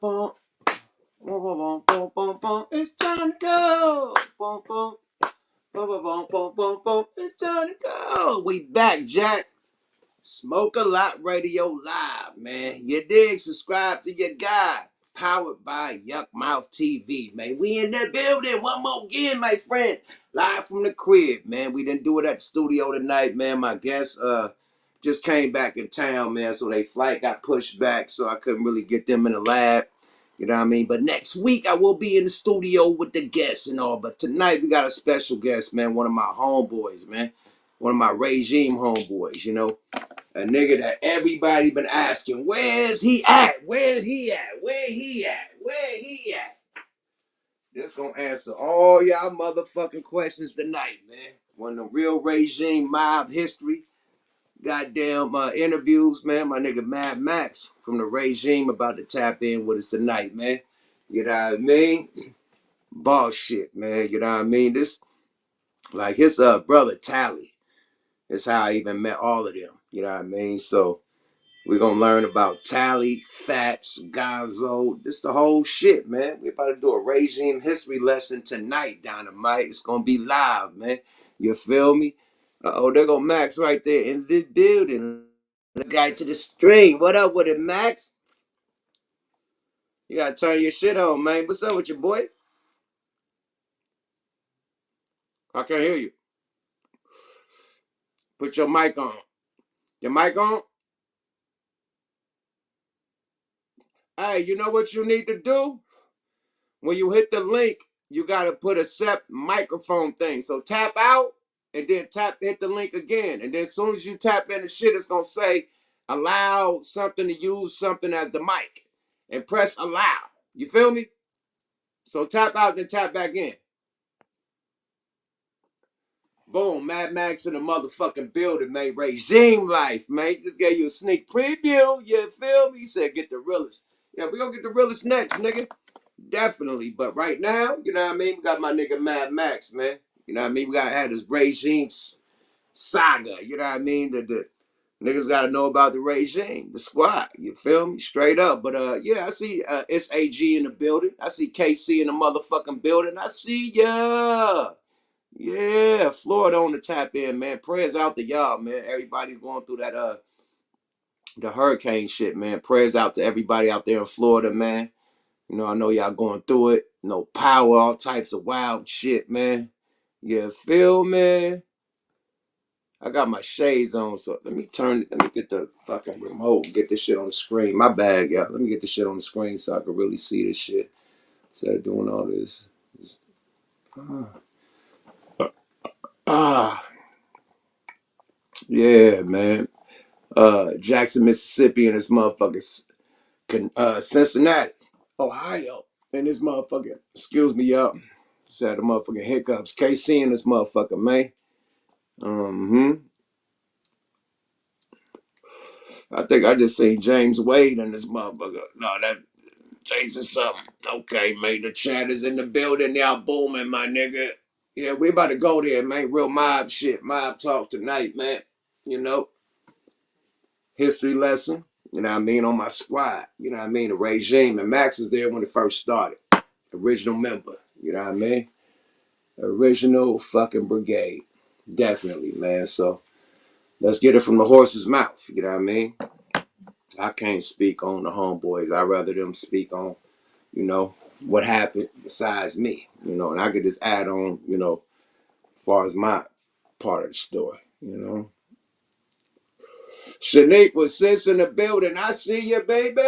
Boom, boom, boom, boom, boom, boom. It's time to go. Boom, boom, boom, boom, boom, boom, boom, boom. It's time to go. We back, Jack. Smoke a Lot Radio Live, man. You dig? Subscribe to your guy. Powered by Yuck Mouth TV, man. We in that building. One more again, my friend. Live from the crib, man. We didn't do it at the studio tonight, man. My guests just came back in town, man. So their flight got pushed back, so I couldn't really get them in the lab. You know what I mean? But next week I will be in the studio with the guests and all. But tonight we got a special guest, man. One of my homeboys, man. One of my regime homeboys, you know. A nigga that everybody been asking, where's he at? Where's he at? Where he at? Where he at? Just gonna answer all y'all motherfucking questions tonight, man. One of the real regime mob history, goddamn interviews, man. My nigga Mad Max from the regime about to tap in with us tonight, man. You know what I mean? Boss shit, man. You know what I mean? This, like his brother Tally. That's how I even met all of them. You know what I mean? So we're going to learn about Tally, PHATZ, GONZOE. This the whole shit, man. We're about to do a regime history lesson tonight, Dynamite. It's going to be live, man. You feel me? Uh-oh, there go Max right there in the building. The guy to the stream. What up with it, Max? You got to turn your shit on, man. What's up with your boy? I can't hear you. Put your mic on. Your mic on? Hey, you know what you need to do? When you hit the link, you got to put a set microphone thing. So tap out and then hit the link again. And then as soon as you tap in the shit, it's going to say allow something to use something as the mic. And press allow. You feel me? So tap out, then tap back in. Boom, Mad Max in the motherfucking building, man. Regime life, man. Just gave you a sneak preview. You feel me? He said get the realest. Yeah, we gonna get the realest next, nigga. Definitely. But right now, you know what I mean? We got my nigga Mad Max, man. You know what I mean? We gotta have this regime saga. You know what I mean? The niggas gotta know about the regime, the squad. You feel me? Straight up. But yeah, I see it's AG in the building. I see KC in the motherfucking building. I see ya. Yeah, Florida on the tap in, man. Prayers out to y'all, man. Everybody's going through that the hurricane shit, man. Prayers out to everybody out there in Florida, man. You know, I know y'all going through it. No power, all types of wild shit, man. You feel me? I got my shades on, so let me get the fucking remote, get this shit on the screen. My bad, y'all. Let me get this shit on the screen so I can really see this shit. Instead of doing all this. Ah, yeah, man. Jackson, Mississippi, and this motherfucker, Cincinnati, Ohio, and this motherfucker. Excuse me, y'all. Said the motherfucking hiccups. KC and this motherfucker, man. I think I just seen James Wade in this motherfucker. No, that Jason something. Okay, man. The chat is in the building. Y'all booming, my nigga. Yeah, we about to go there, man. Real mob shit. Mob talk tonight, man. You know, history lesson. You know what I mean? On my squad. You know what I mean? The regime. And Max was there when it first started. Original member. You know what I mean? Original fucking brigade. Definitely, man. So let's get it from the horse's mouth. You know what I mean? I can't speak on the homeboys. I'd rather them speak on, you know, what happened besides me. You know, and I could just add on, you know, as far as my part of the story, you know. Shanique was sis in the building. I see you, baby.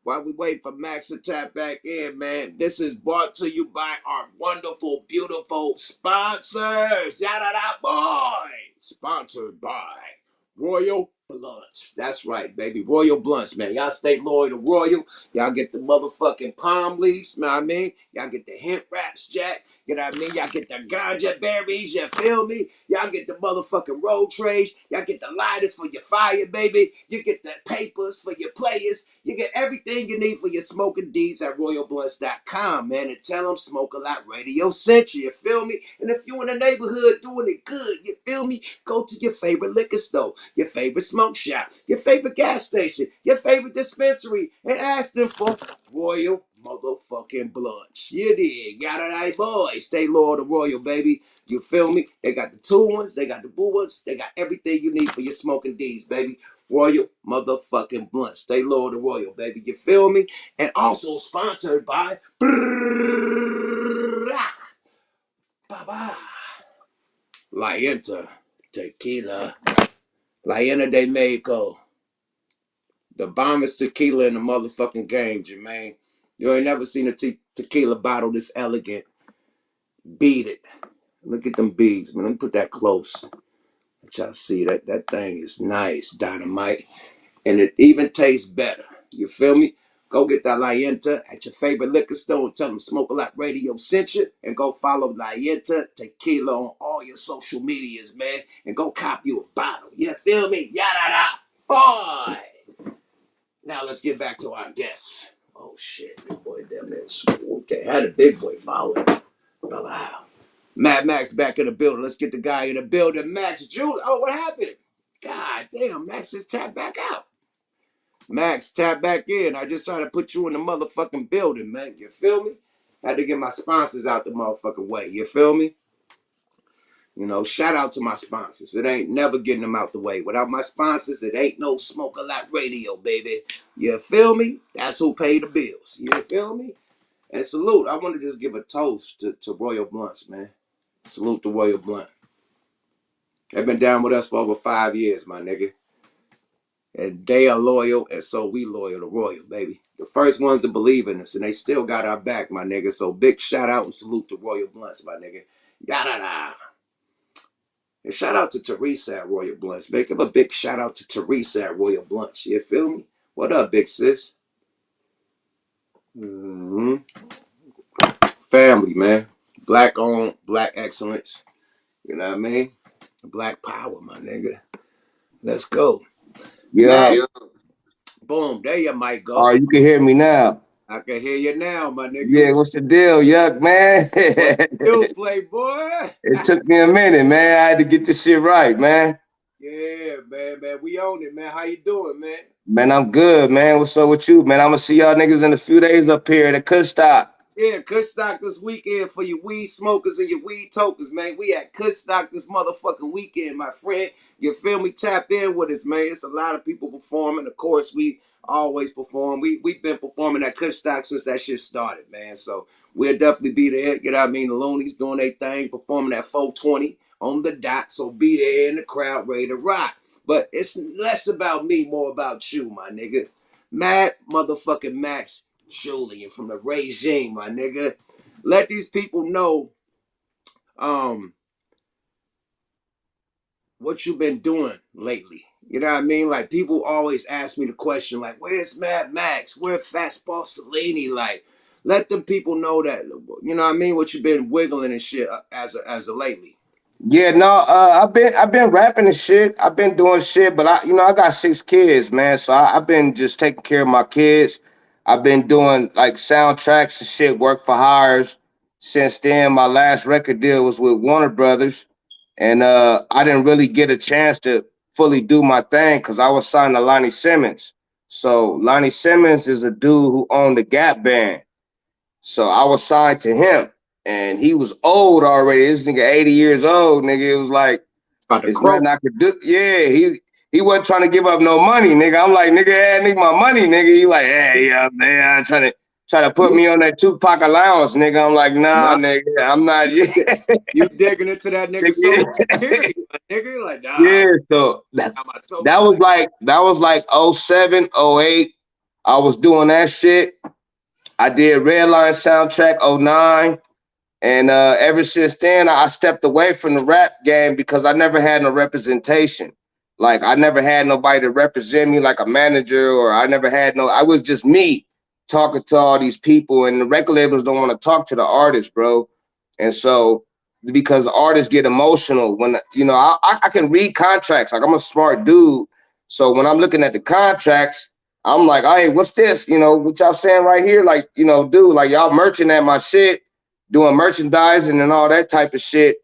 While we wait for Max to tap back in, man, this is brought to you by our wonderful, beautiful sponsors. Yada da boy. Sponsored by Royal Blunts. That's right, baby. Royal Blunts, man. Y'all stay loyal to Royal. Y'all get the motherfucking palm leaves, know what I mean? Y'all get the hemp wraps, Jack. You know what I mean? Y'all get the ganja berries, you feel me? Y'all get the motherfucking road trays. Y'all get the lighters for your fire, baby. You get the papers for your players. You get everything you need for your smoking deeds at royalblunts.com, man. And tell them Smoke a Lot Radio sent you feel me? And if you in the neighborhood doing it good, you feel me? Go to your favorite liquor store, your favorite smoke shop, your favorite gas station, your favorite dispensary, and ask them for Royal motherfucking blunts. You did. Got it, right, boy. Stay loyal to Royal, baby. You feel me? They got the 2 ones, they got the boo ones, they got everything you need for your smoking D's, baby. Royal motherfucking blunts. Stay loyal to Royal, baby. You feel me? And also sponsored by La Inter Tequila. La Inter de Mexico. The bombest tequila in the motherfucking game, Jermaine. You ain't never seen a tequila bottle this elegant. Beat it. Look at them beads, man. Let me put that close. Let y'all see that. That thing is nice, dynamite. And it even tastes better. You feel me? Go get that La Yenta at your favorite liquor store and tell them Smoke a Lot Radio sent you. And go follow La Yenta Tequila on all your social medias, man. And go cop you a bottle. You feel me? Yada da. Boy. Now let's get back to our guests. Oh shit, big boy damn near smooth. Okay, had a big boy following. Wow. Mad Max back in the building. Let's get the guy in the building. Max Julie. Oh, what happened? God damn, Max just tapped back out. Max, tap back in. I just tried to put you in the motherfucking building, man. You feel me? Had to get my sponsors out the motherfucking way. You feel me? You know, shout out to my sponsors. It ain't never getting them out the way. Without my sponsors, it ain't no Smoke a Lot Radio, baby. You feel me? That's who paid the bills. You feel me? And salute. I want to just give a toast to Royal Blunts, man. Salute to Royal Blunt. They've been down with us for over 5 years, my nigga. And they are loyal, and so we loyal to Royal, baby. The first ones to believe in us, and they still got our back, my nigga. So big shout out and salute to Royal Blunts, my nigga. Yada-da. And shout out to Teresa at Royal Blunts. Make a big shout out to Teresa at Royal Blunts. You feel me? What up, big sis? Mm-hmm. Family, man. Black owned, black excellence. You know what I mean? Black power, my nigga. Let's go. Yeah. Matt, boom, there you might All go. right, you can hear me now. I can hear you now, my nigga. Yeah, what's the deal, Yuck, man? What you do, playboy? It took me a minute, man. I had to get this shit right, man. Yeah, man. We own it, man. How you doing, man? Man, I'm good, man. What's up with you, man? I'm gonna see y'all niggas in a few days up here at the Kushstock. Yeah, Kushstock this weekend for your weed smokers and your weed tokers, man. We at Kushstock this motherfucking weekend, my friend. You feel me? Tap in with us, man. It's a lot of people performing. Of course, we always perform. We've been performing at Kushstock since that shit started, man. So we'll definitely be there. You know what I mean? The Loonies doing their thing, performing at 420 on the dot. So be there in the crowd, ready to rock. But it's less about me, more about you, my nigga. Mad motherfucking Max Julian from the regime, my nigga. Let these people know what you've been doing lately. You know what I mean? Like, people always ask me the question, like, where's Mad Max? Where's Fats Bossellini? Like, let the people know that, you know what I mean, what you've been wiggling and shit as a lately. Yeah, no, I've been rapping and shit. I've been doing shit, but I got 6 kids, man. So I've been just taking care of my kids. I've been doing like soundtracks and shit, work for hires. Since then, my last record deal was with Warner Brothers, and I didn't really get a chance to fully do my thing because I was signed to Lonnie Simmons. So Lonnie Simmons is a dude who owned the Gap Band. So I was signed to him, and he was old already. This nigga 80 years old, nigga. It was like, About the it's croak. nothing I could do. Yeah, he wasn't trying to give up no money, nigga. I'm like, nigga, I need my money, nigga. He like, hey, yeah, man, trying to put me on that Tupac allowance, nigga. I'm like, nah, Nah, nigga, I'm not. Yeah, you digging into that nigga social security, my nigga. Like, nah, yeah. So got my social. that was like '07, '08. I was doing that shit. I did Redline soundtrack '09. And ever since then, I stepped away from the rap game because I never had no representation. Like, I never had nobody to represent me like a manager, or I was just me talking to all these people, and the record labels don't want to talk to the artists, bro. And so because artists get emotional when, you know, I can read contracts. Like I'm a smart dude. So when I'm looking at the contracts, I'm like, hey, what's this? You know, what y'all saying right here? Like, you know, dude, like y'all merching at my shit, doing merchandising and all that type of shit.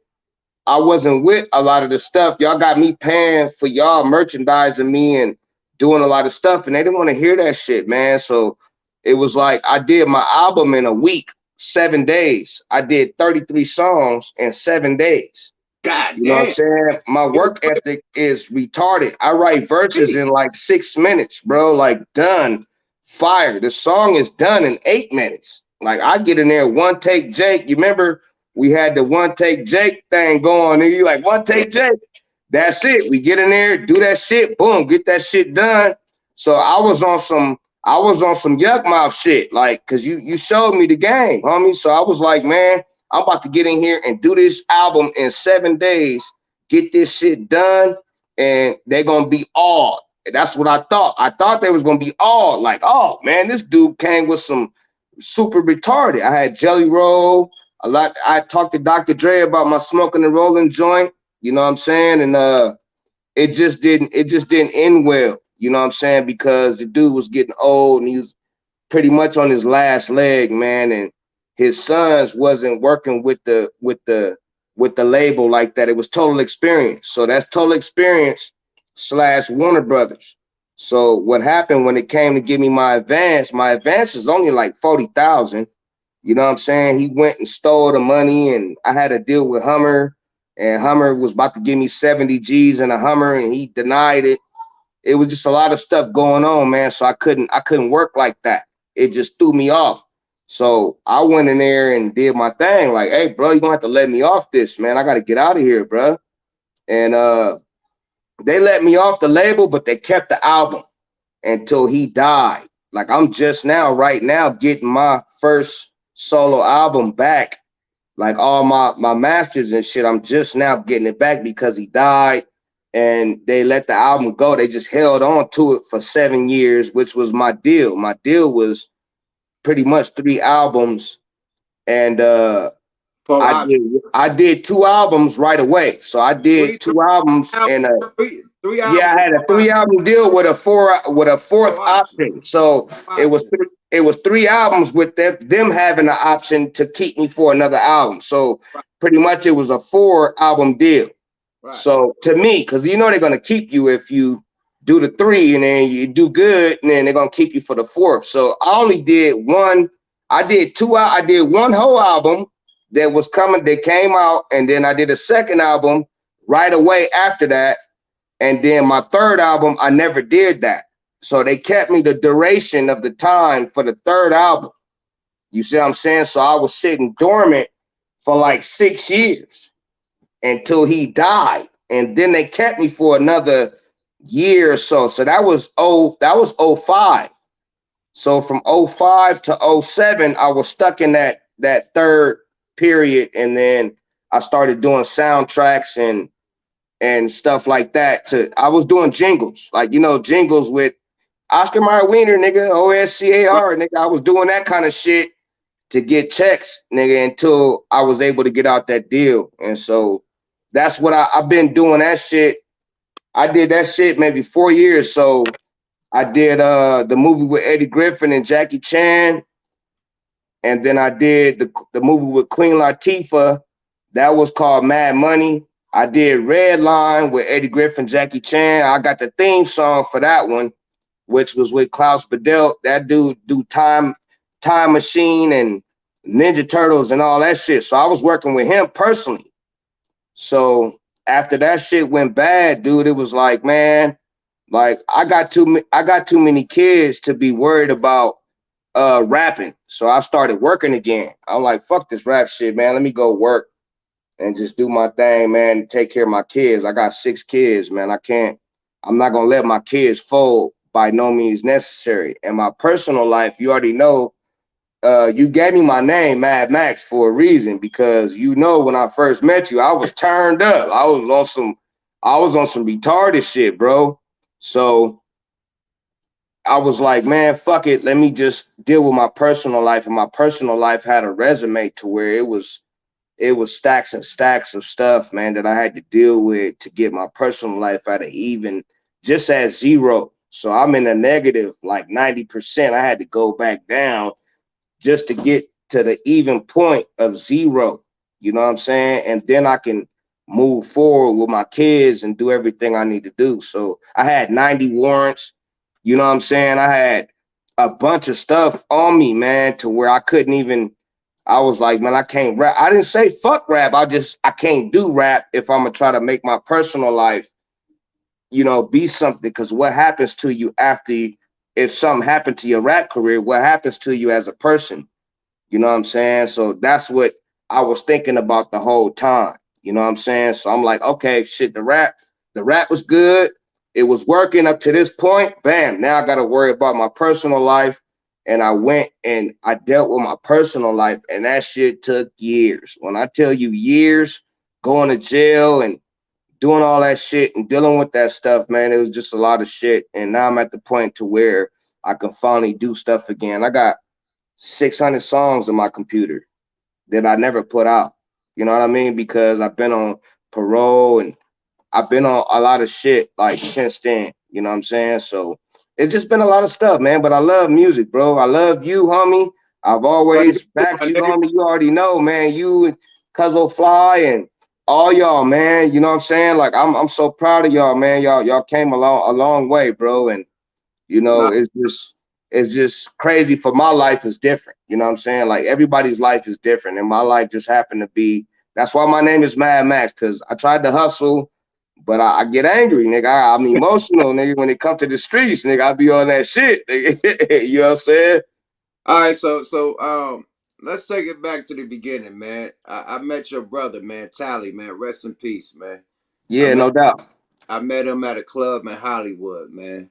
I wasn't with a lot of the stuff. Y'all got me paying for y'all merchandising me and doing a lot of stuff, and they didn't want to hear that shit, man. So it was like I did my album in a week, 7 days. I did 33 songs in 7 days. God You know what I'm damn. saying? My You work ethic is retarded. I write verses see. in like 6 minutes, bro. Like done, fire. The song is done in 8 minutes. Like I get in there, one take Jake. You remember we had the one take Jake thing going, and you like one Yeah. take Jake. That's it. We get in there, do that shit, boom, get that shit done. So I was on some yuck mouth shit, like, cause you showed me the game, homie. So I was like, man, I'm about to get in here and do this album in 7 days, get this shit done, and they're gonna be awed. And that's what I thought. I thought they was gonna be awed, like, oh man, this dude came with some super retarded. I had Jelly Roll, a lot. I talked to Dr. Dre about my smoking and rolling joint. You know what I'm saying? And it just didn't end well. You know what I'm saying? Because the dude was getting old and he was pretty much on his last leg, man. And his sons wasn't working with the label like that. It was Total Experience. So that's Total Experience slash Warner Brothers. So what happened when it came to give me my advance? My advance was only like 40,000. You know what I'm saying? He went and stole the money, and I had a deal with Hummer, and Hummer was about to give me 70 G's in a Hummer, and he denied it. It was just a lot of stuff going on, man. So I couldn't work like that. It just threw me off. So I went in there and did my thing. Like, hey, bro, you're gonna have to let me off this, man. I gotta get out of here, bro. And they let me off the label, but they kept the album until he died. Like I'm just now, right now, getting my first solo album back, like all my masters and shit. I'm just now getting it back because he died, and they let the album go. They just held on to it for 7 years, which was my deal. My deal was pretty much 3 albums, and Four I options. did I did 2 albums right away. So I Three, did three, 2 albums, albums, and three yeah, albums I with had a four three options. album deal with a fourth Four options. option. So Four it was options. it was 3 albums with them having an option to keep me for another album. So Right. pretty much it was a 4 album deal. Right. So to me, because you know they're gonna keep you if you do the 3 and then you do good, and then they're gonna keep you for the fourth. So I only did one. I did two. I did one whole album that was coming. That came out, and then I did a second album right away after that, and then my third album, I never did that. So they kept me the duration of the time for the third album. You see what I'm saying? So I was sitting dormant for like 6 years until he died. And then they kept me for another year or so. So that was '05. So from '05 to '07, I was stuck in that third period. And then I started doing soundtracks and stuff like that. I was doing jingles, like jingles with Oscar Mayer Wiener, nigga, Right. OSCAR, nigga. I was doing that kind of shit to get checks, nigga, until I was able to get out that deal. And so that's what I've been doing that shit. I did that shit maybe 4 years. So I did the movie with Eddie Griffin and Jackie Chan, and then I did the movie with Queen Latifah. That was called Mad Money. I did Red Line with Eddie Griffin, Jackie Chan. I got the theme song for that one, which was with Klaus Badelt. That dude do Time Machine and Ninja Turtles and all that shit. So I was working with him personally. So after that shit went bad, dude, it was like, man, like I got too many kids to be worried about rapping. So I started working again. I'm like, fuck this rap shit, man. Let me go work and just do my thing, man, and take care of my kids. I got 6 kids, man. I'm not gonna let my kids fold by no means necessary. And my personal life, you already know, you gave me my name, Mad Max, for a reason, because when I first met you, I was turned up. I was on some retarded shit, bro. So I was like, man, fuck it. Let me just deal with my personal life. And my personal life had a resume to where it was stacks and stacks of stuff, man, that I had to deal with to get my personal life at an even, just at zero. So I'm in a negative like 90%. I had to go back down just to get to the even point of zero. You know what I'm saying? And then I can move forward with my kids and do everything I need to do. So I had 90 warrants. You know what I'm saying? I had a bunch of stuff on me, man, to where I couldn't even. I was like, man, I can't rap. I didn't say fuck rap. I can't do rap if I'm gonna try to make my personal life, be something. Because what happens to you after, if something happened to your rap career, what happens to you as a person? You know what I'm saying? So that's what I was thinking about the whole time. You know what I'm saying? So I'm like, okay, shit, the rap was good. It was working up to this point. Bam. Now I got to worry about my personal life. And I went and I dealt with my personal life, and that shit took years. When I tell you years, going to jail and doing all that shit and dealing with that stuff, man, it was just a lot of shit. And now I'm at the point to where I can finally do stuff again. I got 600 songs on my computer that I never put out. You know what I mean? Because I've been on parole and I've been on a lot of shit like since then. You know what I'm saying? So it's just been a lot of stuff, man. But I love music, bro. I love you, homie. I've Love you always too, backed my you, nigga. homie. You already know, man. You and Cuzzo Fly and all y'all, man. You know what I'm saying? Like I'm so proud of y'all, man. Y'all came a long way, bro. And Nah, it's just crazy. For my life is different. You know what I'm saying? Like everybody's life is different, and my life just happened to be. That's why my name is Mad Max, because I tried to hustle, but I get angry, nigga. I'm emotional, nigga. When it comes to the streets, nigga, I be on that shit, nigga. You know what I'm saying? all right, so let's take it back to the beginning, man. I met your brother, man, Tally, man. Rest in peace, man. I Yeah, met no doubt. I met him at a club in Hollywood, man. And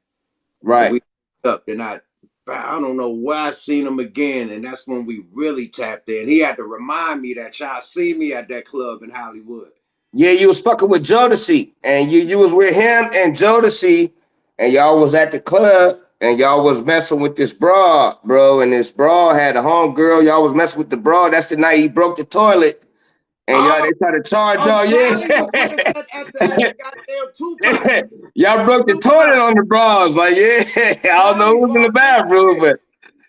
Right. we up. Then I don't know where I seen him again, and that's when we really tapped in. He had to remind me that y'all see me at that club in Hollywood. Yeah, you was fucking with Jodeci, and you was with him and Jodeci, and y'all was at the club, and y'all was messing with this broad, bro, and this broad had a homegirl. Y'all was messing with the broad. That's the night he broke the toilet, and y'all Oh, they tried to charge oh, y'all. Tally Yeah, was with us at the goddamn Tupac. y'all At the broke the toilet Tupac. on the bras. Like, yeah, I don't know Tally who was in the bought the bathroom, bitch. but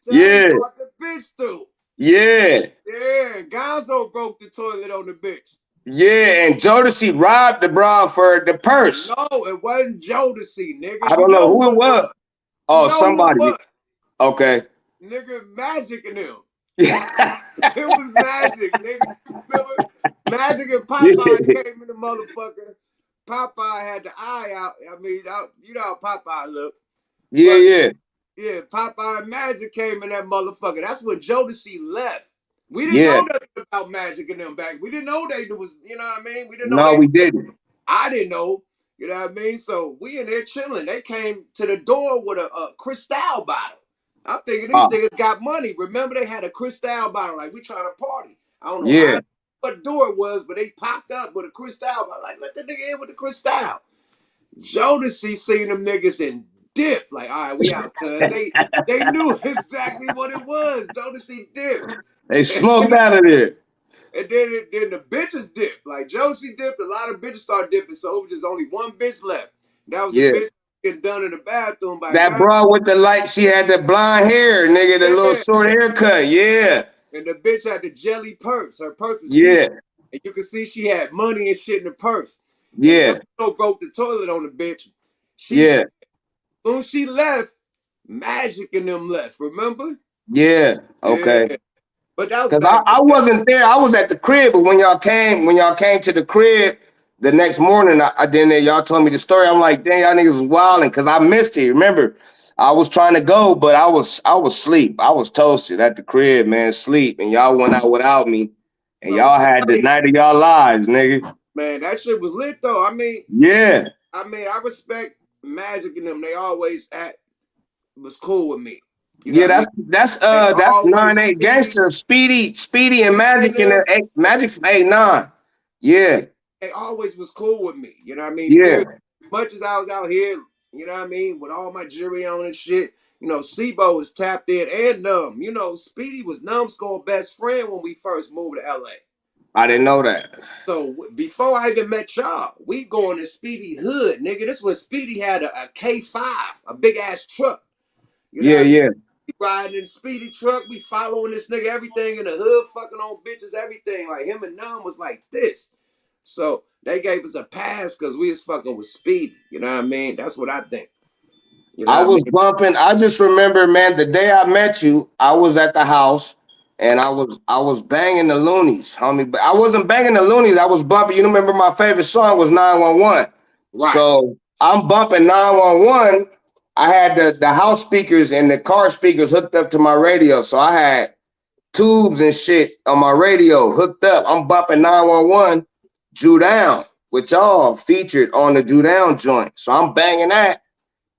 Tally yeah, bought the bitch through. yeah, Yeah, Gonzo broke the toilet on the bitch. yeah, and Jodeci robbed the broad for the purse. No, it wasn't Jodeci, nigga. I You don't know know who who it it was. was. You Oh, know who it somebody. was. Okay. Nigga, Magic and them. Yeah. It was Magic, nigga. You remember? Magic and Popeye Yeah, came in the motherfucker. Popeye had the eye out. I mean, you know how Popeye look. But yeah, yeah, Popeye and Magic came in that motherfucker. That's when Jodeci left. We didn't yeah. know nothing about Magic and them back. We didn't know they was, you know what I mean? We didn't know No, they. we didn't. I didn't know. You know what I mean? So we in there chilling. They came to the door with a Cristal bottle. I'm thinking these Oh, niggas got money. Remember they had a Cristal bottle, like we trying to party. I don't know yeah. how what door it was, but they popped up with a Cristal bottle. Like, let the nigga in with the Cristal. Jodeci seen them niggas and dip. Like, all right, we out, cuz. They knew exactly what it was. Jodeci dipped. They And smoked then, out of there. then the bitches dipped. Like Josie dipped, a lot of bitches started dipping, so it was just only one bitch left. That was a Yeah. bitch getting done in the bathroom by a That guy. broad with the light, she had the blonde hair, nigga, the little Yeah. short haircut. Yeah. And the bitch had the jelly purse. Her purse was see, Yeah. and you could see she had money and shit in the purse. And Yeah. Gonzo broke the toilet on the bitch. She Yeah. soon as she left, Magic and them left. Remember? Yeah. Yeah. Okay. But that was Cause back I then. wasn't there. I was at the crib, but when y'all came to the crib the next morning, y'all told me the story. I'm like, dang, y'all niggas was wilding, cause I missed it. Remember, I was trying to go, but I was asleep. I was toasted at the crib, man, sleep, and y'all went out without me, and So y'all had the night of y'all lives, nigga. man, that shit was lit though. Yeah, I respect Magic and them. They always act was cool with me. You know yeah. what I mean? They That's always 9-8 speedy, gangster, speedy and speedy in magic in them. the magic from 8-9. Yeah, They always was cool with me. You know what I mean? yeah, Period. Much as I was out here, you know what I mean, with all my jewelry on and shit. You know, Sibo was tapped in and Numb. You know, Speedy was Numbskull's best friend when we first moved to LA. I didn't know that. So before I even met y'all, we going to Speedy Hood, nigga. This was Speedy had a K5, a big ass truck. You know Yeah, what I mean? yeah. We riding in the Speedy truck, we following this nigga, everything in the hood, fucking on bitches, everything. Like him and Numb was like this. So they gave us a pass because we was fucking with Speedy. You know what I mean? That's what I think. You know I what I was mean? bumping. I just remember, man, the day I met you, I was at the house and I was banging the loonies, homie. But I wasn't banging the loonies. I was bumping. You remember my favorite song was 911. Right, So I'm bumping 911. I had the house speakers and the car speakers hooked up to my radio. So I had tubes and shit on my radio hooked up. I'm bumping 911, Drew Down, which y'all featured on the Drew Down joint. So I'm banging that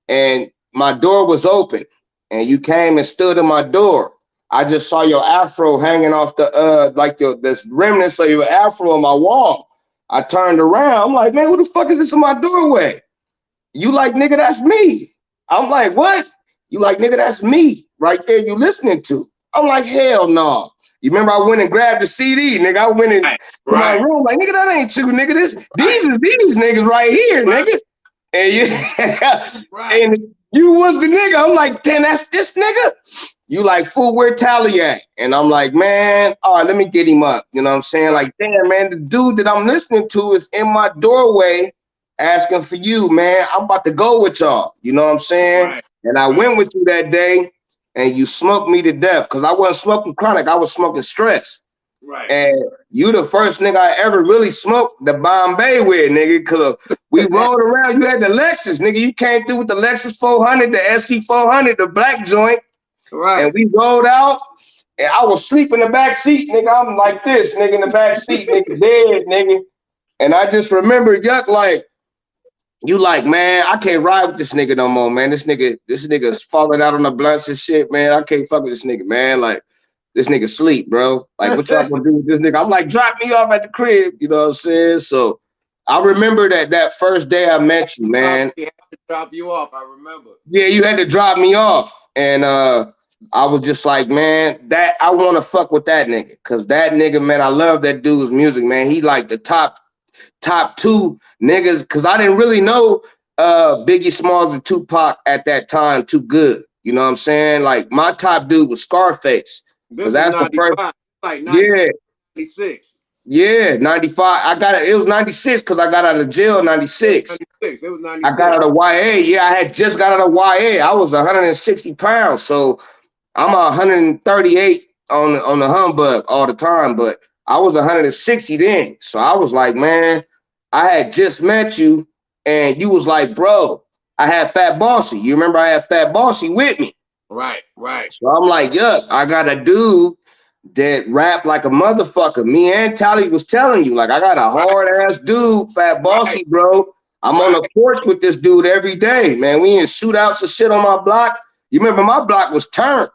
and my door was open and you came and stood in my door. I just saw your afro hanging off the like this remnants of your afro on my wall. I turned around. I'm like, man, what the fuck is this in my doorway? You like, nigga, that's me. I'm like, what? You like, nigga, that's me right there. You listening to? I'm like, hell no. You remember I went and grabbed the CD, nigga. I went in right, to my right, room like, nigga, that ain't you, nigga. These right, is these niggas right here, right, nigga. And you right, and you was the nigga. I'm like, damn, that's this nigga. You like, fool, where Tally at? And I'm like, man, all right, let me get him up. You know what I'm saying? right, Like, damn, man, the dude that I'm listening to is in my doorway asking for you, man. I'm about to go with y'all. You know what I'm saying? right, And I right, went with you that day and you smoked me to death because I wasn't smoking chronic. I was smoking stress. right. And you the first nigga I ever really smoked the Bombay with, nigga, because we rolled around. You had the Lexus, nigga. You came through with the Lexus 400, the SC 400, the black joint, and Right. we rolled out. And I was sleep in the back seat, nigga. I'm like this, nigga, in the back seat, nigga, dead, nigga. And I just remember Yuck like, you like, man, I can't ride with this nigga no more, man. This nigga's falling out on the blunts and shit, man. I can't fuck with this nigga, man. Like, this nigga sleep, bro. Like, what y'all gonna do with this nigga? I'm like, drop me off at the crib, you know what I'm saying? So I remember that first day I met you, man. He had to drop you off. I remember. Yeah, you had to drop me off. And I was just like, man, that I wanna fuck with that nigga. Cause that nigga, man, I love that dude's music, man. He like the top two niggas because I didn't really know Biggie Smalls and Tupac at that time too good. You know what I'm saying? Like my top dude was Scarface because This is that's the first. 95, like Yeah, 96. yeah, 95. I got it. It was 96 because I got out of jail in It was 96. 96. It was I got 96. out of YA. Yeah, I had just got out of YA. I was 160 pounds, so I'm 138 on the humbug all the time, but I was 160 then. So I was like, man, I had just met you, and you was like, bro, I had Fat Bossy. You remember I had Fat Bossy with me. Right, right, So I'm like, yuck, I got a dude that rap like a motherfucker. Me and Tally was telling you, like, I got a right, hard ass dude, Fat right, Bossy, bro. I'm on right. the porch with this dude every day, man. We in shootouts and shit on my block. You remember my block was turned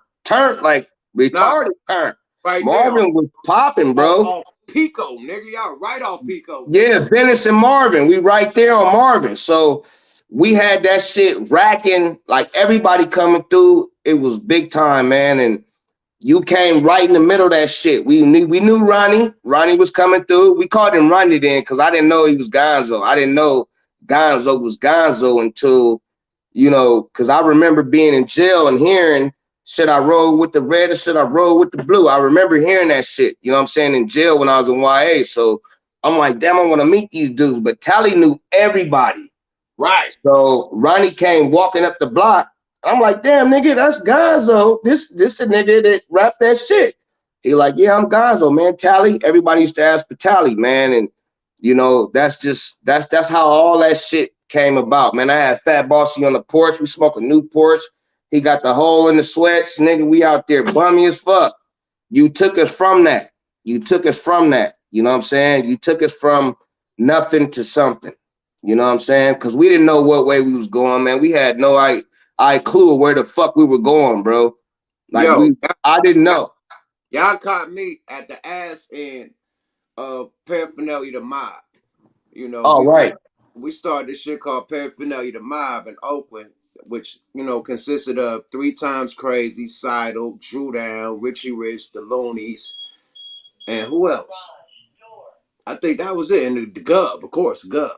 like Nah, retarded turned. right there. Marvin was popping, bro. Off Pico, nigga. Y'all right off Pico, nigga. Yeah, Venice and Marvin. We right there on Marvin. So we had that shit racking, like everybody coming through. It was big time, man. And you came right in the middle of that shit. We knew Ronnie. Ronnie was coming through. We called him Ronnie then because I didn't know he was Gonzo. I didn't know Gonzo was Gonzo until, because I remember being in jail and hearing, should I roll with the red or should I roll with the blue? I remember hearing that shit, you know what I'm saying, in jail when I was in YA. So I'm like, damn, I want to meet these dudes. But Tally knew everybody. Right. So Ronnie came walking up the block. I'm like, damn, nigga, that's Gonzo. This the nigga that rap that shit. He like, yeah, I'm Gonzo, man. Tally. Everybody used to ask for Tally, man. And that's how all that shit came about, man. I had Fat Bossy on the porch. We smoke a new porch. He got the hole in the sweats, nigga. We out there bummy as fuck. You took us from that. You took us from that. You know what I'm saying? You took us from nothing to something. You know what I'm saying? Because we didn't know what way we was going, man. We had no I clue where the fuck we were going, bro. Like Yo, I didn't know. y'all caught me at the ass end of Paraphernalia the Mob. You know, All right. we started this shit called Paraphernalia the Mob in Oakland, which, consisted of 3 Times Crazy, Seidel, Drew Down, Richie Rich, the Loonies, and who else? I think that was it. And the Gov, of course, Gov.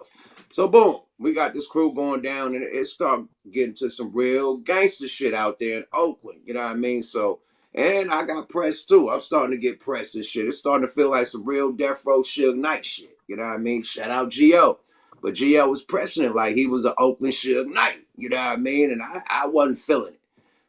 So boom, we got this crew going down, and it started getting to some real gangster shit out there in Oakland. You know what I mean? So, and I got pressed too. I'm starting to get pressed and shit. It's starting to feel like some real death row Suge Knight shit. You know what I mean? Shout out Go. But Go was pressing it like he was an Oakland Suge Knight. You know what I mean? And I wasn't feeling it.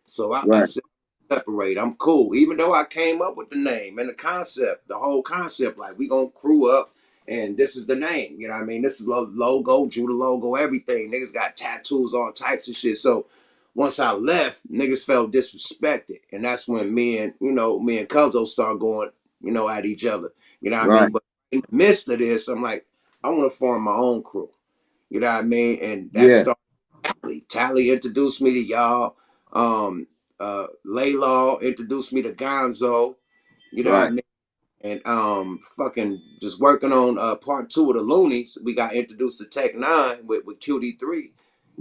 So I Right, said, separate. I'm cool. Even though I came up with the name and the concept, the whole concept, like we gonna crew up and this is the name. You know what I mean? This is the logo, Judah logo, everything. Niggas got tattoos, all types of shit. So once I left, niggas felt disrespected. And that's when me and Cuzzo start going, at each other. You know what I right. mean? But in the midst of this, I'm like, I want to form my own crew. You know what I mean? And that Yeah, started Tally. Tally introduced me to y'all. Laylaw introduced me to Gonzo. You know what I right, mean? And fucking just working on part two of the Loonies. We got introduced to Tech Nine with QD3. You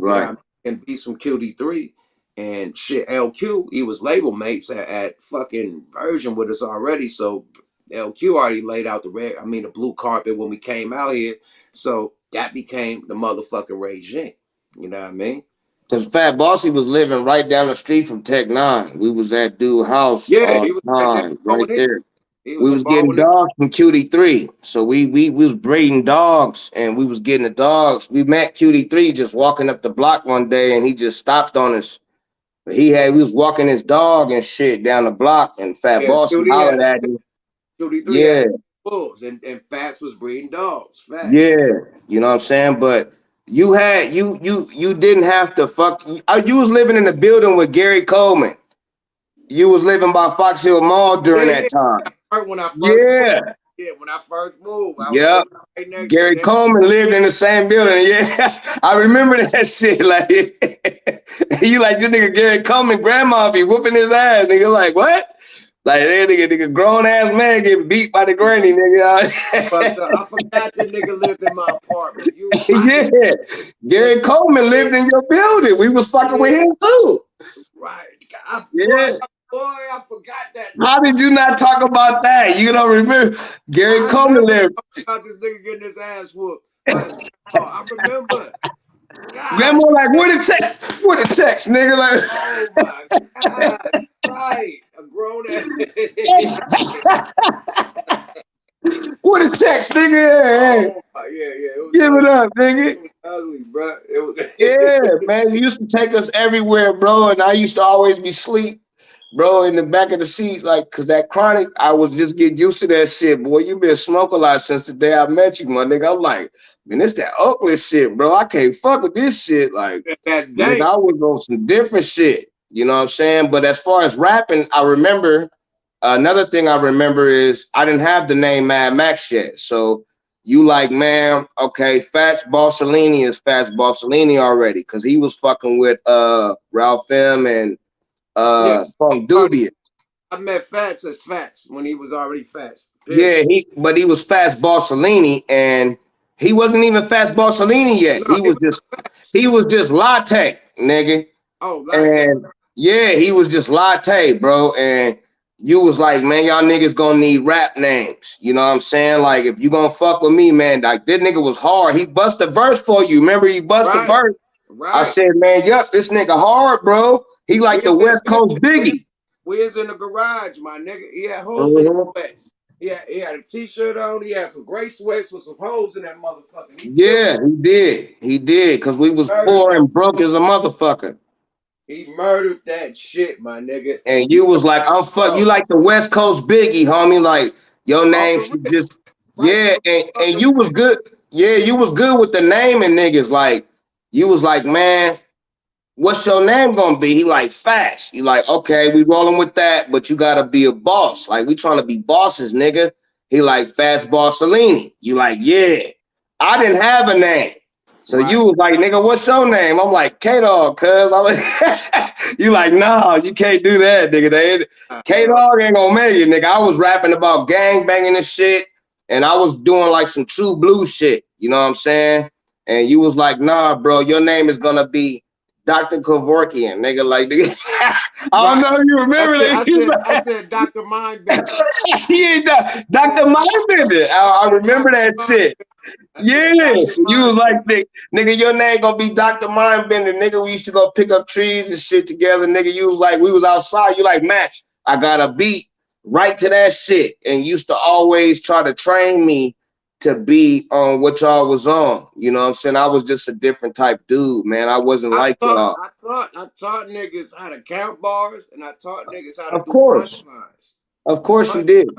know what I right. mean? And beats from QD3. And shit, LQ, he was label mates at fucking Version with us already. So LQ already laid out the blue carpet when we came out here. So that became the motherfucking regime. You know what I mean? Because Fat Bossy was living right down the street from Tech Nine. We was at dude house Yeah, all he was the right there time, right borrowing it. there. He was We a was getting borrowing it. dogs from QD3. So we was breeding dogs and we was getting the dogs. We met QD3 just walking up the block one day and he just stopped on us. We was walking his dog and shit down the block and Fat Yeah, Bossy QD hollered had at him. 3 had Yeah, bulls, and PHATZ was breeding dogs. yeah. Facts. You know what I'm saying? But you didn't have to you was living in the building with Gary Coleman. You was living by Fox Hill Mall Yeah, during yeah. that time. When I first moved, Yeah. yeah, when I first moved, I was Yep. living right next. Gary Coleman lived in the same building. Yeah. I remember that shit. Like you like this nigga Gary Coleman grandma be whooping his ass. Nigga like what? Like that nigga grown ass man getting beat by the granny, Fucked nigga. up. I forgot that nigga lived in my apartment. You right? Yeah. And Gary Coleman lived in your building. We was fucking with yeah, him too. right. Yeah. Boy, I forgot that. How did you not talk about that? You don't remember Gary I Coleman never lived. thought about this nigga getting his ass whooped by his grandma. I remember. Grandma God like, damn. what a text? What a text, nigga? Oh my God. Right. A grown ass. What a text, nigga? Hey, Oh yeah, yeah. It was give ugly. it up, nigga. It was ugly, bro. It Yeah, was. man. You used to take us everywhere, bro. And I used to always be asleep, bro, in the back of the seat. Like, cause that chronic, I was just getting used to that shit. Boy, you been smoking a lot since the day I met you, my nigga. I'm like, man, it's that Oakland shit, bro. I can't fuck with this shit. Like, That nigga, dank. I was on some different shit. You know what I'm saying? But as far as rapping, I remember another thing I remember is I didn't have the name Mad Max yet. So you like, man, okay, Fats Borsellini is Fats Borsellini already, because he was fucking with Ralph M and Yeah. Funk Already, Dubious. I met Fats as Fats when he was already Fats. Period. Yeah, he was Fats Borsellini, and he wasn't even Fats Borsellini yet. No, he was Fats. He was just Latte, nigga. Oh, latte. And yeah, he was just Latte, bro. And you was like, man, y'all niggas gonna need rap names. You know what I'm saying? Like, if you gonna fuck with me, man, like this nigga was hard. He bust a verse for you. Remember, he bust a Right. verse. I Right. said, man, yup, this nigga hard, bro. He like the West Coast Biggie. We was in the garage, my nigga. He had holes in the Mhm. sweats. He had a t-shirt on. He had some gray sweats with some holes in that motherfucker. He killed Yeah, he did. He did, because we was murdered poor that. and broke as a motherfucker. He murdered that shit, my nigga. And you was like, I'm fuck. You Oh, like the West Coast Biggie, homie. Like your off name the should rip. just, Right yeah. from the And fucking you was good. Yeah, you was good with the naming niggas. Like you was like, man, what's your name gonna be? He like Fats. You like, okay, we rolling with that, but you gotta be a boss. Like we trying to be bosses, nigga. He like Fats Borsellini. You like, yeah. I didn't have a name. So right. you was like, nigga, what's your name? I'm like, K-Dog, cuz. I'm like, you like, nah, you can't do that, nigga. Hell, K-Dog ain't gonna make it, nigga. I was rapping about gang banging and shit, and I was doing like some true blue shit. You know what I'm saying? And you was like, nah, bro, your name is gonna be Dr. Kevorkian, nigga. Like, nigga, I don't Right. know if you remember that. I said Dr. Mindbender. Yeah, Yeah, Dr. Mindbender. I yeah, remember Dr. that shit. Mindbender. I said Dr. Yes, you was like, Mindbender. nigga, your name gonna be Dr. Mindbender. Nigga, we used to go pick up trees and shit together. Nigga, you was like, we was outside. You like, Max, I got a beat right to that shit. And used to always try to train me to be on what y'all was on. You know what I'm saying? I was just a different type dude, man. I wasn't like y'all. I taught niggas how to count bars, and I taught niggas how to Of do course. punchlines. Of course you Punch did.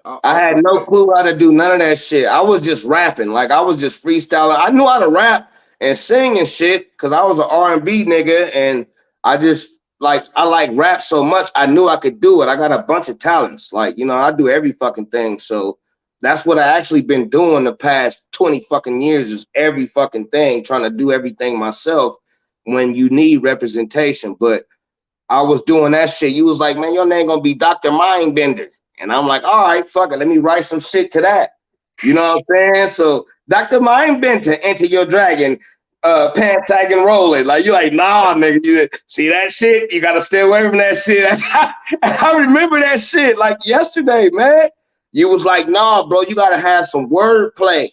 I off had the no rip. clue how to do none of that shit. I was just rapping. Like I was just freestyling. I knew how to rap and sing and shit because I was an R&B nigga and I just like I like rap so much. I knew I could do it. I got a bunch of talents. Like, you know, I do every fucking thing. So that's what I actually been doing the past 20 fucking years is every fucking thing, trying to do everything myself when you need representation. But I was doing that shit. You was like, man, your name gonna be Dr. Mindbender. And I'm like, all right, fuck it. Let me write some shit to that. You know what I'm saying? So Dr. Mindbender, enter your dragon, pant tag and roll it. Like, you're like, nah, nigga, you see that shit? You gotta stay away from that shit. I remember that shit like yesterday, man. You was like, nah, bro, you gotta have some wordplay.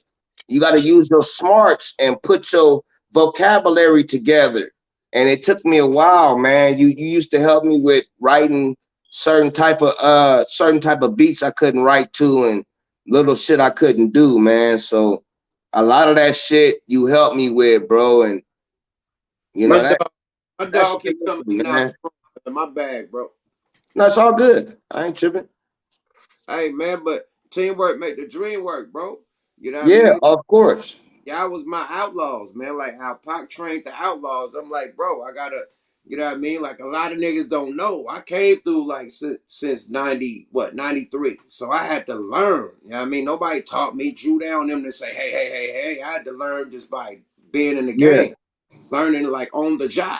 You gotta use your smarts and put your vocabulary together. And it took me a while, man. You used to help me with writing certain type of beats I couldn't write to and little shit I couldn't do, man. So a lot of that shit you helped me with, bro. And you My know dog, my that shit dog keep is coming me, in and out man. the room in my bag, bro. No, it's all good. I ain't tripping. Hey man, but teamwork make the dream work, bro. You know what I Yeah, mean? of course. Y'all was my outlaws, man. Like how Pac trained the outlaws. I'm like, bro, I gotta, you know what I mean? Like a lot of niggas don't know. I came through like since 93. So I had to learn. You know what I mean? Nobody taught me, drew down them to say, hey. I had to learn just by being in the Yeah, game, learning like on the job.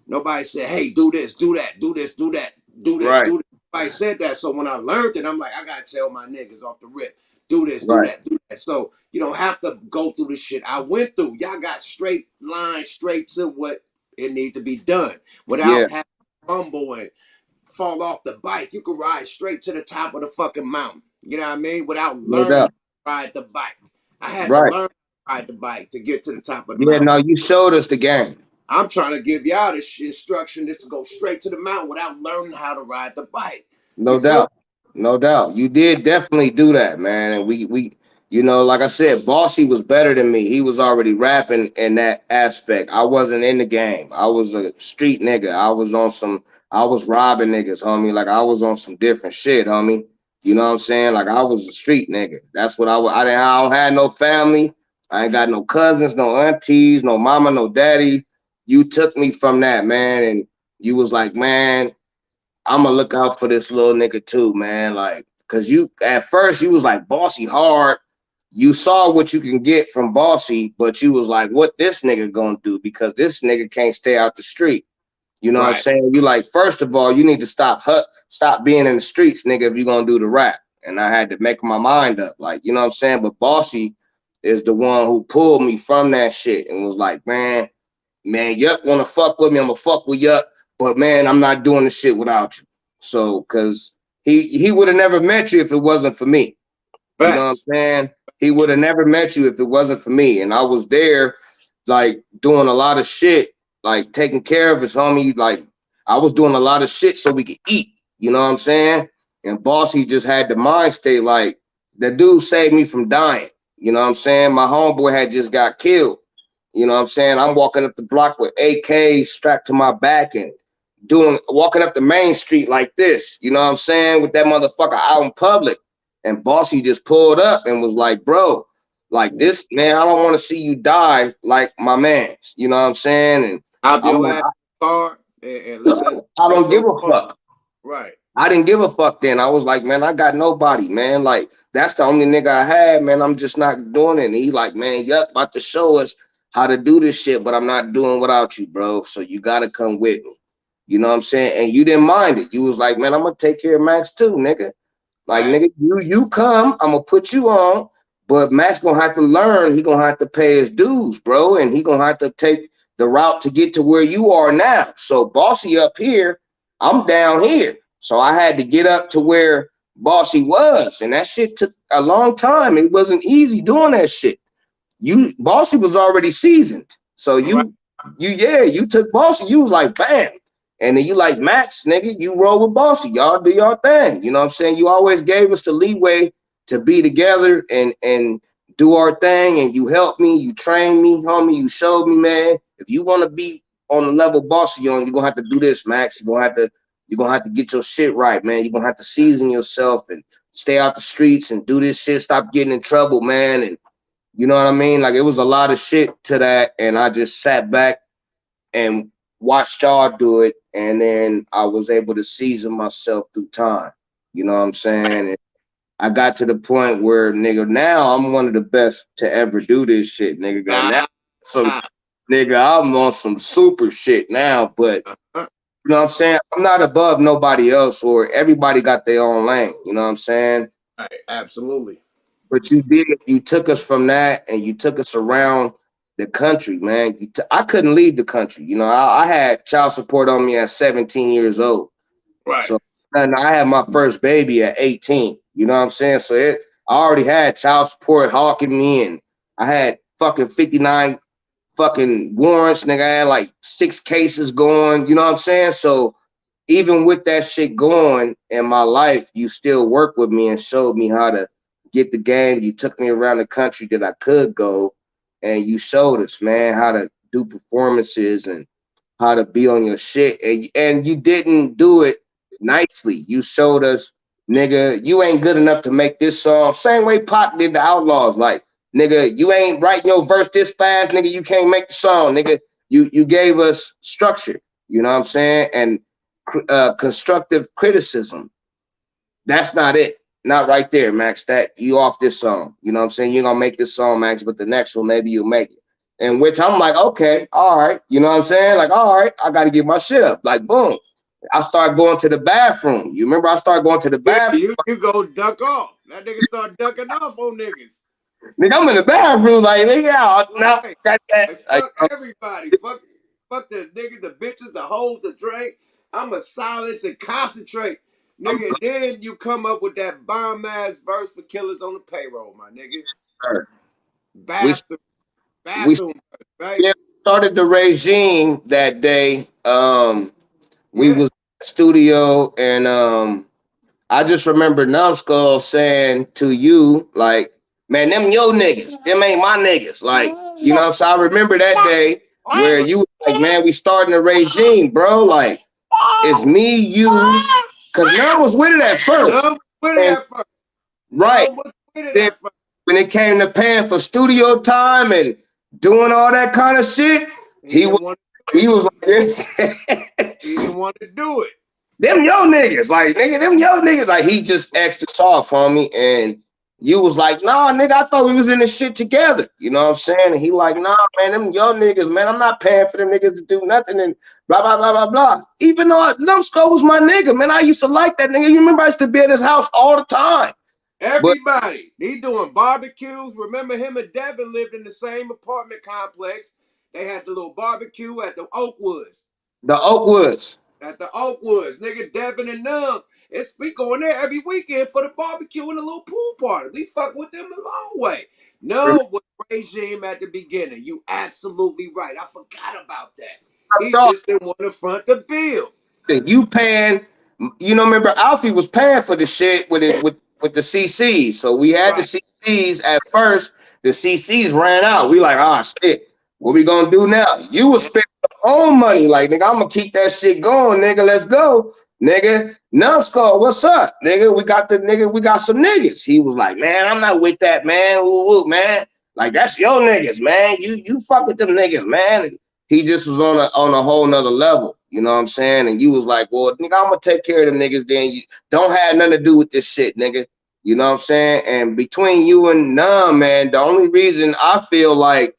Nobody said, hey, do this, do that, do this, do that, do this, right, do this. Nobody said that. So when I learned it, I'm like, I gotta tell my niggas off the rip, do this, do right. that, do that. So you don't have to go through the shit I went through. Y'all got straight line, straight to what it needs to be done Yeah, without having to fumble and fall off the bike. You can ride straight to the top of the fucking mountain. You know what I mean? Without no learning doubt. to ride the bike. I had to Right. learn to ride the bike to get to the top of the Yeah, mountain. no, you showed us the game. I'm trying to give y'all this instruction just to go straight to the mountain without learning how to ride the bike. You No feel me? doubt. No doubt. You did definitely do that, man. And you know, like I said, Bossy was better than me. He was already rapping in that aspect. I wasn't in the game. I was a street nigga. I was robbing niggas, homie. Like I was on some different shit, homie. You know what I'm saying? Like I was a street nigga. That's what I was. I don't have no family. I ain't got no cousins, no aunties, no mama, no daddy. You took me from that, man. And you was like, man, I'm gonna look out for this little nigga too, man. Like, cause you at first you was like Bossy hard. You saw what you can get from Bossy, but you was like, what this nigga gonna do? Because this nigga can't stay out the street. You know what I'm Right. saying? You like, first of all, you need to stop being in the streets, nigga, if you're gonna do the rap. And I had to make my mind up. Like, you know what I'm saying? But Bossy is the one who pulled me from that shit and was like, man, Yuck wanna fuck with me, I'm gonna fuck with Yuck, but man, I'm not doing the shit without you. So, cause he would have never met you if it wasn't for me. You know what PHATZ. I'm saying? He would have never met you if it wasn't for me. And I was there, like doing a lot of shit, like taking care of his homie. Like I was doing a lot of shit so we could eat. You know what I'm saying? And Bossy just had the mind state like the dude saved me from dying. You know what I'm saying? My homeboy had just got killed. You know what I'm saying? I'm walking up the block with AKs strapped to my back and walking up the main street like this. You know what I'm saying? With that motherfucker out in public. And Bossy just pulled up and was like, bro, like this, man, I don't want to see you die like my man. You know what I'm saying? And Hop I'm your like, ass in the car and I let's don't go give a smoke. fuck. Right. I didn't give a fuck then. I was like, man, I got nobody, man. Like, that's the only nigga I had, man. I'm just not doing it. And he like, man, Yuck about to show us how to do this shit, but I'm not doing without you, bro. So you gotta come with me. You know what I'm saying? And you didn't mind it. You was like, man, I'm gonna take care of Max too, nigga. Like, Right. nigga, you come, I'm gonna put you on, but Max gonna have to learn. He gonna have to pay his dues, bro, and he gonna have to the route to get to where you are now. So Bossy up here, I'm down here. So I had to get up to where Bossy was. And that shit took a long time. It wasn't easy doing that shit. You Bossy was already seasoned. So Right. you took Bossy, you was like bam. And then you like Max, nigga, you roll with Bossy. Y'all do your thing. You know what I'm saying? You always gave us the leeway to be together and do our thing. And you helped me, you trained me, homie, you showed me, man. If you want to be on the level Bossy on, you're gonna have to do this, Max. You're gonna have to get your shit right, man. You're gonna have to season yourself and stay out the streets and do this shit, stop getting in trouble, man. And you know what I mean? Like it was a lot of shit to that, and I just sat back and watched y'all do it, and then I was able to season myself through time. You know what I'm saying? And I got to the point where, nigga, now I'm one of the best to ever do this shit, nigga. Got now Ah, some ah, nigga, I'm on some super shit now, but you know what I'm saying? I'm not above nobody else, or everybody got their own lane. You know what I'm saying? right. Absolutely. But you took us from that and you took us around the country, man. I couldn't leave the country. You know, I had child support on me at 17 years old. Right. So and I had my first baby at 18. You know what I'm saying? So I already had child support hawking me, and I had fucking 59 fucking warrants, nigga. I had like 6 cases going. You know what I'm saying? So even with that shit going in my life, you still worked with me and showed me how to get the game. You took me around the country that I could go, and you showed us, man, how to do performances and how to be on your shit. And you didn't do it nicely. You showed us, nigga, you ain't good enough to make this song. Same way Pac did the Outlaws. Like, nigga, you ain't writing your verse this fast, nigga. You can't make the song, nigga. You gave us structure. You know what I'm saying? And constructive criticism. That's not it. Not right there, Max. That you off this song. You know what I'm saying? You're gonna make this song, Max, but the next one maybe you'll make it. And which I'm like, okay, all right. You know what I'm saying? Like, all right, I gotta get my shit up. Like, boom. I start going to the bathroom. You remember I started going to the Yeah, bathroom? you go duck off. That nigga start ducking off on niggas. Nigga, I'm in the bathroom, like, nigga, no, Right. got that. Like Like, fuck everybody. Fuck the nigga, the bitches, the hoes, the drink. I'ma silence and concentrate. I'm Nigga, then you come up with that bomb ass verse for killers on the payroll, my nigga. sorry. We Bathroom, we bathroom, right? yeah, started the regime that day. We Yeah. was in the studio, and I just remember Numbskull saying to you, like, man, them your niggas, them ain't my niggas. Like, you know, so I remember that day where you was like, man, we starting a regime, bro. Like, it's me, you, because Numb was with it at first. None was with it And at first. right, None was with it then at first. when it came to paying for studio time and doing all that kind of shit, He he was didn't want to do he it. was like this. He didn't want to do it. Them yo niggas, like nigga, them yo niggas, like he just extra soft on me, and you was like, nah, nigga, I thought we was in this shit together. You know what I'm saying? And he like, nah, man, them yo niggas, man, I'm not paying for them niggas to do nothing and blah blah blah blah blah. Even though Numbskull was my nigga, man, I used to like that nigga. You remember I used to be at his house all the time. But Everybody. He doing barbecues. Remember him and Devin lived in the same apartment complex. They had the little barbecue at the Oakwoods. the Oakwoods, At the Oakwoods. Nigga, Devin and them. We going there every weekend for the barbecue and the little pool party. We fuck with them a long way. No was regime at the beginning. You absolutely right. I forgot about that. He just didn't want to front the bill. you paying, you know, remember Alfie was paying for the shit with it with the CCs. So we had the Right. CCs at first. The CCs ran out. We like, ah, shit. What we gonna do now? You was spending your own money, like nigga. I'm gonna keep that shit going, nigga. Let's go, nigga. Numbskull, what's up, nigga? We got some niggas. He was like, man, I'm not with that, man. Woo woo, man. Like that's your niggas, man. You fuck with them niggas, man. And he just was on a whole nother level. You know what I'm saying? And you was like, well, nigga, I'm gonna take care of them niggas. Then you don't have nothing to do with this shit, nigga. You know what I'm saying? And between you and Numb, man, the only reason I feel like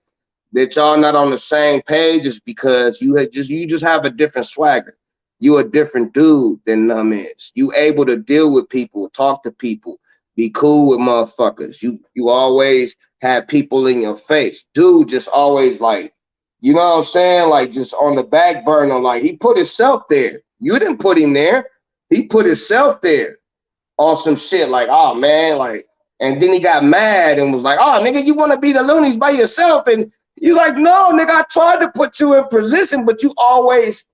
that y'all not on the same page is because you just have a different swagger. You a different dude than Numb is. You able to deal with people, talk to people, be cool with motherfuckers. You always have people in your face. Dude just always like You know what I'm saying? Like just on the back burner. Like he put himself there. You didn't put him there. He put himself there on some shit. Like, oh man, like, and then he got mad and was like, oh nigga, you want to be the loonies by yourself? And you like, no, nigga, I tried to put you in position, but you always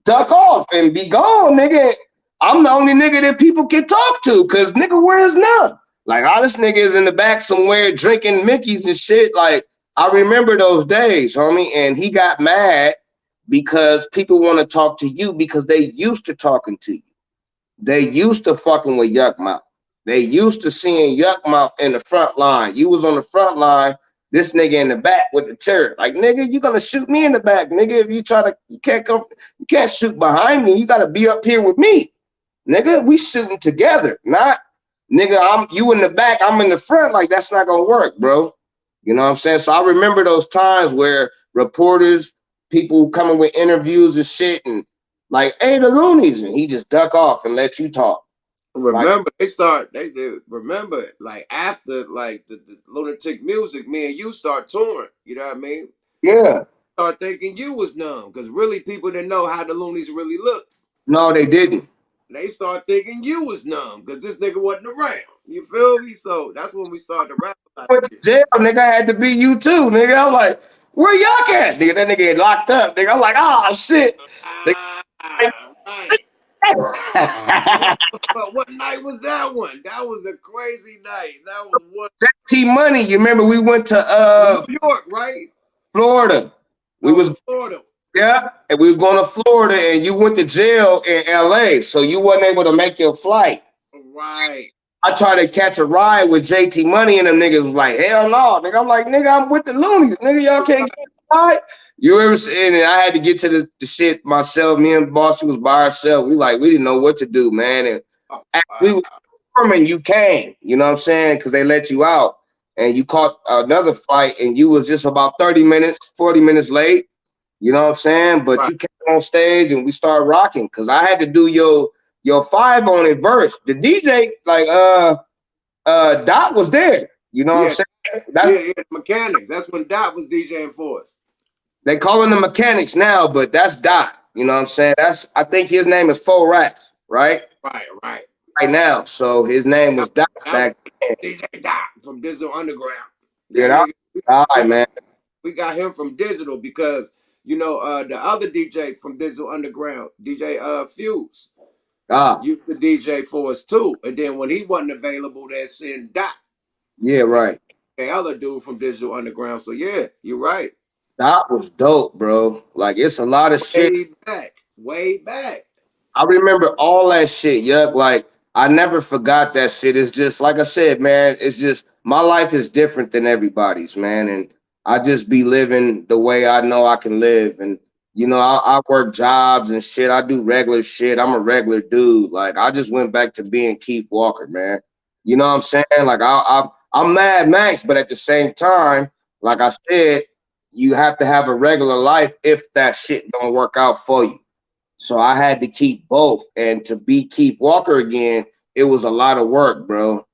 duck off and be gone, nigga. I'm the only nigga that people can talk to, cause nigga, where's none? Like, all this nigga is in the back somewhere drinking Mickey's and shit. Like, I remember those days, homie. And he got mad because people want to talk to you because they used to talking to you. They used to fucking with Yuck Mouth. They used to seeing Yuck Mouth in the front line. You was on the front line, this nigga in the back with the turret. Like, nigga, you gonna shoot me in the back, nigga. If you try to, you can't shoot behind me. You gotta be up here with me. Nigga, we shooting together, not nigga, I'm you in the back, I'm in the front. Like, that's not gonna work, bro. You know what I'm saying? So I remember those times where reporters, people coming with interviews and shit, and like, hey, the loonies, and he just duck off and let you talk. Like, Remember, they did remember like after like the lunatic music, me and you start touring. You know what I mean? yeah. Start thinking you was numb because really people didn't know how the loonies really looked. No, they didn't. They start thinking you was numb because this nigga wasn't around. You feel me? So that's when we started to rap like Went to shit. jail, nigga. I had to be you too, nigga. I'm like, where y'all at? Nigga, that nigga get locked up, nigga. I'm like, oh shit. Right. But what night was that one? That was a crazy night. That was one. T Money, you remember we went to New York, right? Florida. We Oh, was in Florida. yeah, and we was going to Florida, and you went to jail in LA, so you wasn't able to make your flight. Right. I tried to catch a ride with JT Money, and them niggas was like, hell no, nigga. I'm like, nigga, I'm with the Loonies, nigga. Y'all can't get a ride. You ever seen it? I had to get to the shit myself. Me and Bossy was by ourselves. We didn't know what to do, man. And Oh, we wow. were performing, you came, you know what I'm saying? Because they let you out, and you caught another flight, and you was just about 30 minutes, 40 minutes late. You know what I'm saying? But Right. you came on stage and we started rocking because I had to do your five on it verse. The DJ, like Dot was there. You know what I'm Yeah. saying? That's Yeah. The Mechanics. That's when Dot was DJing for us. they calling the mechanics now, but that's Dot. You know what I'm saying? That's I think his name is Fo Rats, right? Right. Right. Right now. So his name That, was Dot that was back then. DJ Dot from Digital Underground. Yeah, That that nigga. all We right, man. we got him from Digital because the other DJ from Digital Underground, DJ Fuse, Ah, used to DJ for us too. And then when he wasn't available, they sent Dot, yeah, right. the other dude from Digital Underground. So yeah, you're right. Dot was dope, bro. Like it's a lot of shit. Way back, way back. I remember all that shit, yuck. Like I never forgot that shit. It's just like I said, man. It's just my life is different than everybody's, man, and I just be living the way I know I can live. And I work jobs and shit. I do regular shit. I'm a regular dude. Like I just went back to being Keith Walker, man. You know what I'm saying? Like I'm Mad Max, but at the same time, like I said, you have to have a regular life if that shit don't work out for you. So I had to keep both. And to be Keith Walker again, it was a lot of work, bro. And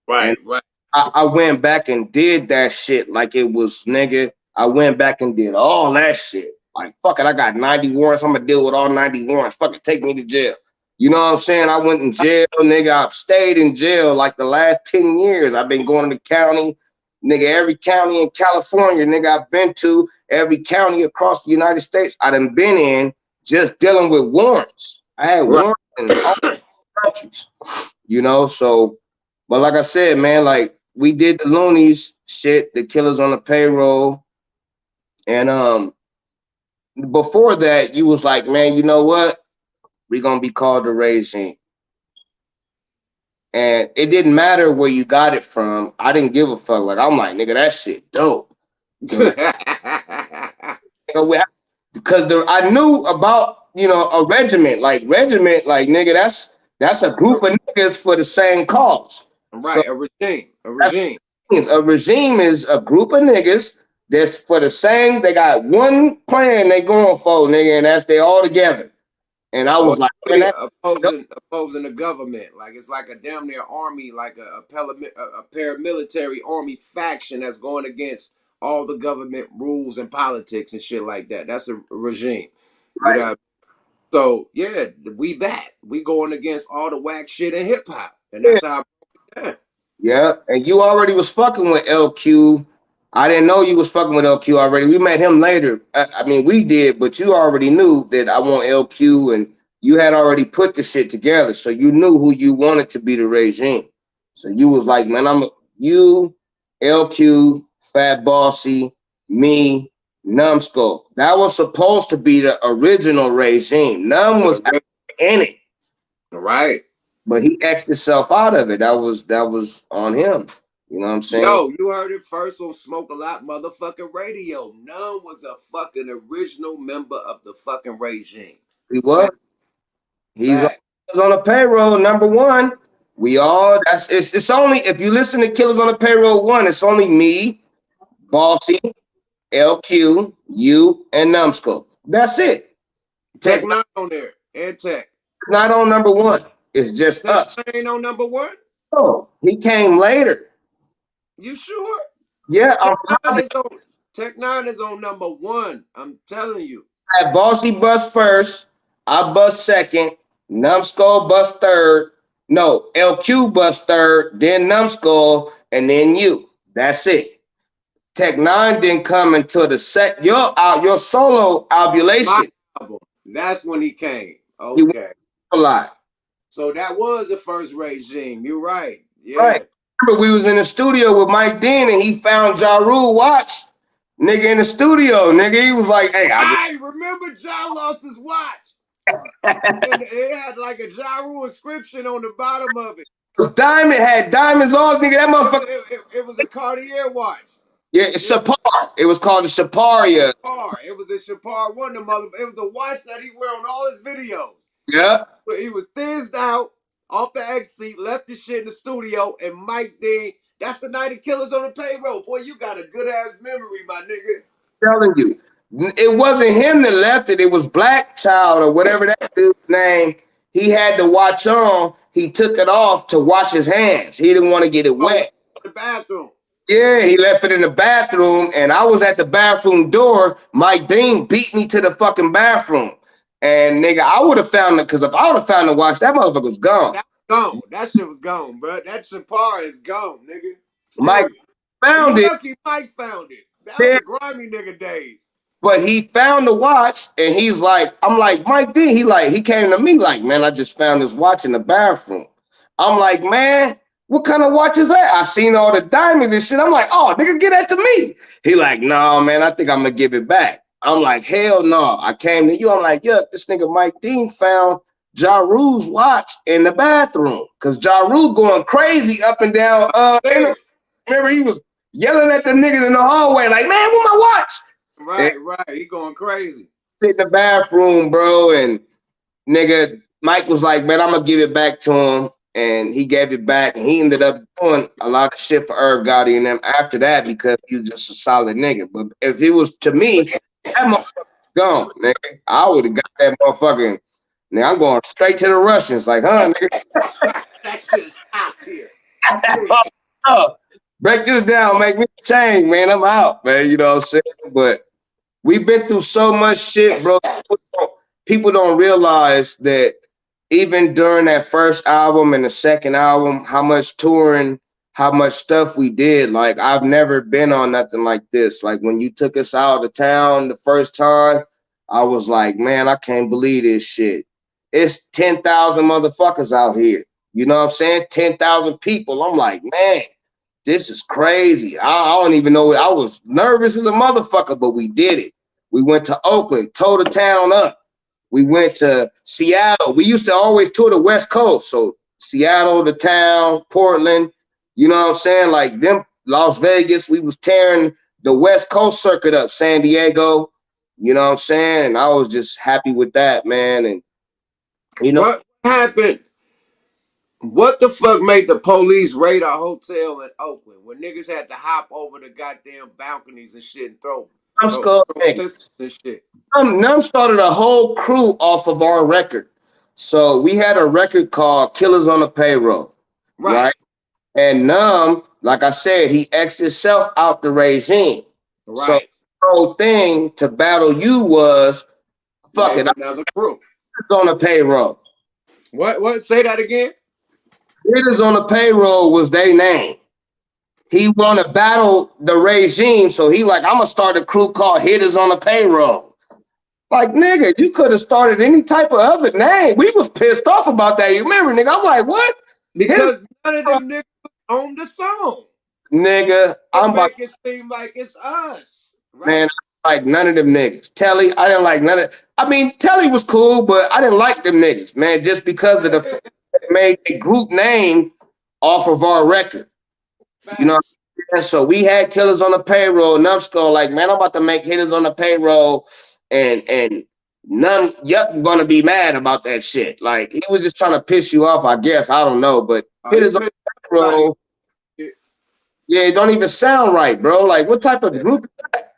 Right, right. I went back and did that shit like it was nigga. I went back and did all that shit. Like, fuck it, I got 90 warrants. I'm gonna deal with all 90 warrants. Fuck it, take me to jail. You know what I'm saying? I went in jail, nigga. I've stayed in jail like the last 10 years. I've been going to the county, nigga, every county in California, nigga, I've been to, every county across the United States, I done been in just dealing with warrants. I had Right. warrants in all countries, so but like I said, man, like we did the loonies shit, the killers on the payroll. And before that, you was like, man, you know what? We gonna be called the regime. And it didn't matter where you got it from. I didn't give a fuck. Like I'm like, nigga, that shit dope. Because I knew about a regiment, like nigga, that's a group of niggas for the same cause. So Right, a regime, a that's regime. a regime is a group of niggas that's for the same. They got one plan they going for, nigga, and that's they all together. And I Or was like, man, really that opposing the government. Like it's like a damn near army, like a paramilitary army faction that's going against all the government rules and politics and shit like that. That's a regime. You Right. know. So yeah, we back. We going against all the whack shit in hip hop, and Yeah. that's how. Yeah. Yeah, and you already was fucking with LQ. I didn't know you was fucking with LQ already. We met him later. I mean, we did, but you already knew that I want LQ, and you had already put the shit together, so you knew who you wanted to be the regime. So you was like, man, you, LQ, Fat Bossy, me, Numbskull. That was supposed to be the original regime. Num was in it, Right. but he X'd himself out of it. That was on him. You know what I'm saying? Yo, you heard it first on Smoke a Lot motherfucking radio. None was a fucking original member of the fucking regime. He was. Fact. He's Fact. on the payroll. Number one. We all. It's only if you listen to Killers on the Payroll one. It's only me, Bossy, LQ, you, and Numbskull. That's it. Tech Tech Nine on there. And Tech. not on number one. It's just Tech us. Nine ain't on number one? Oh, he came later. You sure? Yeah, Tech I'm Nine positive. is on Tech Nine is on number one. I'm telling you. Had Bossy bust first. I bust second. Numbskull bust third. No, LQ bust third. Then Numbskull, and then you. That's it. Tech Nine didn't come until the set. Your solo My albulation. album. That's when he came. You went Okay. a lot, So that was the first regime. You're right. right? Yeah. Remember, we was in the studio with Mike Dean, and he found Ja Rule watch, nigga, in the studio. Nigga, he was like, "Hey, I just." I remember John lost his watch. And it had like a Ja Rule inscription on the bottom of it. Diamond had diamonds on, nigga. That It, motherfucker. it, it, it was a Cartier watch. Yeah, it's Yeah, Chapar. It was called the Chaparia. Chapar. It was a Chapar Wonder mother. It was the watch that he wear on all his videos. Yeah. But he was thizzed out off the X seat, left the shit in the studio, and Mike Dean. That's the night of Killers on the Payroll. Boy, you got a good ass memory, my nigga. Telling you, it wasn't him that left it. It was Black Child or whatever that dude's name. He had to watch on. He took it off to wash his hands. He didn't want to get it Oh, wet. the bathroom. Yeah, he left it in the bathroom, and I was at the bathroom door. Mike Dean beat me to the fucking bathroom. And nigga, I would have found it because if I would have found the watch, that motherfucker was gone. That was gone. That shit was gone, bro. That Chapar is gone, nigga. Mike Period. found You it. lucky Mike found it. That was Yeah, the grimy nigga days. but he found the watch, and he's like, I'm like, Mike D. He came to me like, man, I just found this watch in the bathroom. I'm like, man, what kind of watch is that? I seen all the diamonds and shit. I'm like, oh, nigga, get that to me. He like, no, man, I think I'm gonna give it back. I'm like, hell no. I came to you. I'm like, yeah, this nigga Mike Dean found Ja Rule's watch in the bathroom. Cause Ja Rule going crazy up and down. Remember, he was yelling at the niggas in the hallway, like, man, where my watch? Right, right. He going crazy. In the bathroom, bro, and nigga, Mike was like, man, I'm gonna give it back to him. And he gave it back, and he ended up doing a lot of shit for Irv Gotti and them after that because he was just a solid nigga. But if it was to me, that motherfucker gone, nigga. I would have got that motherfucking. Nigga, I'm going straight to the Russians, like, huh, nigga. That shit is out here. Oh, break this down, make me a change, man. I'm out, man. You know what I'm saying? But we've been through so much shit, bro. People don't realize that even during that first album and the second album, how much touring, how much stuff we did. Like, I've never been on nothing like this. Like, when you took us out of town the first time, I was like, man, I can't believe this shit. It's 10,000 motherfuckers out here. You know what I'm saying? 10,000 people. I'm like, man, this is crazy. I don't even know. I was nervous as a motherfucker, but we did it. We went to Oakland, tore the town up. We went to Seattle. We used to always tour the West Coast. So Seattle, the town, Portland, you know what I'm saying? Like them, Las Vegas, we was tearing the West Coast circuit up, San Diego, you know what I'm saying? And I was just happy with that, man. And, you know, What happened? What the fuck made the police raid our hotel in Oakland when niggas had to hop over the goddamn balconies and shit and I'm skull throw pistols and shit? Num started a whole crew off of our record. So we had a record called Killers on the Payroll, Right. right? And Num, like I said, he X'd himself out the regime. So Right. the whole thing to battle you was fuck Name it, another crew. I'm on the payroll. What? What? Say that again. Hitters on the payroll was their name. He want to battle the regime, so he like, I'm gonna start a crew called Hitters on the Payroll. Like, nigga, you could have started any type of other name. We was pissed off about that. You remember, nigga? I'm like, what? Hitters, Because none of them niggas own the song. nigga, It I'm about, make it seem like it's us, man, right? I like none of them niggas. Telly, I didn't like none of, I mean, Telly was cool, but I didn't like them niggas, man, just because of the fact that they made a group name off of our record. You know what PHATZ. I'm saying? So we had Killers on the Payroll. Numbskull, like, man, I'm about to make Hitters on the Payroll, and none yep gonna be mad about that shit. Like, he was just trying to piss you off, I guess. I don't know. But He Hitters on pissed the everybody off. Payroll, yeah, it don't even sound right, bro. Like, what type of Yeah. group is that?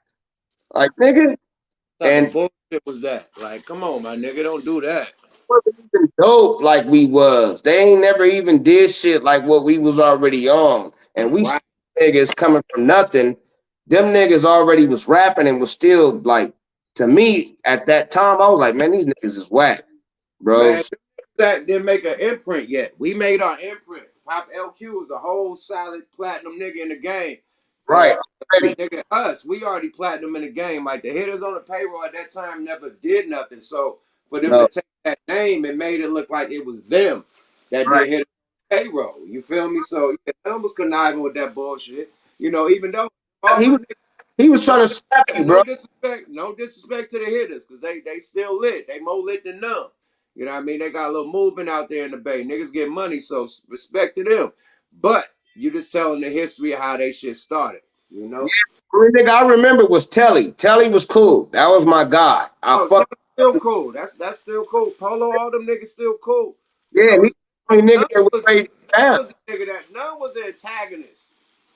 Like, nigga. What type of And bullshit was that? Like, come on, my nigga, don't do that. wasn't even dope like we was. They ain't never even did shit like what we was already on. And we Right. niggas coming from nothing. Them niggas already was rapping and was still like, to me at that time, I was like, man, these niggas is whack, Man, bros. that didn't make an imprint yet. We made our imprint. Pop LQ was a whole solid platinum nigga in the game. Right. But Ready. nigga, us, we already platinum in the game. Like the hitters on the payroll at that time never did nothing. So for them to No, take that name and made it look like it was them that right. did hit payroll. You feel me? So yeah, them was conniving with that bullshit. You know, even though all He my was niggas, he was no trying to slap you, bro. no disrespect, no disrespect to the hitters, cause they still lit. They more lit than them. You know what I mean? They got a little movement out there in the Bay. Niggas get money, so respect to them. But you just telling the history of how they shit started. You know? Only nigga I remember was Telly. Telly was cool. That was my guy. I Oh, fuck Taylor's still cool. That's still cool. Polo, all them niggas still cool. You yeah, know, he the only nigga none that was was ready to get down. was a nigga that none was an antagonist.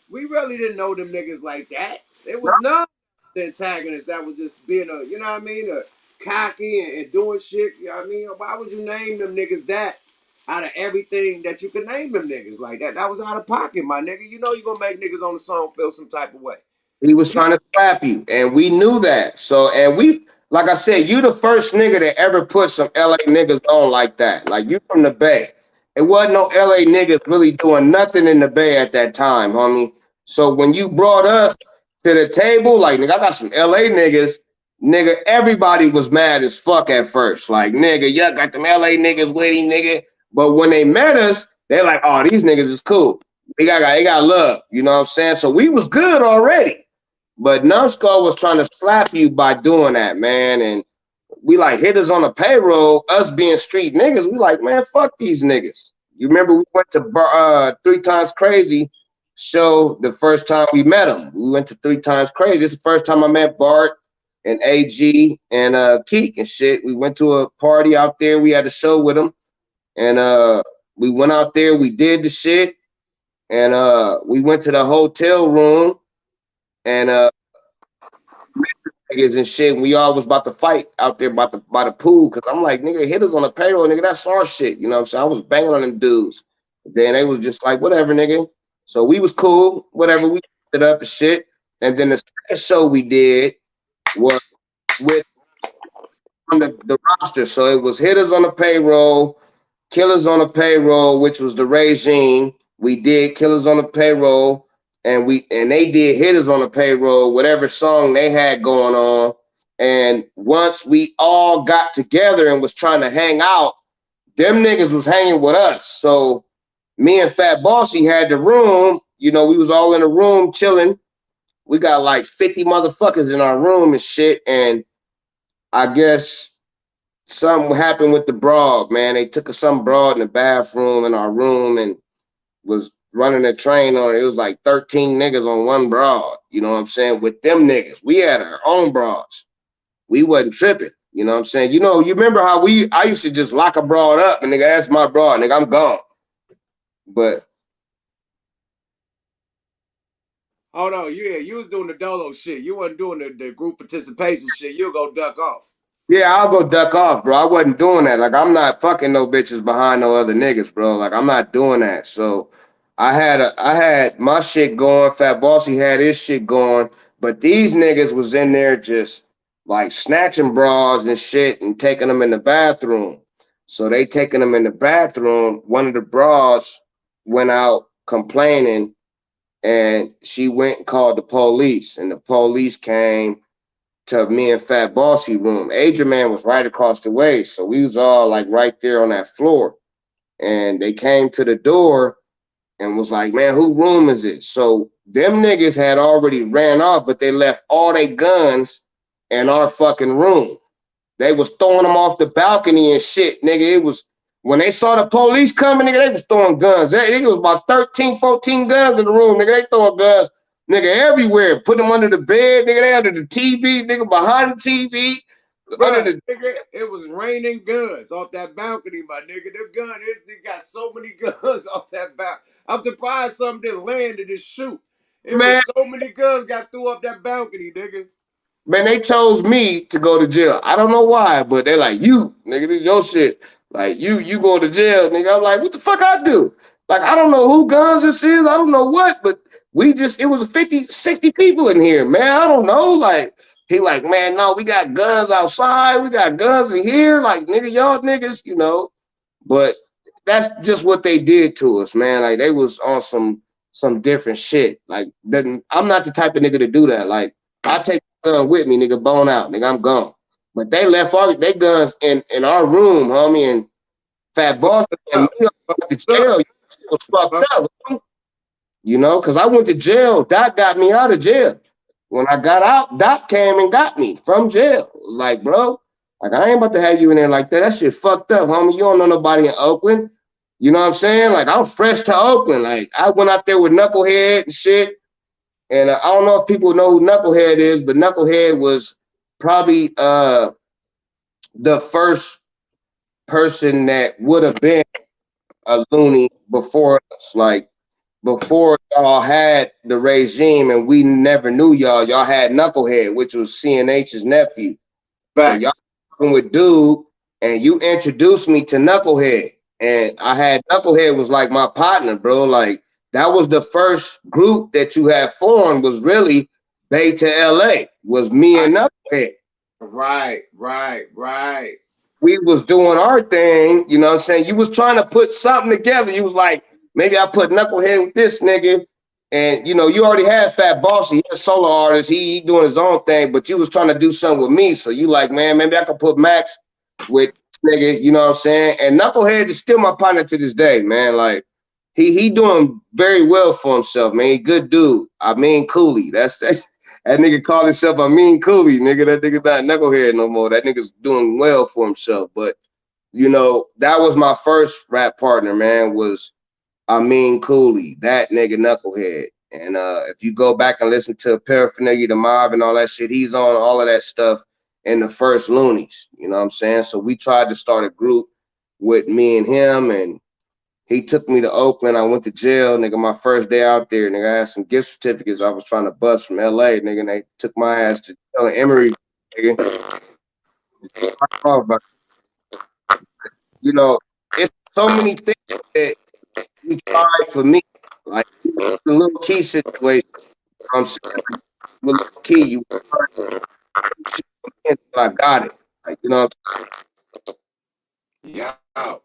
We really didn't know them niggas like that. There was none the antagonist that was just being a, you know what I mean, a cocky and doing shit. You know what I mean? Why would you name them niggas that out of everything that you could name them niggas like that? That was out of pocket, my nigga. You know you gonna make niggas on the song feel some type of way. He was trying to slap you, and we knew that. So, and we, like I said, you the first nigga that ever put some LA niggas on like that. Like you from the Bay. It wasn't no LA niggas really doing nothing in the Bay at that time, homie. So when you brought us to the table, like nigga, I got some LA niggas. Nigga, everybody was mad as fuck at first. Like, nigga, yeah, got them LA niggas with him, nigga. But when they met us, they're like, oh, these niggas is cool. They got love. You know what I'm saying? So we was good already. But Numbskull was trying to slap you by doing that, man. And we like hitters on the payroll, us being street niggas, we like, man, fuck these niggas. You remember we went to Three Times Crazy show the first time we met them. We went to Three Times Crazy. This is the first time I met Bart and AG and Keek and shit. We went to a party out there. We had a show with them. And we went out there, we did the shit, and we went to the hotel room and niggas and shit. And we all was about to fight out there by the pool because I'm like, nigga, hit us on the payroll, nigga. That's our shit. You know what I'm saying? I was banging on them dudes. Then they was just like, whatever, nigga. So we was cool, whatever. We did up the shit. And then the second show we did was with on the roster. So it was hitters on the payroll, killers on the payroll, which was the regime. We did killers on the payroll, and they did hitters on the payroll, whatever song they had going on. And once we all got together and was trying to hang out, them niggas was hanging with us. So me and Fat Bossy had the room. You know, we was all in a room chilling. We got like 50 motherfuckers in our room and shit. And I guess something happened with the broad, man. They took some broad in the bathroom in our room and was running a train on it. It was like 13 niggas on one broad. You know what I'm saying? With them niggas. We had our own broads. We wasn't tripping. You know what I'm saying? You know, you remember how I used to just lock a broad up and nigga, that's my broad, nigga, I'm gone. But Hold on, yeah, you was doing the dolo shit. You wasn't doing the group participation shit. You'll go duck off. yeah, I'll go duck off, bro. I wasn't doing that. Like, I'm not fucking no bitches behind no other niggas, bro. Like, I'm not doing that. So I had my shit going. Fat Bossy had his shit going. But these niggas was in there just like snatching bras and shit and taking them in the bathroom. So they taking them in the bathroom. One of the bras went out complaining, and she went and called the police. And the police came to me and Fat Bossy room. Adrian Man was right across the way, so we was all like right there on that floor. And they came to the door and was like, "Man, who room is it?" So them niggas had already ran off, but they left all their guns in our fucking room. They was throwing them off the balcony and shit, nigga. It was when they saw the police coming, nigga, they was throwing guns. It was about 13, 14 guns in the room, nigga. They throwing guns, nigga, everywhere. Put them under the bed, nigga. They under the TV, nigga, behind the TV, under Bruh, the nigga, it was raining guns off that balcony, my nigga. The gun, it got so many guns off that balcony. I'm surprised some didn't land and just shoot. It man. was so many guns got through up that balcony, nigga. Man, they chose me to go to jail. I don't know why, but they're like, you, nigga, this is your shit. Like, you go to jail, nigga. I'm like, what the fuck I do? Like, I don't know who guns this is. I don't know what, but it was 50, 60 people in here, man. I don't know. Like, he like, man, no, we got guns outside. We got guns in here. Like, nigga, y'all niggas, you know. But that's just what they did to us, man. Like, they was on some different shit. Like, I'm not the type of nigga to do that. Like, I take gun with me, nigga, bone out, nigga, I'm gone. But they left all their guns in our room, homie, and Fat Fuck Boss and up. me went to Fuck jail. It was fucked up. up, you know, because I went to jail. Doc got me out of jail. When I got out, Doc came and got me from jail. It was like, bro, like, I ain't about to have you in there like that. That shit fucked up, homie. You don't know nobody in Oakland. You know what I'm saying? Like, I'm fresh to Oakland. Like, I went out there with Knucklehead and shit. And I don't know if people know who Knucklehead is, but Knucklehead was probably the first person that would have been a loony before us. Like, before y'all had the regime and we never knew y'all had Knucklehead, which was CNH's nephew. So y'all Facts. working with Dude, and you introduced me to Knucklehead. And I had Knucklehead was like my partner, bro. Like, that was the first group that you had formed, was really Bay to LA, was me Right, and Knucklehead. right. We was doing our thing, you know what I'm saying? You was trying to put something together. You was like, maybe I put Knucklehead with this nigga. And you know, you already had Fat Bossy, he a solo artist, he doing his own thing, but you was trying to do something with me. So you like, man, maybe I could put Max with this nigga, you know what I'm saying? And Knucklehead is still my partner to this day, man. Like, he doing very well for himself, man. He good dude. I mean Cooley. That's that. That nigga called himself a mean Cooley, nigga. That nigga not Knucklehead no more. That nigga's doing well for himself. But you know, that was my first rap partner, man. Was I mean Cooley, that nigga Knucklehead. And if you go back and listen to Paraphernalia, the Mob, and all that shit, he's on all of that stuff in the first Loonies. You know what I'm saying? So we tried to start a group with me and him, and he took me to Oakland. I went to jail, nigga. My first day out there, nigga, I had some gift certificates I was trying to bust from LA, nigga. And they took my ass to jail in Emory, nigga. But, you know, it's so many things that you tried for me. Like the little key situation, you know what I'm saying? Like, with little key, you tried shit until I got it. Like, you know what Yo,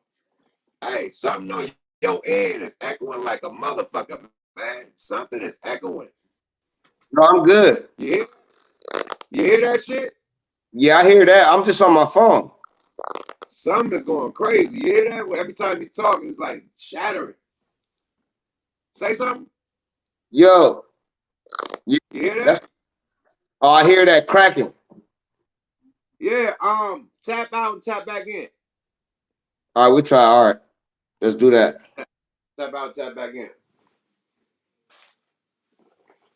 hey, something on your end is echoing like a motherfucker, man. Something is echoing. I'm saying? No, I'm good. You hear? You hear that shit? Yeah, I hear that. I'm just on my phone. Something is going crazy. You hear that? Well, every time you talk, it's like shattering. Say something. Yo, you, You hear that's that? oh, I hear that cracking. Yeah. Tap out and tap back in. All right, we try. All right, let's do Yeah. that. Tap out, tap back in.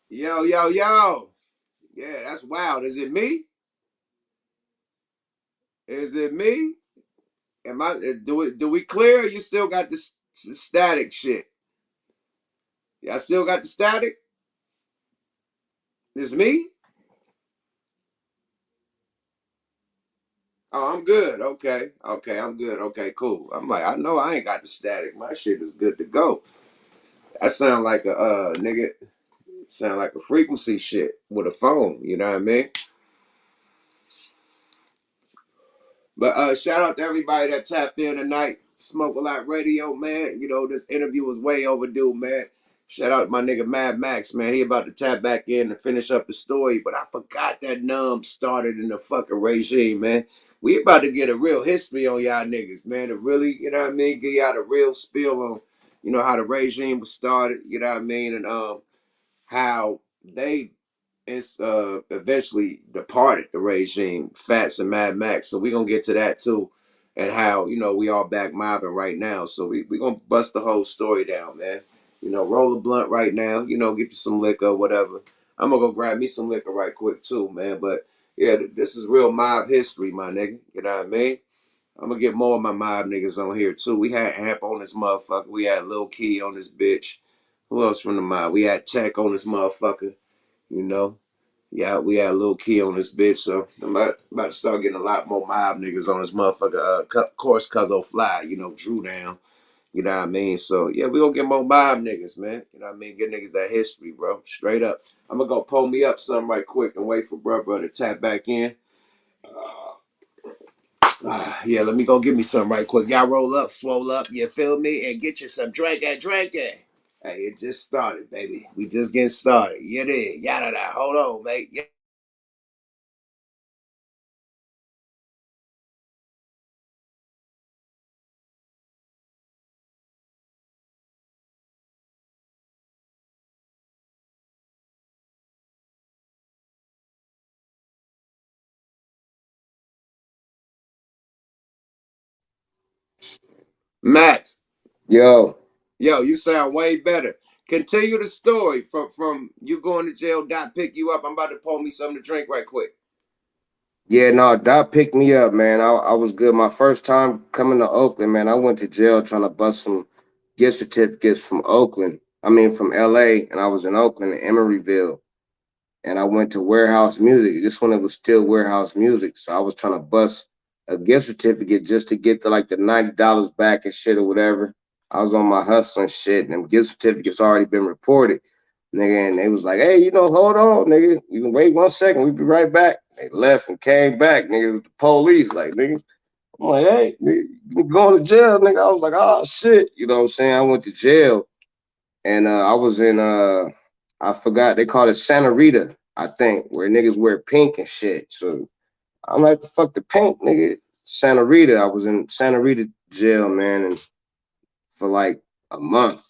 Yo. Yeah, that's wild. Is it me? Is it me? Am I? Do we clear? Or you still got this static shit? Yeah, I still got the static. It's me. Oh, I'm good. Okay, I'm good. Okay, cool. I'm like, I know I ain't got the static. My shit is good to go. I sound like a nigga. Sound like a frequency shit with a phone. You know what I mean? But shout out to everybody that tapped in tonight. Smoke a Lot Radio, man. You know, this interview was way overdue, man. Shout out to my nigga Mad Max, man. He about to tap back in and finish up the story. But I forgot that Numb started in the fucking regime, man. We about to get a real history on y'all niggas, man. To really, you know what I mean, give y'all a real spiel on, you know, how the regime was started, you know what I mean, and how they eventually departed the regime, PHATZ and Mad Max. So we're gonna get to that too, and how, you know, we all back mobbing right now. So we gonna bust the whole story down, man. You know, roll a blunt right now, you know, get you some liquor, whatever. I'm gonna go grab me some liquor right quick too, man. But yeah, this is real mob history, my nigga. You know what I mean? I'm gonna get more of my mob niggas on here too. We had Amp on this motherfucker. We had Lil Key on this bitch. Who else from the mob? We had Tech on this motherfucker. You know, yeah, we had a little key on this bitch, so I'm about to start getting a lot more mob niggas on this motherfucker. Of course, cuz Fly, you know, Drew down. You know what I mean? So yeah, we gonna get more mob niggas, man. You know what I mean? Get niggas that history, bro. Straight up. I'm gonna go pull me up something right quick and wait for bro to tap back in. Yeah, let me go get me something right quick. Y'all roll up, swole up, you feel me? And get you some drinking. Hey, it just started, baby. We just getting started. Yeah, there. Yada da. Hold on, mate. Yeah. Max, Yo, yo, you sound way better. Continue the story from you going to jail. Dot pick you up. I'm about to pour me something to drink right quick. yeah, no, Doc picked me up, man. I was good. My first time coming to Oakland, man, I went to jail trying to bust some gift certificates from Oakland. I mean, from LA, and I was in Oakland, in Emeryville, and I went to Warehouse Music. This one, it was still Warehouse Music. So I was trying to bust a gift certificate just to get the like the $90 back and shit or whatever. I was on my hustling shit, and them gift certificates already been reported. Nigga, and they was like, hey, hold on, nigga. You can wait 1 second, we'll be right back. They left and came back, nigga, with the police. Like, nigga, I'm like, hey, nigga, you going to jail, nigga. I was like, oh shit. You know what I'm saying? I went to jail and I was in I forgot they call it Santa Rita, I think, where niggas wear pink and shit. So I'm like, the fuck the pink, nigga. Santa Rita. I was in Santa Rita jail, man, and for like a month.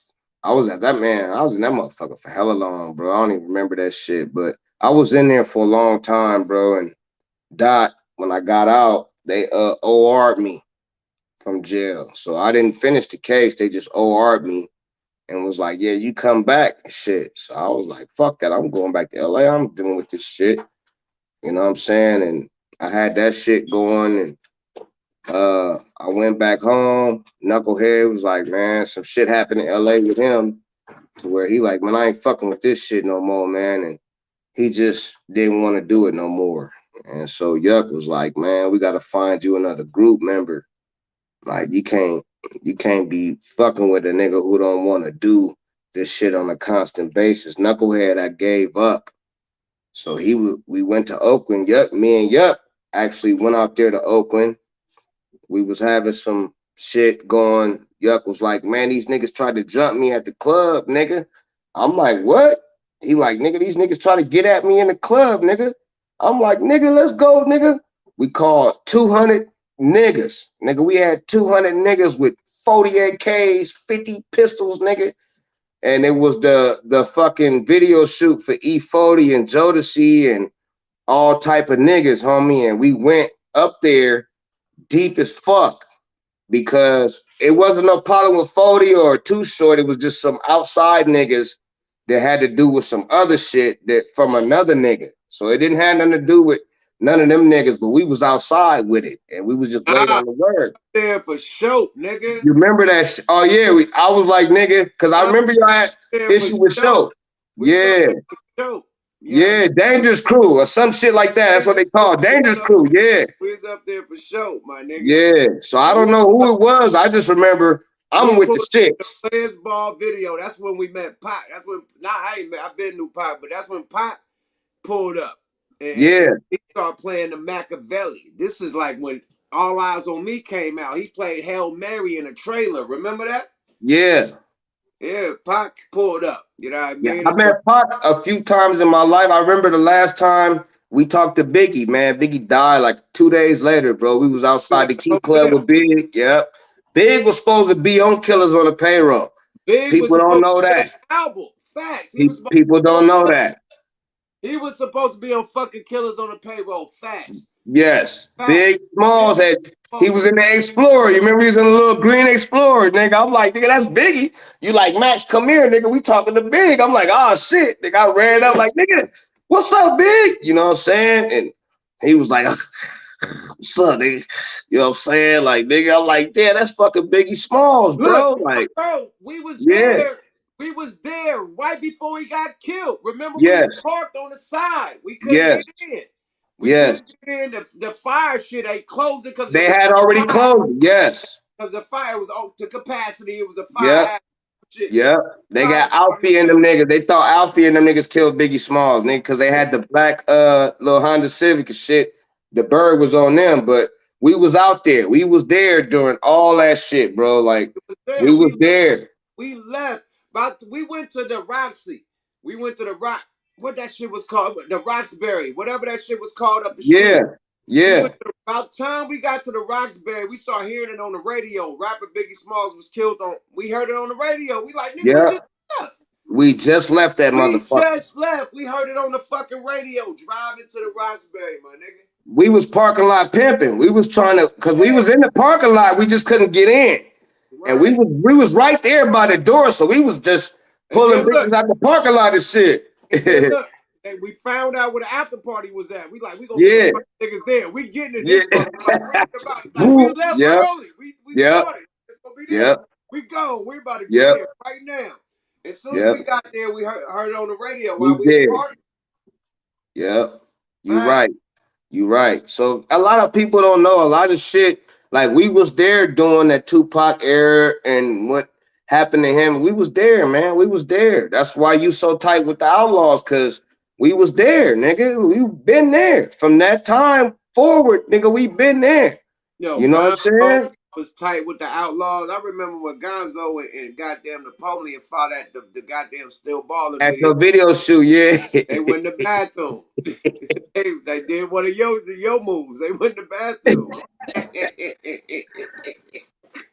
I was at that man. I was in that motherfucker for hella long, bro. I don't even remember that shit, but I was in there for a long time, bro. And Dot, when I got out, they OR'd me from jail, so I didn't finish the case. They just OR'd me and was like, "Yeah, you come back and shit." So I was like, "Fuck that! I'm going back to LA. I'm dealing with this shit." You know what I'm saying? And I had that shit going, and I went back home. Knucklehead was like, "Man, some shit happened in LA with him." To where he like, man, I ain't fucking with this shit no more, man. And he just didn't want to do it no more. And so Yuck was like, man, we gotta find you another group member. Like you can't be fucking with a nigga who don't want to do this shit on a constant basis. Knucklehead, I gave up. So we went to Oakland. Yuck, me and Yuck actually went out there to Oakland. We was having some shit going. Yuck was like, man, these niggas tried to jump me at the club, nigga. I'm like, what? He like, nigga, these niggas try to get at me in the club, nigga. I'm like, nigga, let's go, nigga. We called 200 niggas. Nigga, we had 200 niggas with 48 Ks, 50 pistols, nigga. And it was the fucking video shoot for E40 and Jodeci and all type of niggas, homie. And we went up there deep as fuck because it wasn't no problem with 40 or Too Short. It was just some outside niggas that had to do with some other shit that from another nigga. So it didn't have nothing to do with none of them niggas, but we was outside with it and we was just waiting Ah, on the word. there for show, nigga. You remember that? Oh yeah, I was like nigga, because I I'm remember y'all had there for issue with show. show. We was up Yeah, there for show. Yeah, yeah, Dangerous Crew or some shit like that. That's what Dangerous they crew. call We was Dangerous up. Crew. Yeah, We was up there for show, my nigga. yeah. So I And we don't know who it was. I just remember I'm We with the pulled six. the Liz Ball video. That's when we met Pot. That's when I ain't met. I've been knew Pot, but that's when Pot pulled up and Yeah, he started playing the Machiavelli. This is like when All Eyes on Me came out. He played Hail Mary in a trailer. Remember that? yeah. Yeah, Pot pulled up. You know what I Yeah, mean? I met Pac a few times in my life. I remember the last time we talked to Biggie, man. Biggie died like 2 days later, bro. We was Was outside at the the Key Club hotel. with Big. Yep. Big was supposed to be on Killers on the Payroll. Big was People don't supposed to know be on that. the album. Facts. He was supposed People to be don't know on. that. He was supposed to be on fucking Killers on the Payroll. Facts. Yes. Facts. Big Smalls Big had he supposed was in the Explorer. You remember he was in the little green Explorer, nigga. I'm like, nigga, that's Biggie. You like, Max, come here, nigga. We talking to Big. I'm like, oh shit. Nigga, I ran up yeah. like, nigga, what's up, Big? You know what I'm saying? And he was like, what's up, nigga? You know what I'm saying? Like, nigga, I'm like, damn, that's fucking Biggie Smalls, Look, bro. Like, bro, we was yeah, there. We was there right before he got killed. Remember, we was yes, parked on the side. We couldn't yes, get in. We yes. couldn't get in. The fire shit ain't closing because They it was had already fire. closed. Yes. Because the fire was to capacity. It was a Yep. fire shit. Yep. They Fire got department Alfie and was them niggas. They thought Alfie and them niggas killed Biggie Smalls, nigga, because they there. had the black little Honda Civic and shit. The bird was on them, but we was out there. We was there during all that shit, bro. Like It was there. we was there. We left. We went to the Roxy. We went to the Rock. What that shit was called? The Roxbury. Whatever that shit was called up the Yeah. street. We Yeah. went to, about time we got to the Roxbury, we started hearing it on the radio. Rapper Biggie Smalls was killed on. We heard it on the radio. We like, nigga, we Yeah. just left. We just left that We motherfucker. just left. We heard it on the fucking radio. Driving to the Roxbury, my nigga. We was parking lot pimping. We was trying to, cause we Yeah, was in the parking lot. We just couldn't get in. And right. we was right there by the door, so we was just And pulling then look, bitches out the parking lot and shit. and then look, and we found out where the after party was at. We like, we gonna get the Yeah, fucking niggas there. We getting in yeah, this motherfucker. We about like we left yep, early. We yep, thought it. It's gonna be there. yep, We gone. We about to get yep, there right now. As soon as yep. we got there, we heard it on the radio while We we was did. partying. Yep. You Fact. right. You right. So a lot of people don't know a lot of shit. Like we was there during that Tupac era and what happened to him. We was there, man. We was there. That's why you so tight with the Outlaws, cause we was there, nigga. We been there from that time forward, nigga. We been there. Yo, You know what I'm Gonzo saying? was tight with the Outlaws. I remember when Gonzo and goddamn Napoleon fought at the goddamn Still Ballin' At video. the video shoot, yeah. They went in the bathroom. they did one of your moves. They went in the bathroom.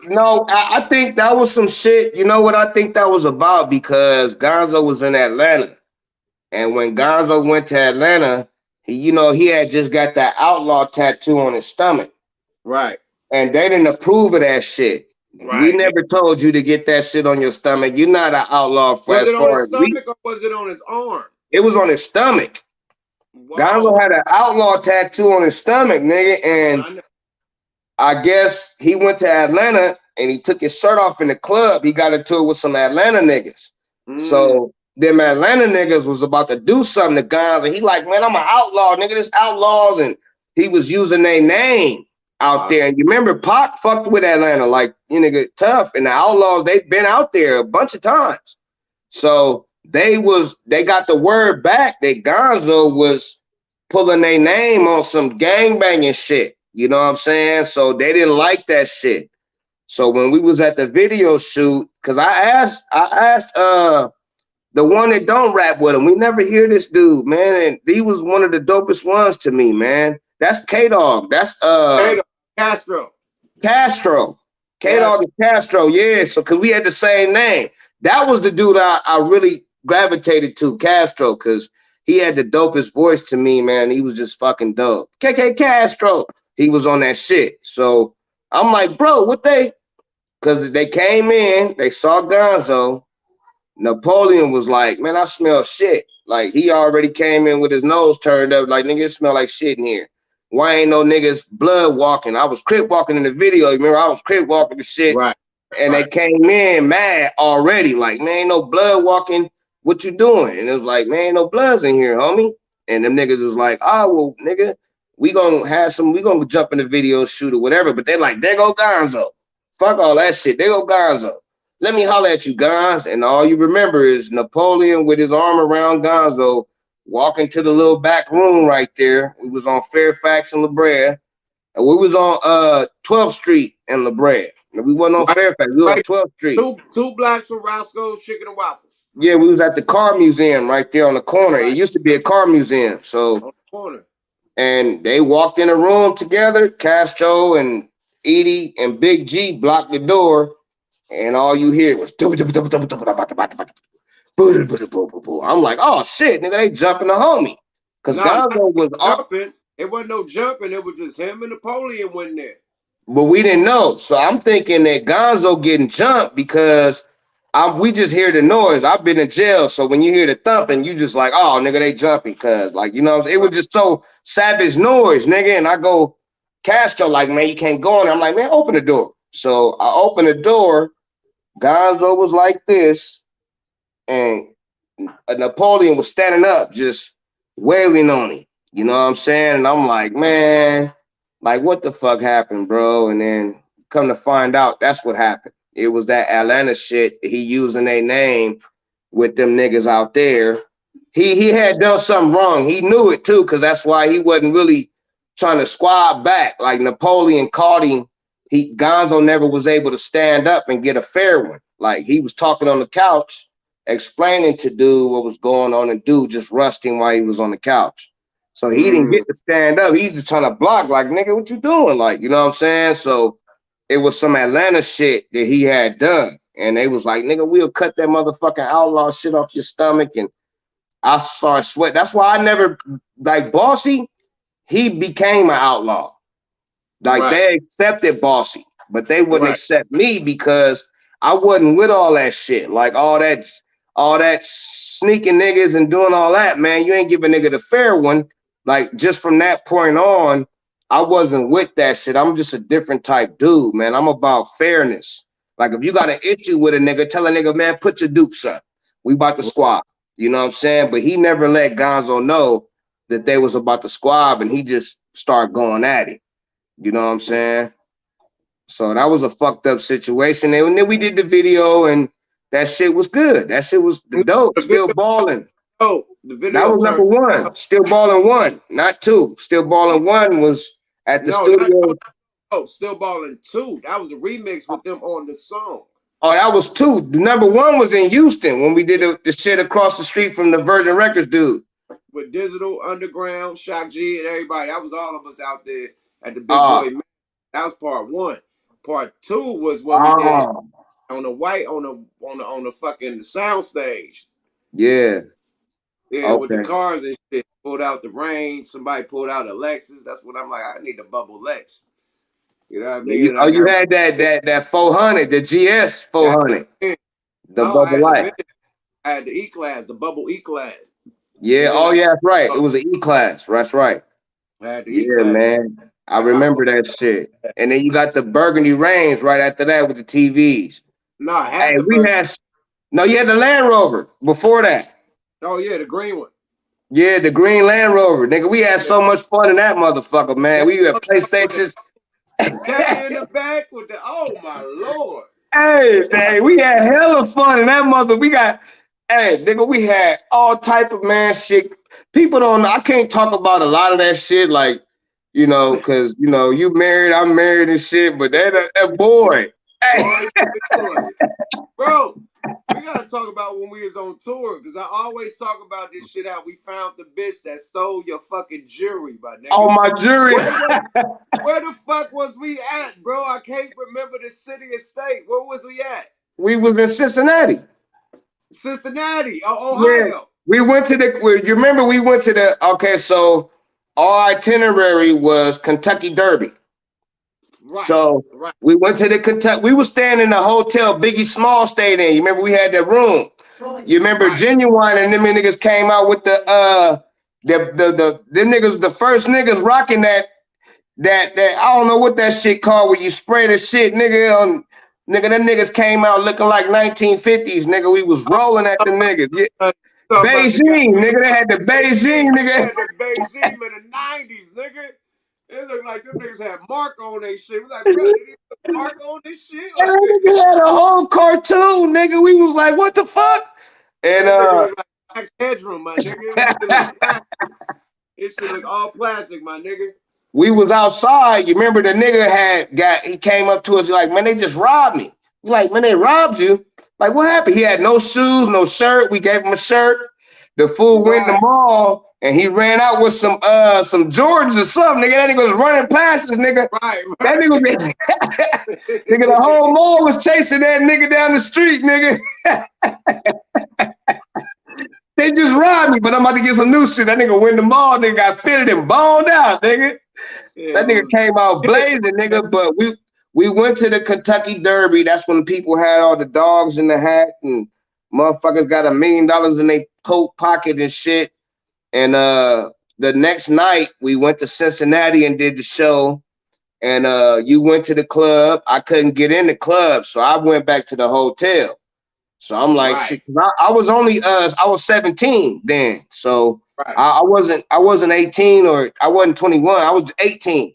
No, I think that was some shit. You know what I think that was about? Because Gonzo was in Atlanta. And when Gonzo went to Atlanta, he had just got that outlaw tattoo on his stomach. Right. And they didn't approve of that shit. We Right. never told you to get that shit on your stomach. You're not an outlaw for Was as it on his far as we. stomach or was it on his arm? It was on his stomach. Wow. Gonzo had an outlaw tattoo on his stomach, nigga. And I know. I guess he went to Atlanta and he took his shirt off in the club. He got into it with some Atlanta niggas. Mm, So them Atlanta niggas was about to do something to Guns, and he like, man, I'm an outlaw, nigga. This outlaws, and he was using their name out wow. there. And you remember Pac fucked with Atlanta, like you nigga tough, and the Outlaws they've been out there a bunch of times. So they got the word back that Gonzo was pulling their name on some gangbanging shit. You know what I'm saying? So they didn't like that shit. So when we was at the video shoot, because I asked the one that don't rap with him, we never hear this dude, man. And he was one of the dopest ones to me, man. That's K-Dog. That's Hey, Castro. Castro. K-Dog Castro. is Castro, yeah. So cause we had the same name. That was the dude I really gravitated to, Castro, because he had the dopest voice to me, man. He was just fucking dope. KK Castro. He was on that shit. So I'm like, bro, because they came in, they saw Gonzo. Napoleon was like, man, I smell shit. Like he already came in with his nose turned up, like nigga, it smell like shit in here. Why ain't no niggas blood walking? I was crip walking in the video. Remember, I was crip walking the shit, Right. and they Right. came in mad already. Like, man, ain't no blood walking. What you doing? And it was like, man, ain't no bloods in here, homie. And them niggas was like, oh well, nigga, we gonna jump in the video shoot or whatever. But they like, there go Gonzo. Fuck all that shit. They go Gonzo. Let me holler at you, Gonz. And all you remember is Napoleon with his arm around Gonzo, walking to the little back room right there. We was on Fairfax and La Brea. And we was on 12th Street and La Brea. We wasn't on Right, Fairfax. We was on right. 12th Street. Two blocks from Roscoe's Chicken and Waffles. Yeah, we was at the car museum right there on the corner. It Right, used to be a car museum. So, on the corner. and they walked in a room together. Castro and Edie and Big G blocked the door, and all you hear was I'm like, oh shit, nigga, they jumping the homie. Cause No, Gonzo was off, jumping. It wasn't no jumping. It was just him and Napoleon went there. but we didn't know. So I'm thinking that Gonzo getting jumped because we just hear the noise. I've been in jail, so when you hear the thumping, you just like, oh nigga, they jumping, cause like you know, it was Right. just so savage noise, nigga. And I go, Castro, like, man, you can't go in there. I'm like, man, open the door. So I open the door. Gonzo was like this, and Napoleon was standing up, just wailing on him. You know what I'm saying? And I'm like, man, like what the fuck happened, bro? And then come to find out, that's what happened. It was that Atlanta shit. He using their name with them niggas out there. He had done something wrong. He knew it too, because that's why he wasn't really trying to squad back. Like Napoleon caught him. Gonzo never was able to stand up and get a fair one. Like he was talking on the couch, explaining to dude what was going on, and dude just rushed him while he was on the couch. So he didn't Mm, get to stand up. He's just trying to block, like, nigga, what you doing? Like, you know what I'm saying? So it was some Atlanta shit that he had done. And they was like, nigga, we'll cut that motherfucking outlaw shit off your stomach. And I started sweating. That's why I never, like, Bossy, he became an outlaw. Like right, they accepted Bossy, but they wouldn't right. accept me because I wasn't with all that shit. Like all that sneaking niggas and doing all that, man. You ain't give a nigga the fair one. Like just from that point on, I wasn't with that shit. I'm just a different type dude, man. I'm about fairness. Like if you got an issue with a nigga, tell a nigga, man, put your dukes up. We about to squab. You know what I'm saying? But he never let Gonzo know that they was about to squab, and he just started going at it. You know what I'm saying? So that was a fucked up situation. And then we did the video, and that shit was good. That shit was the dope. The Still video, balling. the That video was number turned. one. Still balling one, not two. Still balling one was at the No, not studio. Still balling two. That was a remix with them on the song. Oh, that was two. The number one was in Houston when we did the shit across the street from the Virgin Records dude. With Digital Underground, Shock G, and everybody. That was all of us out there at the Big Ah, Boy. That was part one. Part two was when we did oh, on the white on the fucking sound stage. yeah. Yeah, with the Okay. cars and shit. Pulled out the range. Somebody pulled out a Lexus. That's when I'm like, I need a bubble Lex. You know what I mean? And I You got had that 400, the GS 400, the no, I bubble had the light. minute. I had the E class, the bubble E class. Yeah. And then Oh, yeah, that's right. It was an E class. That's right. I had the E Yeah, class. man. I I got remember that shit. And then you got the burgundy range right after that with the TVs. no, I Hey, had the we burger. had no, you had the Land Rover before that. Oh yeah, the green one. Yeah, the green Land Rover. Nigga, we had Yeah. so much fun in that motherfucker, man. That We had with the PlayStations. Teddy in the back with the oh my lord. Hey, That man, was we had hella fun in that mother. We got, hey, nigga, we had all type of man shit. People don't know. I can't talk about a lot of that shit, like, you know, because, you know, you married, I'm married and shit, but that boy, hey, boy, boy. Bro, we gotta talk about when we was on tour, because I always talk about this shit how we found the bitch that stole your fucking jewelry, my all nigga. my jury. Where the fuck was we at, bro? I can't remember the city or state. Where was we at? We was in Cincinnati. Cincinnati, Yeah, Ohio. we went to you remember we went to okay, so our itinerary was Kentucky Derby. Right, So right, we went to the Kentucky. We were staying in the hotel Biggie Small stayed in. You remember we had that room. You remember right. Genuine and them niggas came out with them niggas, the first niggas rocking that I don't know what that shit called where you spray the shit, nigga. Nigga, them niggas came out looking like 1950s, nigga. We was rolling at the niggas. Yeah. Talking about the Beijing, goddamn nigga. They had the Beijing, Beijing, nigga. nigga. Had the Beijing in the 90s, nigga. It looked like them niggas had Mark on their shit. We like, bro, did he put Mark on this shit? Like, That nigga had a whole cartoon, nigga. We was like, what the fuck? And that nigga look like Max Headroom, my nigga. This shit look plastic. This shit look all plastic, my nigga. we was outside. You remember the nigga he came up to us like, man, they just robbed me. We like, man, they robbed you? Like, what happened? He had no shoes, no shirt. We gave him a shirt. The fool went in the Right, mall and he ran out with some Jordans or something. Nigga, that nigga was running past us, nigga. right, That right. nigga nigga, the whole mall was chasing that nigga down the street, nigga. They just robbed me, but I'm about to get some new shit. That nigga went in the mall, nigga got fitted and boned out, nigga. That nigga came out blazing, nigga. But we went to the Kentucky Derby. That's when people had all the dogs in the hat and motherfuckers got $1 million in their coat pocket and shit. And the next night we went to Cincinnati and did the show. And you went to the club. I couldn't get in the club, so I went back to the hotel. So I'm like, Right, shit. I was only I was 17 then, so right. I wasn't 18 or I wasn't 21. I was 18.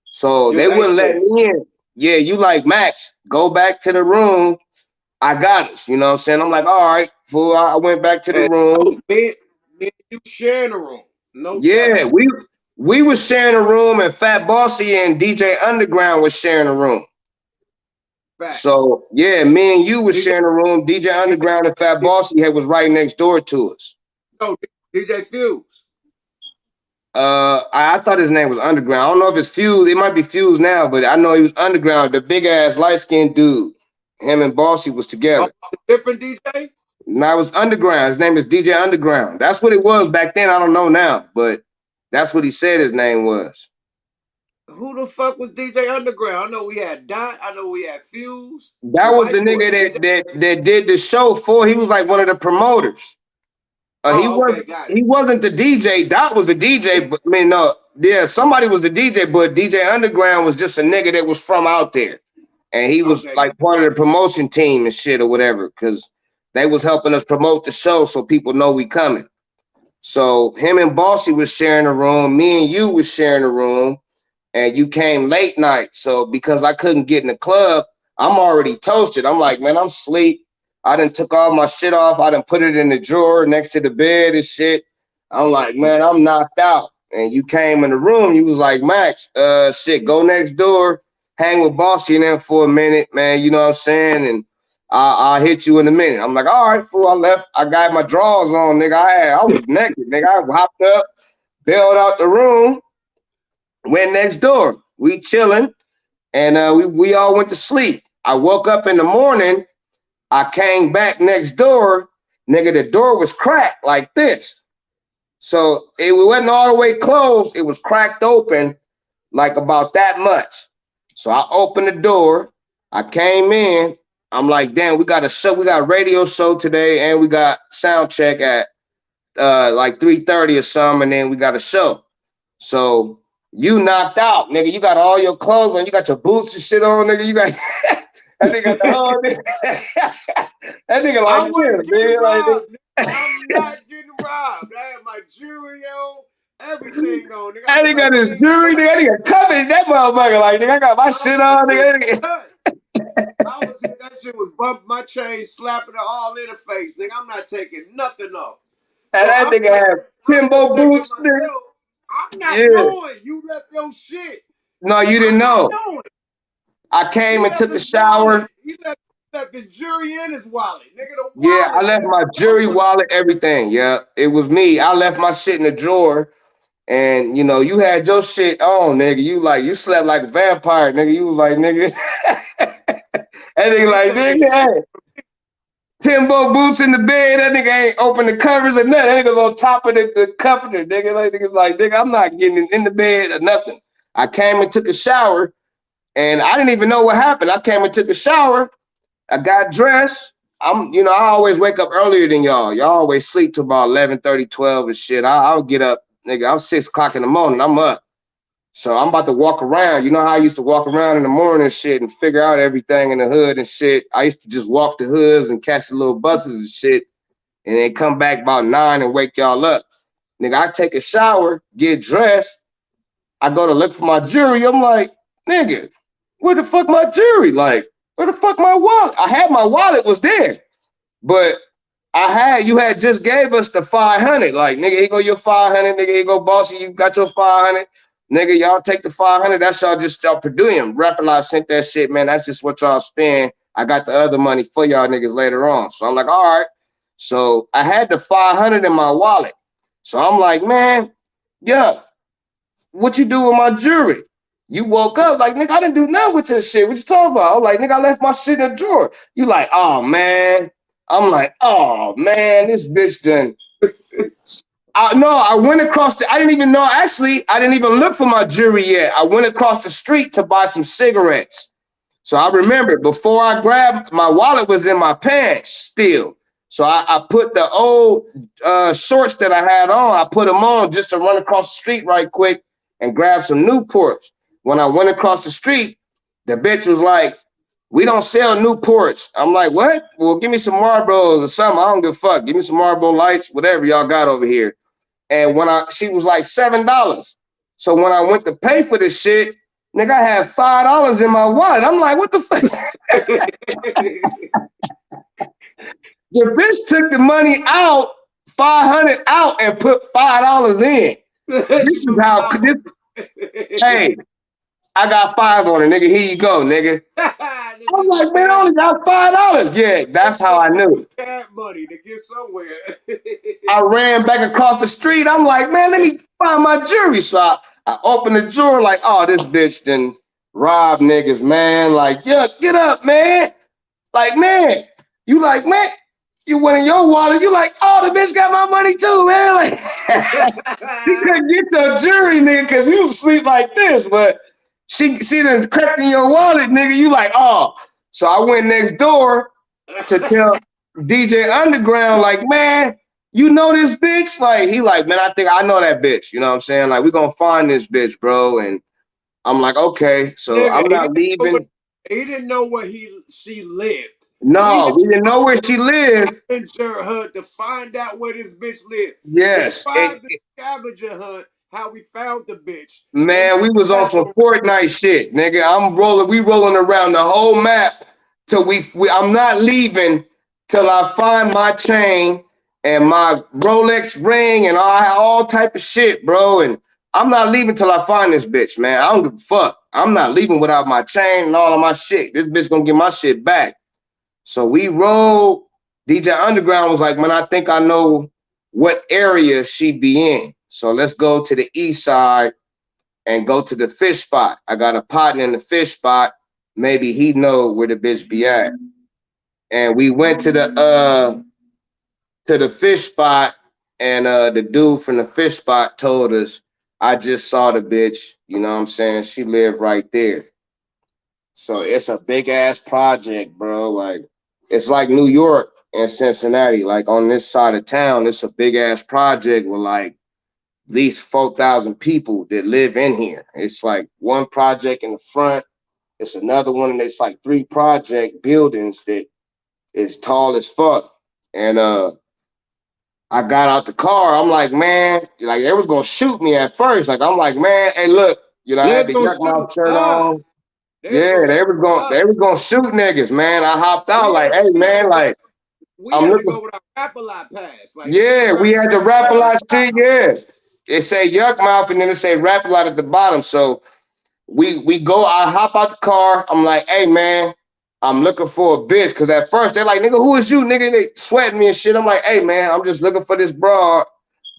So You they was wouldn't let 18. me in. Yeah, you like Max, go back to the room. I got us. You know what I'm saying? I'm like, all right, fool. I went back to the And room. me and you sharing the room. No doubt. Yeah, we was sharing a room, and Fat Bossy and DJ Underground was sharing a room. Facts. So yeah, me and you was DJ, sharing a room. DJ Underground and Fat Bossy was right next door to us. no, DJ Fuse. I thought his name was Underground. I don't know if it's Fuse. It might be Fuse now, but I know he was Underground. The big ass light skinned dude. Him and Bossy was Oh, together. different DJ? Now it was Underground. His name is DJ Underground. That's what it was back then. I don't know now, but that's what he said his name was. Who the fuck was DJ Underground? I know we had Dot. I know we had Fuse. The That was the white boy. nigga DJ. that did the show for. He was like one of the promoters. He Oh, okay, wasn't got it. he wasn't the DJ. Dot was the DJ, but I mean no, yeah, somebody was the DJ, but DJ Underground was just a nigga that was from out there. And he was Okay, got like part of the promotion team and shit or whatever, because they was helping us promote the show so people know we coming. So him and Bossy was sharing a room, me and you was sharing a room, and you came late night. So because I couldn't get in the club, I'm already toasted. I'm like, man, I'm asleep. I done took all my shit off. I done put it in the drawer next to the bed and shit. I'm like, man, I'm knocked out. And you came in the room, you was like, Max, shit, go next door, hang with Bossy in there for a minute, man. You know what I'm saying? And I'll hit you in a minute. I'm like, all right, fool. I left. I got my drawers on, nigga. I was naked, nigga. I hopped up, bailed out the room, went next door. We chilling, and we all went to sleep. I woke up in the morning. I came back next door, nigga. The door was cracked like this, so it wasn't all the way closed. It was cracked open, like about that much. So I opened the door. I came in. I'm like, damn, we got a show. We got a radio show today, and we got sound check at like 3:30 or something, and then we got a show. So you knocked out, nigga. You got all your clothes on. You got your boots and shit on, nigga. You got that nigga got the whole nigga. That nigga like I shit, wasn't getting nigga. Like, robbed. I'm not getting robbed. I had my jewelry on, everything on. Nigga, I that look nigga got like his King jewelry, Tut. nigga. That nigga covered that motherfucker. Like, nigga, I got my I was shit like on, King nigga. Tut. I was here. That shit was bumping my chain, slapping it all in the face. Nigga, I'm not taking nothing off. And So that nigga had I'm Timbo protecting boots, nigga. myself. I'm not Yeah. knowing you left your shit. No, you didn't I'm not know. knowing. I came He and left took a his wallet. shower. He left his jewelry in his wallet. Nigga, the Yeah, I wallet left was my jewelry, stolen. wallet, everything. Yeah, it was me. I left my shit in the drawer. And you know, you had your shit on, nigga. You slept like a vampire, nigga. You was like, nigga. That So nigga he like, taking nigga, shit. hey, Timbo boots in the bed. That nigga ain't open the covers or nothing. That nigga's on top of the comforter, nigga. Like, nigga's like, nigga, I'm not getting in the bed or nothing. I came and took a shower, and I didn't even know what happened. I came and took a shower. I got dressed. I always wake up earlier than y'all. Y'all always sleep till about 11:30, 12 and shit. I'll get up, nigga. I'm 6 o'clock in the morning. I'm up. So I'm about to walk around. You know how I used to walk around in the morning and shit and figure out everything in the hood and shit. I used to just walk the hoods and catch the little buses and shit, and then come back about 9 and wake y'all up. Nigga, I take a shower, get dressed. I go to look for my jewelry. I'm like, nigga, where the fuck my jewelry? Like, where the fuck my wallet? I had my wallet was there, but you had just gave us the 500. Like, nigga, here go your 500. Nigga, here go bossy. You got your 500. Nigga, y'all take the 500. That's y'all per diem. Rapper sent that shit, man. That's just what y'all spend. I got the other money for y'all niggas later on. So I'm like, all right. So I had the 500 in my wallet. So I'm like, man, yeah, what you do with my jewelry? You woke up like, nigga, I didn't do nothing with your shit. What you talking about? I'm like, nigga, I left my shit in the drawer. You like, oh, man. I'm like, oh, man, this bitch done. No, I went across I didn't even know. Actually, I didn't even look for my jewelry yet. I went across the street to buy some cigarettes. So I remember before I grabbed, my wallet was in my pants still. So I put the old shorts that I had on, I put them on just to run across the street right quick and grab some Newports. When I went across the street, the bitch was like, we don't sell Newports. I'm like, what? Well, give me some Marlboros or something. I don't give a fuck. Give me some Marlboro Lights, whatever y'all got over here. And she was like $7. So when I went to pay for this shit, nigga, I had $5 in my wallet. I'm like, what the fuck? The bitch took the money out, 500 out, and put $5 in. This is how. Hey, I got 5 on it, nigga. Here you go, nigga. I'm like, man, I only got $5. Yeah, that's how I knew. Cat money to get somewhere. I ran back across the street. I'm like, man, let me find my jewelry. So I opened the drawer like, oh, this bitch done robbed niggas, man. Like, yeah, get up, man. Like, man, you like, man, you went in your wallet. You like, oh, the bitch got my money too, man. Like, she couldn't get your jewelry, nigga, because you sleep like this. But she done crept in your wallet, nigga. You like, oh. So I went next door to tell DJ Underground, like, man, you know this bitch? Like, he like, man, I think I know that bitch. You know what I'm saying? Like, we gonna find this bitch, bro. And I'm like, okay. So nigga, I'm not leaving. He didn't know where she lived. No, we didn't know where she lived. Scavenger hunt to find out where this bitch lived. Yes. Describe the scavenger hunt, how we found the bitch. Man, we was on some Fortnite shit, nigga. We rolling around the whole map till I'm not leaving till I find my chain and my Rolex ring and all type of shit, bro. And I'm not leaving till I find this bitch, man. I don't give a fuck. I'm not leaving without my chain and all of my shit. This bitch gonna get my shit back. So we rolled. DJ Underground was like, man, I think I know what area she be in. So let's go to the east side and go to the fish spot. I got a partner in the fish spot. Maybe he know where the bitch be at. And we went to the fish spot, and the dude from the fish spot told us, I just saw the bitch. You know what I'm saying? She lived right there. So it's a big ass project, bro. Like, it's like New York and Cincinnati. Like, on this side of town, it's a big ass project with like at least 4,000 people that live in here. It's like one project in the front. It's another one, and it's like 3 project buildings that is tall as fuck. And I got out the car. I'm like, man, like they was gonna shoot me at first. Like, I'm like, man, hey, look, you know, I had the yuck mouth shirt on. Yeah, they was gonna shoot niggas, man. I hopped out like, hey, man, like, I'm looking. Go with our Rap-A-Lot pass. Like, yeah, we had the Rap-A-Lot shit. Yeah, it say yuck mouth, and then it say Rap-A-Lot at the bottom. So we go. I hop out the car. I'm like, hey, man, I'm looking for a bitch. Cause at first they're like, nigga, who is you, nigga? They sweating me and shit. I'm like, hey, man, I'm just looking for this broad,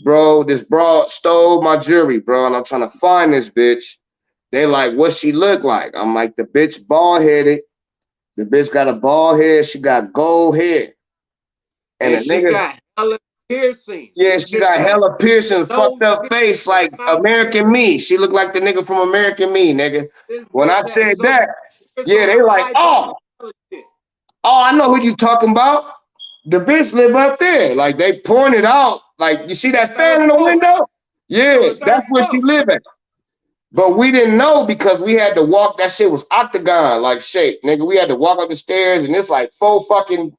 bro. This broad stole my jewelry, bro, and I'm trying to find this bitch. They like, what she look like? I'm like, the bitch bald headed. The bitch got a bald head. She got gold hair. And she nigga got hella piercings. Yeah, she got hella piercings, fucked up face like American Me. She looked like the nigga from American Me, nigga. When I said that, yeah, they like, oh, I know who you talking about. The bitch live up there. Like, they pointed out, like, you see that fan in the window? Yeah, that's where she live at. But we didn't know because we had to walk. That shit was octagon like shape, nigga. We had to walk up the stairs, and it's like 4 fucking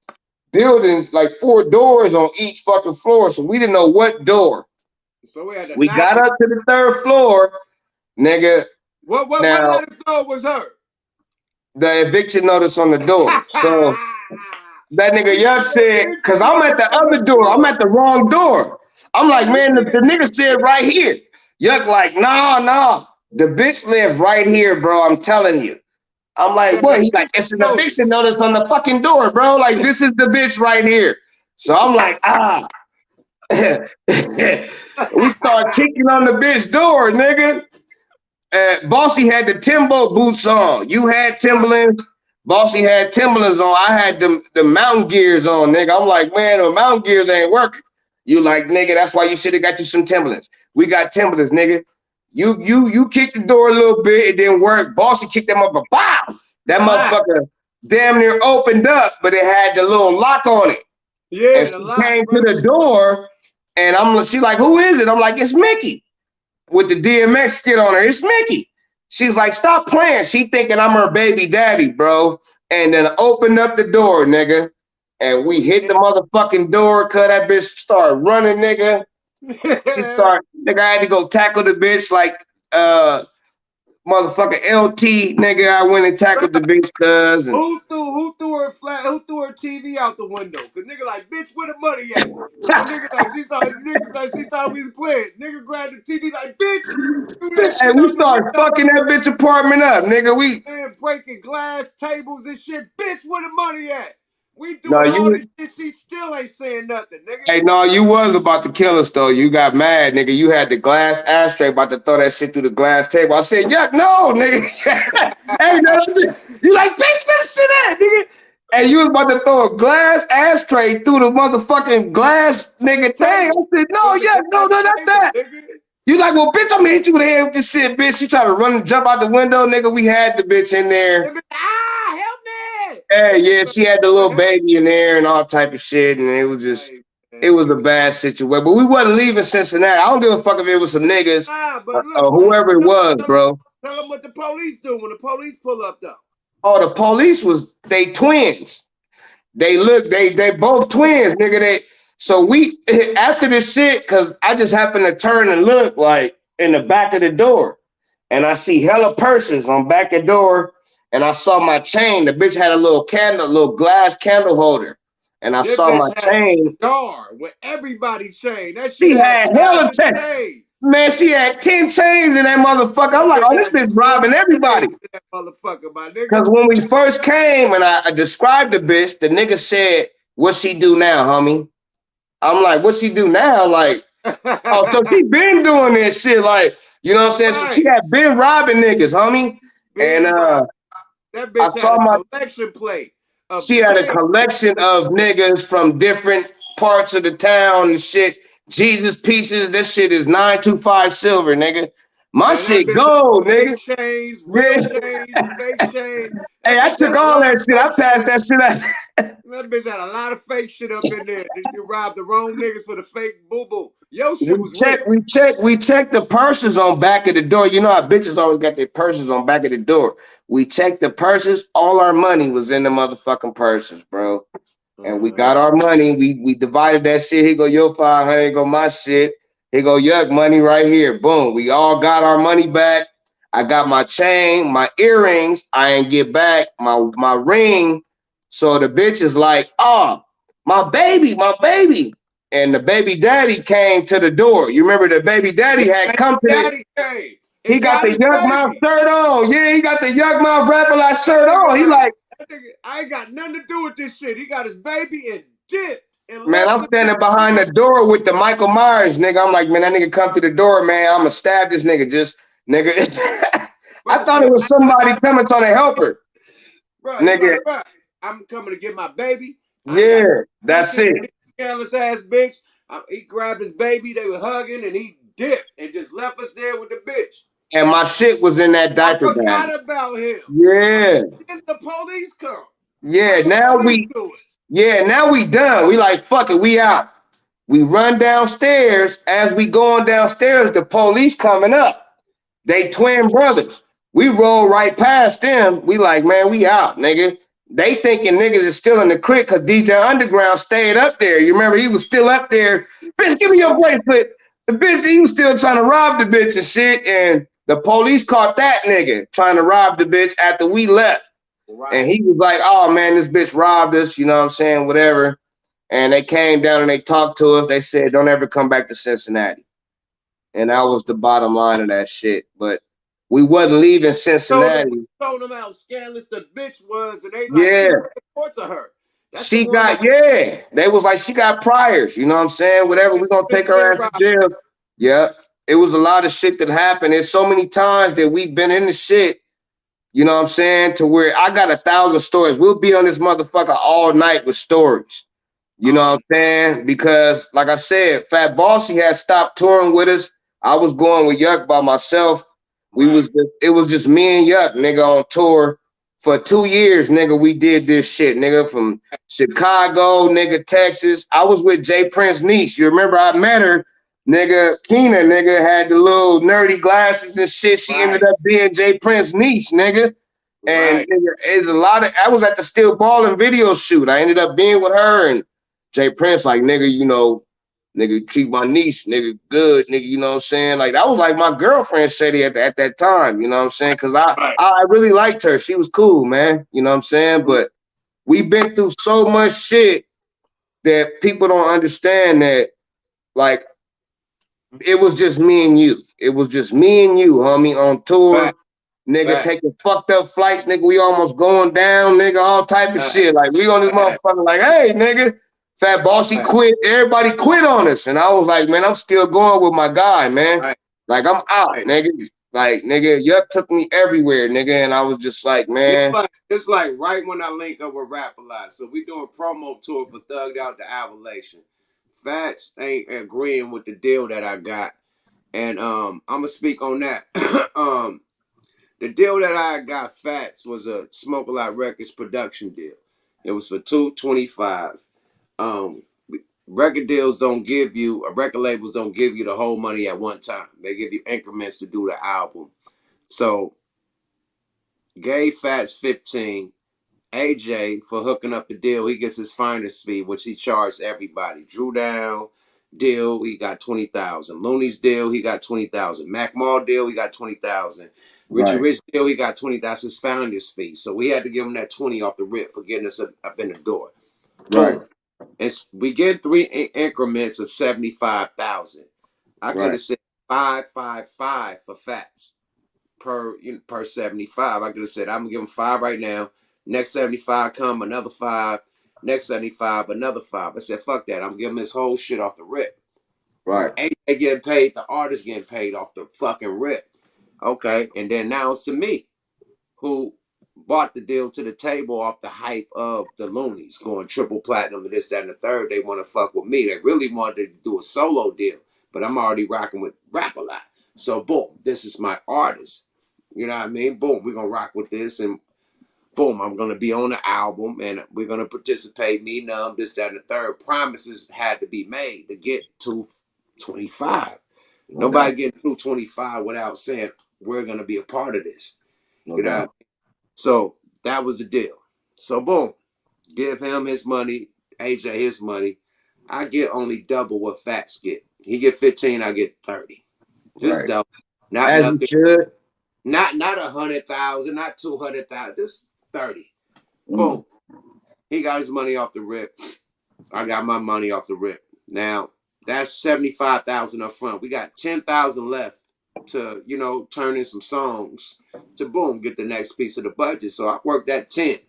buildings, like 4 doors on each fucking floor. So we didn't know what door. So we got up to the 3rd floor. nigga. What Now let us know it was her? the eviction notice on the door. So that nigga We Yuck see that said, cause eviction I'm at notice the on the other door. I'm at door. the wrong door. I'm like, And he man, the said, nigga said right here. Yuck like, nah. The bitch live right here, bro. I'm telling you. I'm you like, got what? an He like, eviction it's an notice. eviction notice on the fucking door, bro. Like, this is the bitch right here. So I'm like, ah. We start kicking on the bitch door, nigga. Bossy had the Timbo boots on. You had Right. Timberlands. Bossy had Timberlands on. I had the mountain gears on, nigga. I'm like, man, the mountain gears ain't working. You like, nigga, that's why you should have got you some Timberlands. We got Timberlands, nigga. You kicked the door a little bit, it didn't work. Bossy kicked that motherfucker. Wow! That Wow. motherfucker damn near opened up, but it had the little lock on it. Yeah, And the she lock, came bro. to the door, and she like, who is it? I'm like, it's Mickey with the DMX skit on her. It's Mickey. She's like, stop playing. She thinking I'm her baby daddy, bro. And then opened up the door, nigga. And we hit the motherfucking door, cause that bitch started running, nigga. Nigga, I had to go tackle the bitch like motherfucker LT, nigga. I went and Bro, tackled the bitch, cuz. And who threw her TV out the window? Cause nigga like, bitch, where the money at? And niggas like she thought we was playing. Nigga grabbed the TV like, bitch, threw that hey, shit we out the started window. fucking that bitch apartment up, nigga. Man, breaking glass tables and shit. Bitch, where the money at? We No, doing all you this shit. She still ain't saying nothing, nigga. Hey, no, you was about to kill us though. You got mad, nigga. You had the glass ashtray about to throw that shit through the glass table. I said, yuck, no, nigga. Hey, no, you like, bitch, where the shit at, nigga? And you was about to throw a glass ashtray through the motherfucking glass nigga thing. I Table. said, It no, was a yuck, no, glass not table, that. nigga. You like, well, bitch, I'm gonna hit you with the head with this shit, bitch. She tried to run and jump out the window, nigga. We had the bitch in there. Nigga, help me! Hey, Nigga, yeah, she had the little help. baby in there and all type of shit, and Hey, it man, was a bad situation. But we wasn't leaving Cincinnati. I don't give a fuck if it was some niggas but or look, whoever it was, bro. tell them what the police do when the police pull up, though. Oh, the police they twins. They both twins, nigga. So we after this shit, cause I just happened to turn and look like in the back of the door, and I see hella persons on back of the door, and I saw my chain. The bitch had a little glass candle holder, and I That saw my bitch had chain. a jar with everybody's chain. That shit She had had hella 1,000 chains. chains. Man, she had 10 chains in that motherfucker. I'm That like, bitch oh, this had bitch 20 robbing everybody. chains in that motherfucker, my nigga. Because when we first came and I described the bitch, the nigga said, what she do now, homie? I'm like, what she do now? Like, oh, so she been doing this shit. Like, you know what I'm saying? So she Right. had been robbing niggas, homie. And Ben Rob. That I bitch had saw a my collection plate of she had a chains. collection of niggas from different parts of the town and shit. Jesus pieces. This shit is 925 silver, nigga. My Man, that shit bitch gold, had nigga. fake chains, real Yeah. chains, fake chains. Hey, That I bitch had took a all lot that of shit. I fake passed shit. that shit out. That bitch had a lot of fake shit up in there. Then you robbed the wrong niggas for the fake boo boo. Your shit was real. We checked the purses on back of the door. You know how bitches always got their purses on back of the door. We checked the purses. All our money was in the motherfucking purses, bro. And we got our money. We divided that shit. Here go your 500. Here go my shit. Here go yuck money right here. Boom. We all got our money back. I got my chain, my earrings. I ain't get back my ring. So the bitch is like, oh, my baby, my baby. And the baby daddy came to the door. You remember the baby daddy had come to the Daddy came he and got got the his yuck mouth baby. shirt on. Yeah, he got the yuck mouth rapper like That shirt nigga on. He like, like, that nigga, I ain't got nothing to do with this shit. He got his baby and dipped and man, left I'm the bitch, standing behind nigga. the door with the Michael Myers, nigga. I'm like, man, that nigga come through the door, man. I'ma stab this nigga. Just nigga. I Bro thought it said, was somebody coming trying to help her. bro, he Nigga, like, bro, I'm coming to get my baby. I ain't got yeah, to do with that's this it. careless ass bitch. He grabbed his baby. They were hugging and he dipped and just left us there with the bitch. And my shit was in that I diaper bag. forgot about him. Yeah. Then the police come. Yeah. How the police do it? Now we done. We like, fuck it, we out. We run downstairs. As we going downstairs, the police coming up. They twin brothers. We roll right past them. We like, man, we out, nigga. They thinking niggas is still in the crib because DJ Underground stayed up there. You remember he was still up there. Bitch, give me your bracelet. The bitch, he was still trying to rob the bitch and shit. And The police caught that nigga trying to rob the bitch after we left. Right. And he was like, oh man, this bitch robbed us, you know what I'm saying? Whatever. And they came down and they talked to us. They said, don't ever come back to Cincinnati. And that was the bottom line of that shit. But we wasn't leaving Cincinnati. Told them how scandalous the bitch was, and they like, Yeah. we reports of her. That's the She one that got, yeah. They was like, she got priors, you know what I'm saying? Whatever, we gonna take her ass to jail. Yeah. It was a lot of shit that happened. There's so many times that we've been in the shit, you know what I'm saying, to where I got 1,000 stories. We'll be on this motherfucker all night with stories. You know what I'm saying? Because, like I said, Fat Bossy had stopped touring with us. I was going with Yuck by myself. It was just me and Yuck, nigga, on tour. For 2 years, nigga, we did this shit, nigga, from Chicago, nigga, Texas. I was with Jay Prince's niece. You remember I met her, nigga, Keena, nigga, had the little nerdy glasses and shit. She ended up being Jay Prince's niece, nigga. And nigga, it's a lot of, I was at the Still Ballin' video shoot. I ended up being with her, and Jay Prince, like, nigga, you know, nigga, treat my niece, nigga, good, nigga, you know what I'm saying? Like, that was like my girlfriend, Shady, at that time, you know what I'm saying? Because I really liked her. She was cool, man, you know what I'm saying? But we've been through so much shit that people don't understand that, like, it was just me and you. It was just me and you, homie, on tour. Nigga, taking fucked up flights, nigga. We almost going down, nigga, all type of shit. Like, we on this motherfucker, like, hey, nigga, Fat Bossy quit. Everybody quit on us. And I was like, man, I'm still going with my guy, man. Like, I'm out, nigga. Like, nigga, Yuck took me everywhere, nigga. And I was just like, man. It's like right when I link up with Rap a Lot. So we doing promo tour for Thugged Out the Appalachian. PHATZ ain't agreeing with the deal that I got. And I'm gonna speak on that. The deal that I got PHATZ was a Smoke a Lot Records production deal. It was for $225. Record deals don't give you, record labels don't give you the whole money at one time. They give you increments to do the album. So gave PHATZ 15. AJ, for hooking up the deal, he gets his finder's fee, which he charged everybody. Drew Down deal, he got 20,000. Looney's deal, he got 20,000. Mac Mall deal, he got 20,000. Richie Rich deal, he got 20,000. That's his founder's fee. So we had to give him that 20 off the rip for getting us up in the door. Boom. And we get 3 increments of 75,000. I could have said 555 for PHATZ per 75. I could have said I'm gonna give him 5 right now. Next 75 come another 5. Next 75 another 5. I said fuck that. I'm giving this whole shit off the rip. AJ getting paid, the artist getting paid off the fucking rip. Okay, and then now it's to me, who bought the deal to the table off the hype of the Loonies going triple platinum and this, that, and the third. They want to fuck with me. They really wanted to do a solo deal, but I'm already rocking with Rap a Lot. So boom, this is my artist. You know what I mean? Boom, we're gonna rock with this, and boom, I'm gonna be on the album, and we're gonna participate. Me, Numb, this, that, and the third. Promises had to be made to get to 25. Nobody getting through 25 without saying we're gonna be a part of this. You know what I mean? So that was the deal. So boom, give him his money, AJ his money. I get only double what PHATZ get. He get 15, I get 30. Just double. Not As nothing. should. Not 100,000, not 200,000. Just 30. Boom. He got his money off the rip. I got my money off the rip. Now that's 75,000 up front. We got 10,000 left to, you know, turn in some songs to boom, get the next piece of the budget. So I worked at 10.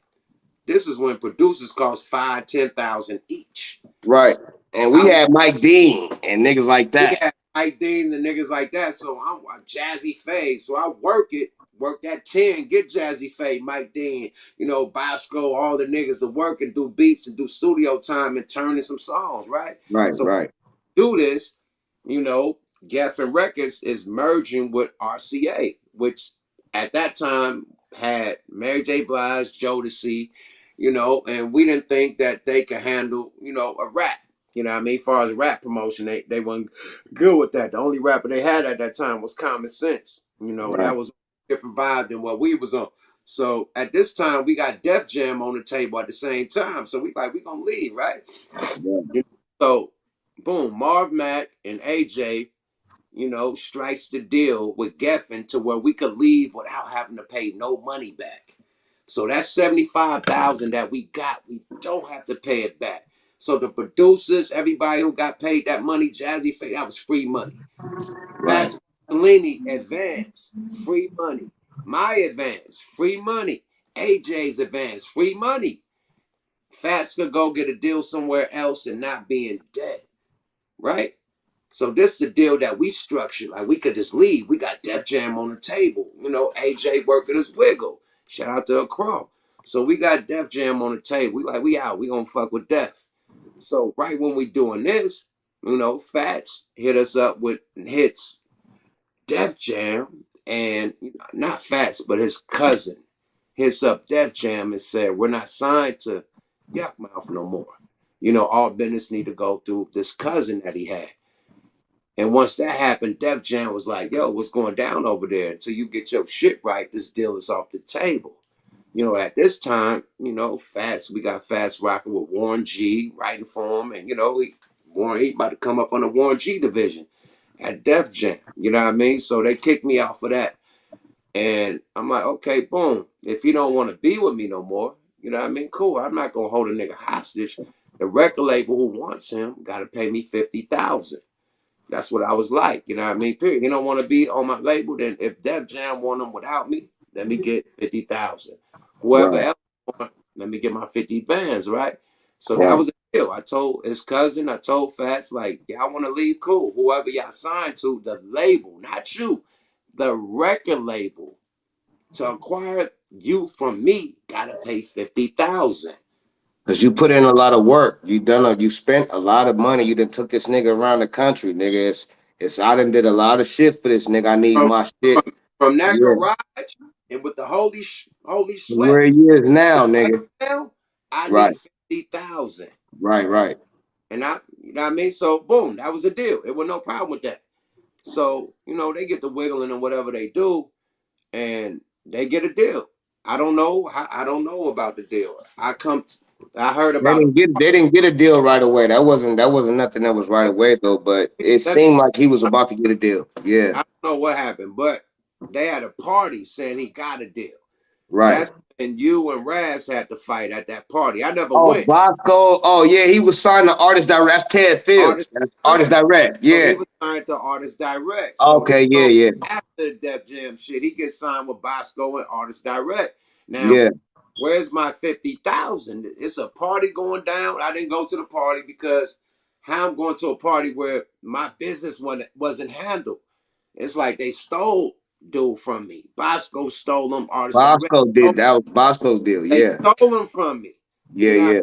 This is when producers cost 5, 10,000 each. Right. And we had Mike Dean and niggas like that. We had Mike Dean and niggas like that. So I'm Jazzy Faye. So I work that 10, get Jazzy Faye, Mike Dean, you know, Bosco, all the niggas to work and do beats and do studio time and turn in some songs, right? So do this, you know, Geffen Records is merging with RCA, which at that time had Mary J. Blige, Jodeci, you know, and we didn't think that they could handle, you know, a rap. You know what I mean? As far as rap promotion, they weren't good with that. The only rapper they had at that time was Common Sense. You know, that was a different vibe than what we was on. So at this time, we got Def Jam on the table at the same time. So we gonna leave, right? You know, so boom, Marv Mac and AJ, strikes the deal with Geffen to where we could leave without having to pay no money back. So that's 75,000 that we got. We don't have to pay it back. So the producers, everybody who got paid that money, Jazzy Faye, that was free money. Right. Fats Mussolini advance, free money. My advance, free money. AJ's advance, free money. Fats could go get a deal somewhere else and not be in debt, right? So this is the deal that we structured. Like we could just leave. We got Def Jam on the table. AJ working his wiggle. Shout out to Accra. So we got Def Jam on the table. We out. We gonna fuck with Def. So right when we doing this, Fats hit us up with hits Def Jam and not Fats, but his cousin hits up Def Jam and said, we're not signed to Yuck Mouth no more. All business need to go through this cousin that he had. And once that happened, Def Jam was like, yo, what's going down over there? Until you get your shit right, this deal is off the table. At this time, we got Fats rocking with Warren G, writing for him. And, Warren, he about to come up on the Warren G division at Def Jam. You know what I mean? So they kicked me off of that. And I'm like, okay, boom. If you don't want to be with me no more, you know what I mean? Cool. I'm not going to hold a nigga hostage. The record label who wants him got to pay me $50,000. That's what I was like. You know what I mean? Period. You don't want to be on my label, then if Def Jam want them without me, let me get 50,000. Whoever Right. else want, let me get my 50 bands, right? So that Right. was the deal. I told his cousin, I told Fats, like, y'all want to leave? Cool. Whoever y'all signed to, the label, not you, the record label, to acquire you from me, gotta pay 50,000. Cause you put in a lot of work. You spent a lot of money. You done took this nigga around the country, nigga. It's I done did a lot of shit for this nigga. I need From, my shit. from that Yeah. garage and with the holy Where sweats he is now, right nigga. now, I Right. need 50,000. Right. Right. And you know what I mean? So boom, that was the deal. It was no problem with that. So, they get the wiggling and whatever they do, and they get a deal. I don't know about the deal. I heard They about didn't a get they didn't get a deal right away. That wasn't nothing that was right away though. But it let me, seemed like he was about to get a deal. Yeah. I don't know what happened, but they had a party saying he got a deal. Right. That's when you and Raz had to fight at that party. I never Oh, went. Bosco. Oh yeah, he was signed to Artist Direct. That's Ted Fields. Artist That's Artist Direct. Direct. So he Yeah. was signed to Artist Direct. So this Okay. Yeah. go Yeah. after the Def Jam shit. He gets signed with Bosco and Artist Direct. Now, Yeah. where's my 50,000? It's a party going down. I didn't go to the party because how I'm going to a party where my business wasn't handled. It's like they stole dude from me. Bosco stole them. Artist Direct. Bosco did that. Was Bosco's deal. They Yeah. stole them from me. Yeah. You know, Yeah.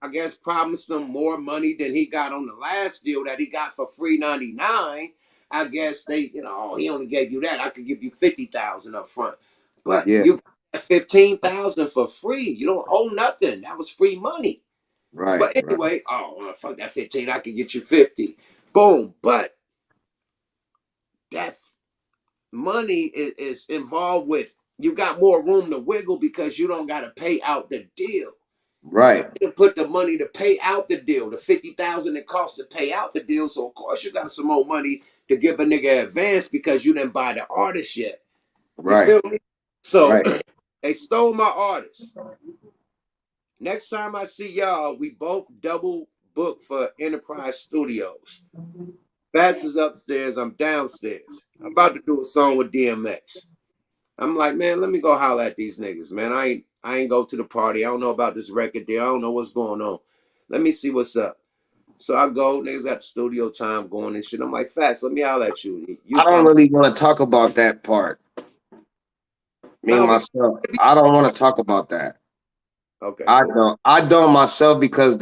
I guess promised him more money than he got on the last deal that he got for free 99. I guess they, he only gave you that. I could give you 50,000 up front. But Yeah. you got 15,000 for free. You don't owe nothing. That was free money. Right. But Right. anyway, fuck that 15. I could get you 50. Boom. But that money is involved with you got more room to wiggle because you don't got to pay out the deal. Right. To put the money to pay out the deal, the 50,000 it costs to pay out the deal. So of course you got some more money to give a nigga advance because you didn't buy the artist yet. You Right. feel me? So Right. they stole my artist. Next time I see y'all, we both double booked for Enterprise Studios. Fats is upstairs, I'm downstairs. I'm about to do a song with DMX. I'm like, man, let me go holler at these niggas, man. I ain't go to the party. I don't know about this record deal. I don't know what's going on. Let me see what's up. So I go, niggas got the studio time going and shit. I'm like, Fats, let me holler at you. You I don't come. really want to talk about that part. Me No, we myself. I don't want to talk about that. okay, I cool. don't. I don't myself because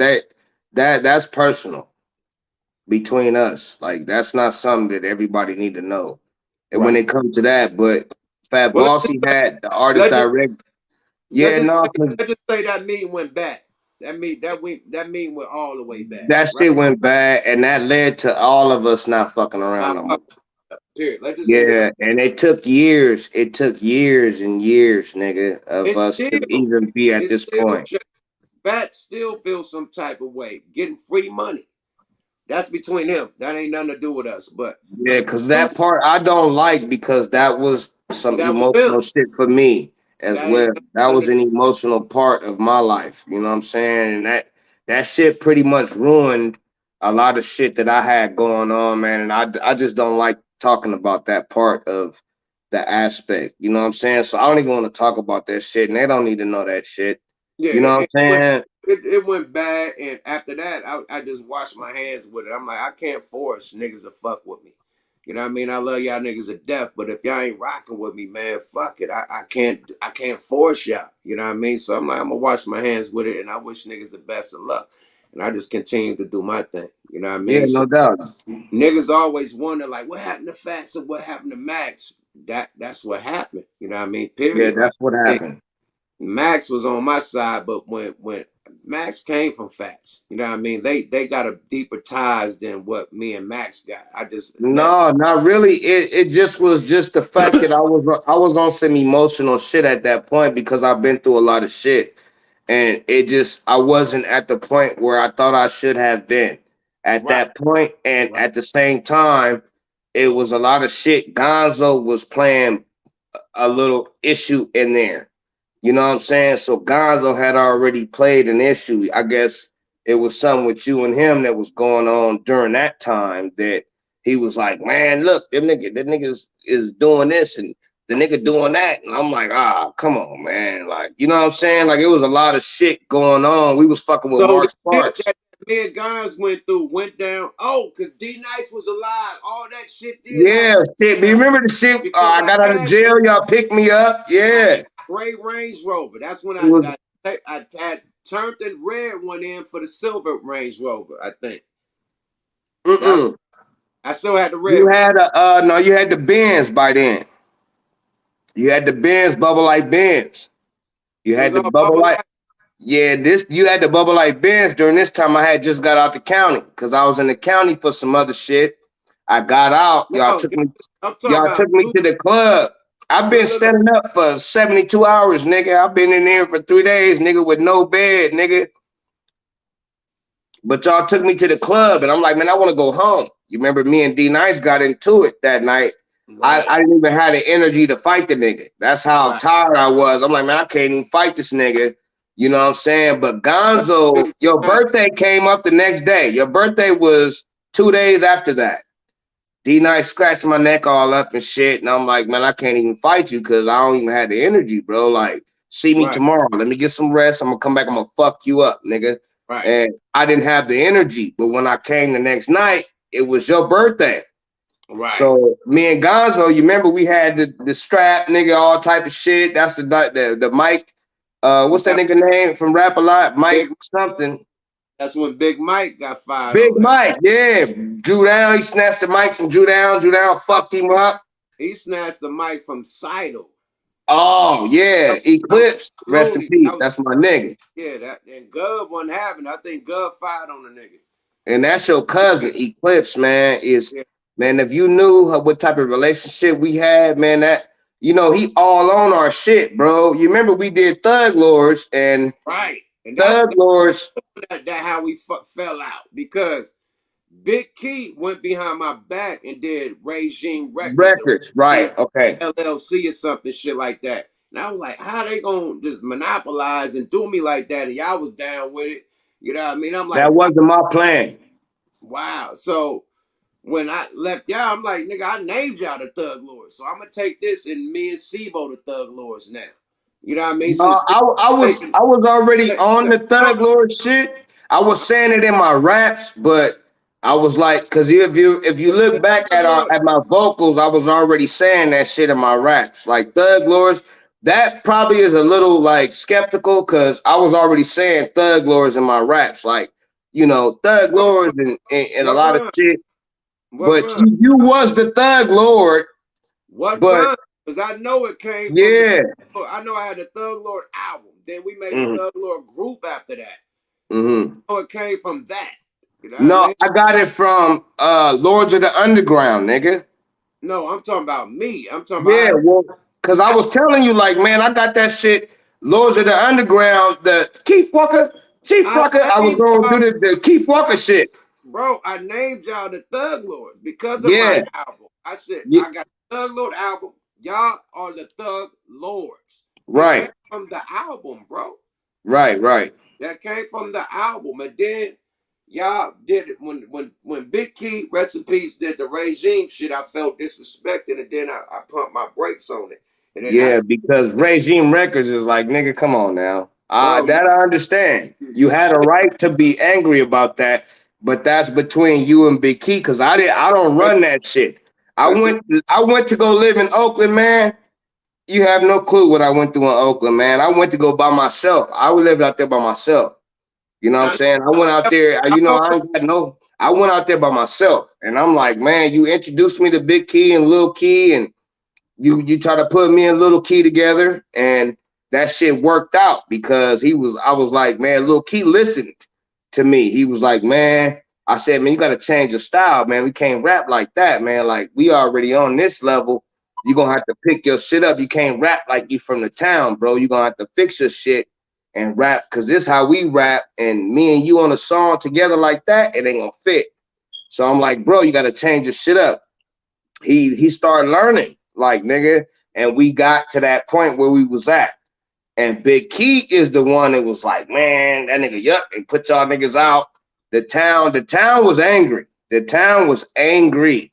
that's personal between us. Like that's not something that everybody need to know. And when Right. it comes to that, but Fat Well, Bossy had the artist let's just direct. let's Yeah, just no, say, because let's just say that meeting went back. That meeting went all the way back. that Right. shit went bad, and that led to all of us not fucking around Not no more. fucking up. Period. Let's just end it up. Yeah, and it took years. It took years and years, nigga, of It's us to still, even be at it's this still, point. Fats still feels some type of way getting free money. That's between them. That ain't nothing to do with us. But Yeah, because that part I don't like because that was some that was them. emotional shit for me as That ain't well. That nothing was to an emotional part of my life. You know what I'm saying? And that shit pretty much ruined a lot of shit that I had going on, man. And I just don't like talking about that part of the aspect. You know what I'm saying? So I don't even want to talk about that shit, and they don't need to know that shit. Yeah, You know what I'm saying? it went bad, and after that, I just washed my hands with it. I'm like, I can't force niggas to fuck with me. You know what I mean? I love y'all niggas to death, but if y'all ain't rocking with me, man, fuck it. I can't force y'all. You know what I mean? So I'm like, I'm gonna wash my hands with it, and I wish niggas the best of luck. And I just continue to do my thing. You know what I Yeah, mean? So no doubt. niggas always wonder like, what happened to Fats and what happened to Max? That's what happened. You know what I mean? Yeah, Period. Like. that's what happened. Max was on my side, but when Max came from Fats, you know what I mean? They got a deeper ties than what me and Max got. I just let No, not really. It just was just the fact that I was on some emotional shit at that point because I've been through a lot of shit, and it just I wasn't at the point where I thought I should have been at right, that point, and right, at the same time, it was a lot of shit. Gonzo was playing a little issue in there. You know what I'm saying? So Gonzo had already played an issue. I guess it was something with you and him that was going on during that time that he was like, man, look, the niggas is doing this and the nigga doing that. And I'm like, come on, man. Like, you know what I'm saying? Like it was a lot of shit going on. We was fucking with so the Mark shit Sparks. that me and guys went through went down. Oh, because D Nice was alive. All that shit did happen Yeah, shit. But you down remember the shit? because I got out of jail. Y'all picked me up. I had Yeah. a gray Range Rover. That's when It was I had turned the red one in for the silver Range Rover. I think that mm-mm. I still had the red You one. had no, you had the Benz by then. You had the Benz bubble like Benz. You It had was the all bubble bubble like light. this. You had the bubble like Benz during this time. I had just got out the county because I was in the county for some other shit. I got out. No, I'm talking Y'all about took me to the club. I've been look. standing up for 72 hours, nigga. I've been in there for 3 days, nigga, with no bed, nigga. But y'all took me to the club, and I'm like, man, I want to go home. You remember me and D Nice got into it that night. Right, I didn't even have the energy to fight the nigga. That's how right. tired I was. I'm like, man, I can't even fight this nigga. You know what I'm saying? But That's Gonzo, the your time. birthday came up the next day. Your birthday was 2 days after that. D Nice scratched my neck all up and shit. And I'm like, man, I can't even fight you because I don't even have the energy, bro. Like, see me Right, tomorrow. Let me get some rest. I'm gonna come back. I'm gonna fuck you up, nigga. right, And I didn't have the energy. But when I came the next night, it was your birthday. right. So me and Gonzo, you remember we had the strap, nigga, all type of shit. That's the Mike. What's that Yeah, nigga name from Rap a Lot? Mike Big. something. That's when Big Mike got fired Big on. Mike, yeah. Drew Down. He snatched the mic from Drew Down. Drew Down Oh, fucked him up. he snatched the mic from Seidel. Oh yeah, That was Eclipse. Rest in Looney. peace. That was That's my nigga. yeah. That and Gov wasn't having. I think Gov fired on the nigga. And that's your cousin, Eclipse, man. Is Yeah, man, if you knew what type of relationship we had, man, that he all on our shit, bro. You remember we did Thug Lords and right. And Thug Lords that how we fell out because Big Key went behind my back and did Regime Records or records, right? Okay. LLC or something shit like that. And I was like, how they gonna just monopolize and do me like that? And y'all was down with it. You know what I mean? I'm That like, wow, wasn't my plan. wow. So when I left y'all, I'm like, nigga, I named y'all the Thug Lords. So I'm gonna take this and me and Sibo the Thug Lords now. You know what I mean? No, Since they I was already on the no, Thug no, Lord shit. I was saying it in my raps, but I was like, because if you look the back Thug Lord, at my vocals, I was already saying that shit in my raps. Like Thug Lords, that probably is a little like skeptical because I was already saying Thug Lords in my raps, like Thug what, Lords and a what lot of run? shit. What But run? you was the Thug Lord, What but run? Because I know it came from the. yeah. I know I had the Thug Lord album. Then we made the Mm-hmm. Thug Lord group after that. Mm-hmm. Oh, it came from that. You know what I No, mean? I got it from Lords of the Underground, nigga. No, I'm talking about me. I'm talking about Yeah, well, cause I was telling you, like, man, I got that shit. Lords of the Underground, the Keith Walker, Chief I Walker. I was named gonna do y'all. the Keith Walker I, shit. Bro, I named y'all the Thug Lords because of my Yeah, album. I said, yeah, I got the Thug Lord album. Y'all are the Thug Lords. It came right, from the album, bro. right, right. That came from the album. And then y'all did it when Big Key, rest in peace, did the regime shit. I felt disrespected, and then I pumped my brakes on it. And then Yeah, that's, because Regime Records is like, nigga, come on now. bro, That I understand. You you had a shit. right to be angry about that, but that's between you and Big Key, because I don't run that shit. Listen, I went to go live in Oakland, man. You have no clue what I went through in Oakland, man. I went to go by myself. I lived out there by myself. You know what I'm I, saying? I went out there, I know, I went out there by myself. And I'm like, man, you introduced me to Big Key and Lil Key, and you try to put me and Little Key together, and that shit worked out because I was like, man, Little Key listened to me. He was like, man, I said, man, you got to change your style, man. We can't rap like that, man. Like, we already on this level. You're going to have to pick your shit up. You can't rap like you from the town, bro. You're going to have to fix your shit and rap, because this is how we rap, and me and you on a song together like that, it ain't going to fit. So I'm like, bro, you got to change your shit up. He started learning, like, nigga, and we got to that point where we was at. And Big Key is the one that was like, man, that nigga, yup, and put y'all niggas out. The town was angry. The town was angry.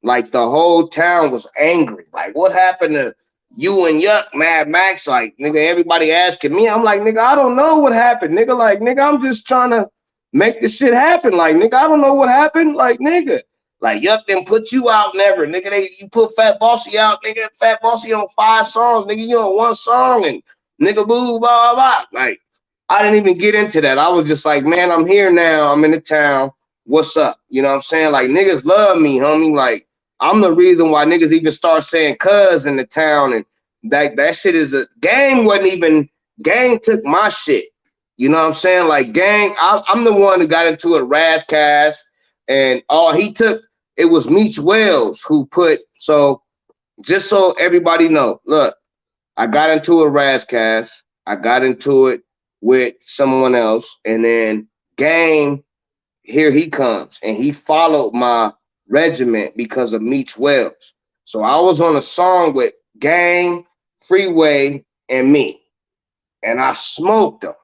Like, the whole town was angry. Like, what happened to you and Yuck, Mad Max? Like, nigga, everybody asking me. I'm like, nigga, I don't know what happened, nigga. Like, nigga, I'm just trying to make this shit happen. Like, nigga, I don't know what happened. Like, nigga. Like, Yuck didn't put you out never. Nigga, you put Fat Bossy out, nigga. Fat Bossy on 5 songs, nigga. You on 1 song, and nigga, boo, blah, blah, blah. Like, I didn't even get into that. I was just like, man, I'm here now. I'm in the town. What's up? You know what I'm saying? Like, niggas love me, homie. Like, I'm the reason why niggas even start saying cuz in the town, and that shit is a gang. Wasn't even gang took my shit. You know what I'm saying? Like, gang, I'm the one who got into it, Razzcast, and all he took, it was Meech Wells who put. So just so everybody know, look, I got into a Razzcast, I got into it with someone else, and then gang, here he comes, and he followed my regiment because of Meech Wells. So I was on a song with Gang, Freeway, and me, and I smoked them.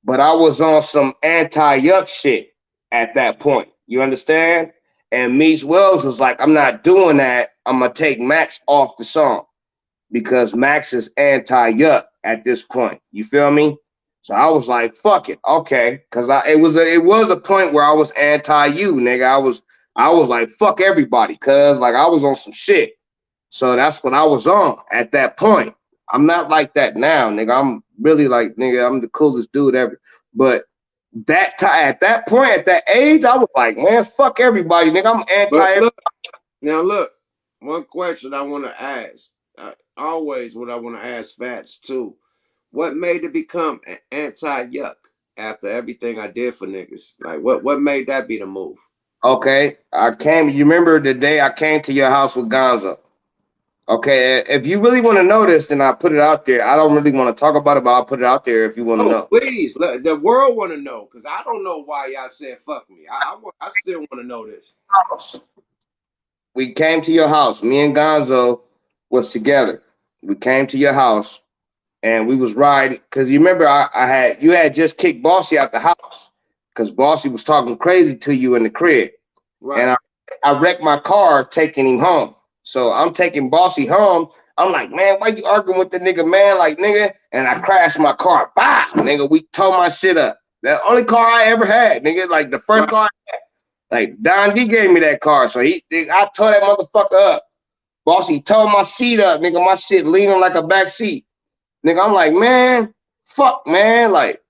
But I was on some anti-yuck shit at that point. You understand? And Meech Wells was like, I'm not doing that. I'm gonna take Max off the song because Max is anti-yuck at this point. You feel me? So I was like, fuck it, okay, because it was a point where I was anti-you, nigga. I was like, fuck everybody, cause like I was on some shit. So that's what I was on at that point. I'm not like that now, nigga. I'm really like, nigga, I'm the coolest dude ever. But at that point, at that age, I was like, man, fuck everybody, nigga. I'm but anti. look, now look, one question I want to ask, always what I want to ask Fats too. What made it become anti-yuck after everything I did for niggas? Like, what made that be the move? Okay, I came. You remember the day I came to your house with Gonzo? Okay, if you really want to know this, then I put it out there. I don't really want to talk about it, but I'll put it out there if you want to Oh, know. please, let the world want to know, because I don't know why y'all said fuck me. I still want to know this. We came to your house. Me and Gonzo was together. We came to your house and we was riding because you remember you had just kicked Bossy out the house because Bossy was talking crazy to you in the crib, and Right, I wrecked my car taking him home. So I'm taking Bossy home. I'm like, man, why you arguing with the nigga, man? Like, nigga, and I crashed my car. Bah, nigga, we tore my shit up. The only car I ever had, nigga, like the first right, car. Like Don D gave me that car, so I tore that motherfucker up. Bossy tore my seat up, nigga. My shit leaning like a back seat. Nigga, I'm like, man, fuck, man. Like,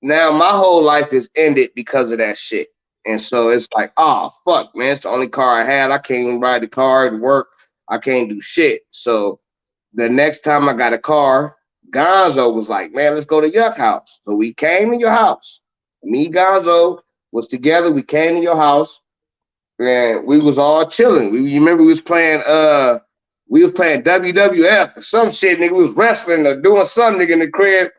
now my whole life is ended because of that shit. And so it's like, oh, fuck, man. It's the only car I had. I can't even ride the car to work. I can't do shit. So the next time I got a car, Gonzo was like, man, let's go to your house. So we came to your house. Me, Gonzo was together. We came to your house and we was all chilling. You remember we was playing WWF or some shit, nigga. We was wrestling or doing something, nigga, in the crib.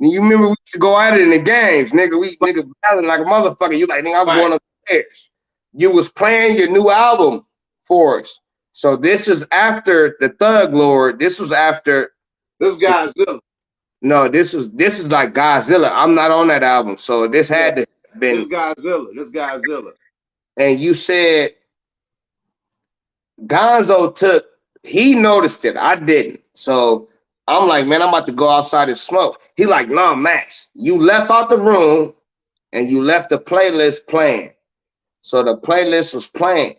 And you remember we used to go at it in the games, nigga. We nigga battling like a motherfucker. You like, nigga, I'm right. going upstairs. you was playing your new album for us. So this is after the Thug Lord. This was after. This Godzilla. No, this is like Godzilla. I'm not on that album, so this Yeah, had to have this been. Godzilla. This Godzilla. And you said Gonzo took. He noticed it. I didn't. So I'm like, man, I'm about to go outside and smoke. He like, no, Max, you left out the room and you left the playlist playing. So the playlist was playing,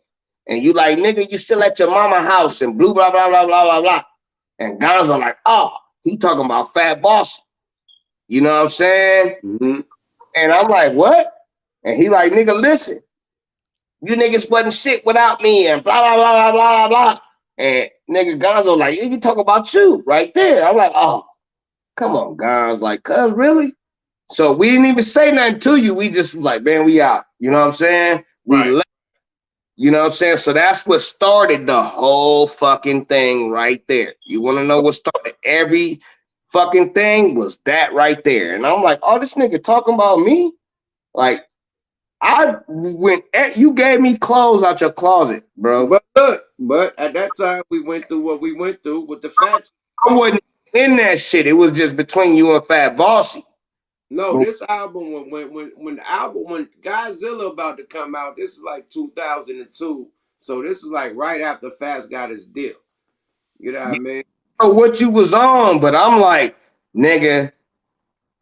and you like, nigga, you still at your mama house and blue blah blah blah blah blah blah. And Gonzo like, oh, he talking about Fat Boss. You know what I'm saying? Mm-hmm. And I'm like, what? And he like, nigga, listen, you niggas wasn't shit without me and blah blah blah blah blah blah. And nigga Gonzo like, you talk about you right there. I'm like, oh, come on, Gonzo. Like, cuz really? So we didn't even say nothing to you. We just like, man, we out. You know what I'm saying? We Right. left. You know what I'm saying? So that's what started the whole fucking thing right there. You want to know what started every fucking thing? Was that right there. And I'm like, oh, this nigga talking about me? Like, I went, you gave me clothes out your closet, bro. But look, but at that time we went through what we went through with the Fat I situation. wasn't in that shit. It was just between you and Fat Bossy. No, But this album when the album when Godzilla about to come out, this is like 2002. So this is like right after Fats got his deal. You know what I you mean? know what you was on, but I'm like, nigga,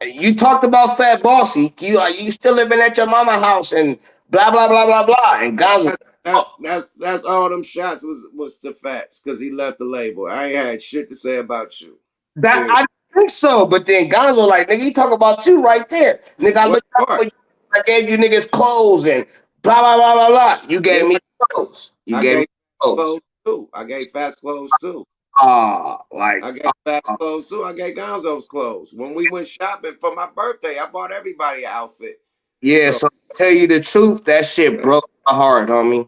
you talked about Fat Bossy. You like you still living at your mama house and blah blah blah blah blah. And That, guys, that, that's all them shots was to Fats because he left the label. I ain't had shit to say about you. that Period. I think so. But then Gonzo like, nigga, he talk about you right there. Nigga, I What looked out for part? you. I gave you niggas clothes and blah blah blah blah blah. You Yeah, gave me clothes. You I gave me gave clothes. clothes too. I gave Fats clothes too. Like I gave Fats clothes too. I gave Gonzo's clothes. When we went shopping for my birthday, I bought everybody an outfit. yeah, So so to tell you the truth, that shit yeah, broke my heart, homie.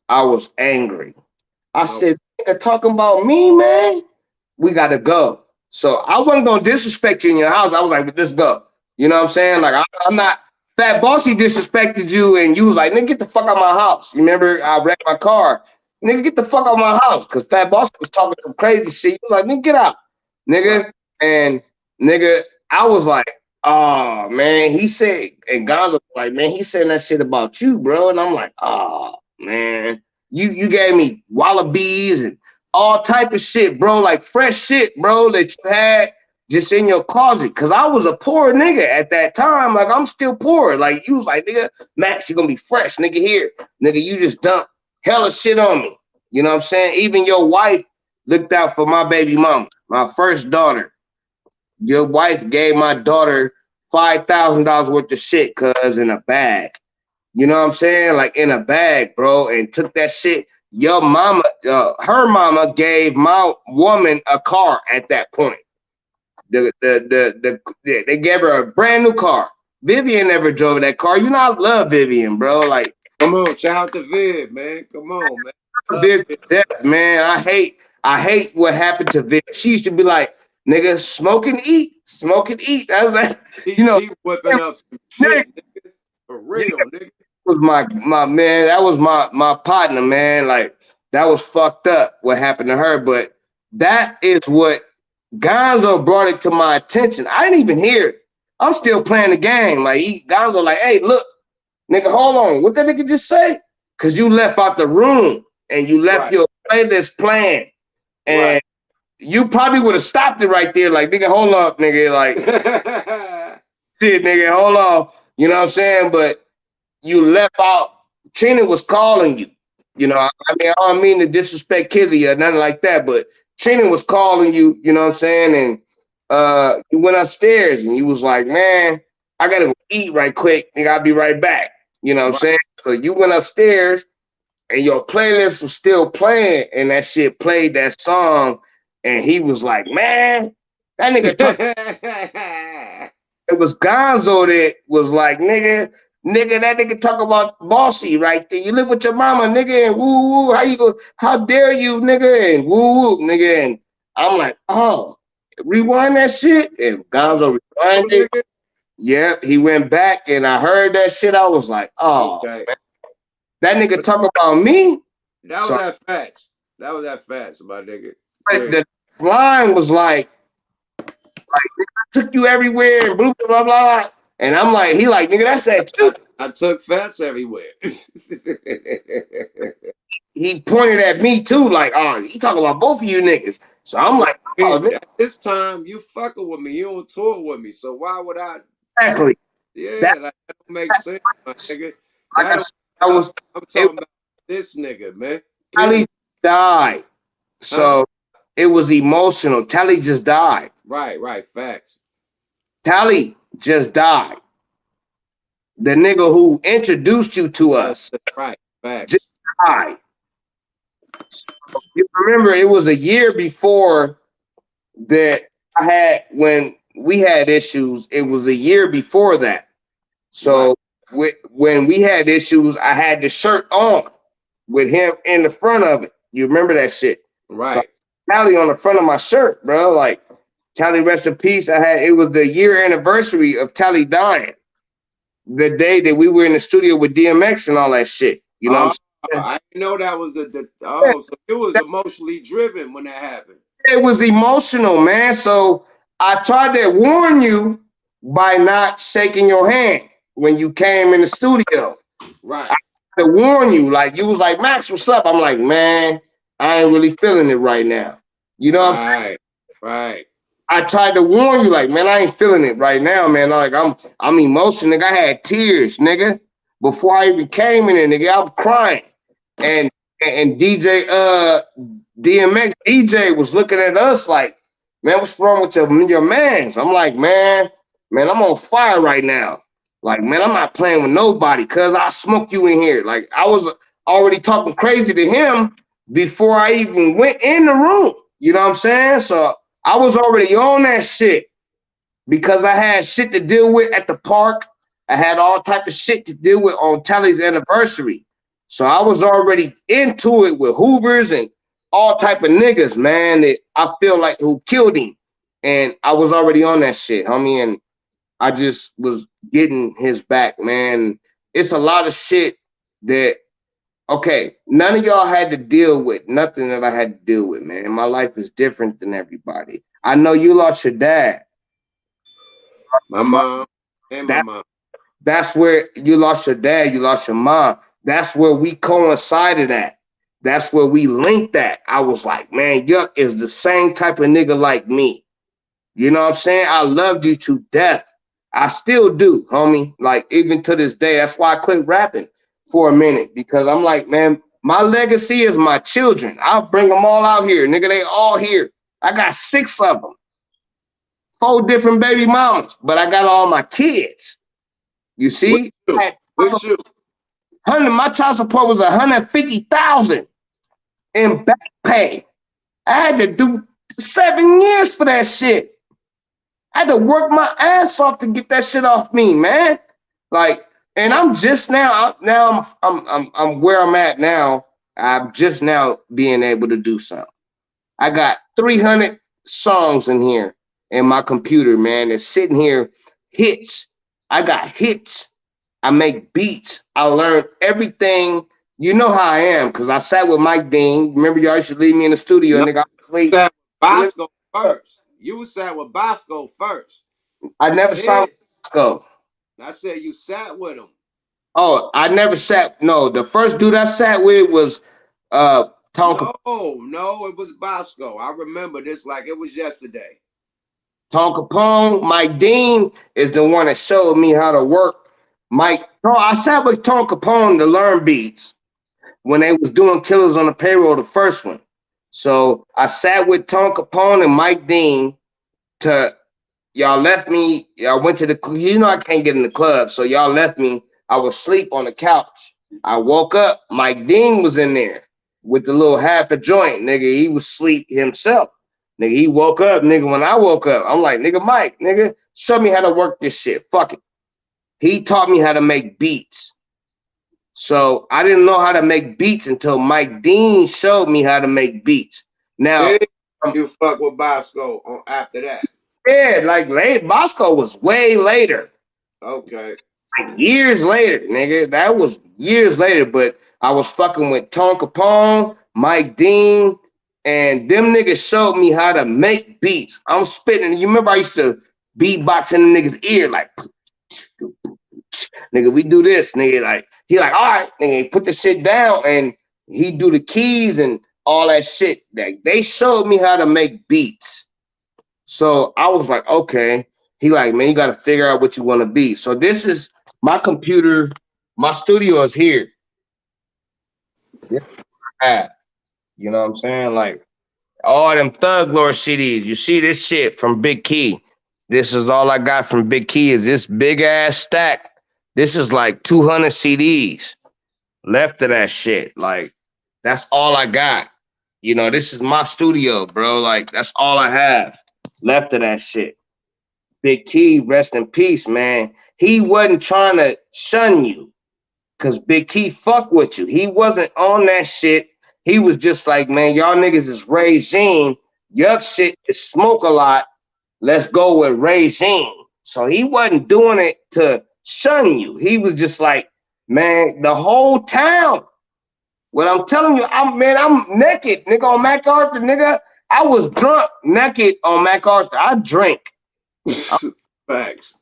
I was angry. I no, said, nigga, talking about me, man. We gotta go. So I wasn't gonna disrespect you in your house. I was like, let's go. You know what I'm saying? Like I'm not Fat Bossy disrespected you and you was like, nigga, get the fuck out of my house. You remember I wrecked my car. Nigga, get the fuck out of my house. Cause Fat Bossy was talking some crazy shit. He was like, nigga, get out. right. Nigga. And nigga, I was like, oh man, he said, and Gonzo was like, man, he saying that shit about you, bro. And I'm like, oh man, you gave me wallabies and all type of shit, bro, like fresh shit, bro, that you had just in your closet. Cause I was a poor nigga at that time. Like I'm still poor. Like you was like, nigga, Max, you gonna be fresh, nigga. Here, nigga, you just dumped hella shit on me. You know what I'm saying? Even your wife looked out for my baby mama, my first daughter. Your wife gave my daughter $5,000 worth of shit, cuz in a bag. You know what I'm saying? Like in a bag, bro, and took that shit. Your mama, her mama gave my woman a car at that point. They gave her a brand new car. Vivian never drove that car. You know I love Vivian, bro. Like Come on, shout out to Viv, man. Come on, man. Love Viv Viv. to death, man. I hate what happened to Viv. She used to be like, nigga, smoke and eat. I was like, She you know, she whipping up some nigga, shit, nigga. For real, nigga. was my man. That was my partner, man. Like that was fucked up what happened to her. But that is what Gonzo brought it to my attention. I didn't even hear it. I'm still playing the game. Like Gonzo, like, hey, look, nigga, hold on. What that nigga just say? Cause you left out the room and you left Right. your playlist playing, Right. and you probably would have stopped it right there. Like, nigga, hold up, nigga. Like, shit, nigga, hold on. You know what I'm saying? But you left out. Trina was calling you. You know, I mean, I don't mean to disrespect Kizzy or nothing like that, but Trina was calling you. You know what I'm saying? And you went upstairs and you was like, man, I gotta go eat right quick. Nigga, I'll be right back. You know what I'm Right. saying? So you went upstairs and your playlist was still playing, and that shit played that song, and he was like, man, that nigga talk. It was Gonzo that was like, nigga, that nigga talk about bossy right there. You live with your mama, nigga, and woo woo. How you go? How dare you, nigga, and woo woo, nigga. And I'm like, oh, rewind that shit. And Gonzo rewinded it. Nigga. Yep, he went back, and I heard that shit. I was like, oh, Okay. man. That nigga talk about me. That was So that PHATZ. That was that PHATZ, my nigga. the line was like, I took you everywhere and blah, blah, blah, blah. And I'm like, he like, nigga, that's that you. I took PHATZ everywhere. He pointed at me too, like, oh, he talking about both of you niggas. So I'm like, oh, nigga, At this time, you fucking with me. You don't tour with me. So why would I? exactly. Yeah, That, like, that don't make sense, my nigga. like That I don't. said, I I'm, was, I'm it talking about this nigga, man. Tally Period. died. Huh? So it was emotional. Tally just died. Right, right. Facts. Tally just died. The nigga who introduced you to us Right. just Facts. died. So you remember it was a year before that I had when we had issues. It was a year before that. Right. So when we had issues, I had the shirt on with him in the front of it. You remember that shit? So Right. Tally on the front of my shirt, bro. Like Tally, rest in peace. It was the year anniversary of Tally dying. The day that we were in the studio with DMX and all that shit. You know Oh, what I'm saying? I didn't know that was the. Yeah, Oh, so you was emotionally driven when that happened. it was emotional, man. So I tried to warn you by not shaking your hand when you came in the studio. Right. I tried to warn you, like you was like, Max, what's up? I'm like, man, I ain't really feeling it right now. You know what I'm saying? Right. Right. I tried to warn you, like, man, I ain't feeling it right now, man. Like, I'm emotional, nigga. I had tears, nigga. Before I even came in there, nigga, I'm crying. And DJ DMX DJ was looking at us like, man, what's wrong with your mans? I'm like, man, I'm on fire right now. Like, man, I'm not playing with nobody because I smoke you in here. Like, I was already talking crazy to him before I even went in the room. You know what I'm saying? So I was already on that shit because I had shit to deal with at the park. I had all type of shit to deal with on Tally's anniversary. So I was already into it with Hoovers and all type of niggas, man, that I feel like who killed him. And I was already on that shit, homie. And I just was getting his back, man. It's a lot of shit that, okay, none of y'all had to deal with nothing that I had to deal with, man. My life is different than everybody. I know you lost your dad. My mom and my That mom. that's where you lost your dad, you lost your mom. That's where we coincided at. That's where we linked at. I was like, man, Yuck is the same type of nigga like me. You know what I'm saying? I loved you to death. I still do, homie. Like, even to this day, that's why I quit rapping for a minute because I'm like, man, my legacy is my children. I'll bring them all out here, nigga. They all here. I got 6 of them, 4 different baby mamas, but I got all my kids. You With see, you. With you. my child support was 150,000 in back pay. I had to do 7 years for that shit. I had to work my ass off to get that shit off me, man. Like, and I'm just I'm where I'm at now. I'm just now being able to do something. I got 300 songs in here in my computer, man. It's sitting here, hits. I got hits. I make beats. I learned everything. You know how I am, because I sat with Mike Dean. Remember, y'all used to leave me in the studio, No, nigga. I was asleep. sat with Bosco first. You sat with Bosco first. I never saw Yeah. Bosco. I said you sat with him. Oh, I never sat. No, the first dude I sat with was Tonka No, no, it was Bosco. I remember this like it was yesterday. Capone. Mike Dean is the one that showed me how to work. No, I sat with Tonka Capone to learn beats when they was doing Killers on the Payroll, the first one. So I sat with Tonka Capone and Mike Dean to y'all left me. Y'all went to the, you know, I can't get in the club. So y'all left me. I was asleep on the couch. I woke up. Mike Dean was in there with the little half a joint, nigga. He was asleep himself. Nigga, he woke up, nigga. When I woke up, I'm like, nigga, Mike, nigga, show me how to work this shit. Fuck it. He taught me how to make beats. So I didn't know how to make beats until Mike Dean showed me how to make beats. Now, Then you fuck with Bosco after that. yeah, like late Bosco was way later. Okay. Like years later, nigga. That was years later, but I was fucking with Tone Capone, Mike Dean, and them niggas showed me how to make beats. I'm spitting. You remember I used to beatbox in the niggas' ear, like, nigga, we do this, nigga. Like, he like, all right, nigga, put the shit down, and he do the keys and all that shit. Like, they showed me how to make beats. So I was like, okay. He like, man, you got to figure out what you want to be. So this is my computer. My studio is here. This is what I have. You know what I'm saying? Like all them Thug Lord CDs. You see this shit from Big Key. This is all I got from Big Key is this big ass stack. This is like 200 CDs left of that shit. Like that's all I got. You know, this is my studio, bro. Like that's all I have left of that shit. Big Key, rest in peace, man. He wasn't trying to shun you because Big Key fuck with you. He wasn't on that shit. He was just like, man, y'all niggas is regime. Your shit is smoke a lot. Let's go with regime. So he wasn't doing it to shun you. He was just like, man, the whole town. What I'm telling you, I'm naked, nigga, on MacArthur, nigga. I was drunk, naked on MacArthur. I drink. Facts.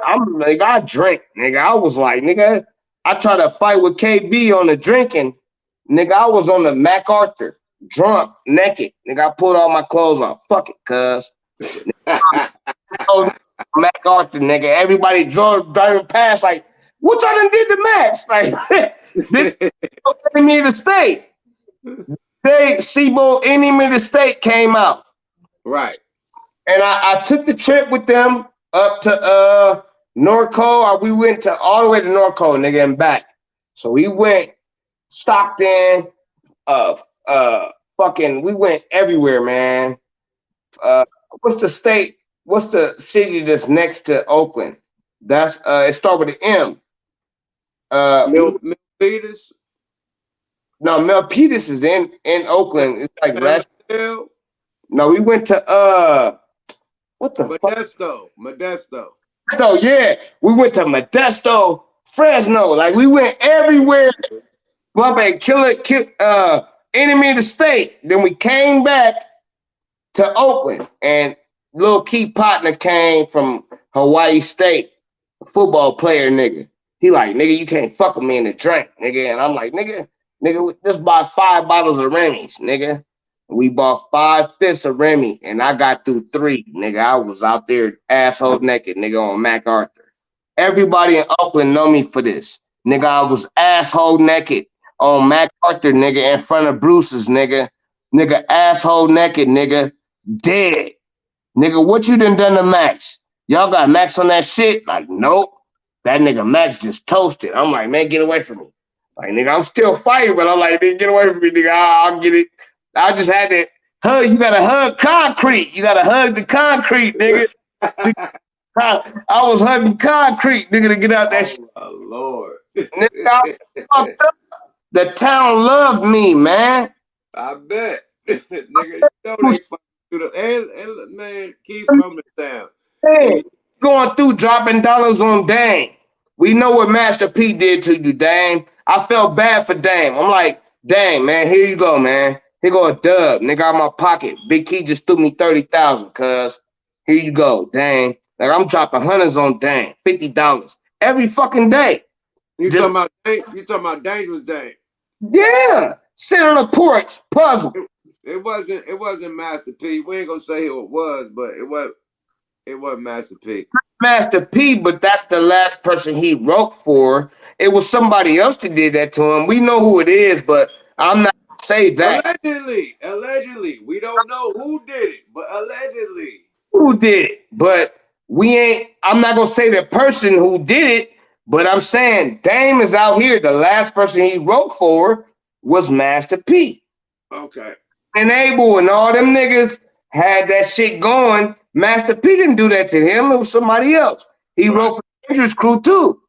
I'm like, I drink, nigga. I was like, nigga, I tried to fight with KB on the drinking. Nigga, I was on the MacArthur, drunk, naked. Nigga, I pulled all my clothes on. Fuck it, cuz. MacArthur, nigga. Everybody driving past, like, what y'all done did to Max? Like, this enemy of the state. Sibo enemy of the state came out. Right. And I took the trip with them up to Norco. We went to all the way to Norco, nigga, and back. So we went Stockton, we went everywhere, man. What's the state? What's the city that's next to Oakland? That's it starts with an M. Peters. No, Milpitas is in Oakland. It's like rest. No, we went to what the Modesto. Modesto. So yeah, we went to Modesto, Fresno. Like we went everywhere. Go and kill enemy of the state. Then we came back to Oakland, and little key partner came from Hawaii State, a football player, nigga. He like, nigga, you can't fuck with me in the drink, nigga. And I'm like, nigga, just buy 5 bottles of Remy's, nigga. We bought 5/5 of Remy, and I got through 3, nigga. I was out there asshole naked, nigga, on MacArthur. Everybody in Oakland know me for this. Nigga, I was asshole naked on MacArthur, nigga, in front of Bruce's, nigga. Nigga, asshole naked, nigga. Dead. Nigga, what you done to Max? Y'all got Max on that shit? Like, nope. That nigga Max just toasted. I'm like, man, get away from me. Like, nigga, I'm still fighting, but I'm like, nigga, get away from me, nigga. I'll get it. I just had to hug. You gotta hug concrete. You gotta hug the concrete, nigga. I was hugging concrete, nigga, to get out that shit. Oh, Lord. Nigga, the town loved me, man. I bet. Nigga, you know they fucking through the man, Keith from the town. Hey, going through dropping dollars on Dame. We know what Master P did to you, Dame. I felt bad for Dame. I'm like, Dame, man, here you go, man. Here go a dub, nigga, out my pocket. Big Key just threw me 30,000, cuz. Here you go, Dame. Like I'm dropping hundreds on Dame, $50 every fucking day. You talking about dangerous Dame? Yeah, sit on the porch, puzzle. It wasn't Master P. We ain't gonna say who it was, but it wasn't Master P. Master P, but that's the last person he wrote for. It was somebody else that did that to him. We know who it is, but I'm not gonna say that. Allegedly. We don't know who did it, but allegedly. Who did it? But I'm not gonna say the person who did it, but I'm saying Dame is out here. The last person he wrote for was Master P. Okay. And Abel and all them niggas had that shit going. Master P didn't do that to him. It was somebody else. He wrote for Dangerous Crew too.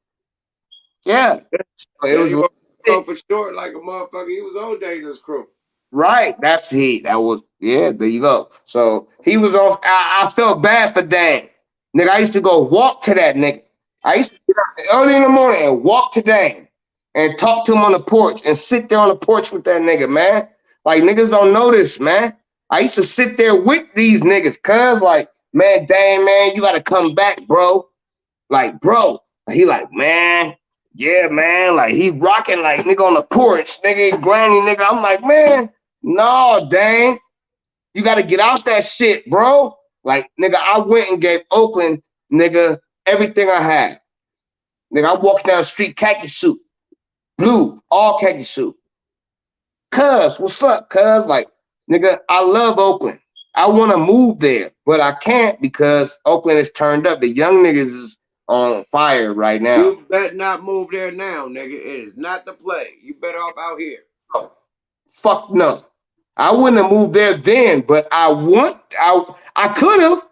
Yeah. It was for short like a motherfucker. He was on Dangerous Crew. Right. That's he. That was, yeah, there you go. So he was off. I felt bad for Dame. Nigga, I used to go walk to that nigga. I used to get up early in the morning and walk to Dame and talk to him on the porch and sit there on the porch with that nigga, man. Like niggas don't know this, man. I used to sit there with these niggas, cuz like, man, Dame, man, you gotta come back, bro. Like, bro. He like, man, yeah, man. Like he rocking like nigga on the porch, nigga, granny, nigga. I'm like, man, no, Dame. You gotta get out that shit, bro. Like, nigga, I went and gave Oakland, nigga, everything I had. Nigga, I walked down the street, khaki suit, blue, all khaki suit. Cuz, what's up, cuz? Like, nigga, I love Oakland. I want to move there, but I can't because Oakland is turned up. The young niggas is on fire right now. You better not move there now, nigga. It is not the play. You better off out here. Oh, fuck no. I wouldn't have moved there then, but I could have.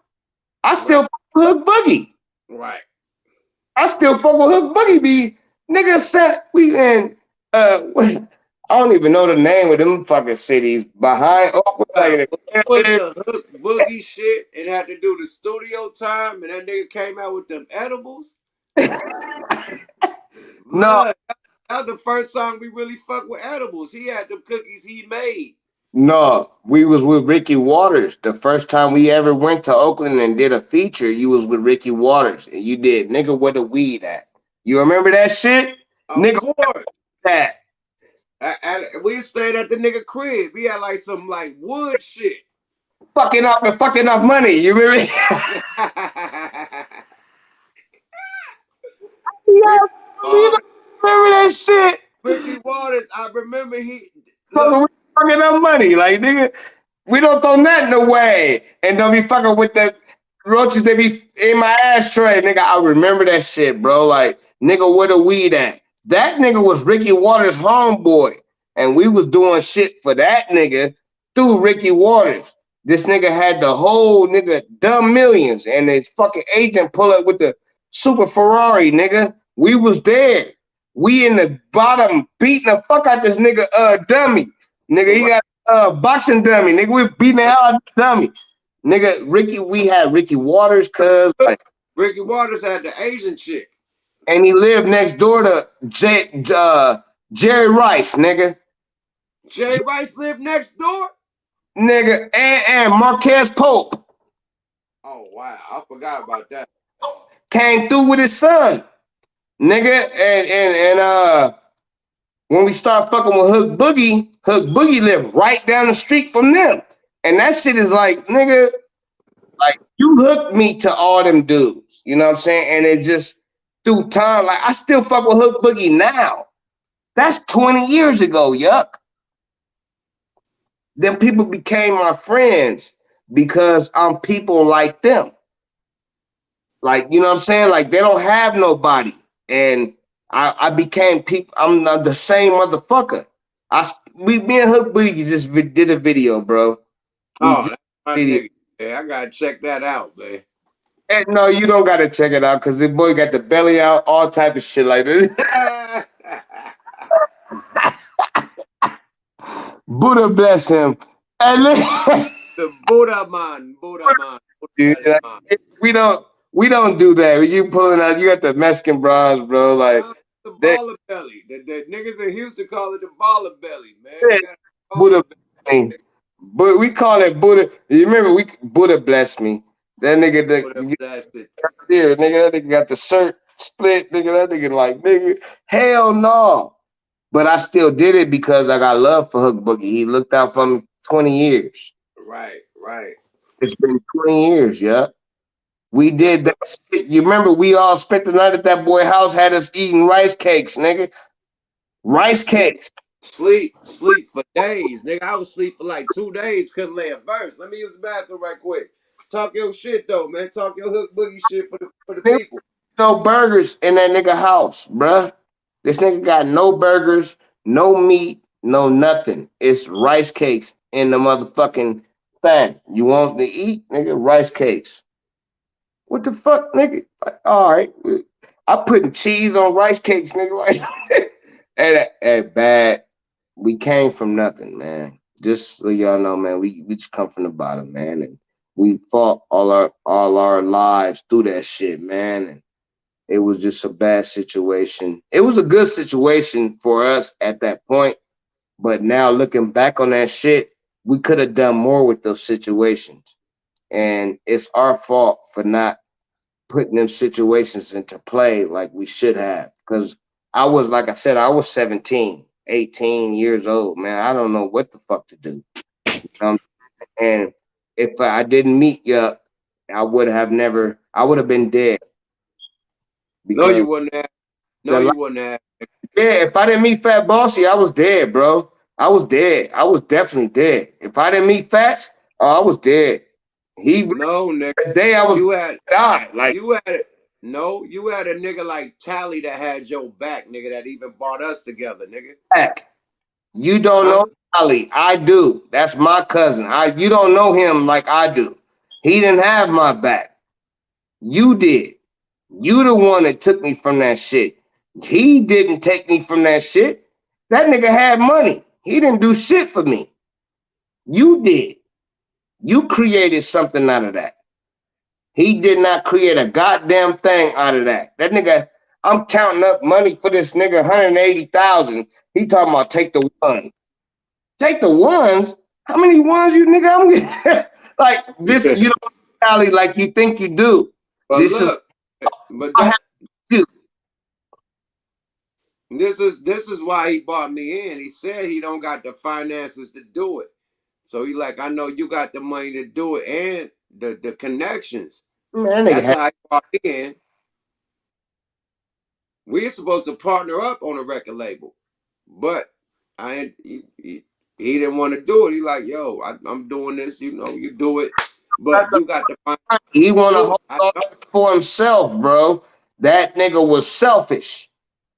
I Right, still fuck with Hook Boogie. right. I still fuck with Hook Boogie. Be nigga said we in I don't even know the name of them fucking cities behind Oakland. Like Put the hook boogie shit and had to do the studio time, and that nigga came out with them edibles. no, Blood. That was the first song we really fucked with edibles. He had them cookies he made. no, we was with Ricky Waters. The first time we ever went to Oakland and did a feature, you was with Ricky Waters, and you did nigga where the weed at. You remember that shit, Of nigga? course. That We stayed at the nigga crib. We had like some like wood shit. fucking off money. You remember? Yeah, Ricky you Waters. remember that shit? Ricky Waters. I remember he So look. we fucking up money, like nigga. We don't throw nothing away and don't be fucking with the roaches that be in my ashtray, nigga. I remember that shit, bro. Like, nigga, where the weed at? That nigga was Ricky Waters' homeboy, and we was doing shit for that nigga through Ricky Waters. This nigga had the whole nigga dumb millions, and his fucking agent pull up with the super Ferrari, nigga. We was there. We in the bottom beating the fuck out this nigga dummy. Nigga, he got boxing dummy. Nigga, we beating the hell out of the dummy. Nigga, Ricky, we had Ricky Waters, cuz like, Ricky Waters had the Asian chick. and he lived next door to Jerry Rice, nigga. Jay Rice lived next door. Nigga, and Marquez Pope Oh wow, I forgot about that. came through with his son. Nigga, and when we start fucking with Hook Boogie lived right down the street from them. And that shit is like, nigga, like you hooked me to all them dudes. You know what I'm saying? And it just through time, like I still fuck with Hook Boogie now. That's 20 years ago, yuck. Them people became my friends because I'm people like them. Like, you know what I'm saying? Like they don't have nobody. And I became people, I'm the same motherfucker. Me and Hook Boogie just did a video, bro. We Oh, just that's my video. nigga. Yeah, I gotta check that out, man. And no, you don't gotta check it out because the boy got the belly out, all type of shit like this. Buddha bless him. And then, The Buddha man, Buddha man, Buddha dude, belly man. like, we don't do that. You pulling out, you got the Mexican bras, bro. Like Nah, the that baller belly. The niggas in Houston call it the baller belly, man. We got a baller Buddha bless me. belly. But we call it Buddha. You remember we Buddha bless me. That nigga Buddha the blasted. here, nigga, that nigga got the shirt split, nigga. That nigga like nigga, hell no. But I still did it because I got love for Hook Boogie. He looked out for Right, me for 20 years. right, right. It's been 20 years, yeah. We Yeah, did that shit. You remember we all spent the night at that boy house, had us eating rice cakes, nigga. Rice cakes. sleep for days, nigga. I was sleep for like 2 days. Couldn't lay a verse. Let me use the bathroom right quick. Talk your shit though, man. Talk your hook boogie shit for the Nigga, people. no burgers in that nigga house, bruh. This nigga got no burgers, no meat, no nothing. It's rice cakes in the motherfucking thing. You want to eat, nigga? Rice cakes. What the fuck, nigga? Like, all right. I putting cheese on rice cakes, nigga. Like, and bad. We came from nothing, man. Just so y'all know, man, we just come from the bottom, man, and we fought all our lives through that shit, man. And It was just a bad situation. It was a good situation for us at that point, but now looking back on that shit, we could have done more with those situations. And it's our fault for not putting them situations into play like we should have. Because I was, like I said, I was 17, 18 years old, man. I don't know what the fuck to do. Um, and if I didn't meet you, I would have been dead No, because you wouldn't have. No, the you wouldn't have. yeah, if I didn't meet Fat Bossy, I was dead, bro. I was dead. I was definitely dead. If I didn't meet Fats, oh, I was dead. He No, nigga. the day I was You had died. Like you had no, you had a nigga like Tally that had your back, nigga, that even brought us together, nigga. heck, you don't know Huh? Ali. I do. That's my cousin. You don't know him like I do. He didn't have my back. You did. You the one that took me from that shit. He didn't take me from that shit. That nigga had money. He didn't do shit for me. You did. You created something out of that. He did not create a goddamn thing out of that. That nigga, I'm counting up money for this nigga, 180,000. He talking about take the one. Take the ones? How many ones you nigga? I'm getting like this, you don't tally like you think you do. But This is look, but I have that to. this is why he brought me in. He said he don't got the finances to do it. So he like, I know you got the money to do it and the connections. Man, that nigga That's had how he brought me in. We're supposed to partner up on a record label, but I ain't, he didn't want to do it. He like, yo, I'm doing this. You know, you do it, but you got to find he wanna do it. hold I on know, for himself, bro. That nigga was selfish.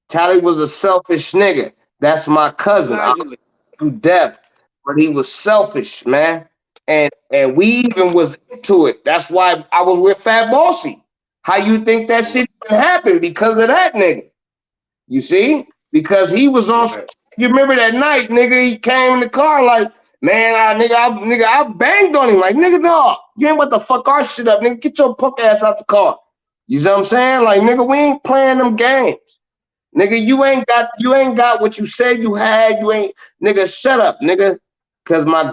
Tally was a selfish nigga. That's my cousin. I allegedly, to death, but he was selfish, man. And we even was into it. That's why I was with Fat Bossy. How you think that right, shit even happened? Because of that nigga. You see? Because he was on. right, You remember that night, nigga? He came in the car like, man, I banged on him like, nigga, no, you ain't about to fuck our shit up, nigga. Get your punk ass out the car. You see what I'm saying? Like, nigga, we ain't playing them games. Nigga, you ain't got what you said you had. You ain't nigga, shut up, nigga. Cause my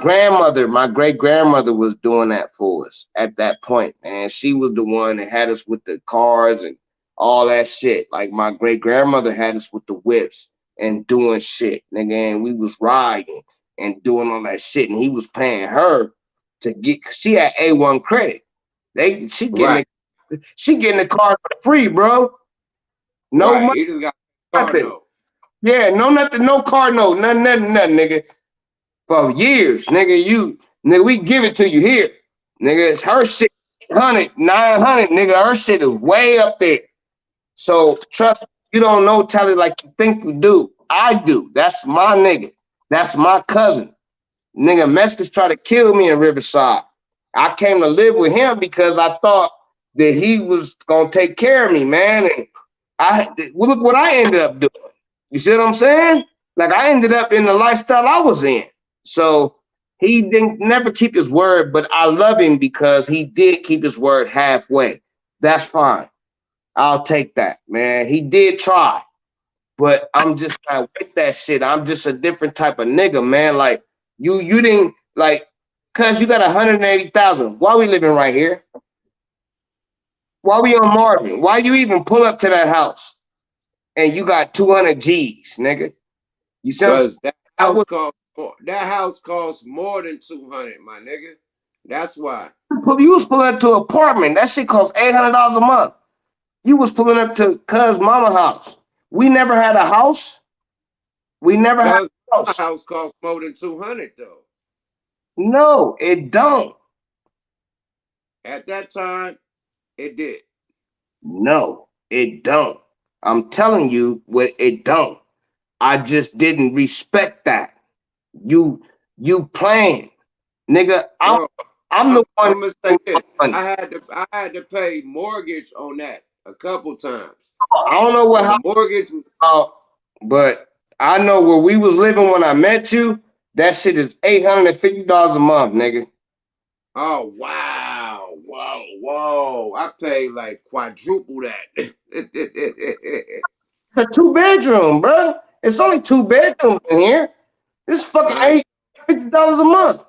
great grandmother was doing that for us at that point, man. She was the one that had us with the cars and all that shit. Like my great grandmother had us with the whips and doing shit, nigga, and we was riding and doing all that shit, and he was paying her to get. She had A1 credit. They right, she getting the car for free, bro. No right. money, He just got car nothing. note. Yeah, no nothing, no car note, nothing, nigga. For years, nigga, we give it to you here. Nigga, it's her shit, 800, 900, nigga, her shit is way up there. So trust me, you don't know Tally like you think you do. I do. That's my nigga. That's my cousin. Nigga, Meskis tried to kill me in Riverside. I came to live with him because I thought that he was gonna take care of me, man. And look what I ended up doing. You see what I'm saying? Like I ended up in the lifestyle I was in. So he didn't never keep his word, but I love him because he did keep his word halfway. That's fine. I'll take that, man. He did try, but I'm just not with that shit. I'm just a different type of nigga, man. Like you didn't like, cause you got 180,000. Why we living right here? Why we on Marvin? Why you even pull up to that house and you got 200 G's, nigga? You see what I'm saying? Cause that I house was cost more, that house costs more than 200, my nigga. That's why. you was pulling up to an apartment. That shit costs $800 a month. You was pulling up to cuz mama house. We never had a house. We never had Cause a my house. house costs more than 200 though. No, it don't. At that time, it did. No, it don't. I'm telling you what it don't. I just didn't respect that. You playing. Nigga, Bro, I'm the I'm one I'm gonna say that this. money. I had to pay mortgage on that a couple times. I don't know what And the mortgage how, but I know where we was living when I met you. That shit is $850 a month, nigga. oh wow. Whoa. I paid like quadruple that. It's a 2-bedroom, bro. It's only 2 bedrooms in here. This fucking I $50 a month.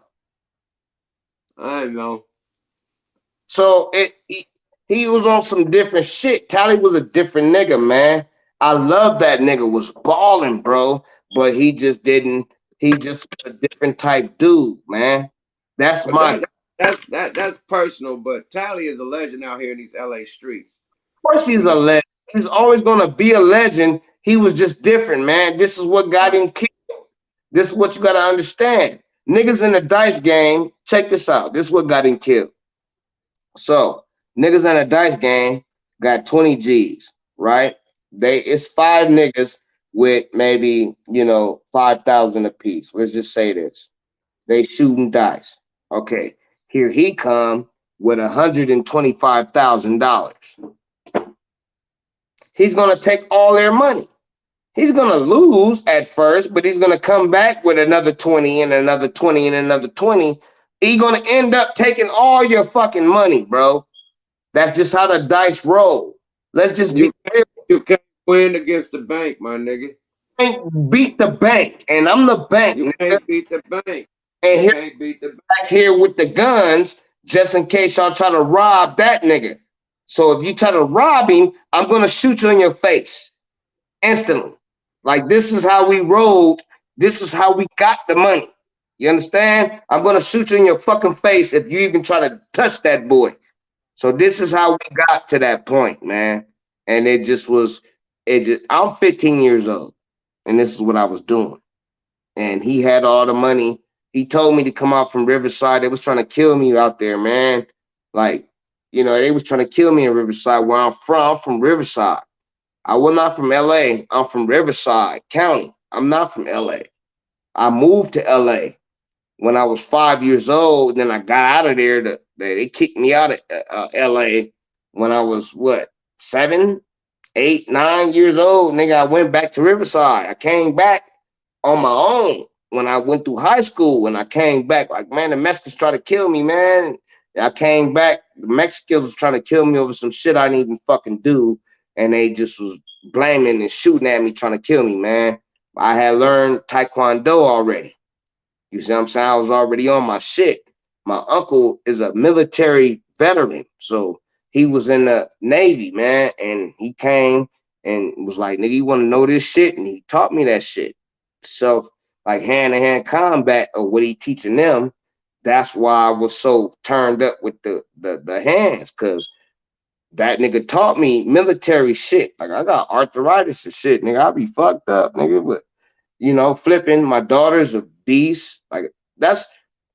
I know. So he was on some different shit. Tally was a different nigga, man. I love that nigga was balling, bro. But he just didn't. He just a different type dude, man. That's But my. Of that's personal. But Tally is a legend out here in these LA streets. course, he's You a know. legend. He's always gonna be a legend. He was just different, man. This is what got Right. him killed. This is what you gotta understand. Niggas in the dice game. Check this out. This is what got him killed. So niggas in a dice game got 20 G's, right? It's 5 niggas with maybe 5,000 apiece. Let's just say this. They shooting dice. Okay. Here he come with $125,000. He's gonna take all their money. He's gonna lose at first, but he's gonna come back with another 20 and another 20 and another 20. He's gonna end up taking all your fucking money, bro. That's just how the dice roll. Let's just You be real. you can't win against the bank, my nigga. You can't beat the bank, and I'm the bank, You nigga. can't beat the bank. And You here can't beat the bank. back here with the guns, just in case y'all try to rob that nigga. So if you try to rob him, I'm gonna shoot you in your face instantly. Like this is how we rolled. This is how we got the money. You understand? I'm gonna shoot you in your fucking face if you even try to touch that boy. So this is how we got to that point, man. And it just was, I'm 15 years old, and this is what I was doing. And he had all the money. He told me to come out from Riverside. They was trying to kill me out there, man. Like, they was trying to kill me in Riverside, where I'm from. I'm from Riverside. I was not from LA. I'm from Riverside County. I'm not from LA. I moved to LA when I was 5 years old. Then I got out of there. They kicked me out of LA when I was what, 7, 8, 9 years old. Nigga, I went back to Riverside. I came back on my own when I went through high school. And I came back like, man, the Mexicans tried to kill me, man. I came back. The Mexicans was trying to kill me over some shit I didn't even fucking do. And they just was blaming and shooting at me, trying to kill me, man. I had learned Taekwondo already. You see what I'm saying? I was already on my shit. My uncle is a military veteran. So he was in the Navy, man. And he came and was like, nigga, you want to know this shit? And he taught me that shit. So, like hand-to-hand combat or what he teaching them. That's why I was so turned up with the hands, because that nigga taught me military shit. Like I got arthritis and shit, nigga. I be fucked up, nigga. But flipping. My daughter's a beast. Like that's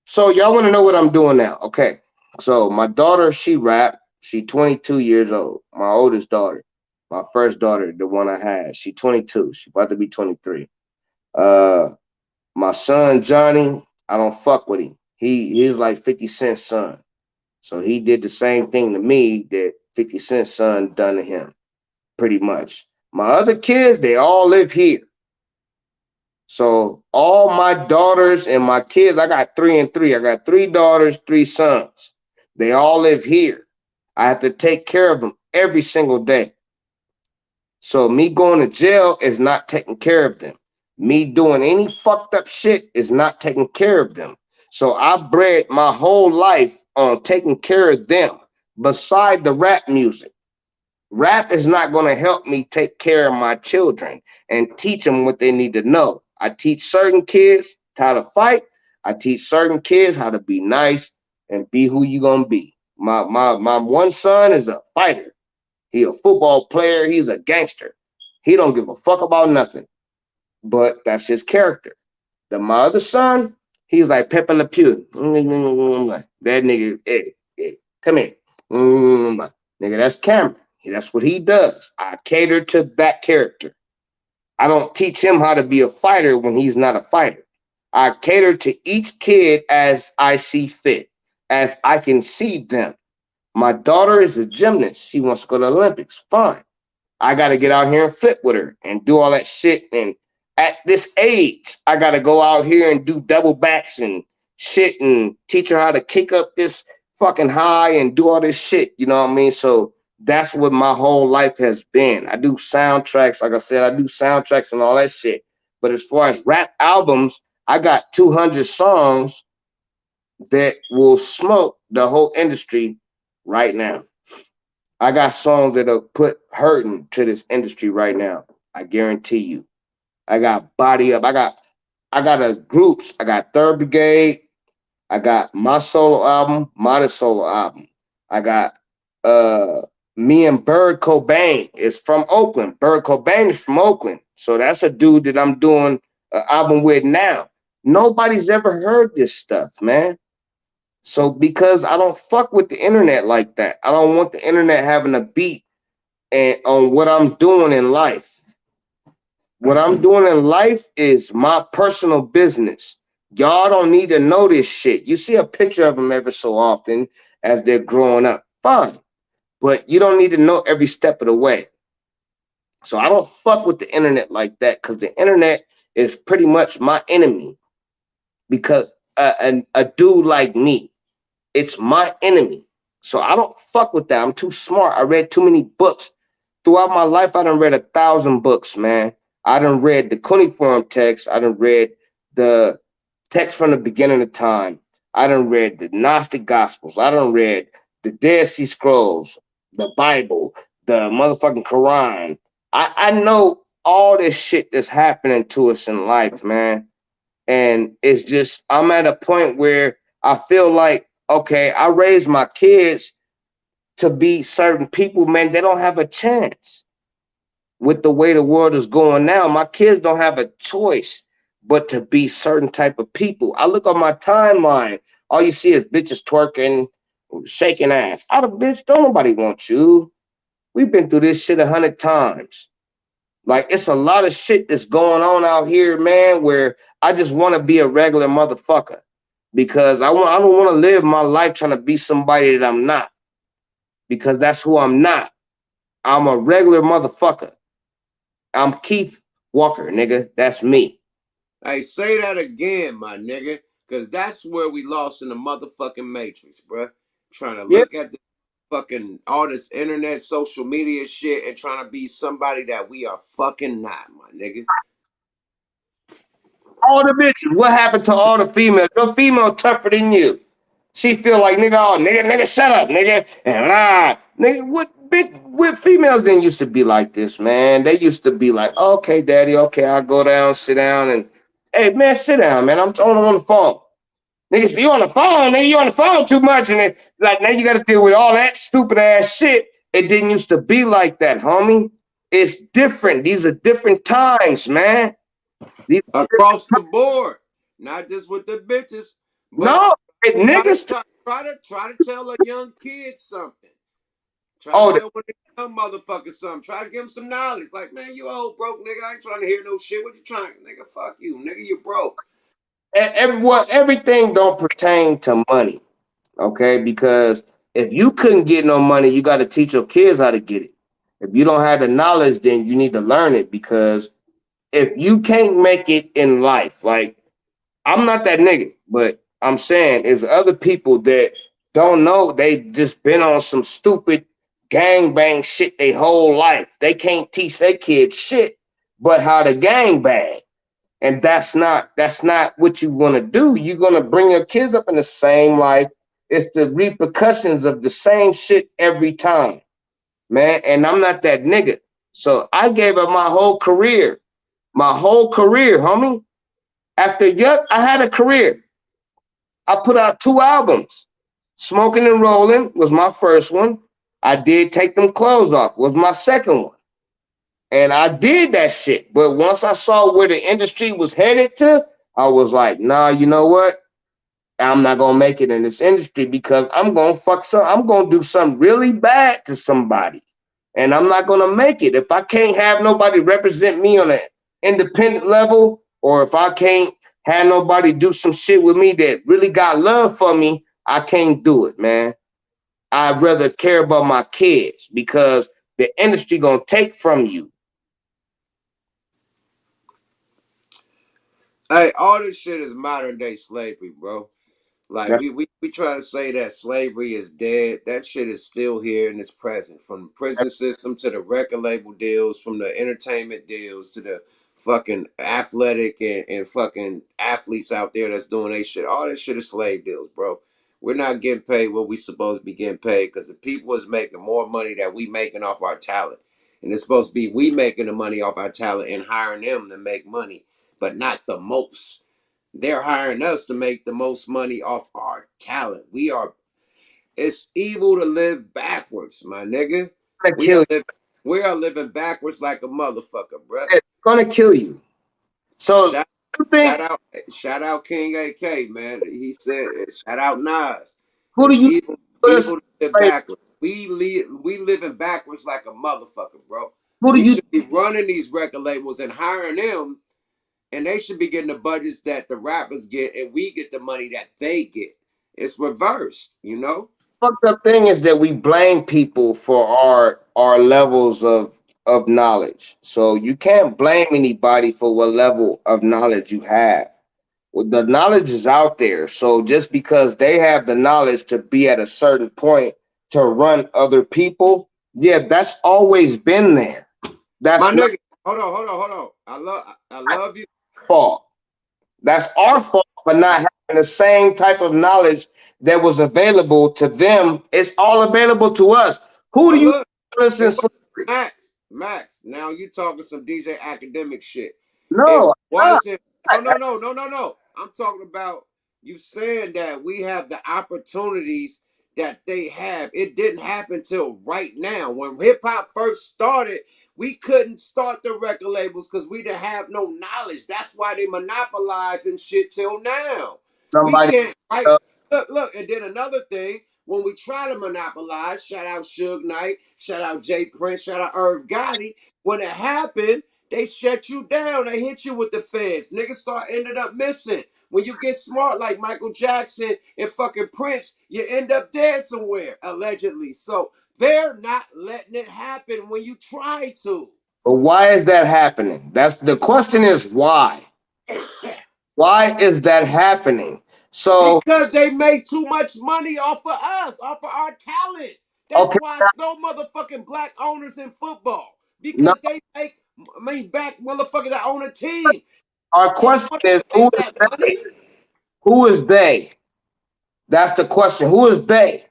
so y'all want to know what I'm doing now. Okay. So my daughter, she rap. She 22 years old. My oldest daughter. My first daughter, the one I had. She 22. She about to be 23. Uh my son Johnny, I don't fuck with him. He's like 50 Cent's son. So he did the same thing to me that 50 Cent's son done to him, pretty much. My other kids, they all live here. So all my daughters and my kids, I got 3 and 3. I got 3 daughters, 3 sons. They all live here. I have to take care of them every single day. So me going to jail is not taking care of them. Me doing any fucked up shit is not taking care of them. So I bred my whole life on taking care of them beside the rap music. Rap is not going to help me take care of my children and teach them what they need to know. I teach certain kids how to fight. I teach certain kids how to be nice and be who you going to be. My one son is a fighter. He a football player. He's a gangster. He don't give a fuck about nothing. But that's his character. My other son, he's like Pepe Le Pew. That nigga, hey, come here. Nigga, that's Cameron. That's what he does. I cater to that character. I don't teach him how to be a fighter when he's not a fighter. I cater to each kid as I see fit, as I can see them. My daughter is a gymnast. She wants to go to the Olympics. Fine. I got to get out here and flip with her and do all that shit. And at this age, I got to go out here and do double backs and shit and teach her how to kick up this fucking high and do all this shit. You know what I mean? So that's what my whole life has been. I do soundtracks, like I said, I do soundtracks and all that shit. But as far as rap albums, I got 200 songs that will smoke the whole industry right now. I got songs that'll put hurting to this industry right now. I guarantee you. I got Body Up. I got a groups. I got Third Brigade. I got my solo album, Modest solo album. I got uh me and Bird Cobain is from Oakland. Bird Cobain is from Oakland. So that's a dude that I'm doing an album with now. Nobody's ever heard this stuff, man. So because I don't fuck with the internet like that. I don't want the internet having a beat and on what I'm doing in life. What I'm doing in life is my personal business. Y'all don't need to know this shit. You see a picture of them ever so often as they're growing up. Fine. But you don't need to know every step of the way. So I don't fuck with the internet like that because the internet is pretty much my enemy because a dude like me, it's my enemy. So I don't fuck with that. I'm too smart. I read too many books. Throughout my life, I done read 1,000 books, man. I done read the cuneiform text. I done read the text from the beginning of time. I done read the Gnostic Gospels. I done read the Dead Sea Scrolls, the Bible, the motherfucking Quran. I know all this shit that's happening to us in life, man. And it's just, I'm at a point where I feel like, okay, I raised my kids to be certain people, man. They don't have a chance with the way the world is going now. My kids don't have a choice but to be certain type of people. I look on my timeline, all you see is bitches twerking, shaking ass. I don't, bitch, don't nobody want you. We've been through this shit 100 times. Like it's a lot of shit that's going on out here, man, where I just want to be a regular motherfucker because I don't want to live my life trying to be somebody that I'm not because that's who I'm not. I'm a regular motherfucker. I'm Keith Walker, nigga. That's me. Hey, say that again, my nigga, because that's where we lost in the motherfucking matrix, bruh. Trying to Yeah. look at the fucking all this internet, social media shit, and trying to be somebody that we are fucking not, my nigga. All the bitches. What happened to all the females? Your female tougher than you. She feel like nigga, oh nigga, shut up, nigga, and nigga, what bitch? What females didn't used to be like this, man? They used to be like, okay, daddy, okay, I'll go down, sit down, and hey, man, sit down, man. I'm on the phone. Nigga, you on the phone, nigga, you on the phone too much, and then like now you got to deal with all that stupid ass shit. It didn't used to be like that, homie. It's different. These are different times, man. These Across the board, not just with the bitches, but no, it, try to niggas. try to tell a young kid something. Try to Oh, tell one of the young motherfuckers something. Try to give them some knowledge. Like, man, you old broke nigga. I ain't trying to hear no shit. What you trying, nigga? Fuck you, nigga. You broke. everything don't pertain to money, okay? Because if you couldn't get no money, you got to teach your kids how to get it. If you don't have the knowledge, then you need to learn it. Because if you can't make it in life, like I'm not that nigga, but I'm saying is other people that don't know. They just been on some stupid gang bang shit their whole life. They can't teach their kids shit but how to gang bang. And that's not what you want to do. You're gonna bring your kids up in the same life. It's the repercussions of the same shit every time, man. And I'm not that nigga. So I gave up my whole career, homie. After Yuck, I had a career. I put out 2 albums. Smoking and Rolling was my first one. I did Take Them Clothes Off was my second one. And I did that shit. But once I saw where the industry was headed to, I was like, nah, you know what? I'm not gonna make it in this industry because I'm gonna do something really bad to somebody. And I'm not gonna make it. If I can't have nobody represent me on an independent level, or if I can't have nobody do some shit with me that really got love for me, I can't do it, man. I'd rather care about my kids because the industry gonna take from you. Hey, all this shit is modern day slavery, bro. Like That's we try to say that slavery is dead. That shit is still here and it's present. From the prison system to the record label deals, from the entertainment deals to the fucking athletic and fucking athletes out there that's doing their shit. All this shit is slave deals, bro. We're not getting paid what we supposed to be getting paid because the people is making more money that we making off our talent. And it's supposed to be we making the money off our talent and hiring them to make money, but not the most. They're hiring us to make the most money off our talent. We are. It's evil to live backwards, my nigga. gonna We kill are you. living. We are living backwards like a motherfucker, bruh. It's gonna kill you. So Shout, you think shout out King AK, man. He said, shout out Nas. who do It's you put us evil to live like, backwards. We living backwards like a motherfucker, bro. who do We you should be running these record labels and hiring them, and they should be getting the budgets that the rappers get, and we get the money that they get. It's reversed, you know. fucked up thing is that we blame people for our levels of knowledge. So you can't blame anybody for what level of knowledge you have. Well, the knowledge is out there. So just because they have the knowledge to be at a certain point to run other people, yeah, that's always been there. My That's not nigga, hold on. I love you. our fault. That's our fault for not having the same type of knowledge that was available to them. It's all available to us. Who do But you look, listen it to? was Max. Now you talking some DJ academic shit. It No, wasn't. No. I'm talking about you saying that we have the opportunities that they have. It didn't happen till right now. When hip hop first started, we couldn't start the record labels because we didn't have no knowledge. That's why they monopolized and shit till now. We somebody. can't right. Uh, Look, and then another thing, when we try to monopolize, shout out Suge Knight, shout out Jay Prince, shout out Irv Gotti. When it happened, they shut you down. They hit you with the feds. Niggas start ended up missing. When you get smart like Michael Jackson and fucking Prince, you end up dead somewhere, allegedly. So they're not letting it happen when you try to. but why is that happening? That's the question. Is why? Why is that happening? So Because they make too much money off of us, off of our talent. That's okay, why it's no motherfucking black owners in football. no. Because they make, back motherfucker that own a team. Our You question want is to make that money? who is they? That's the question. Who is they?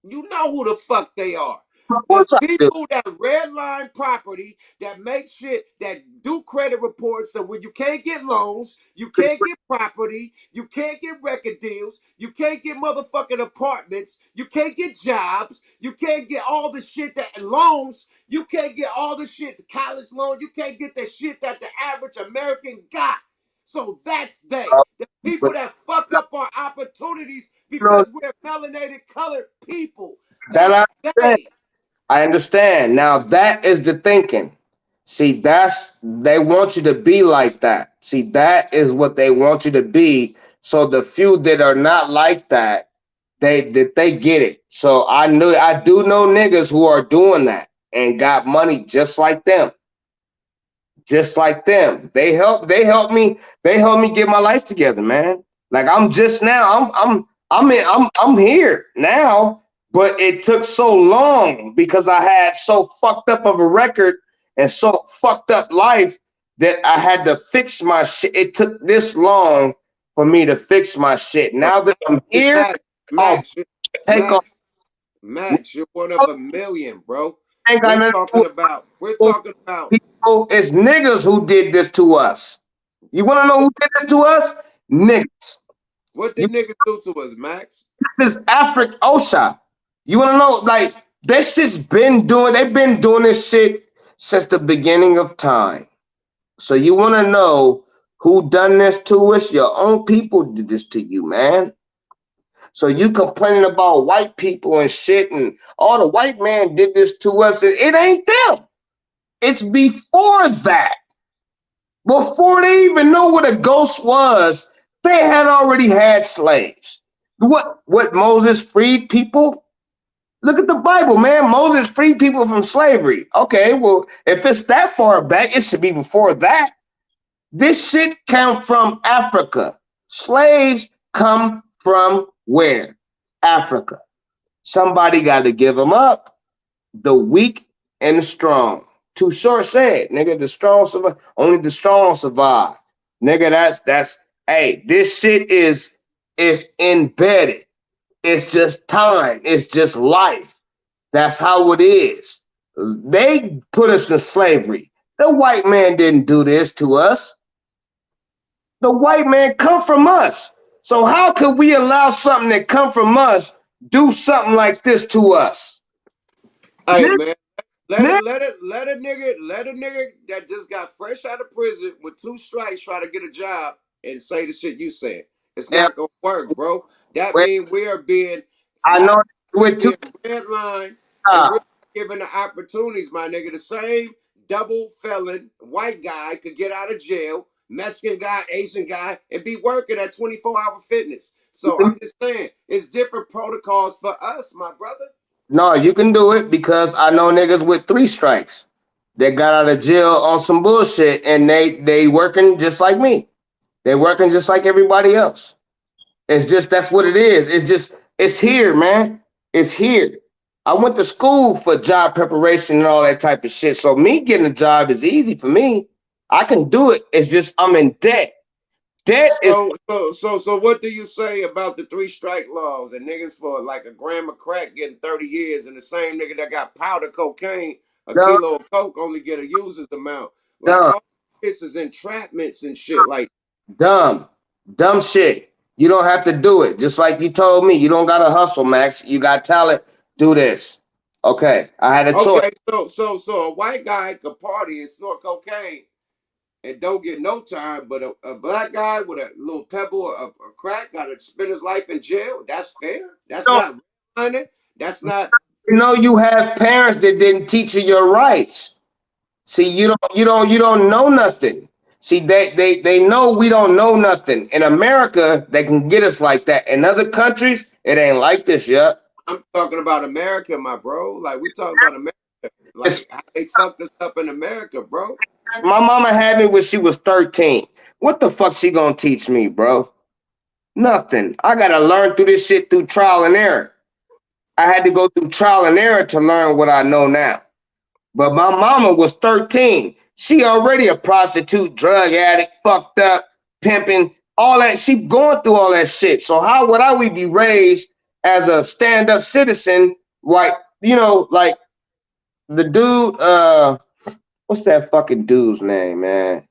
You know who the fuck they are. Of The course I do. people that redline property, that make shit, that do credit reports, so when you can't get loans, you can't get property, you can't get record deals, you can't get motherfucking apartments, you can't get jobs, you can't get all the shit that loans, you can't get all the shit, the college loan, you can't get the shit that the average American got. So that's they. Uh, The but people that fuck up our opportunities no, because we're melanated colored people. that I That's understand. they. I understand. Now that is the thinking. See, that's they want you to be like that. See, that is what they want you to be. So the few that are not like that, they get it. So I do know niggas who are doing that and got money just like them, just like them. They help me get my life together, man. Like I'm just now I'm here now, but it took so long because I had so fucked up of a record and so fucked up life that I had to fix my shit. It took this long for me to fix my shit. But Now that I'm here, Max, I'll Max, take off. Max, Max, you're one of a million, bro. Ain't got We're nothing to do talking about, we're with talking about people. It's niggas who did this to us. You want to know who did this to us? Niggas. what You did niggas do to us, Max? this Afric OSHA. You want to know like this shit's been doing. They've been doing this shit since the beginning of time. So you want to know who done this to us? Your own people did this to you, man. So you complaining about white people and shit, and all the white man did this to us. It ain't them. It's before that. Before they even know what a ghost was, they had already had slaves. What Moses freed people? Look at the Bible, man. Moses freed people from slavery. Okay, well, if it's that far back, it should be before that. This shit came from Africa. Slaves come from where? Africa. Somebody got to give them up. The weak and the strong. Too Short said, nigga, the strong survive. Only the strong survive. Nigga, that's hey, this shit is embedded. It's just time. It's just life. That's how it is. They put us in slavery. The white man didn't do this to us. The white man come from us. So how could we allow something that come from us do something like this to us? Hey This, man, this let a nigga that just got fresh out of prison with 2 strikes try to get a job and say the shit you saying. It's and not gonna work, bro. That wait, means we are being I flat. know We with two being redlined, and uh, we're not given the opportunities, my nigga. The same double felon white guy could get out of jail, Mexican guy, Asian guy, and be working at 24-hour fitness. So I'm just saying, it's different protocols for us, my brother. no, you can do it because I know niggas with 3 strikes that got out of jail on some bullshit and they working just like me. They working just like everybody else. It's just that's what it is. It's just it's here, man. It's here. I went to school for job preparation and all that type of shit. So me getting a job is easy for me. I can do it. It's just I'm in debt. Debt is So what do you say about the 3 strike laws and niggas for like a gram of crack getting 30 years and the same nigga that got powder cocaine, a dumb, kilo of coke only get a user's amount? Like dumb, all this is entrapments and shit. Like, dumb, dumb shit. You don't have to do it. Just like you told me, you don't gotta hustle, Max. You got talent. Do this. Okay, I had a choice. okay, so a white guy could party and snort cocaine and don't get no time, but a black guy with a little pebble of crack got to spend his life in jail. That's fair. That's You not running. That's not. know you have parents that didn't teach you your rights. See, you don't know nothing. See, they know we don't know nothing. In America, they can get us like that. In other countries, it ain't like this yet. I'm talking about America, my bro. Like we talking about America. It's, Like how they fucked us up in America, bro. my mama had me when she was 13. What the fuck she gonna teach me, bro? Nothing. I gotta learn through this shit through trial and error. I had to go through trial and error to learn what I know now. But my mama was 13. She already a prostitute, drug addict, fucked up, pimping, all that. She going through all that shit. So how would I we be raised as a stand-up citizen? Like, like the dude, what's that fucking dude's name, man?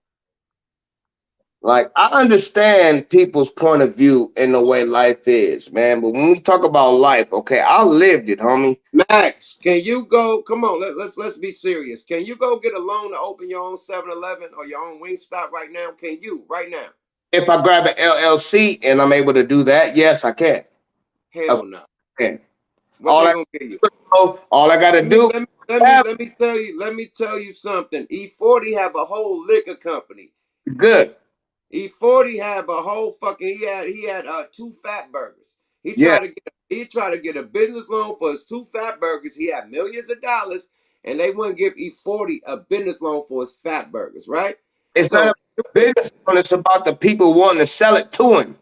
Like, I understand people's point of view in the way life is, man. But when we talk about life, okay, I lived it, homie. Max, can you go? Come on, let's be serious. Can you go get a loan to open your own 7-Eleven or your own wing stop right now? Can you right now? If I grab an LLC and I'm able to do that, yes, I can. Of Hell course no. I can. What All they I gonna give you? all I gotta Let me do let me have let me tell you something. E40 have a whole liquor company. is good. E40 have a whole fucking he had 2 fat burgers. Yeah. He tried to get a business loan for his 2 fat burgers. He had millions of dollars, and they wouldn't give E40 a business loan for his fat burgers, right? It's not So about business, it's about the people wanting to sell it to him.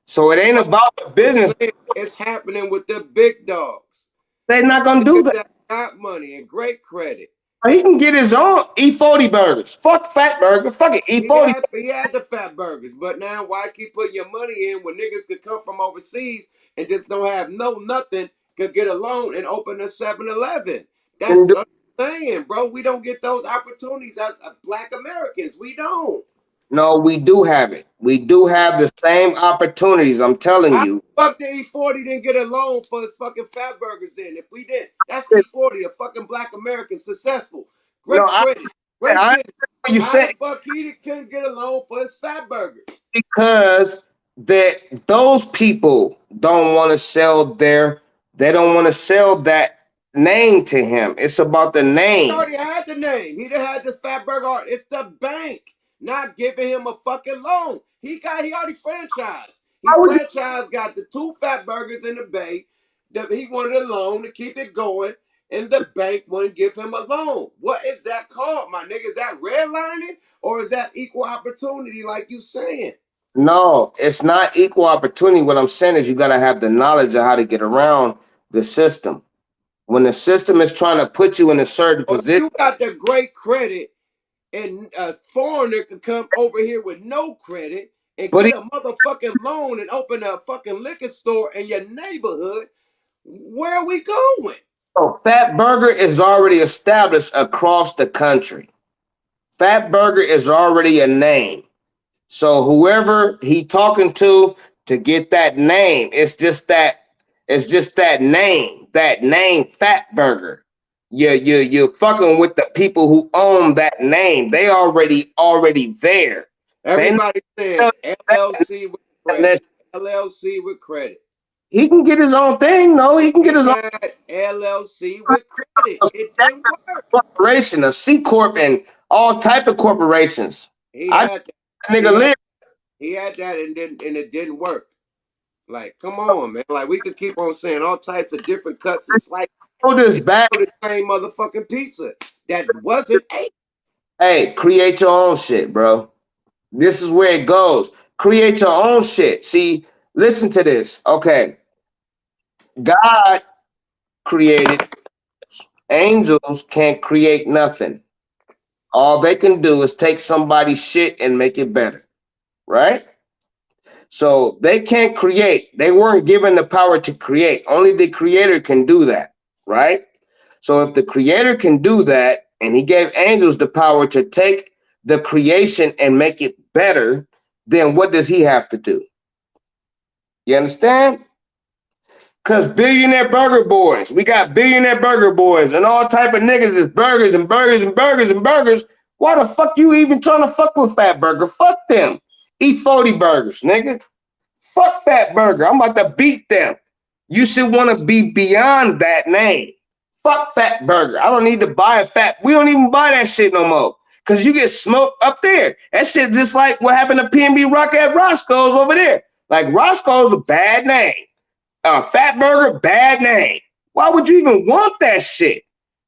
So it ain't what about the I'm business. saying, it's happening with the big dogs. They're not gonna do Niggas that. that got money and great credit. He can get his own E40 burgers. Fuck fat burger. Fuck it. E40. He had the fat burgers, but now why keep putting your money in when niggas could come from overseas and just don't have no nothing, could get a loan and open a 7-Eleven? Can That's do. what I'm saying, bro. We don't get those opportunities as black Americans. We don't. No, we do have it. We do have the same opportunities. I'm telling How you. the fuck did E40 didn't get a loan for his fucking fat burgers then? If we did, that's E40, a fucking black American, successful, No, great credit, great I business. what you How said the fuck he couldn't get a loan for his fat burgers? because that those people don't want to sell they don't want to sell that name to him. It's about the He name. already had the name. He done had the Fatburger art. It's the bank not giving him a fucking loan. He already franchised. He Why would you franchised, got the 2 Fatburgers in the bay. That he wanted a loan to keep it going, and the bank wouldn't give him a loan. What is that called, my nigga? Is that redlining or is that equal opportunity, like you saying? No, it's not equal opportunity. What I'm saying is you got to have the knowledge of how to get around the system. When the system is trying to put you in a certain Or if position, you got the great credit and a foreigner could come over here with no credit and but get a motherfucking loan and open a fucking liquor store in your neighborhood, where are we going? Fat Burger is already established across the country. Fat Burger is already a name. So whoever he talking to get that name, it's just that name Fat Burger. You're fucking with the people who own that name. They already there. They know Everybody saying LLC with unless credit. LLC with credit. he can get his own thing. No, he can get He his own had LLC with credit. It didn't work. corporation, a C corp, and all type of corporations. He I had that. He nigga had live. he had that and it didn't work. Like, come on, man. Like we could keep on saying all types of different cuts and slices. Throw this It's back. still the same motherfucking pizza that wasn't ate. Hey, create your own shit, bro. This is where it goes. Create your own shit. See, listen to this. Okay. God created angels can't create nothing. All they can do is take somebody's shit and make it better. Right? So they can't create. They weren't given the power to create. Only the creator can do that. Right? So if the creator can do that, and he gave angels the power to take the creation and make it better, then what does he have to do? You understand? Cause billionaire burger boys, we got billionaire burger boys and all type of niggas is burgers and burgers and burgers and burgers. Why the fuck you even trying to fuck with Fat Burger? Fuck them. Eat 40 burgers, nigga. Fuck Fat Burger. I'm about to beat them. You should want to be beyond that name. Fuck Fat Burger. I don't need to buy a fat. We don't even buy that shit no more. Cause you get smoked up there. That shit just like what happened to PNB Rock at Roscoe's over there. Like Roscoe's a bad name. Fat Burger, bad name. Why would you even want that shit?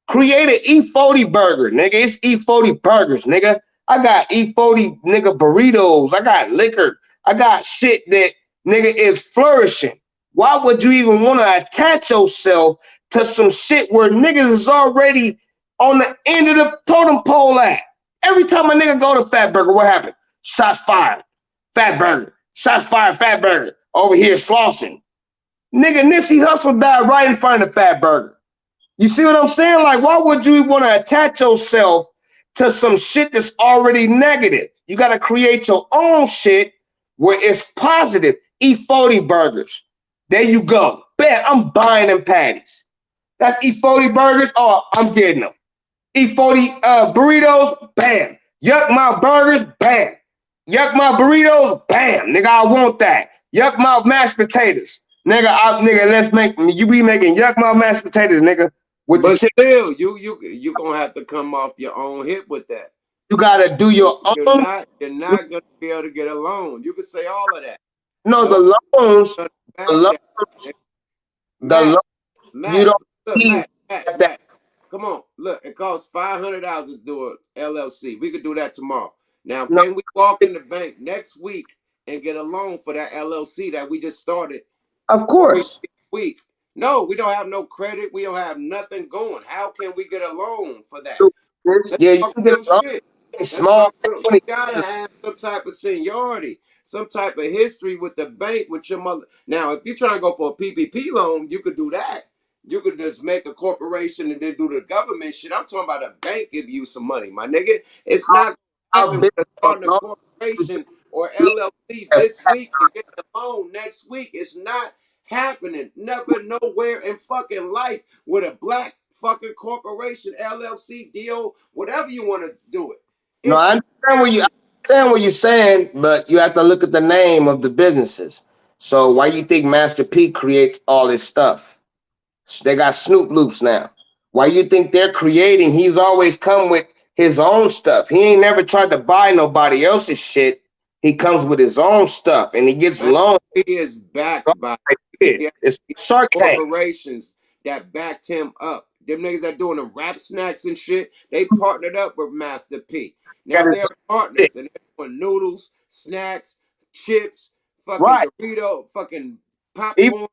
Create an E40 burger, nigga. It's E40 burgers, nigga. I got E40 nigga burritos. I got liquor. I got shit that nigga is flourishing. Why would you even want to attach yourself to some shit where niggas is already on the end of the totem pole at? Every time a nigga go to Fat Burger, what happened? Shots fired. Fat Burger. Shots fired. Fat Burger. Over here slossing. Nigga, Nipsey Hussle died right in front of the Fat Burger. You see what I'm saying? Like, why would you want to attach yourself to some shit that's already negative? You got to create your own shit where it's positive. E40 burgers. There you go. Bam, I'm buying them patties. That's E40 burgers. Oh, I'm getting them. E40 burritos. Bam. Yuck my burgers. Bam. Yuck my burritos. Bam. Nigga, I want that. Yuck my mashed potatoes. Nigga, let's make you be making yuck my mashed potatoes, nigga, with the But chicken. still, you gonna have to come off your own hip with that. You gotta do your own. You're not gonna be able to get a loan. You can say all of that. No, No, the back that. loans, the Matt, loans. You Matt, don't look, need that. Matt. Come on, look. It costs $500 to do an LLC. We could do that tomorrow. Now, No, can we walk in the bank next week and get a loan for that LLC that we just started of previous course. week? No, we don't have no credit. We don't have nothing going. How can we get a loan for that? Let's Yeah, you talk can get real a loan. shit. Let's Small. talk real. You gotta have some type of seniority, some type of history with the bank, with your mother. Now, if you're trying to go for a PPP loan, you could do that. You could just make a corporation and then do the government shit. I'm talking about a bank give you some money, my nigga. It's not gonna How happen big with a starting a loan would corporation or you LLC need? this week and get the loan next week. It's not happening. Never, nowhere in fucking life with a black fucking corporation, LLC deal, whatever you want to do it. No, It's I happening. understand what you're saying, but you have to look at the name of the businesses. So why you think Master P creates all this stuff? They got Snoop Loops now. Why you think they're creating? He's always come with his own stuff. He ain't never tried to buy nobody else's shit. He comes with his own stuff, and he gets Man, loans. he is backed by It's Shark Tank. corporations that backed him up. Them niggas that doing them rap snacks and shit, they partnered up with Master P. Now Got they're his partners and they're doing noodles, snacks, chips, fucking Right. Dorito, fucking Even popcorn,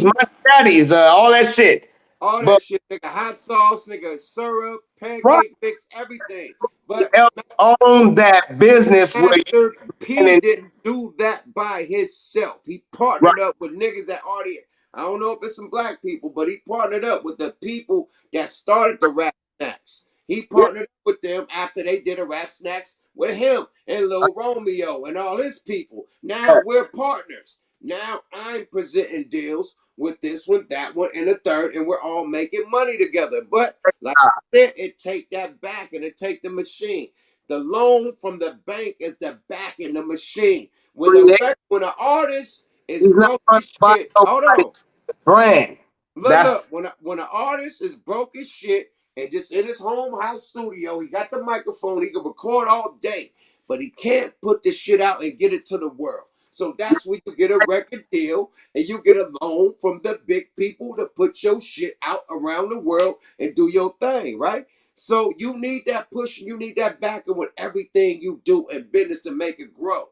my fucking daddies, all that shit. all that But shit, nigga. Hot sauce, nigga, syrup, right, pancake mix, everything. But own that business where Master you P didn't do that by himself. He right, partnered up with niggas that already, I don't know if it's some black people, but he partnered up with the people that started the rap snacks. He yeah, partnered up with them after they did a rap snacks with him and Lil Romeo and all his people. Now we're partners. Now I'm presenting deals with this one, that one, and the third, and we're all making money together. But like I said, it take that back and it take the machine. The loan from the bank is the back in the machine. When create. when an artist is He's not broke trying to as buy shit, hold nobody's on. brand. That's Look. When an artist is broke as shit and just in his home house studio, he got the microphone, he can record all day, but he can't put the shit out and get it to the world. So that's when you get a record deal and you get a loan from the big people to put your shit out around the world and do your thing, right? So you need that push, you need that backing with everything you do in business to make it grow.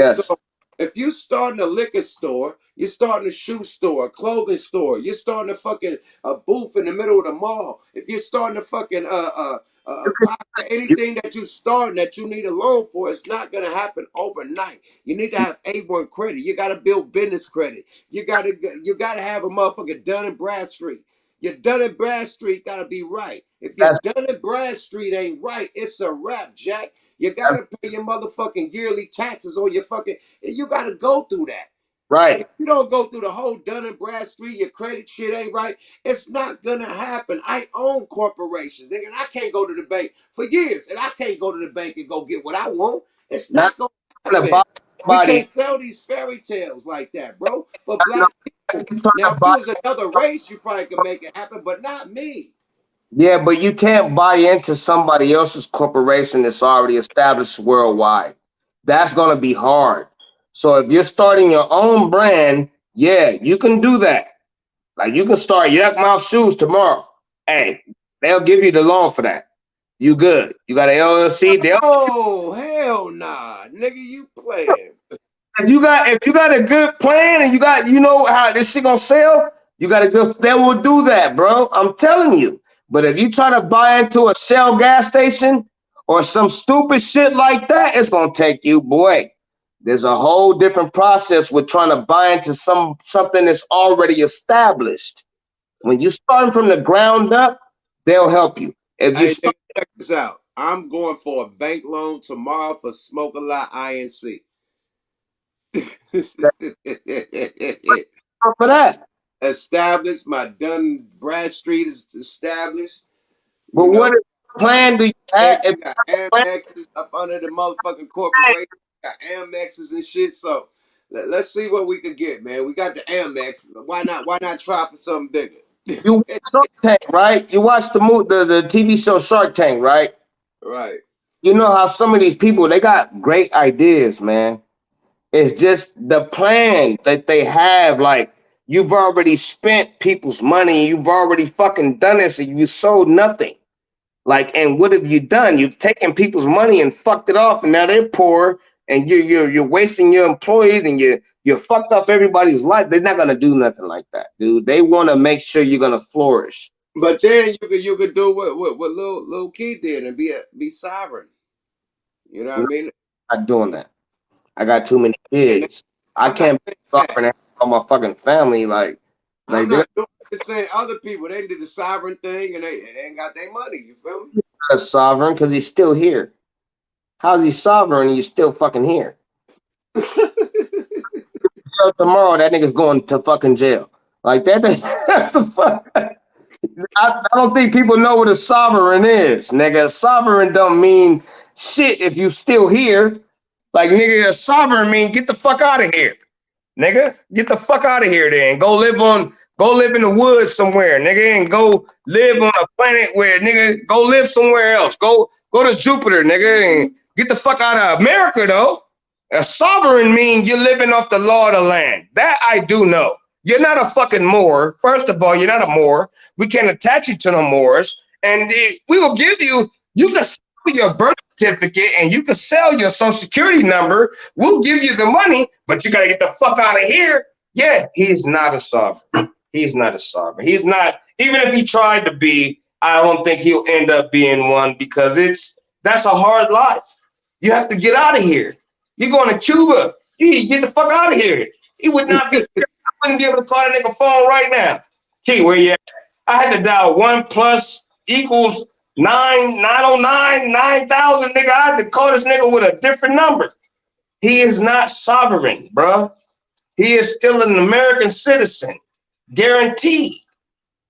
So yes. if you starting a liquor store, you're starting a shoe store, a clothing store, you're starting a fucking a booth in the middle of the mall. If you're starting a fucking You, anything that you starting that you need a loan for, it's not gonna happen overnight. You need to have A1 credit. You gotta build business credit. You gotta have a motherfucker Dun and Bradstreet. Your Dun and Bradstreet gotta be right. If your that's, Dun and Bradstreet ain't right, it's a wrap, Jack. You gotta pay your motherfucking yearly taxes on your fucking. You gotta go through that. If right. you don't go through the whole Dun and Bradstreet, your credit shit ain't right. It's not gonna happen. I own corporations, nigga, and I can't go to the bank for years, and I can't go to the bank and go get what I want. It's Not not gonna trying to happen. buy We can't somebody. sell these fairy tales like that, bro. For No, black people. you trying Now, to if buy. you was another race, you probably could make it happen, but not me. Yeah, but you can't buy into somebody else's corporation that's already established worldwide. That's going to be hard. So if you're starting your own brand, yeah, you can do that. Like you can start Yuck Mouth Shoes tomorrow. Hey, they'll give you the loan for that. You good. You got an LLC. They'll Oh, hell nah. Nigga, you playing. if you got a good plan and you know how this shit gonna sell, you got a good they will do that, bro. I'm telling you. But if you try to buy into a Shell gas station or some stupid shit like that, it's gonna take you, boy. There's a whole different process with trying to buy into something that's already established. When you start from the ground up, they'll help you. If you Hey, start nigga, check this out. I'm going for a bank loan tomorrow for Smoke a Lot INC. for that, Established. My Dun Bradstreet is established. but You know, what plan do you have? X, If we got plan, Amexes up under the motherfucking corporation. We got Amexes and shit. So let's see what we can get, man. We got the Amex. Why not? Why not try for something bigger? you watch Shark Tank, right? You watch the TV show Shark Tank, right? Right. You know how some of these people they got great ideas, man. It's just the plan that they have. Like you've already spent people's money, you've already fucking done this, and you sold nothing. Like, and what have you done? You've taken people's money and fucked it off, and now they're poor, and you're wasting your employees, and you fucked up everybody's life. They're not gonna do nothing like that, dude. They want to make sure you're gonna flourish. But then you could do what Lil Key did and be sovereign. You know what I I'm mean? not doing that. I got too many And kids. I I'm not can't be saying that. sovereign and have all my fucking family. I'm They're not doing just saying other people. They did the sovereign thing and they ain't got their money. You feel me? not sovereign because he's still here. How's he sovereign and he's still fucking here? So tomorrow that nigga's going to fucking jail. Like that, the fuck. I don't think people know what a sovereign is, nigga. A sovereign don't mean shit if you still here. Like nigga, a sovereign mean get the fuck out of here. Nigga. Get the fuck out of here then. Go live in the woods somewhere, nigga, and go live on a planet where nigga go live somewhere else. Go to Jupiter, nigga, and get the fuck out of America though. A sovereign means you're living off the law of the land. That I do know. You're not a fucking Moor. First of all, you're not a Moor. We can't attach you to no Moors. And we will give you can sell your birth certificate and you can sell your social security number. We'll give you the money, but you got to get the fuck out of here. Yeah, he's not a sovereign. He's not a sovereign. He's not, even if he tried to be, I don't think he'll end up being one because that's a hard life. You have to get out of here. You're going to Cuba. You get the fuck out of here. He would not be, I wouldn't be able to call that nigga phone right now. Key, where you at? I had to dial 1 plus equals 909, 9,000, nigga. I had to call this nigga with a different number. He is not sovereign, bruh. He is still an American citizen. Guaranteed.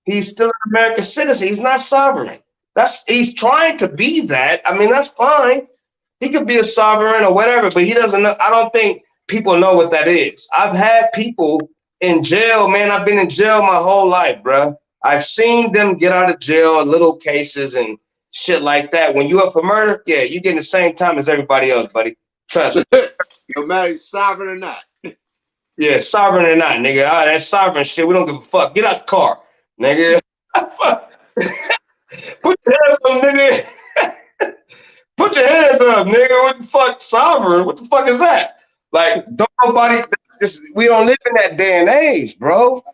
He's still an American citizen. He's not sovereign. He's trying to be that. I mean, that's fine. He could be a sovereign or whatever, but he doesn't know. I don't think people know what that is. I've had people in jail, man. I've been in jail my whole life, bruh. I've seen them get out of jail, little cases and shit like that. When you up for murder, yeah, you getting the same time as everybody else, buddy. Trust me. No matter he's sovereign or not. Yeah, sovereign or not, nigga. Ah, that sovereign shit, we don't give a fuck. Get out the car, nigga. Put your hands up, nigga. Put your hands up, nigga. What the fuck, sovereign? What the fuck is that? Like, don't nobody. We don't live in that day and age, bro.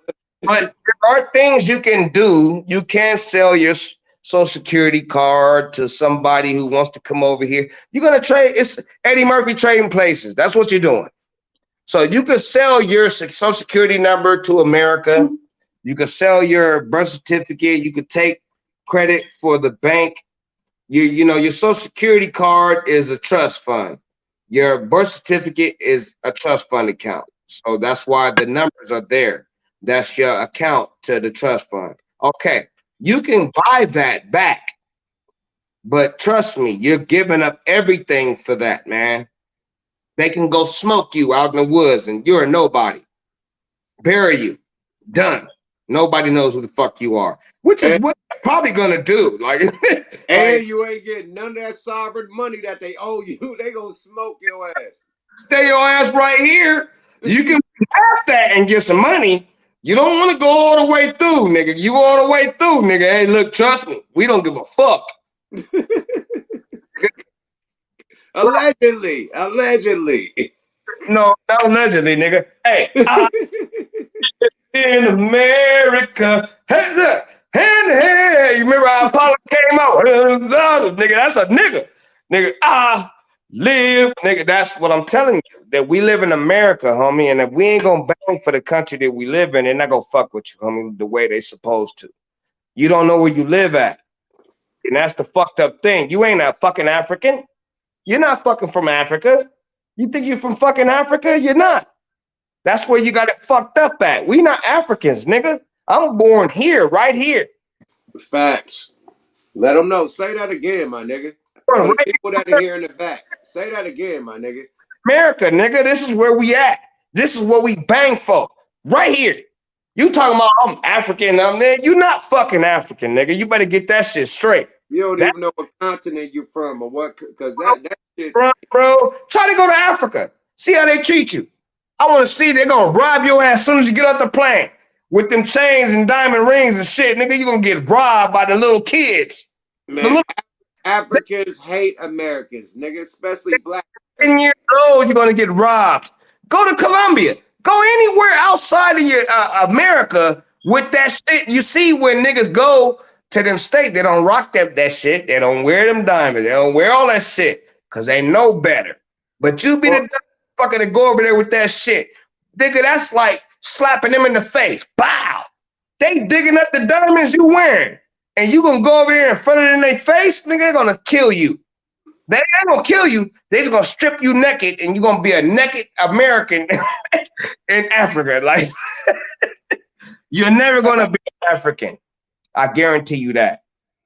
But there are things you can do. You can sell your social security card to somebody who wants to come over here. You're gonna trade. It's Eddie Murphy Trading Places. That's what you're doing. So you could sell your social security number to America. You could sell your birth certificate. You could take credit for the bank. You know, your social security card is a trust fund. Your birth certificate is a trust fund account. So that's why the numbers are there. That's your account to the trust fund. Okay, you can buy that back. But trust me, you're giving up everything for that, man. They can go smoke you out in the woods and you're a nobody. Bury you. Done. Nobody knows who the fuck you are. Which is what they're probably gonna do. And you ain't getting none of that sovereign money that they owe you. They gonna smoke your ass. Stay your ass right here. You can have that and get some money. You don't want to go all the way through, nigga. You go all the way through, nigga. Hey, look, trust me. We don't give a fuck. Allegedly. Allegedly. No, not allegedly, nigga. Hey, in America. Hey, look. Hey, you remember how Apollo came out? Nigga, that's a nigga. Nigga, I live. Nigga, that's what I'm telling you. That we live in America, homie. And if we ain't gonna bang for the country that we live in, they're not gonna fuck with you, homie, the way they supposed to. You don't know where you live at. And that's the fucked up thing. You ain't a fucking African. You're not fucking from Africa. You think you're from fucking Africa? You're not. That's where you got it fucked up at. We not Africans, nigga. I'm born here, right here. Facts. Let them know. Say that again, my nigga. For the people that are here in the back. Say that again, my nigga. America, nigga. This is where we at. This is what we bang for. Right here. You talking about I'm African, man. You not fucking African, nigga. You better get that shit straight. You don't even know what continent you're from or what, because that shit. Bro, try to go to Africa. See how they treat you. I want to see they're going to rob your ass as soon as you get off the plane. With them chains and diamond rings and shit, nigga, you're going to get robbed by the little kids. Man, Africans hate Americans, nigga, especially black. 10 years old, you're going to get robbed. Go to Colombia. Go anywhere outside of your America with that shit. You see when niggas go to them states, they don't rock that shit. They don't wear them diamonds. They don't wear all that shit because they know better. But you be the fucker to go over there with that shit. Nigga, that's like slapping them in the face. Bow. They digging up the diamonds you wearing. And you gonna go over there and front it in their face, nigga, they're gonna kill you. They ain't gonna kill you. They're just gonna strip you naked and you're gonna be a naked American in Africa. Like, you're never gonna be African. I guarantee you that.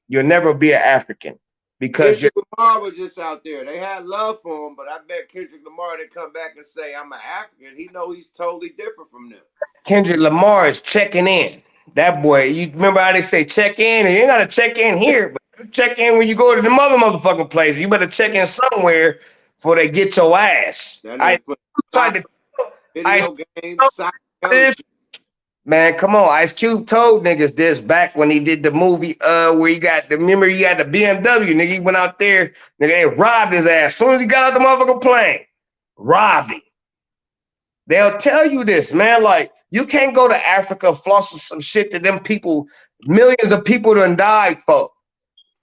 You'll never be an African. Because Kendrick Lamar was just out there. They had love for him, but I bet Kendrick Lamar didn't come back and say, I'm an African. He know he's totally different from them. Kendrick Lamar is checking in. That boy, you remember how they say check in? And you ain't got to check in here, but you check in when you go to the motherfucking place. You better check in somewhere before they get your ass. Video games, Man, come on. Ice Cube told niggas this back when he did the movie where he got the remember he had the BMW, nigga. He went out there, nigga, they robbed his ass. As soon as he got out the motherfucking plane, robbed him. They'll tell you this, man. Like, you can't go to Africa flossing some shit that them people, millions of people done died for.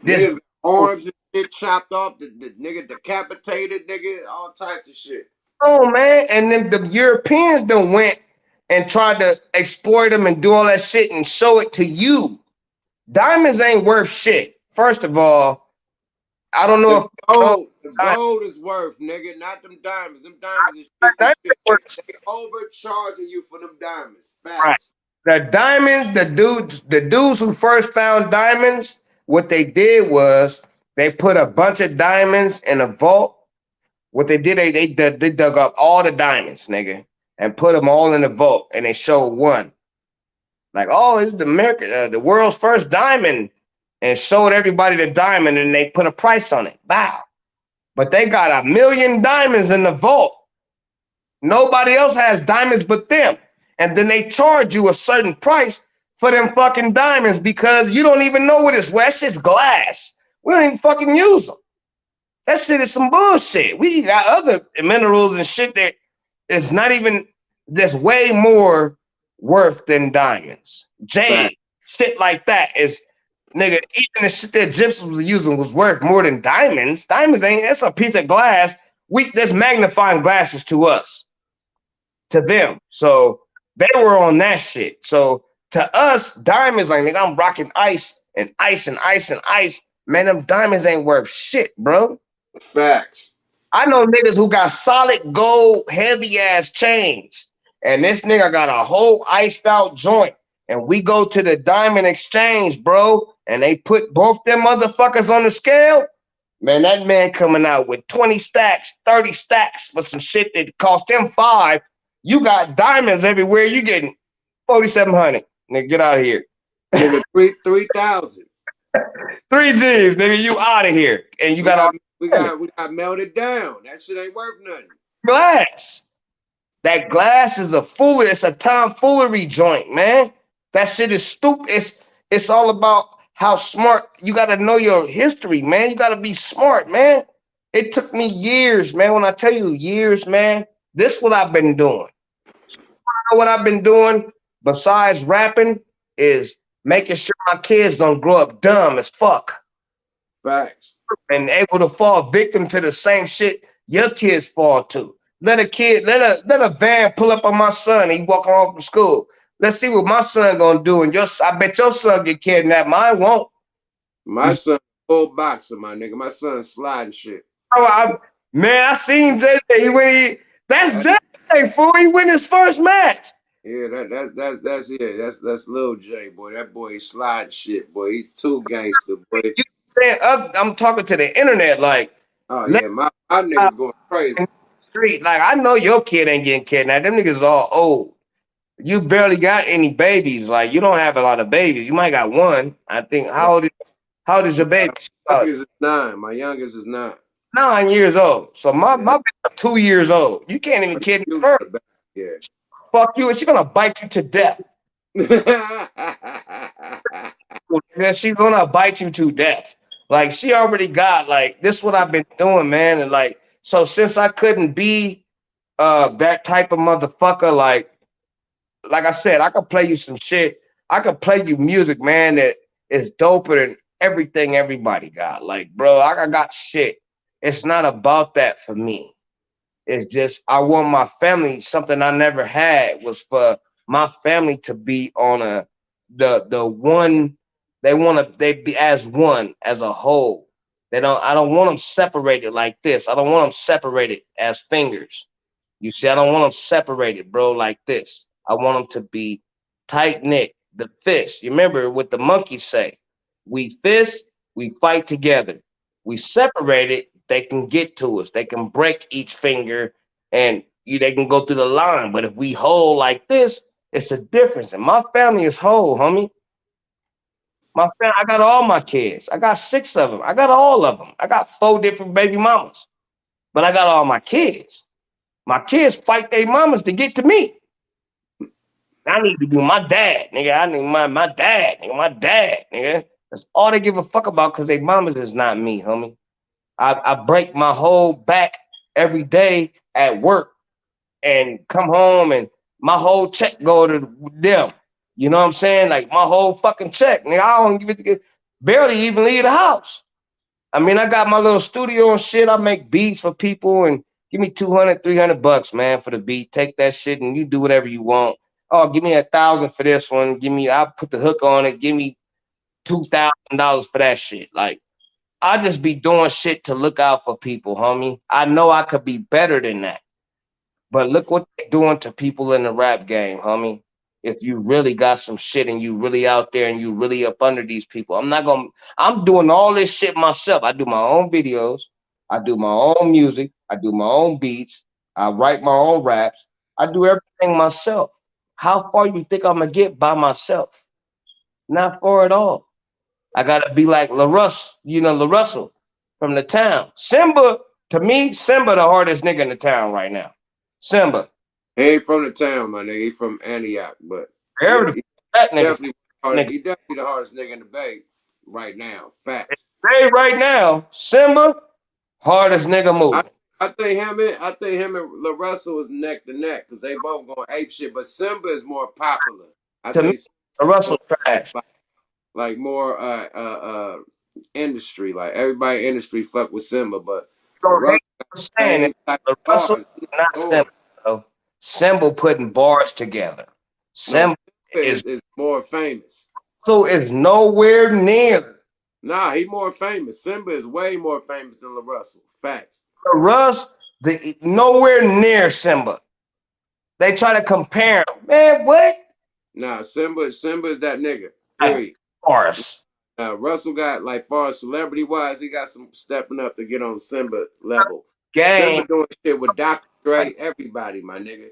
This Niggas arms and shit chopped off, the nigga decapitated, nigga, all types of shit. oh man. And then the Europeans done went and tried to exploit them and do all that shit and show it to you. Diamonds ain't worth shit. First of all, I don't know The if gold, the diamonds gold is worth, nigga, not them diamonds. Them diamonds is cheap as shit. worth They overcharging you for them diamonds. right. Facts. The diamonds, the dudes who first found diamonds, what they did was they put a bunch of diamonds in a vault. What they did, they dug up all the diamonds, nigga, and put them all in the vault, and they showed one. Like, oh, it's the world's first diamond, and showed everybody the diamond, and they put a price on it. Wow. But they got 1,000,000 diamonds in the vault. Nobody else has diamonds but them. And then they charge you a certain price for them fucking diamonds because you don't even know what it's. Well, that shit's glass. We don't even fucking use them. That shit is some bullshit. We got other minerals and shit that is not even, that's way more worth than diamonds. Facts. Jade, shit like that is, nigga, even the shit that gypsums were using was worth more than diamonds. Diamonds ain't, that's a piece of glass. That's magnifying glasses to us, to them. So they were on that shit. So to us, diamonds, like, nigga, I'm rocking ice and ice and ice and ice. Man, them diamonds ain't worth shit, bro. Facts. I know niggas who got solid gold, heavy ass chains, and this nigga got a whole iced out joint. And we go to the diamond exchange, bro, and they put both them motherfuckers on the scale. Man, that man coming out with 20 stacks, 30 stacks for some shit that cost him $5. You got diamonds everywhere. You getting 4,700. Nigga, get out of here. Nigga, 3,000. 3 G's, nigga, you out of here. And you We got got all we got melted down. That shit ain't worth nothing. glass. That glass is it's a tomfoolery joint, man. That shit is stupid. It's all about how smart. You gotta know your history, man. You gotta be smart, man. It took me years, man. When I tell you years, man, this what I've been doing. You know what I've been doing besides rapping is making sure my kids don't grow up dumb as fuck Facts. and able to fall victim to the same shit your kids fall to. Let a van pull up on my son. He walking home from school. Let's see what my son gonna do. And I bet your son get kidnapped. Mine won't. My son, full boxer, my nigga. My son sliding shit. Man, I seen JJ. That's That, JJ, fool. He win his first match. yeah, that's yeah, that's Lil J, boy. That boy he slide shit, boy. He too gangster, boy. You saying I'm talking to the internet, like, Oh let yeah, my niggas going crazy. street. Like, I know your kid ain't getting kidnapped. Them niggas all old. You barely got any babies. Like, you don't have a lot of babies. You might got one. I think. How old is your baby? My youngest is 9. My youngest is 9. 9 years old. So Yeah. my baby 2 years old. You can't even kidnap her. Yeah. Fuck you. And she's gonna bite you to death. Yeah, she's gonna bite you to death. Like, she already got, like, this is what I've been doing, man. And like, so since I couldn't be that type of motherfucker, like I said, I could play you some shit. I could play you music, man, that is doper than everything everybody got. Like, bro, I got shit. It's not about that for me. It's just I want my family. Something I never had was for my family to be on the one. They be as one, as a whole. I don't want them separated like this. I don't want them separated as fingers. You see, I don't want them separated, bro, like this. I want them to be tight knit. The fist. You remember what the monkeys say? We fist, we fight together. We separate it, they can get to us. They can break each finger and they can go through the line. But if we hold like this, it's a difference. And my family is whole, homie. I got all my kids. I got 6 of them. I got all of them. I got 4 different baby mamas, but I got all my kids. My kids fight their mamas to get to me. I need to be my dad, nigga. I need my dad, nigga. My dad, nigga. That's all they give a fuck about because they mamas is not me, homie. I break my whole back every day at work and come home and my whole check go to them. You know what I'm saying? Like my whole fucking check. Nigga, I don't give it barely even leave the house. I mean, I got my little studio and shit. I make beats for people and give me 200, $300, man, for the beat. Take that shit and you do whatever you want. Oh, give me 1,000 for this one. I'll put the hook on it. Give me $2,000 for that shit. Like, I just be doing shit to look out for people, homie. I know I could be better than that. But look what they're doing to people in the rap game, homie. If you really got some shit and you really out there and you really up under these people, I'm doing all this shit myself. I do my own videos, I do my own music, I do my own beats, I write my own raps, I do everything myself. How far you think I'm gonna get by myself? Not far at all. I gotta be like LaRussell from the town. Simba, to me, Simba the hardest nigga in the town right now. Simba. He ain't from the town, my nigga. He from Antioch, but yeah, Everybody that nigga, definitely hard. nigga. He definitely the hardest nigga in the Bay right now. Facts. Hey, right now, Simba, hardest nigga I moving. I think him and LaRussell was neck to neck because they both going ape shit. But Simba is more popular. I To me, think the Simba's more Russell trash. like more industry. Like everybody industry fuck with Simba, but So they LaRussell got were the saying it. same type The of Russell, bars. not Simba. Though. Simba putting bars together. No, Simba Simba is is more famous. so is nowhere near Nah, he more famous. Simba is way more famous than LaRussell. Facts. the Russ. The nowhere near Simba. They try to compare him. Man, what? Nah, Simba is that nigga. Like Period. bars. Russell got like far as celebrity wise, he got some stepping up to get on Simba level. Game. Simba doing shit with Dr. Like, Dre, everybody, my nigga.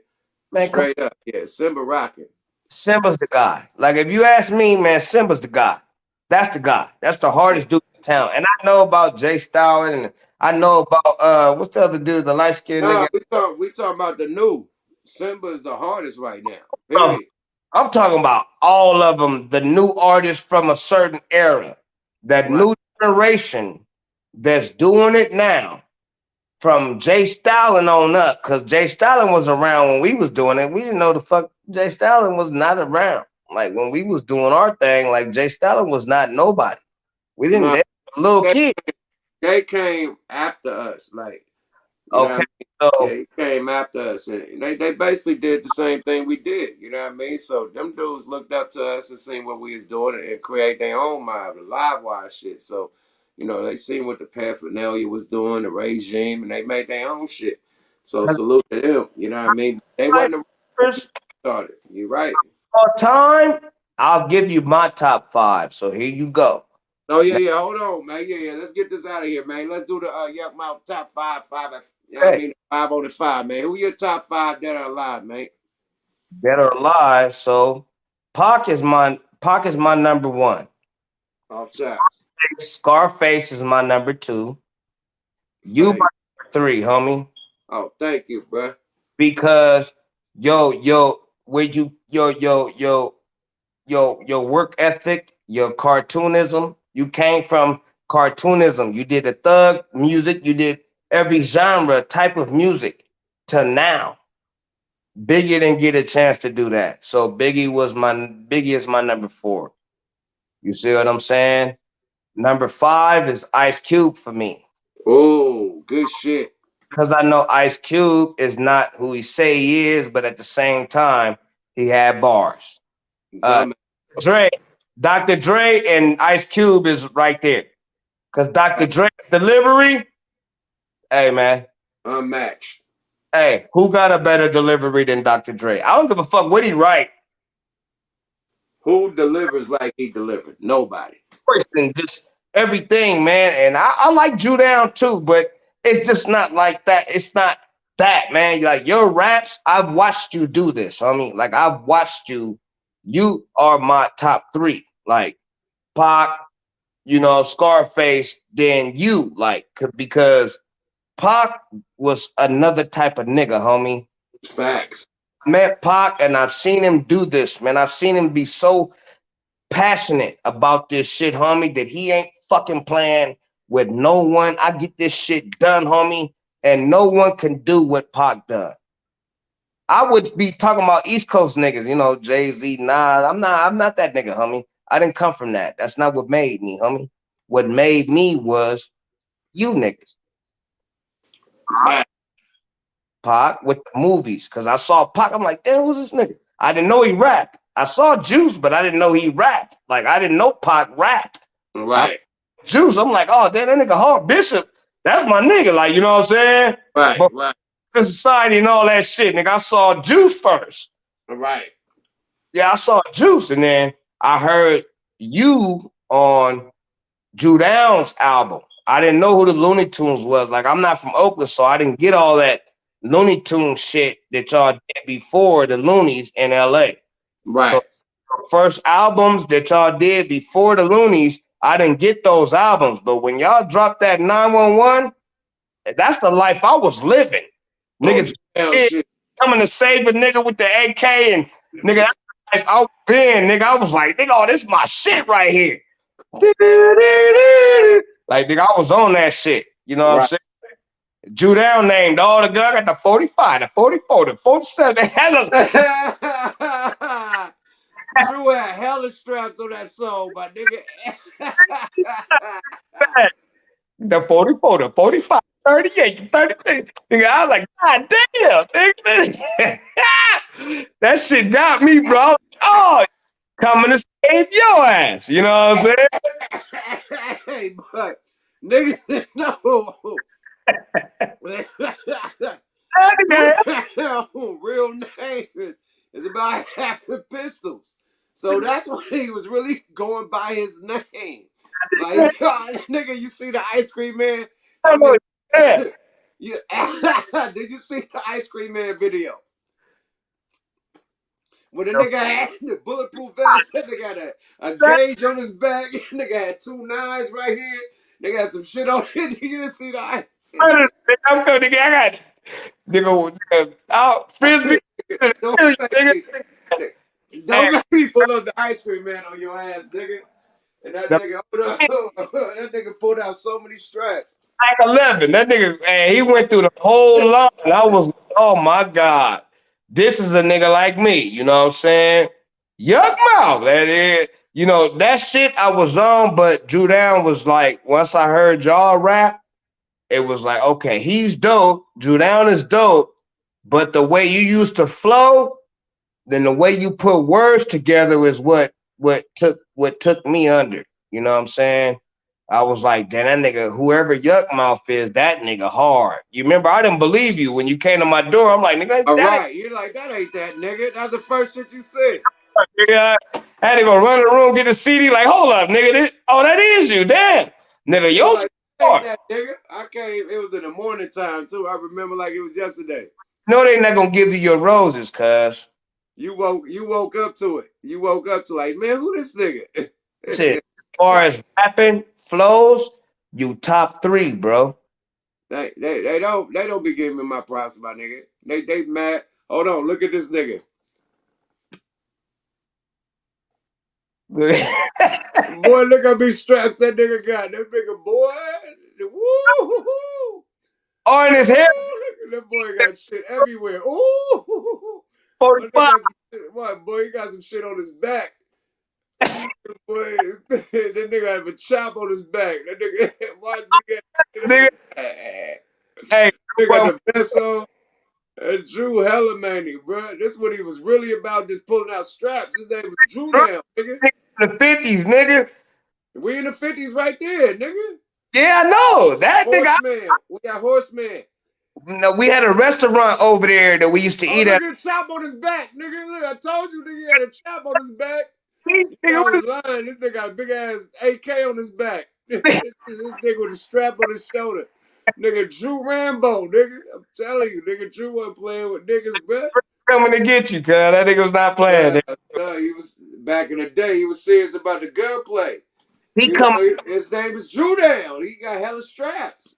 man, come Straight up. Yeah, Simba rocking. Simba's the guy. Like if you ask me, man, Simba's the guy. That's the guy. That's the Yeah. hardest dude in town. And I know about Jay Stalin and I know about what's the other dude, the light skinned Nah, nigga. we talk about the new. Simba is the hardest right now. Period. I'm talking about all of them, the new artists from a certain era, that Right. new generation that's doing it now. From Jay Stalin on up, because Jay Stalin was around when we was doing it. We didn't know the fuck Jay Stalin was not around. Like when we was doing our thing, like Jay Stalin was not nobody. We didn't Nah, they were little they, kid. they came after us. Like, you know what Okay, I mean? Yeah, so he came after us. And they basically did the same thing we did. You know what I mean? So them dudes looked up to us and seen what we was doing and create their own mob, the live wire shit. So, they seen what the paraphernalia was doing, the regime, and they made their own shit. So salute to them. You know what I mean? They wasn't around when we first started. You right. all time, I'll give you my top five. So here you go. Oh yeah, Now, yeah. Hold on, man. Yeah, yeah. Let's get this out of here, man. Let's do the Yuck Mouth top five. You know what I hey, mean? 5 on the 5, man. Who your top 5 that are alive, man? dead or alive. So Pac is my number one. Off top. Scarface is my number two. You my Fame. number three, homie. Oh, thank you, bro. Because where your work ethic, your cartoonism, you came from cartoonism. You did the thug music, you did every genre type of music to now. Biggie didn't get a chance to do that. So Biggie is my number four. You see what I'm saying? Number five is Ice Cube for me. Oh, good shit. Because I know Ice Cube is not who he say he is, but at the same time, he had bars. Uh, Dumb. Dre, Dr. Dre and Ice Cube is right there. Cause Dr. Dre delivery, hey man, Unmatched. hey, who got a better delivery than Dr. Dre? I don't give a fuck what he write. Who delivers like he delivered? Nobody. And just everything, man. And I like Drew Down too, but it's just not like that. It's not that, man. Like your raps, I've watched you do this. I mean, like I've watched you. You are my top three. Like Pac, Scarface, then you, like, because Pac was another type of nigga, homie. Facts. met Pac and I've seen him do this, man. I've seen him be so passionate about this shit, homie, that he ain't fucking playing with no one. I get this shit done, homie, and no one can do what Pac done. I would be talking about East Coast niggas, you know, Jay-Z. Nah, I'm not that nigga, homie. I didn't come from that. That's not what made me, homie. What made me was you niggas. Right. Pac with the movies. Cause I saw Pac, I'm like, damn, who's this nigga? I didn't know he rapped. I saw Juice, but I didn't know he rapped. Like I didn't know Pac rapped. I Right. Juice, I'm like, oh damn, that nigga hard Bishop. That's my nigga. Like, you know what I'm saying? Right. But Right. the society and all that shit, nigga, I saw Juice first. Right. Yeah, I saw Juice, and then I heard you on Drew Down's album. I didn't know who the Looney Tunes was. Like, I'm not from Oakland, so I didn't get all that Looney Tunes shit that y'all did before the Loonies in LA. So Right. the first albums that y'all did before the Loonies, I didn't get those albums. But when y'all dropped that 911, that's the life I was living. Oh, Niggas hell shit. coming to save a nigga with the AK and nigga, that's the life I was in, nigga. I was like, nigga, oh, this is my shit right here. Like, nigga, I was on that shit. You know what I'm Right. saying? Drew Down named all the gun, got the 45, the 44, the 47. They had a Drew had hella straps on that song, my nigga. the 44, the 45, 38, the 33. Nigga, I was like, God damn, nigga. That shit got me, bro. Oh, coming to save your ass. You know what I'm saying? Hey, but nigga, no. Real name is about half the pistols. So that's why he was really going by his name. Like, nigga, you see the ice cream man? I mean, Yeah. you, did you see the ice cream man video? When the nigga had the bulletproof vest, that nigga had a gauge on his back, nigga had 2 9s right here, nigga had some shit on it. You didn't see the ice. I'm going to get, I got, nigga, out, frisbee, Don't let nigga. me, don't let me pull up the ice cream man on your ass, nigga. And that nigga, that nigga pulled out so many straps. Like 11. That nigga, man, he went through the whole line. I was, oh my God, this is a nigga like me. You know what I'm saying? Yuck mouth. That is, you know, that shit I was on, but Drew Down was like, once I heard y'all rap, it was like, okay, he's dope. Drew Down is dope, but the way you used to flow, then the way you put words together is what took me under. You know what I'm saying? I was like, damn, that nigga, whoever Yuck Mouth is, that nigga hard. You remember, I didn't believe you when you came to my door. I'm like, nigga, All that ain't right, you're like, that ain't that nigga. That's the first shit you said. nigga. I had to go run in the room, get the CD, like, hold up, nigga. That is you. Damn. Nigga, You're yo like, that ain't hard. that nigga. I came, it was in the morning time too. I remember like it was yesterday. No, they not gonna give you your roses, cuz. You woke up to it. You woke up to like, man, who this nigga? Shit. As far as rapping, flows, you top three, bro. they don't be giving me my props, my nigga. They mad. Hold on, look at this nigga. Boy, look at me straps that nigga got. That nigga, boy. Woo! Or in his hair, Look at that boy got shit everywhere. Ooh! My nigga 45. got some shit. What, boy, he got some shit on his back. Boy, that nigga have a chop on his back. That nigga, watch me get on Nigga, his back. hey, Nigga got well, the vest on. And Drew hella manny, bro. This what he was really about, just pulling out straps. His name was Drew now, nigga. in the 50s, nigga. We in the 50s right there, nigga. Yeah, I know. That nigga, Horseman. We got Horseman. no, we had a restaurant over there that we used to Oh, eat look at. at the chop on his back, nigga. Look, I told you, nigga, he had a chop on his back. Nigga, I what was is lying. This nigga got a big ass AK on his back. this nigga with a strap on his shoulder. Nigga, Drew Rambo, nigga. I'm telling you, nigga, Drew wasn't playing with niggas, bro. coming to get you, cuz that nigga was not playing. No, he was back in the day. He was serious about the gunplay. He come, His name is Drew Down. He got hella straps.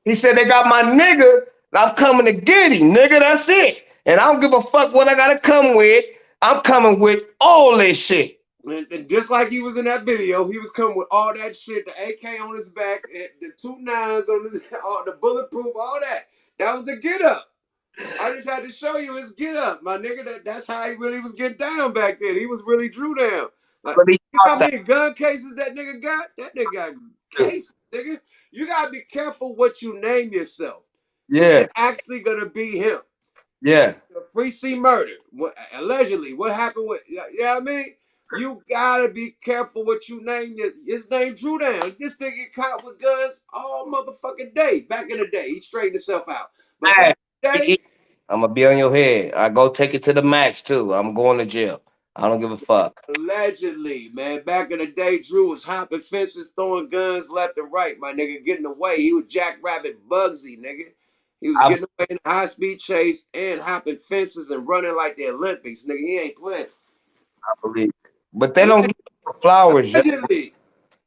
he said they got my nigga. I'm coming to get him, nigga. That's it. And I don't give a fuck what I gotta come with. I'm coming with all this shit. And just like he was in that video, he was coming with all that shit, the AK on his back, the 2 9s on his, all the bulletproof, all that. That was the get up. I just had to show you his get up, my nigga. That's how he really was getting down back then. He was really drew down. Like, But he you know thought how that. many gun cases that nigga got? That nigga got cases, nigga. You gotta be careful what you name yourself, cause Yeah, you're actually gonna be him. yeah. Free C murder. What, allegedly, what happened with? You know what I mean? You gotta be careful what you name his name. Drew down. This nigga get caught with guns all motherfucking day. Back in the day, he straightened himself out. But Man, back in the day, I'm gonna be on your head. I go take it to the max too. I'm going to jail. I don't give a fuck. allegedly, man, back in the day, Drew was hopping fences, throwing guns left and right, my nigga, getting away. He was Jackrabbit Bugsy, nigga. He was I, getting away in a high speed chase and hopping fences and running like the Olympics, nigga. He ain't playing. I believe, but they don't give flowers. Allegedly.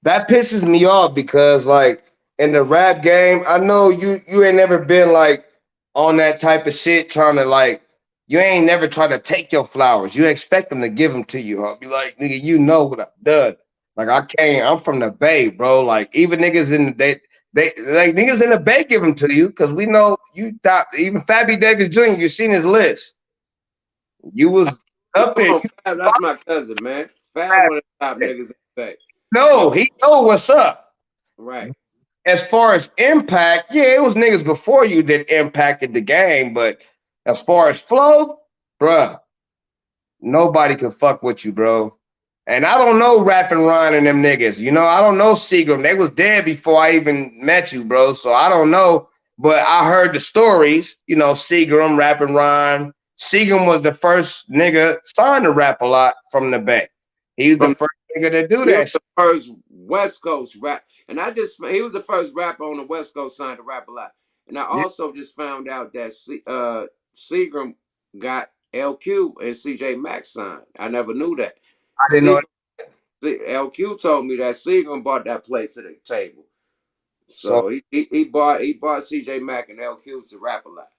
That pisses me off because like in the rap game, I know you ain't never been like on that type of shit trying to like you ain't never try to take your flowers. You expect them to give them to you. I'll be like, nigga, you know what I've done. Like I'm from the Bay, bro. Like even niggas in the they like niggas in the Bay give them to you because we know you thought even Fabby Davis Jr. You seen his list. You was up there. Oh, Fab, that's my cousin, man. Fab one of the top niggas in the Bay. No, he know what's up. Right. As far as impact, yeah, it was niggas before you that impacted the game, but as far as flow, bruh, nobody can fuck with you, bro. And I don't know Rap and Ron and them niggas. You know, I don't know Seagram. They was dead before I even met you, bro. So I don't know. But I heard the stories, you know, Seagram, Rap and Ron. Seagram was the first nigga signed to Rap a Lot from the Bay. He's the From first nigga to do He was that shit. the first West Coast rap, and he was the first rapper on the West Coast signed to Rap a Lot. And I Yeah, also just found out that Seagram got LQ and CJ Max signed. I never knew that. I didn't know. Seagram, LQ told me that Seagram brought that plate to the table. So So he bought CJ Mack and LQ to Rap a Lot.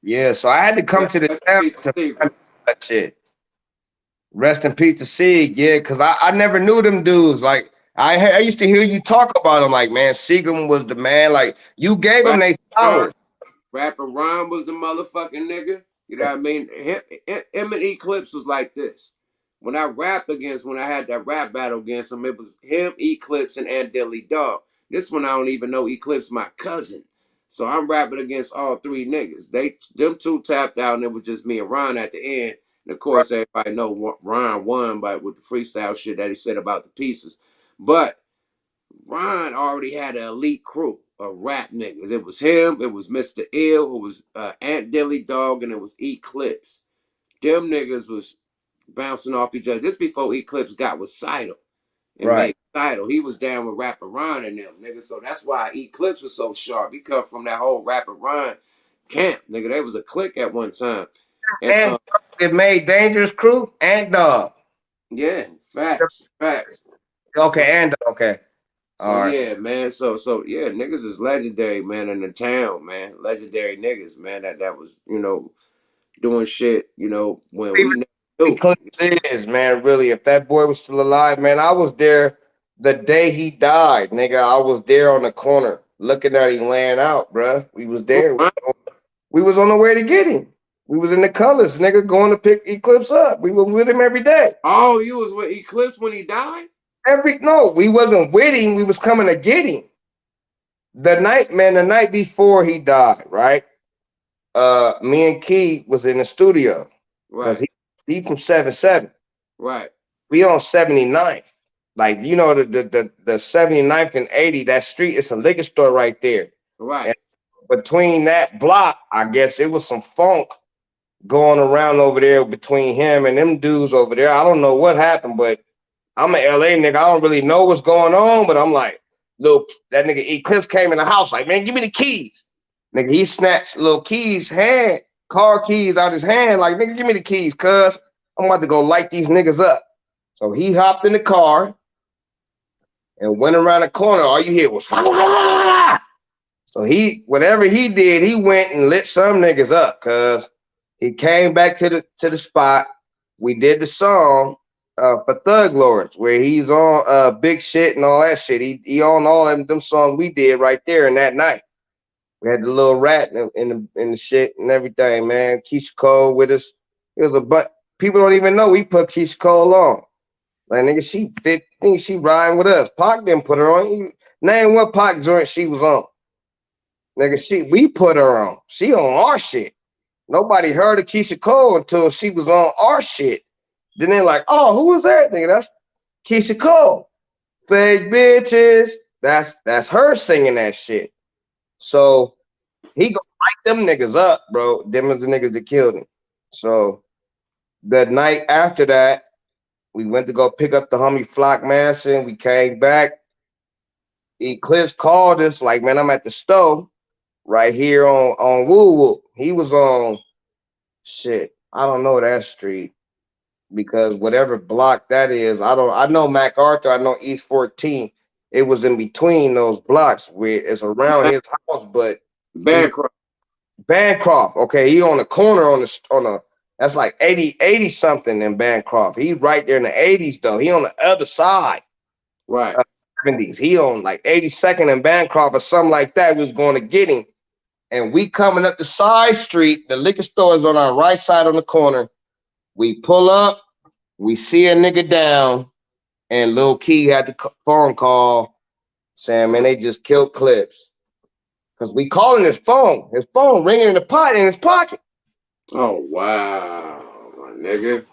yeah, so I had to come Rest to the in town peace, to find Seagram. that shit. Rest in peace to Sig, yeah, because I never knew them dudes. Like I used to hear you talk about them, like man, Seagram was the man. Like you gave him Rap they flowers. Rapper Ron was the motherfucking nigga. You know what I mean? Him and Eclipse was like this. When I had that rap battle against him, it was him, Eclipse, and Dilly Dog. This one I don't even know Eclipse, my cousin. So I'm rapping against all three niggas. Them two tapped out, and it was just me and Ron at the end. And of Right. course, everybody know Ron won by with the freestyle shit that he said about the pieces. But Ron already had an elite crew of rap niggas. It was him, it was Mr. Ill, it was Ant Dilly Dog, and it was Eclipse. Them niggas was bouncing off each other. This before Eclipse got with Seidel and Right. made Seidel. He was down with Rapper Ron and them niggas. So that's why Eclipse was so sharp. He come from that whole Rapper Ron camp, nigga. They was a clique at one time. And And it made Dangerous Crew and Dog. yeah, facts. So Okay, and okay. So All right. yeah, man. So yeah, niggas is legendary, man, in the town, man. Legendary niggas, man. That was, doing shit, when we never knew. Eclipse is, man, really. If that boy was still alive, man, I was there the day he died, nigga. I was there on the corner looking at him laying out, bruh. We was there. We was on the way to get him. We was in the colors, nigga, going to pick Eclipse up. We was with him every day. Oh, you was with Eclipse when he died? No, we wasn't with him. We was coming to get him. The night before he died, right? Me and Key was in the studio because Right, he from 7-7. right, We on 79th. Like, you know, the 79th and 80, that street, it's a liquor store right there. And right. between that block, I guess it was some funk going around over there between him and them dudes over there. I don't know what happened, but I'm an LA nigga. I don't really know what's going on, but I'm like, look, that nigga Eclipse came in the house, like, man, give me the keys. Nigga, he snatched little car keys out his hand, like, nigga, give me the keys, cuz I'm about to go light these niggas up. So he hopped in the car and went around the corner. All you hear was so whatever he did, he went and lit some niggas up, cuz He came back to the spot. We did the song for Thug Lords, where he's on Big Shit and all that shit. He on all them songs we did right there in that night. We had the little rat in the shit and everything, man. Keisha Cole with us. It was a but people don't even know we put Keisha Cole on. Like nigga, she riding with us. Pac didn't put her on. Name what Pac joint she was on. Nigga, we put her on. She on our shit. Nobody heard of Keisha Cole until she was on our shit. Then they're like, oh, who was that? Nigga, that's Keisha Cole. Fake bitches. That's her singing that shit. So he gonna light them niggas up, bro. Them is the niggas that killed him. So the night after that, we went to go pick up the homie Flock Manson. We came back. Eclipse called us like, man, I'm at the stove right here on Woo Woo. He was on shit. I don't know that street because whatever block that is, I know MacArthur, I know East 14. It was in between those blocks where it's around his house, but he Bancroft. Bancroft. Okay, he on the corner on a that's like 80 something in Bancroft. He right there in the 80s though. He on the other side. Right. 70s. He on like 82nd and Bancroft or something like that. We was going to get him. And we coming up the side street. The liquor store is on our right side on the corner. We pull up. We see a nigga down. And Lil Key had the phone call saying, man, they just killed Clips. Because we calling his phone. His phone ringing in the pot in his pocket. Oh wow, my nigga.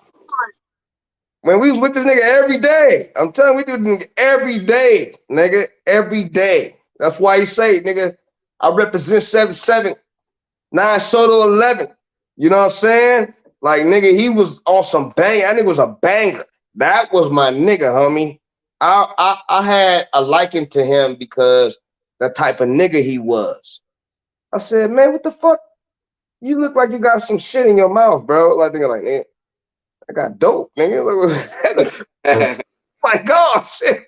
Man, we was with this nigga every day. I'm telling you, we do this nigga every day, nigga. Every day. That's why he say, nigga, I represent 7-7, 9 Soto 11. You know what I'm saying? Like, nigga, he was on some bang. That nigga was a banger. That was my nigga, homie. I had a liking to him because the type of nigga he was. I said, man, what the fuck? You look like you got some shit in your mouth, bro. Like, nigga, like, man, I got dope, nigga. Look, my God, shit.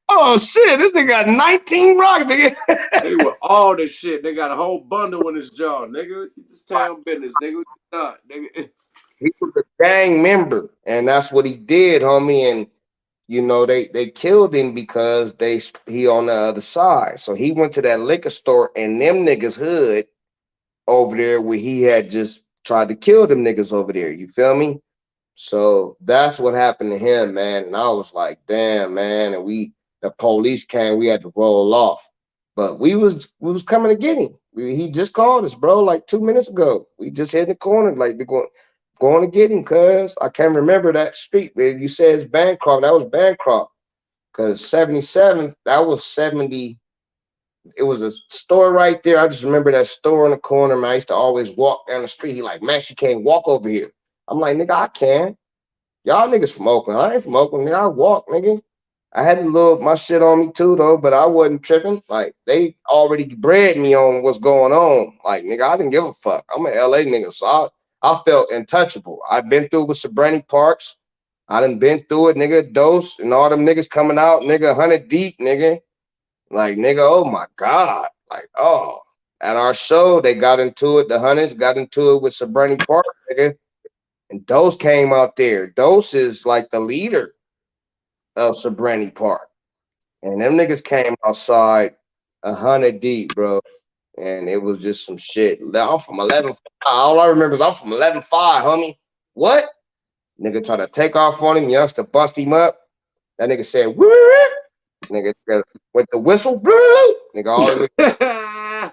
Oh shit, this nigga got 19 rocks, nigga. They with all this shit. They got a whole bundle in his jaw, nigga. This town business, nigga. What you thought, nigga? He was a gang member, and that's what he did, homie. And you know, they killed him because he on the other side. So he went to that liquor store and them niggas hood over there where he had just tried to kill them niggas over there. You feel me? So that's what happened to him, man. And I was like, damn, man. And the police came, we had to roll off. But we was coming to get him. He just called us, bro, like 2 minutes ago. We just hit the corner, like they're going to get him, cuz I can't remember that street. You said it's Bancroft. That was Bancroft. Cause 77, that was 70. It was a store right there. I just remember that store in the corner, man. I used to always walk down the street. He like, man, she can't walk over here. I'm like, nigga, I can. Y'all niggas from Oakland. I ain't from Oakland, nigga. I walk, nigga. I had a little my shit on me too, though, but I wasn't tripping. Like, they already bred me on what's going on. Like, nigga, I didn't give a fuck. I'm an LA nigga, so I felt untouchable. I've been through with Sabrani Parks. I done been through it, nigga. Dose and all them niggas coming out, nigga, 100 deep, nigga. Like, nigga, oh my God. Like, oh. At our show, they got into it. The Hunters got into it with Sabrani Parks, nigga. And Dose came out there. Dose is like the leader of Sabrani Park. And them niggas came outside 100 deep, bro. And it was just some shit. I'm from 11. All I remember is I'm from 11-5, homie. What? Nigga tried to take off on him. Youngster bust him up. That nigga said, woo. Nigga with the whistle, woo. Nigga, all the way.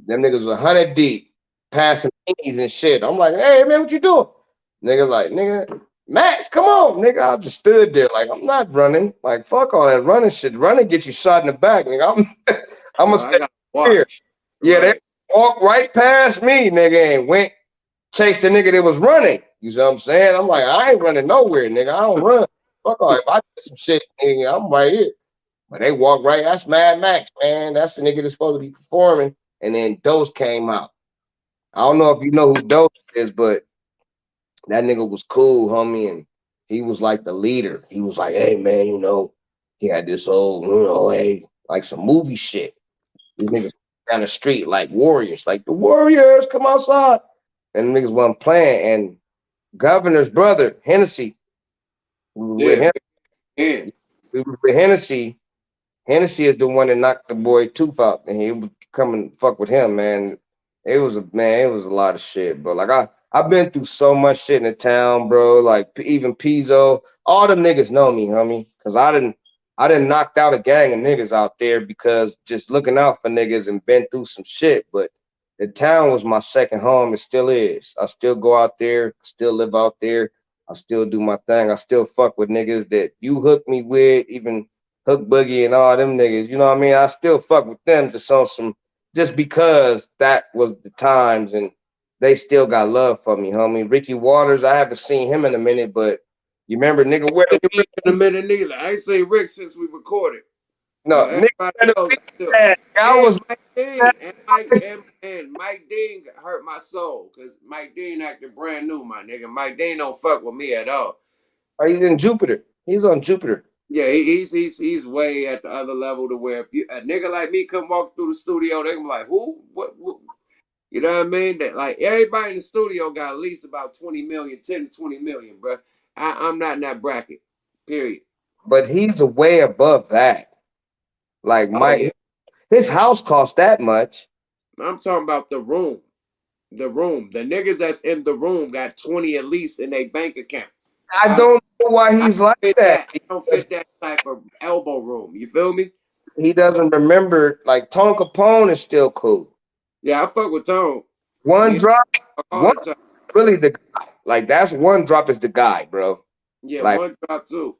Them niggas was 100 deep, passing things and shit. I'm like, hey, man, what you doing? Nigga, like, nigga, Max, come on, nigga. I just stood there like, I'm not running. Like, fuck all that running shit. Running get you shot in the back, nigga. I'm gonna stay here. Yeah, Right. they walked right past me, nigga, and went chase the nigga that was running. You see what I'm saying? I'm like, I ain't running nowhere, nigga. I don't run. Fuck all. If I do some shit, nigga, I'm right here. But they walked right. That's Mad Max, man. That's the nigga that's supposed to be performing. And then Dose came out. I don't know if you know who Dose is, but that nigga was cool, homie, and he was like the leader. He was like, hey, man, you know, he had this old, you know, hey, like some movie shit. These niggas down the street like warriors, like the Warriors come outside. and niggas wasn't playing. And Governor's brother, Hennessy, we was with Yeah, him. man. We was with Hennessy. Hennessy is the one that knocked the boy tooth out, and he would come and fuck with him, man. It was a lot of shit, bro. Like I've been through so much shit in the town, bro. Like even Pizzo, all them niggas know me, homie, because I didn't knocked out a gang of niggas out there because just looking out for niggas and been through some shit. But the town was my second home. It still is. I still go out there, still live out there. I still do my thing. I still fuck with niggas that you hook me with, even Hook Boogie and all them niggas. You know what I mean? I still fuck with them just on some, just because that was the times and they still got love for me, homie. Ricky Waters, I haven't seen him in a minute, but you remember nigga where the Ain't weed? Rick in a minute neither. I ain't say Rick since we recorded. No, But nigga everybody where the else weed still. at? I And was Mike Dean. And Mike Dean hurt my soul. Cause Mike Dean acting brand new, my nigga. Mike Dean don't fuck with me at all. he's in Jupiter. He's on Jupiter. Yeah, he's way at the other level to where if a nigga like me come walk through the studio, they can be like, who? What? You know what I mean? That like everybody in the studio got at least about 20 million, 10 to 20 million, bro. I'm not in that bracket. Period. But he's way above that. Like Oh my yeah. his house cost that much. I'm talking about the room. The room. The niggas that's in the room got 20 at least in their bank account. I I don't know why I he's like don't fit that. that. I don't fit that type of elbow room. You feel me? He doesn't remember, like Tone Capone is still cool. Yeah, I fuck with Tone. One Me drop, all one the time. really the guy. Like that's one drop is the guy, bro. Yeah, Like one drop too.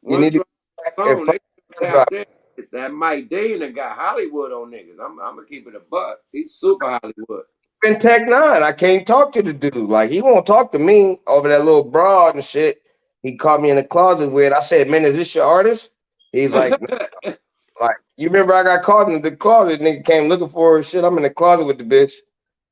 you One need to drop go back and Tone. find They one drop. tapped in. That Mike Dean that got Hollywood on niggas. I'm gonna keep it a buck. He's super Hollywood. In Tech Nine, I can't talk to the dude. Like he won't talk to me over that little broad and shit. He caught me in the closet with. I said, "Man, is this your artist?" He's like, "No." Like you remember I got caught in the closet. Nigga came looking for her. Shit, I'm in the closet with the bitch.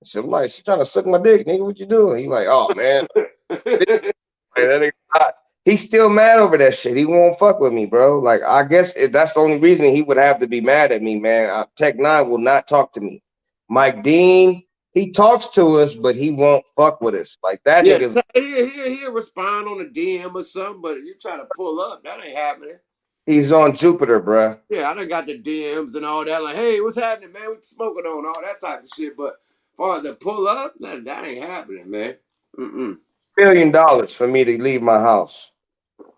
So I'm like, she trying to suck my dick, nigga. What you doing? He like, oh man, that nigga hot. He's still mad over that shit. He won't fuck with me, bro. Like I guess that's the only reason he would have to be mad at me, man. Tech Nine will not talk to me. Mike Dean, he talks to us, but he won't fuck with us. Like that Yeah, nigga's he'll respond on a DM or something, but you try to pull up, that ain't happening. he's on Jupiter, bro. Yeah, I done got the DMs and all that. Like, hey, what's happening, man? What you smoking on? All that type of shit. But as far as the pull up, that ain't happening, man. Mm-mm. $1 million for me to leave my house.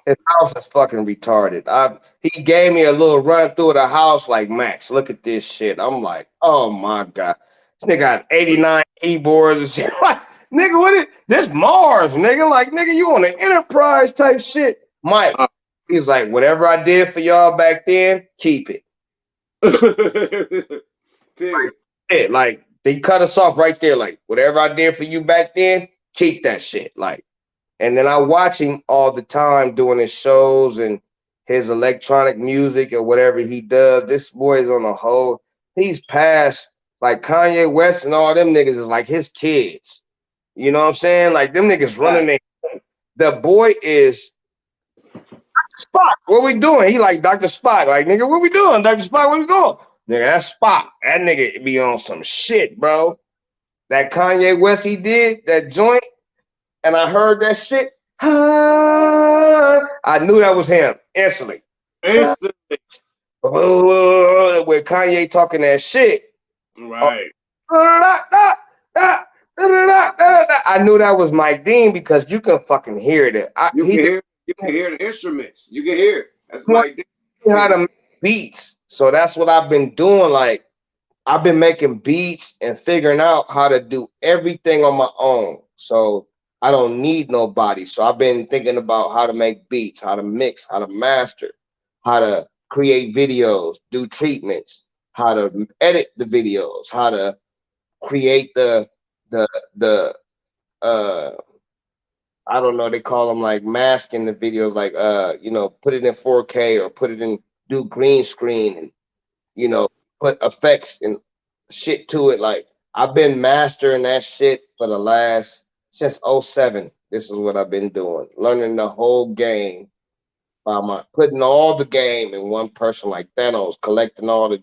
His house is fucking retarded. He gave me a little run through the house like Max. Look at this shit. I'm like, oh my god, this nigga got 89 keyboards and shit. Like, nigga, what is this Mars, nigga? Like, nigga, you on the Enterprise type shit, Mike? Uh, He's like, whatever I did for y'all back then, keep it. Period. Yeah, like they cut us off right there. Like, whatever I did for you back then, keep that shit. Like. And then I watch him all the time doing his shows and his electronic music or whatever he does. This boy is on a whole. He's past like Kanye West and all them niggas is like his kids. You know what I'm saying? Like them niggas running Right. their. The boy is Spock. What we doing? He like Dr. Spock. Like nigga, what we doing? Dr. Spock, where we going? Nigga, that's Spock. That nigga be on some shit, bro. That Kanye West he did that joint. And I heard that shit. I knew that was him instantly. Instantly. With Kanye talking that shit. Right. I knew that was Mike Dean because you can fucking hear it. He just You can hear the instruments. You can hear it. That's want Mike Dick. how to Period. make beats. So that's what I've been doing. Like I've been making beats and figuring out how to do everything on my own. So I don't need nobody. So I've been thinking about how to make beats, how to mix, how to master, how to create videos, do treatments, how to edit the videos, how to create the the I don't know, they call them like masking the videos, like put it in 4K or put it in do green screen and you know, put effects and shit to it. Like I've been mastering that shit for the last since '07. This is what I've been doing. Learning the whole game by my putting all the game in one person like Thanos, collecting all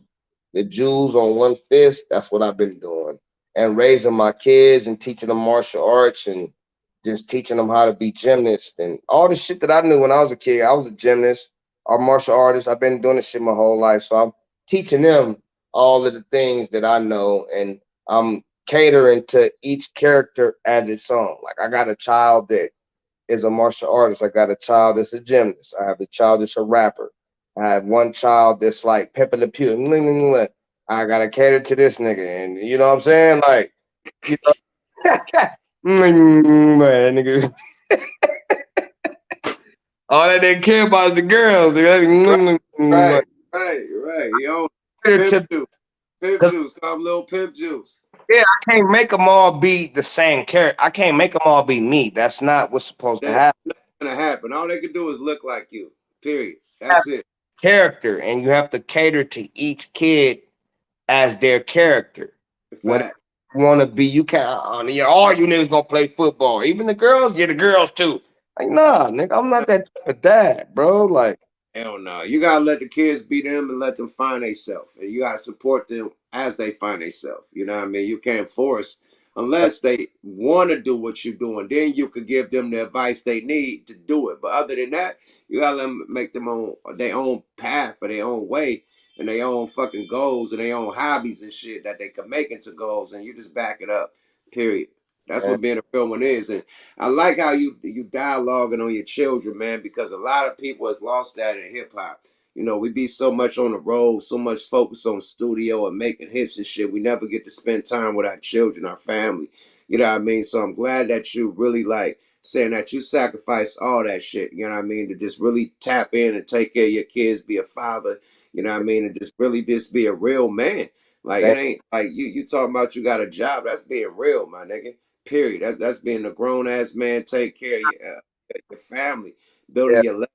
the jewels on one fist. That's what I've been doing. and raising my kids and teaching them martial arts and just teaching them how to be gymnasts and all the shit that I knew when I was a kid. I was a gymnast, a martial artist. I've been doing this shit my whole life. So I'm teaching them all of the things that I know, and I'm catering to each character as its own. Like I got a child that is a martial artist. I got a child that's a gymnast. I have the child that's a rapper. I have one child that's like Pepper the Pew. I gotta cater to this nigga, and you know what I'm saying? Like, you know, nigga, all that they care about is the girls. Right, Nigga. right, right. He on Cater pimp to, juice. Pimp cause juice. Call him little pimp juice. yeah, I can't make them all be the same character. I can't make them all be me. That's not what's supposed to That's happen. not gonna happen. All they can do is look like you. Period. That's it. Character, and you have to cater to each kid as their character. In Whatever fact. you want to be, you can't. Yeah, all you niggas gonna play football. Even the girls, yeah, the girls too. Like, nah, nigga, I'm not that type of dad, bro. Like, Hell no. You gotta let the kids be them and let them find themselves. And you gotta support them as they find themselves. You know what I mean? You can't force unless they wanna do what you're doing. Then you could give them the advice they need to do it. But other than that, you gotta let them make them on their own path or their own way and their own fucking goals and their own hobbies and shit that they can make into goals, and you just back it up. Period. That's man, what being a real one is. And I like how you dialoguing on your children, man, because a lot of people has lost that in hip hop. You know, we be so much on the road, so much focus on studio and making hits and shit. We never get to spend time with our children, our family. You know what I mean? So I'm glad that you really like saying that you sacrificed all that shit. You know what I mean? To just really tap in and take care of your kids, be a father. You know what I mean? And just really just be a real man. Like it thank ain't like you talking about you got a job. That's being real, my nigga. Period. That's being a grown ass man. Take care of your family, you. building your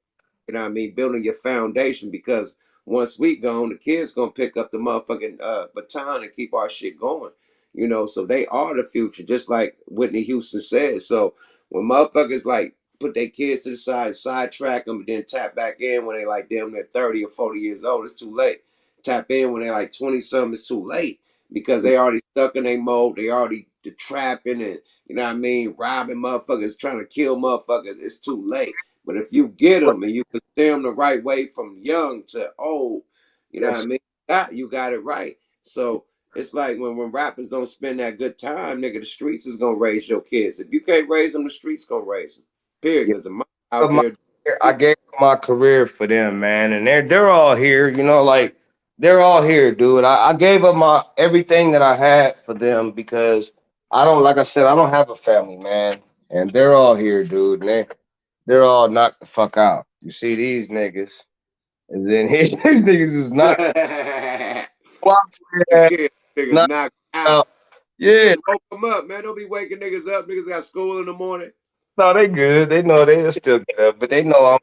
you know what I mean? Building your foundation because once we gone, the kids gonna pick up the motherfucking baton and keep our shit going. You know, so they are the future, just like Whitney Houston said. So when motherfuckers like put their kids to the side, sidetrack them, and then tap back in when they like damn near 30 or 40 years old, it's too late. Tap in when they're like 20 something, it's too late because they already stuck in their mode. They already the trapping and you know what I mean, robbing motherfuckers, trying to kill motherfuckers. It's too late. But if you get them and you can steer them the right way from young to old, you know what I Yes, mean? You got it right. So it's like when rappers don't spend that good time, nigga, the streets is gonna raise your kids. If you can't raise them, the streets gonna raise them. Period. yeah. Because the mom out But my, there, I gave my career for them, man, and they're all here. You know, like they're all here, dude. I gave up my everything that I had for them because I don't, like I said, I don't have a family, man, and they're all here, dude. And they're all knocked the fuck out. You see these niggas, and then these niggas is knocked the out. kid niggas Knocked knocked out. out. You Yeah, just woke them up, man. Don't be waking niggas up. Niggas got school in the morning. no, they good. They know they're still good, but they know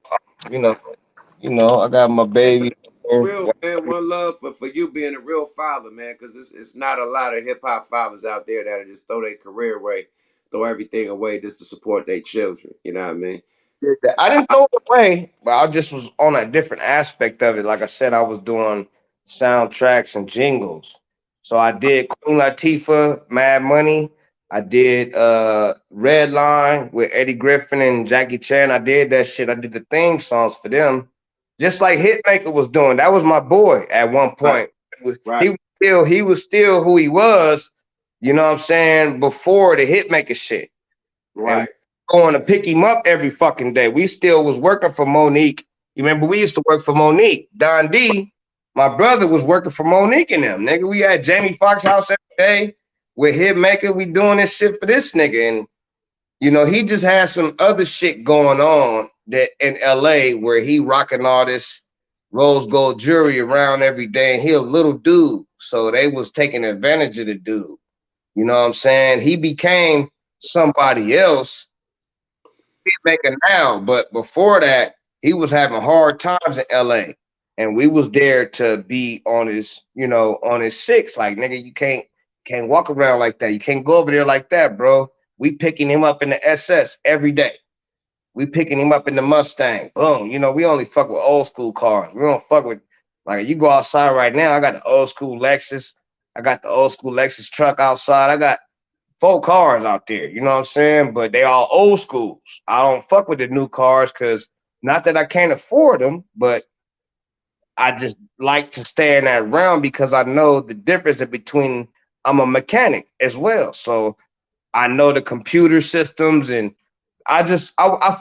you know, I got my baby. Real man, one love for you being a real father, man, because it's not a lot of hip hop fathers out there that just throw their career away, throw everything away just to support their children. You know what I mean? Did that. I didn't throw it away, but I just was on a different aspect of it. Like I said, I was doing soundtracks and jingles. So I did Queen Latifah, Mad Money. I did Red Line with Eddie Griffin and Jackie Chan. I did that shit. I did the theme songs for them. Just like Hitmaker was doing. That was my boy at one Right, point. right, He was still who he was, you know what I'm saying, before the Hitmaker shit. And right, going to pick him up every fucking day. We still was working for Monique. You remember we used to work for Monique. Don D, my brother was working for Monique and them. Nigga, we had Jamie Foxx house every day. We're Hitmaker. We doing this shit for this nigga. And, you know, he just had some other shit going on that in LA where he rocking all this rose gold jewelry around every day. And he a little dude. So they was taking advantage of the dude. You know what I'm saying? He became somebody else maker now, but before that, he was having hard times in LA. And we was there to be on his, you know, on his six. Like, nigga, you can't walk around like that. You can't go over there like that, bro. We picking him up in the SS every day. We picking him up in the Mustang. Boom. You know, we only fuck with old school cars. We don't fuck with like you go outside right now. I got the old school Lexus. I got the old school Lexus truck outside. I got 4 cars out there. You know what I'm saying? But they all old schools. I don't fuck with the new cars because not that I can't afford them, but I just like to stay in that realm because I know the difference between I'm a mechanic as well. So I know the computer systems and I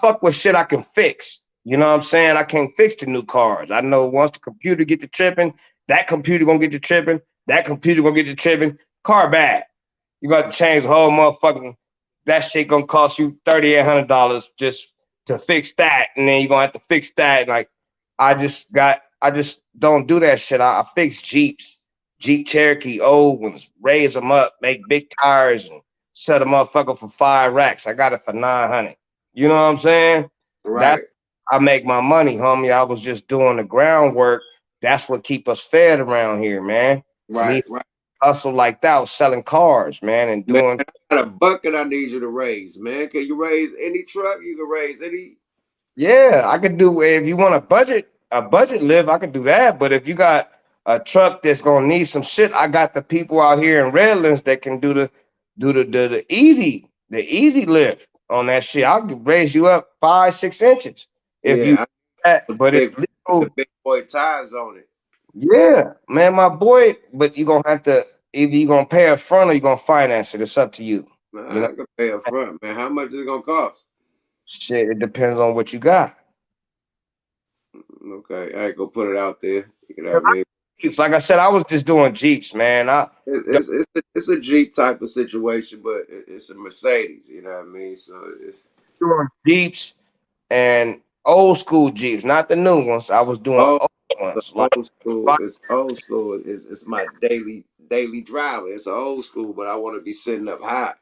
fuck with shit I can fix. You know what I'm saying? I can't fix the new cars. I know once the computer get to tripping, that computer gonna get to tripping, that computer gonna get to tripping. Car bad. You got to change the whole motherfucking. That shit gonna cost you $3,800 just to fix that, and then you're gonna have to fix that. Like I just don't do that shit. I fix Jeeps, Jeep Cherokee old ones, raise them up, make big tires, and sell the motherfucker for 5 racks. I got it for 900. You know what I'm saying? That's Right, I make my money, homie. I was just doing the groundwork. That's what keep us fed around here, man. Me right, right. hustle like that, was selling cars, man, and Man, doing. I got a bucket I need you to raise, man. Can you raise any truck? You can raise any. Yeah, I could do if you want a budget lift, I could do that. But if you got a truck that's gonna need some shit, I got the people out here in Redlands that can the easy lift on that shit. I'll raise you up 5, 6 inches if you Yeah, that. I But it's put the legal. big boy tires on it. Yeah, man, my boy. But you gonna have to either you gonna pay up front or you gonna finance it. It's up to you. You know, Nah, I can pay up front, man. How much is it gonna cost? shit. It depends on what you got. Okay, I ain't gonna put it out there. You know what I mean? Jeeps. Like I said, I was just doing Jeeps, man. I It's a Jeep type of situation, but it's a Mercedes. You know what I mean? So it's doing Jeeps and old school Jeeps, not the new ones. I was doing old, old ones. Like, old school. It's old school. It's my daily driver. It's old school, but I want to be sitting up high.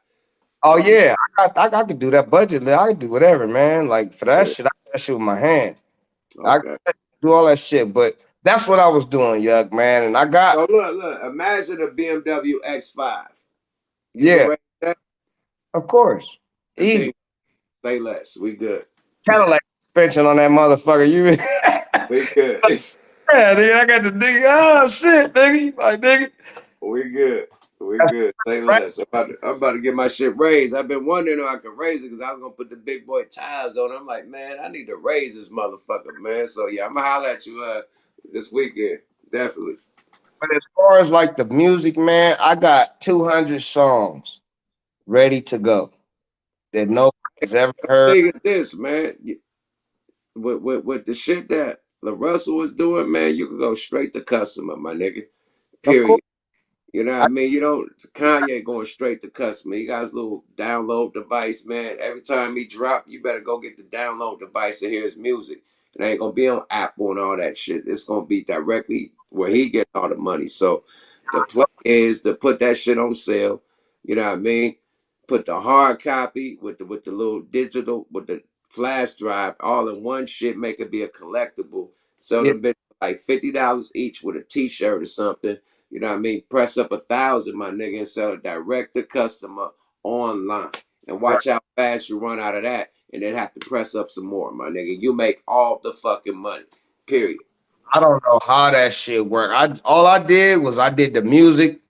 oh yeah, I could do that budget. I could do whatever, man. Like for that Yeah. shit, I do that shit with my hands. I Okay. could do all that shit, but that's what I was doing, Yuck, man. And I got So look. Imagine a BMW X5. You can yeah, rate that of course, and easy big. Say less. We good. Cadillac suspension on that motherfucker. You We good. yeah, nigga, I got the nigga. Oh shit, nigga, like nigga. We good. We That's good. Say right. less. I'm about to get my shit raised. I've been wondering if I could raise it because I was gonna put the big boy tires on. I'm like, man, I need to raise this motherfucker, man. So yeah, I'm gonna holler at you this weekend. Definitely. But as far as like the music, man, I got 200 songs ready to go that nobody's ever heard. Thing is this, man. With the shit that the Russell was doing, man, you can go straight to customer, my nigga. Of course, Period. You know what I, I mean? You don't Kanye going straight to customer. He got his little download device, man. Every time he drop, you better go get the download device and hear his music. It ain't gonna be on Apple and all that shit. It's gonna be directly where he get all the money. So the plan is to put that shit on sale. You know what I mean? Put the hard copy with the little digital with the flash drive all in one shit. Make it be a collectible. Sell yeah, them bitches like $50 each with a T-shirt or something. You know what I mean? Press up 1,000, my nigga, and sell it direct to customer online. And right. watch how fast you run out of that, and then have to press up some more, my nigga. You make all the fucking money. Period. I don't know how that shit worked. All I did was I did the music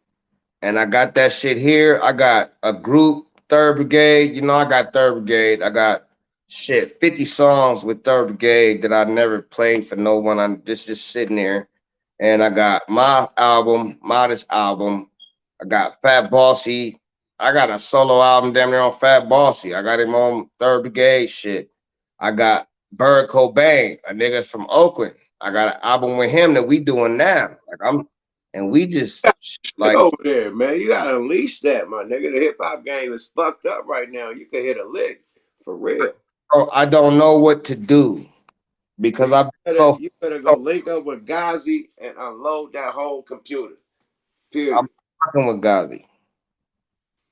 and I got that shit here. I got a group, Third Brigade. You know, I got Third Brigade. I got shit, 50 songs with Third Brigade that I never played for no one. I'm just sitting there. And I got my album, Modest album. I got Fat Bossy. I got a solo album damn near on Fat Bossy. I got him on Third Brigade shit. I got Bird Cobain, a nigga from Oakland. I got an album with him that we doing now. And we just Get like, over there, man. You gotta unleash that, my nigga. The hip hop game is fucked up right now. You can hit a lick. For real. oh, I don't know what to do because Man, I've been you better go so link up with Ghazi and unload that whole computer. I'm Period. fucking with Gavi.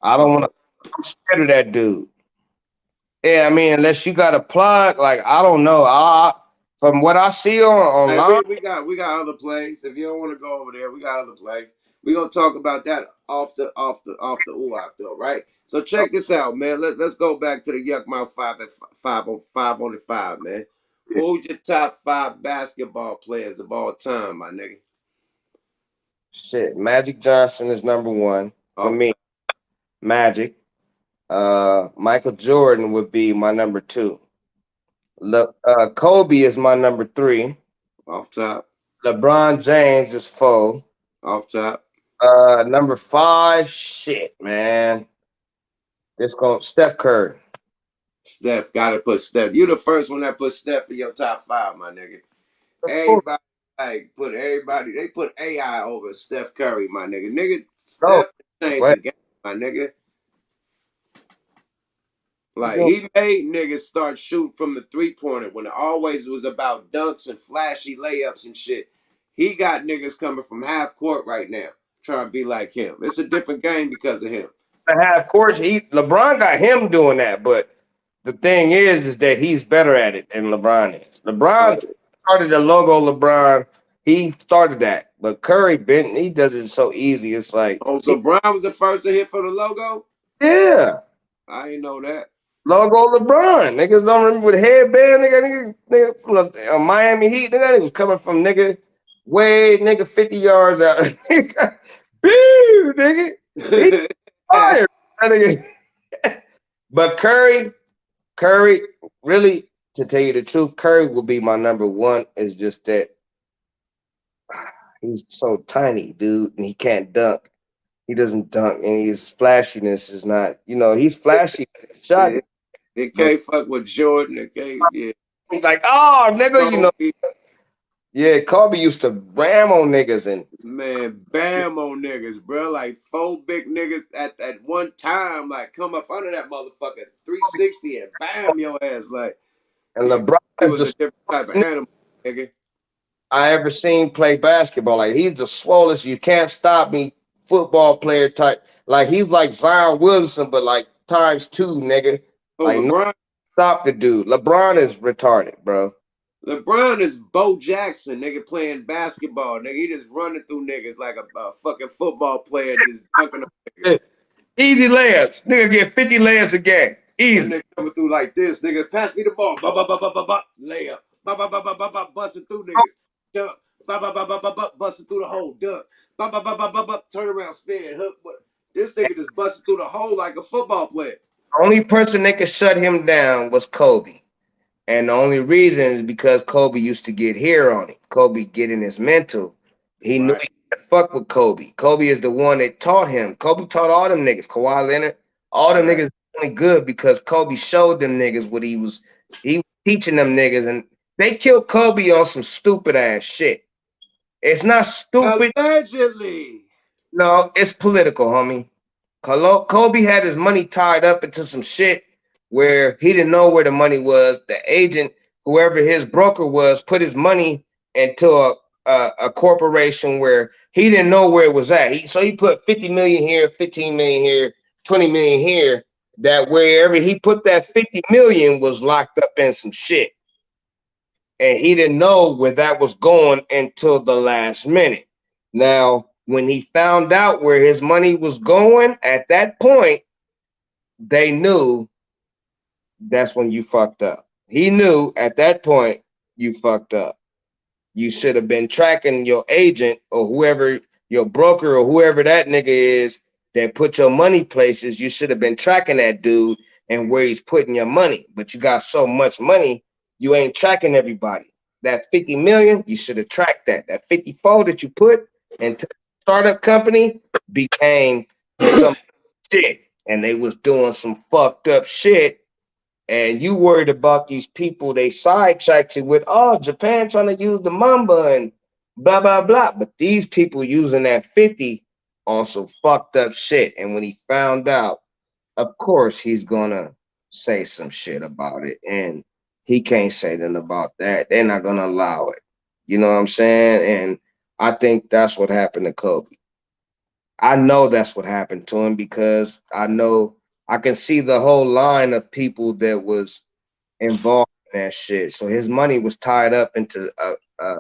I don't want Oh, to. I'm scared of that dude. Yeah, I mean, unless you got a plug, like I don't know. From what I see hey, online, we got other plays. If you don't want to go over there, we got other plays. We gonna talk about that off the UAP though, right? So check this out, man. Let's go back to the Yuck Mouth five on the five, man. Who's your top five basketball players of all time, my nigga? Shit, Magic Johnson is number one for Off me. top. Magic. Michael Jordan would be my number two. Kobe is my number three. Off top. LeBron James is four. Off top. Number five, shit, man. It's going Steph Curry. Steph, gotta put Steph. You the first one that put Steph in your top five, my nigga. Of course, Everybody put everybody. They put AI over Steph Curry, my nigga. Nigga, no. Steph changed the What? game, my nigga. You Like doing he made niggas start shooting from the 3-pointer when it always was about dunks and flashy layups and shit. He got niggas coming from half court right now trying to be like him. It's a different game because of him. to have course LeBron got him doing that, but the thing is that he's better at it than LeBron is. Uh, LeBron started the logo. LeBron, he started that, but Curry been he does it so easy. It's like oh, so Brown was the first to hit for the logo? yeah, I ain't know that. logo LeBron. Niggas don't remember with headband. Nigga from the Miami Heat. Nigga was coming from way 50 yards out. Boo, nigga. He fired. Nigga. But Curry, really, to tell you the truth, Curry will be my number one. Is just that he's so tiny, dude, and he can't dunk. He doesn't dunk, and his flashiness is not. He's flashy shot, it, it but can't fuck with Jordan. It can't, yeah. he's like, oh, nigga, Kobe, yeah, Kobe used to ram on niggas, and man, bam on niggas, bro. Like four big niggas at one time, like come up under that motherfucker 360 and bam your ass. Like, yeah, LeBron he is was the a different type of swellest nigga animal, nigga. I ever seen play basketball. Like he's the swollest, you can't stop me football player type. Like he's like Zion Williamson, but like times two, nigga. Oh, Like no LeBron. stop the dude. LeBron is retarded, bro. LeBron is Bo Jackson, nigga, playing basketball, nigga. He just running through niggas like a fucking football player, just dunking on niggas. Hey, easy layups. Nigga get 50 layups a game. That Easy. nigga coming through like this, nigga. Pass me the ball. Ba ba ba ba ba ba. Layup. Ba ba ba ba ba ba. Busting through niggas. Jump. Ba ba ba ba ba ba. Busting through the hole. Dunk. Ba ba ba ba ba ba. Turn around, spin, hook. What? This nigga just busting through the hole like a football player. The only person that could shut him down was Kobe. And the only reason is because Kobe used to get here on it. Kobe getting his mental. He knew Right. he could fuck with Kobe. Kobe is the one that taught him. Kobe taught all them niggas. Kawhi Leonard, all them Right. niggas only good because Kobe showed them niggas what he was teaching them niggas, and they killed Kobe on some stupid ass shit. It's not stupid. Allegedly. No, it's political, homie. Kobe had his money tied up into some shit where he didn't know where the money was. The agent, whoever his broker was, put his money into a corporation where he didn't know where it was at. So he put 50 million here, 15 million here, 20 million here. That wherever he put that 50 million was locked up in some shit. And he didn't know where that was going until the last minute. Now, when he found out where his money was going at that point, they knew that's when you fucked up. He knew at that point you fucked up. You should have been tracking your agent or whoever, your broker or whoever that nigga is that put your money places. You should have been tracking that dude and where he's putting your money. But you got so much money, you ain't tracking everybody. That 50 million, you should have tracked that. That 54 that you put into the startup company became some shit. And they was doing some fucked up shit, and you worried about these people they sidetracked you with, oh, Japan trying to use the mamba and blah blah blah. But these people using that 50 on some fucked up shit. And when he found out, of course he's gonna say some shit about it. And he can't say nothing about that. They're not gonna allow it. You know what I'm saying? And I think that's what happened to Kobe. I know that's what happened to him because I can see the whole line of people that was involved in that shit. So his money was tied up into a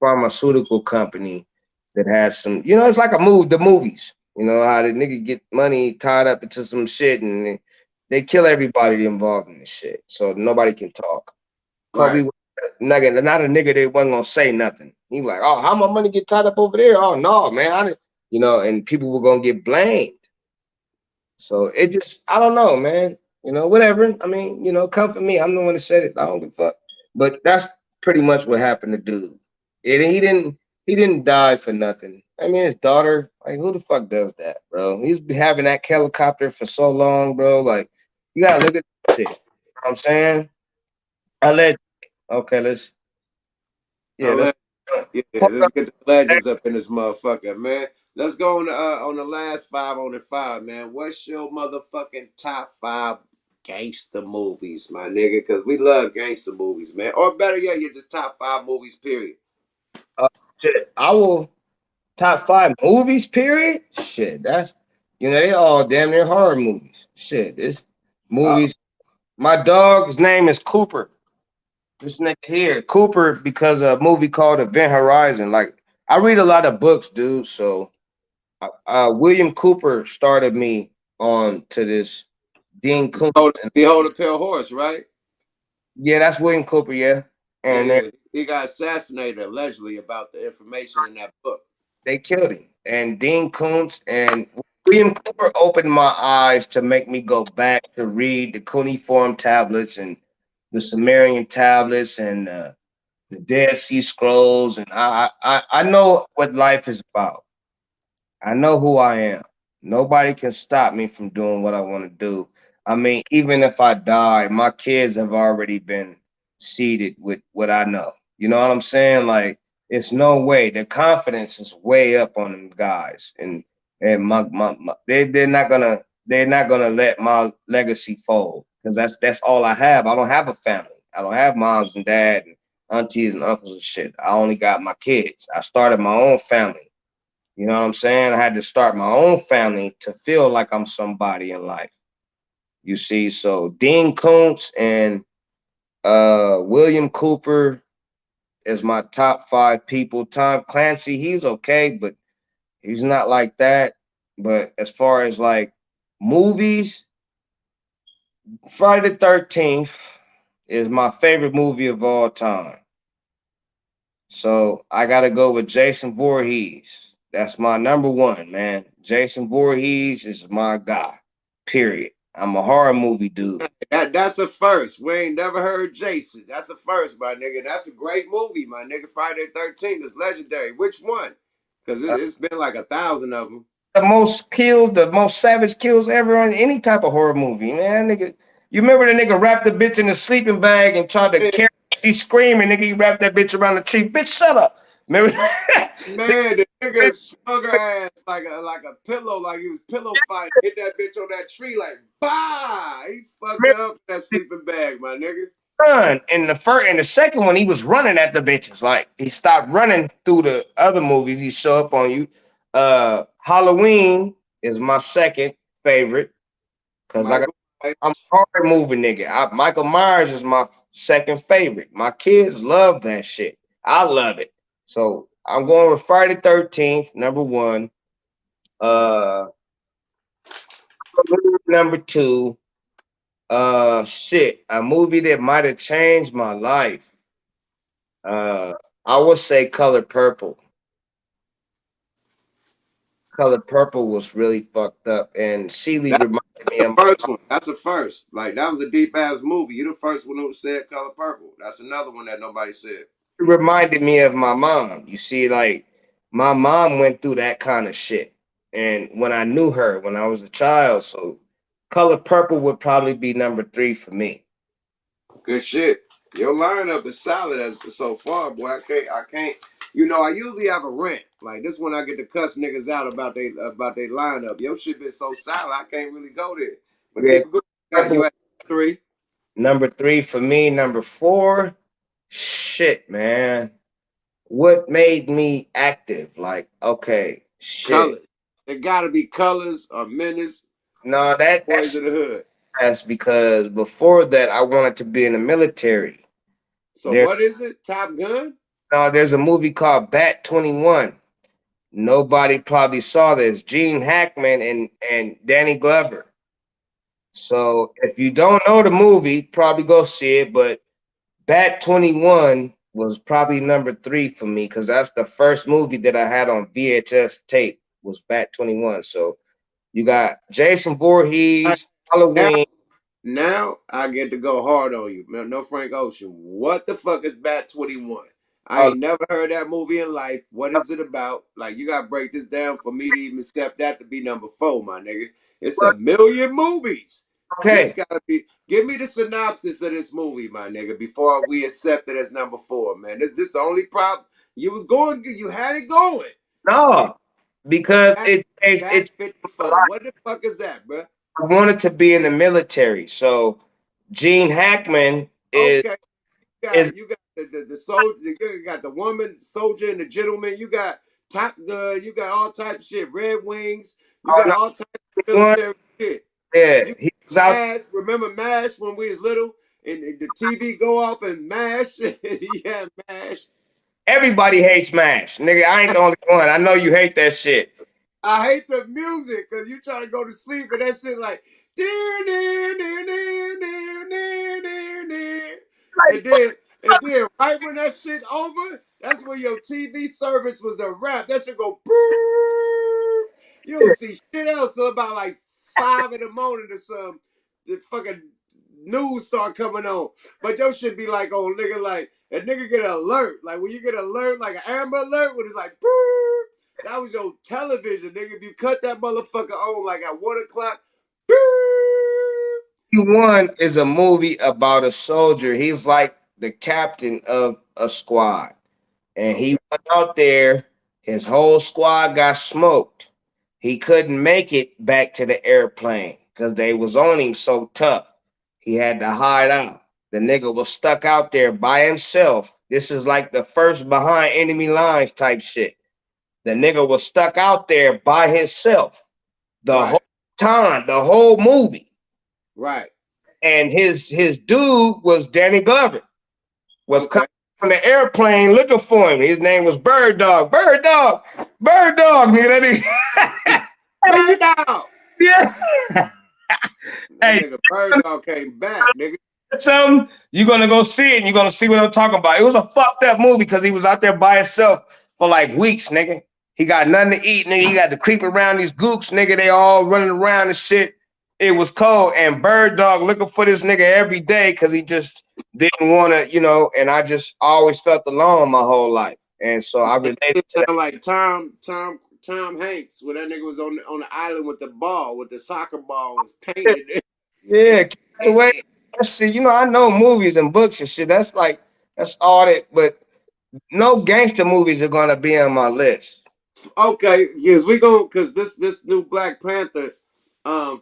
pharmaceutical company that has some, it's like the movies. You know how the nigga get money tied up into some shit, and they kill everybody involved in this shit. So nobody can talk. Kobe Right. was not a nigga that wasn't gonna say nothing. He like, oh, how my money get tied up over there? Oh no, man, I didn't, and people were gonna get blamed. So it just, I don't know, man. Whatever. I mean, come for me. I'm the one that said it. I don't give a fuck. But that's pretty much what happened to dude. He didn't die for nothing. I mean, his daughter, like, who the fuck does that, bro? He's been having that helicopter for so long, bro. Like, you gotta look at that shit. You know what I'm saying? I let Okay, I let's let Yeah, let's get the legends up in this motherfucker, man. Let's go on the last five on the five, man. What's your motherfucking top five gangster movies, my nigga? Because we love gangster movies, man. Or better yet, you're just top five movies, period. uh, shit. I will top five movies, period. Shit, they all damn near horror movies. Shit, this Oh, movies. My dog's name is Cooper. This nigga here, Cooper, because of a movie called Event Horizon. Like, I read a lot of books, dude. So, William Cooper started me on to this Dean Koontz. And Behold a Pale Horse, right? yeah, that's William Cooper. Yeah, and then Yeah, he got assassinated allegedly about the information in that book. they killed him. And Dean Koontz and William Cooper opened my eyes to make me go back to read the cuneiform tablets and the Sumerian tablets and the Dead Sea Scrolls, and I know what life is about. I know who I am. Nobody can stop me from doing what I want to do. I mean, even if I die, my kids have already been seeded with what I know. You know what I'm saying? Like, it's no way. The confidence is way up on them guys, and they're not gonna let my legacy fold because that's all I have. I don't have a family. I don't have moms and dad and aunties and uncles and shit. I only got my kids. I started my own family. You know what I'm saying? I had to start my own family to feel like I'm somebody in life. You see, so Dean Koontz and William Cooper is my top five people. Tom Clancy, he's okay, but he's not like that. But as far as like movies, Friday the 13th is my favorite movie of all time. So I gotta go with Jason Voorhees. That's my number one, man. Jason Voorhees is my guy. Period. I'm a horror movie dude. That's a first. We ain't never heard Jason. That's a first, my nigga. That's a great movie, my nigga. Friday the 13th is legendary. Which one? Because Uh, it's been like 1,000 of them. the most savage kills ever on any type of horror movie, man. Nigga, you remember the nigga wrapped the bitch in a sleeping bag and tried to Man, carry? She screaming, nigga. He wrapped that bitch around the tree. Bitch, shut up. Remember? man, the nigga swung her ass like a pillow, like he was pillow fighting. Hit that bitch on that tree like, bah! He fucked her up in that sleeping bag, my nigga. Run in the first and the second one, he was running at the bitches. Like, he stopped running through the other movies. He show up on you. Halloween is my second favorite because Michael I'm a Myers. horror movie nigga. Michael Myers is my second favorite. My kids love that shit. I love it. So I'm going with Friday 13th, number one. Uh, number two. Shit, a movie that might have changed my life. Uh, I would say Color Purple. Color Purple was really fucked up, and Seeley That's reminded me the of my first mom. one. That's the first. Like that was a deep ass movie. You the first one who said Color Purple. That's another one that nobody said. It reminded me of my mom. You see, like, my mom went through that kind of shit, and when I knew her when I was a child, so Color Purple would probably be number three for me. Good shit. Your lineup is solid as so far, boy. I can't. You know, I usually have a rant. Like this one, I get to cuss niggas out about they lineup. Your shit been so solid, I can't really go there. But Yeah, keep it good. Purple You at three. number three for me. Number four, shit, man. What made me active? Like, okay, shit. Colors. It gotta be colors or menace. No, that Boys that's of the hood. that's because before that I wanted to be in the military. So There what is it? Top Gun? no, there's a movie called Bat 21. Nobody probably saw this. Gene Hackman and Danny Glover. So if you don't know the movie, probably go see it. But Bat 21 was probably number 3 for me because that's the first movie that I had on VHS tape was Bat 21. So you got Jason I, Voorhees, now, Halloween. now I get to go hard on you. No Frank Ocean. What the fuck is Bat 21? I Uh, ain't never heard that movie in life. What is it about? Like, you gotta break this down for me to even accept that to be number 4, my nigga. It's a million movies. This okay, gotta be. Give me the synopsis of this movie, my nigga, before we accept it as number 4, man. This the only problem. You was going. You had it going. And no, because Bat, it Bat 54. What the fuck is that, bro? I wanted to be in the military. So Gene Hackman Okay. is You got the soldier, you got the woman soldier and the gentleman. You got you got all types of shit. Red Wings. You on got all types of one. military shit. Yeah, You he was out. MASH. Remember MASH when we was little and the TV go off and MASH. Yeah, MASH. Everybody hates Smash, nigga. I ain't the only one. I know you hate that shit. I hate the music because you try to go to sleep and that shit like and then right when that shit over, that's when your TV service was a wrap. That shit go you don't see shit else till about like 5 in the morning or something. The fucking news start coming on. But your shit be like on nigga like a nigga get an alert. Like when you get an alert, like an Amber Alert, when it's like that was your television, nigga. If you cut that motherfucker on like at 1 o'clock, One is a movie about a soldier. He's like the captain of a squad. And he okay, went out there, his whole squad got smoked. He couldn't make it back to the airplane because they was on him so tough. He had to hide out. The nigga was stuck out there by himself. This is like the first behind enemy lines type shit. The nigga was stuck out there by himself the whole right, time, the whole movie. right, And his dude was Danny Glover, was coming okay. from the airplane looking for him. His name was Bird Dog. Bird Dog. Bird Dog, nigga. Bird dog. Yeah. That Hey, nigga Bird dog came back, nigga. something, you're gonna go see it and you're gonna see what I'm talking about. It was a fucked up movie because he was out there by himself for like weeks, nigga. He got nothing to eat, nigga. He got to creep around these gooks, nigga. They all running around and shit. It was cold. And Bird Dog looking for this nigga every day because he just didn't want to, and I just always felt alone my whole life. And so I related It to that. sound like Tom Hanks when that nigga was on the island with the ball, with the soccer ball was painted. Yeah, Castaway. That shit, I know movies and books and shit. That's like, that's all that, but no gangster movies are gonna be on my list. Okay, yes, we going cause this new Black Panther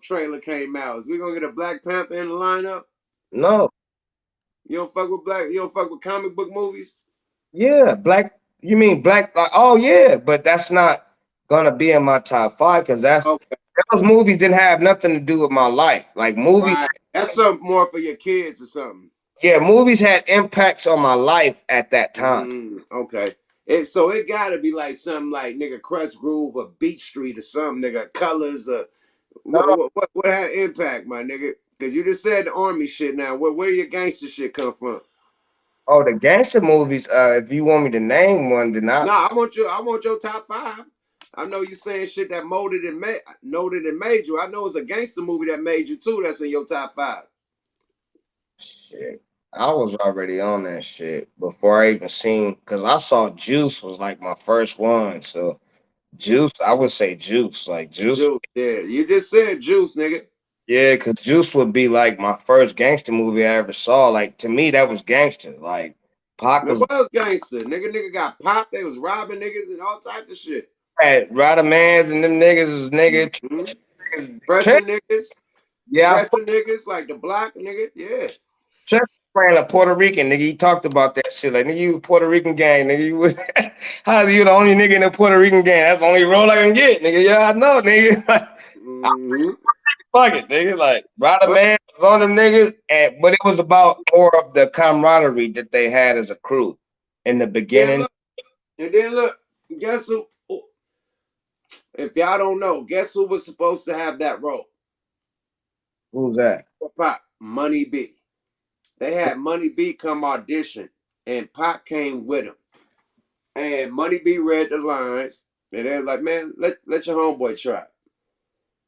trailer came out. Is we gonna get a Black Panther in the lineup? No, You don't fuck with comic book movies? yeah, black. You mean black? Like, oh yeah, but that's not gonna be in my top 5 because Okay, those movies didn't have nothing to do with my life. Like movies, right. That's something more for your kids or something. yeah, movies had impacts on my life at that time. Okay. So it gotta be like something like nigga Crest Groove or Beach Street or something, nigga Colors or No, what had impact, my nigga? Cause you just said the army shit now. Where do your gangster shit come from? oh, the gangster movies. If you want me to name one, then Nah, I want your top 5. I know you saying shit that noted and made you. I know it's a gangster movie that made you too. That's in your top 5. shit. I was already on that shit before I even seen because I saw Juice was like my first one. So Juice, I would say Juice. Like Juice, Juice, yeah. You just said Juice, nigga. yeah, because Juice would be like my first gangster movie I ever saw. Like to me, that was gangster. Like Pac It was was gangster. Nigga got popped. They was robbing niggas and all types of shit. at Mans and them niggas was nigga. Mm-hmm. Trent, Pressing niggas, yeah, pressing niggas like the block nigga. Yeah. Trent ran a Puerto Rican nigga. He talked about that shit. Like nigga, you a Puerto Rican gang, nigga. You how you the only nigga in the Puerto Rican gang? That's the only role I can get, nigga. Yeah, I know, nigga. Mm-hmm. Fuck it, nigga. Like, Ryder But Man was on them niggas, but it was about more of the camaraderie that they had as a crew in the then beginning. look, and then look, guess who? If y'all don't know, guess who was supposed to have that role? Who's that? Pop, Money B. They had Money B come audition. and Pac came with him. And Money B read the lines, and they're like, man, let your homeboy try.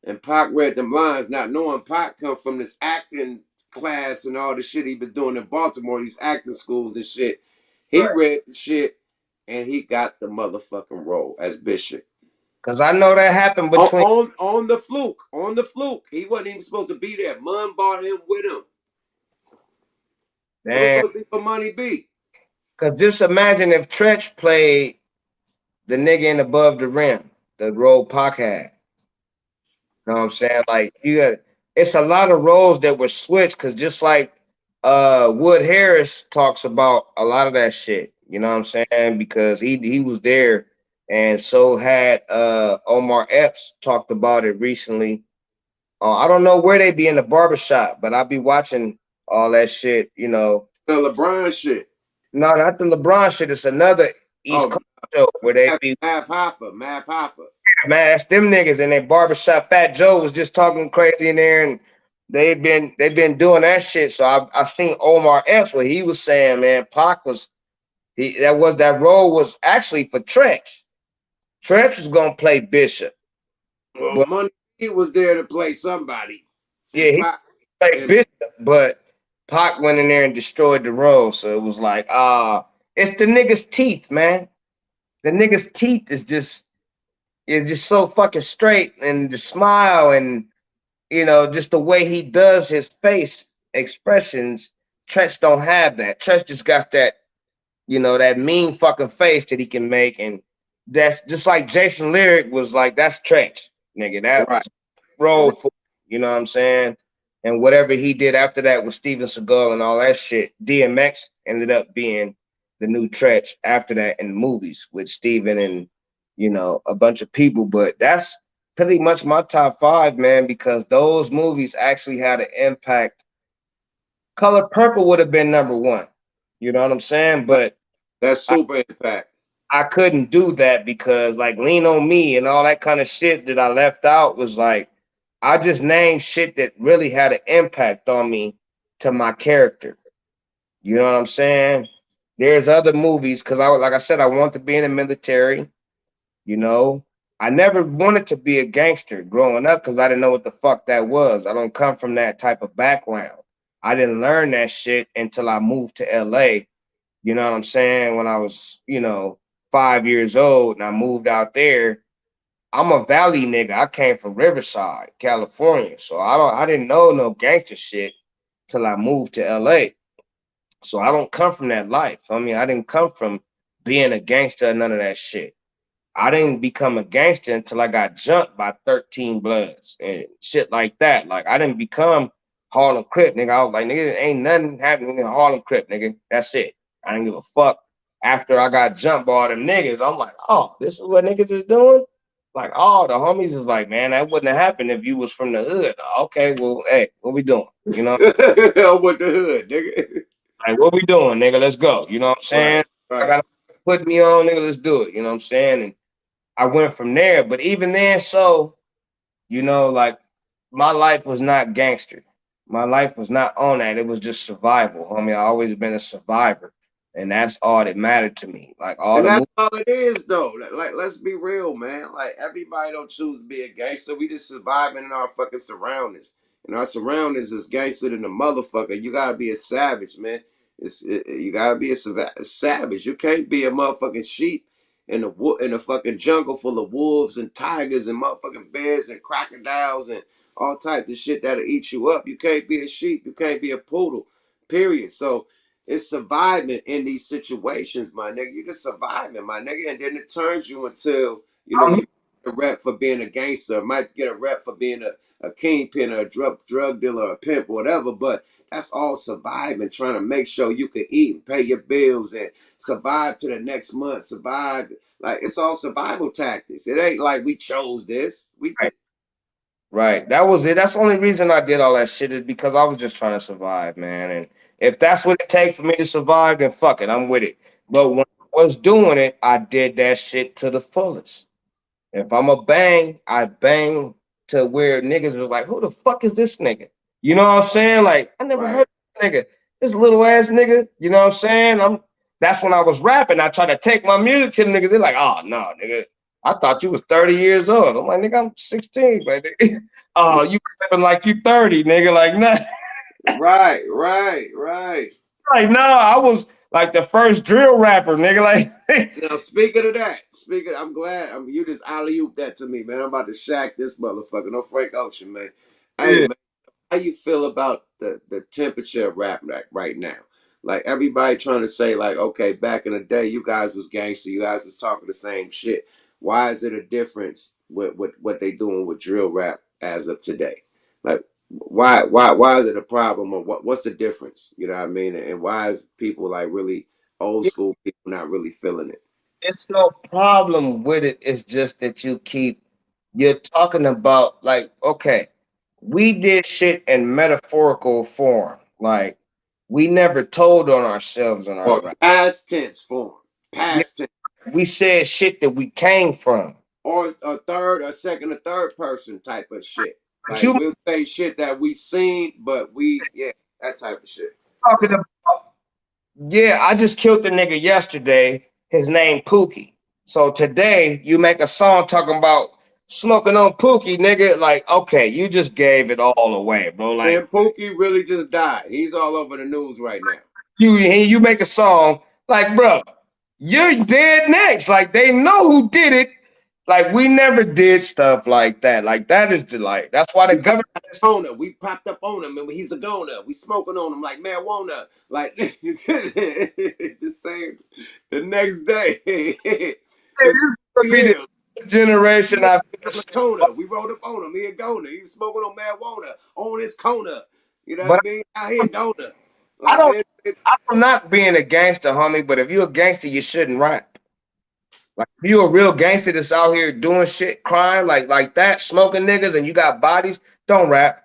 And Pac read them lines, not knowing Pac come from this acting class and all the shit he been doing in Baltimore, these acting schools and shit. He Right. read the shit, and he got the motherfucking role as Bishop. Because I know that happened On, between. on on the fluke, on the fluke. He wasn't even supposed to be there. Mun brought him with him. It was Damn. supposed to be for Money B. Because just imagine if Tretch played the nigga in Above the Rim, the role Pac had. You know what I'm saying? Like you got, it's a lot of roles that were switched because just like Wood Harris talks about a lot of that shit. You know what I'm saying? Because he was there, and so had Omar Epps talked about it recently. I don't know where they be in the barbershop, but I'll be watching all that shit. You know, The LeBron shit. no, not the LeBron shit. It's another East Oh, Coast show where they be. Mav Hoffa, Mav Hoffa. Man, that's them niggas in their barbershop. Fat Joe was just talking crazy in there, and they've been doing that shit. So I seen Omar Epps where he was saying, man, Pac was that role was actually for Tretch. Tretch was gonna play Bishop, Well, but Money B was there to play somebody, yeah, and he Pac played and Bishop, but Pac went in there and destroyed the role. So it was like, it's the nigga's teeth, man. The nigga's teeth is just so fucking straight, and the smile and just the way he does his face expressions. Trench don't have that. Trench just got that mean fucking face that he can make, and that's just like Jason Lyric was like, that's Trench, nigga. That right, was role for, you know what I'm saying? And whatever he did after that with Steven Seagal and all that shit, DMX ended up being the new Trench after that in the movies with Steven and a bunch of people. But that's pretty much my top five, man, because those movies actually had an impact. Color Purple would have been number one. You know what I'm saying? But that's I, super impact. I couldn't do that because like Lean on Me and all that kind of shit that I left out was like I just named shit that really had an impact on me to my character. You know what I'm saying? There's other movies because like I said, I want to be in the military. You know, I never wanted to be a gangster growing up because I didn't know what the fuck that was. I don't come from that type of background. I didn't learn that shit until I moved to LA. You know what I'm saying? When I was, 5 years old and I moved out there. I'm a valley nigga. I came from Riverside, California. So I didn't know no gangster shit till I moved to LA. So I don't come from that life. I mean, I didn't come from being a gangster or none of that shit. I didn't become a gangster until I got jumped by 13 Bloods and shit like that. Like I didn't become Harlem Crip, nigga. I was like, nigga, ain't nothing happening in Harlem Crip, nigga. That's it. I didn't give a fuck. After I got jumped by all them niggas, I'm like, oh, this is what niggas is doing? Like, oh, the homies was like, man, that wouldn't have happened if you was from the hood. Okay, well, hey, what we doing? You know, With the hood, nigga. like, what we doing, nigga? Let's go. You know what I'm saying? Right, I right. gotta put me on, nigga. Let's do it. You know what I'm saying? And I went from there. But even then, like my life was not gangster. My life was not on that. It was just survival, homie. I always been a survivor. And that's all that mattered to me. Like all And the that's movies. all it is, though. Like, let's be real, man. Like, everybody don't choose to be a gangster. We just surviving in our fucking surroundings. And our surroundings is gangster than a motherfucker. You gotta be a savage, man. You gotta be a savage. You can't be a motherfucking sheep in a fucking jungle full of wolves and tigers and motherfucking bears and crocodiles and all types of shit that'll eat you up. You can't be a sheep. You can't be a poodle. Period. So it's surviving in these situations, my nigga. You just surviving, my nigga, and then it turns you into, I'm you get a rep for being a gangster, might get a rep for being a kingpin or a drug dealer or a pimp or whatever, but that's all surviving, trying to make sure you can eat and pay your bills and survive to the next month, survive. Like, it's all survival tactics. It ain't like we chose this. We right. Right. That was it. That's the only reason I did all that shit is because I was just trying to survive, man. And if that's what it takes for me to survive, then fuck it. I'm with it. But when I was doing it, I did that shit to the fullest. If I'm a bang, I bang to where niggas was like, who the fuck is this nigga? You know what I'm saying? Like, I never right. heard of this nigga. This little ass nigga. You know what I'm saying? that's when I was rapping. I tried to take my music to the niggas. They're like, oh no, nigga. I thought you was 30 years old. I'm like, nigga, I'm 16, but oh, you rapping like you 30, nigga. Like, nah. Right, right, right. Like, no, I was like the first drill rapper, nigga. Like, Now, speaking of that, I'm glad you just alley oop that to me, man. I'm about to shack this motherfucker. No Frank Ocean, man. Hey, yeah. man, how you feel about the temperature of rap right now? Like everybody trying to say, like, okay, back in the day, you guys was gangster, you guys was talking the same shit. Why is it a difference with what they doing with drill rap as of today? Like, why is it a problem, or what's the difference? You know what I mean? And why is people like really old Yeah, school people not really feeling it? it's no problem with it. It's just that you're talking about like, okay, we did shit in metaphorical form. Like, we never told on ourselves in our Or rap. past tense form, Yeah, past tense, we said shit that we came from. or a third, or second, or third person type of shit. But Like you we'll say shit that we seen, but yeah, that type of shit. talking about, yeah, I just killed the nigga yesterday. His name Pookie. So today you make a song talking about smoking on Pookie, nigga. Like, okay, you just gave it all away, bro. Like, And Pookie really just died. He's all over the news right now. you make a song like, bro, you're dead next. Like, they know who did it. Like, we never did stuff like that. Like, that is the like. That's why the We got government is Kona. We popped up on him, and he's a goner. We smoking on him like marijuana. Like the same. The next day, it's gonna be the Hill. generation I've On the corner. We rolled up on him. He a goner. He was smoking on marijuana on his corner. You know what but I mean? Out here goner. I Like don't. man, I'm not being a gangster, homie. But if you're a gangster, you shouldn't rap. Like, if you're a real gangster that's out here doing shit, crime like that, smoking niggas, and you got bodies, don't rap.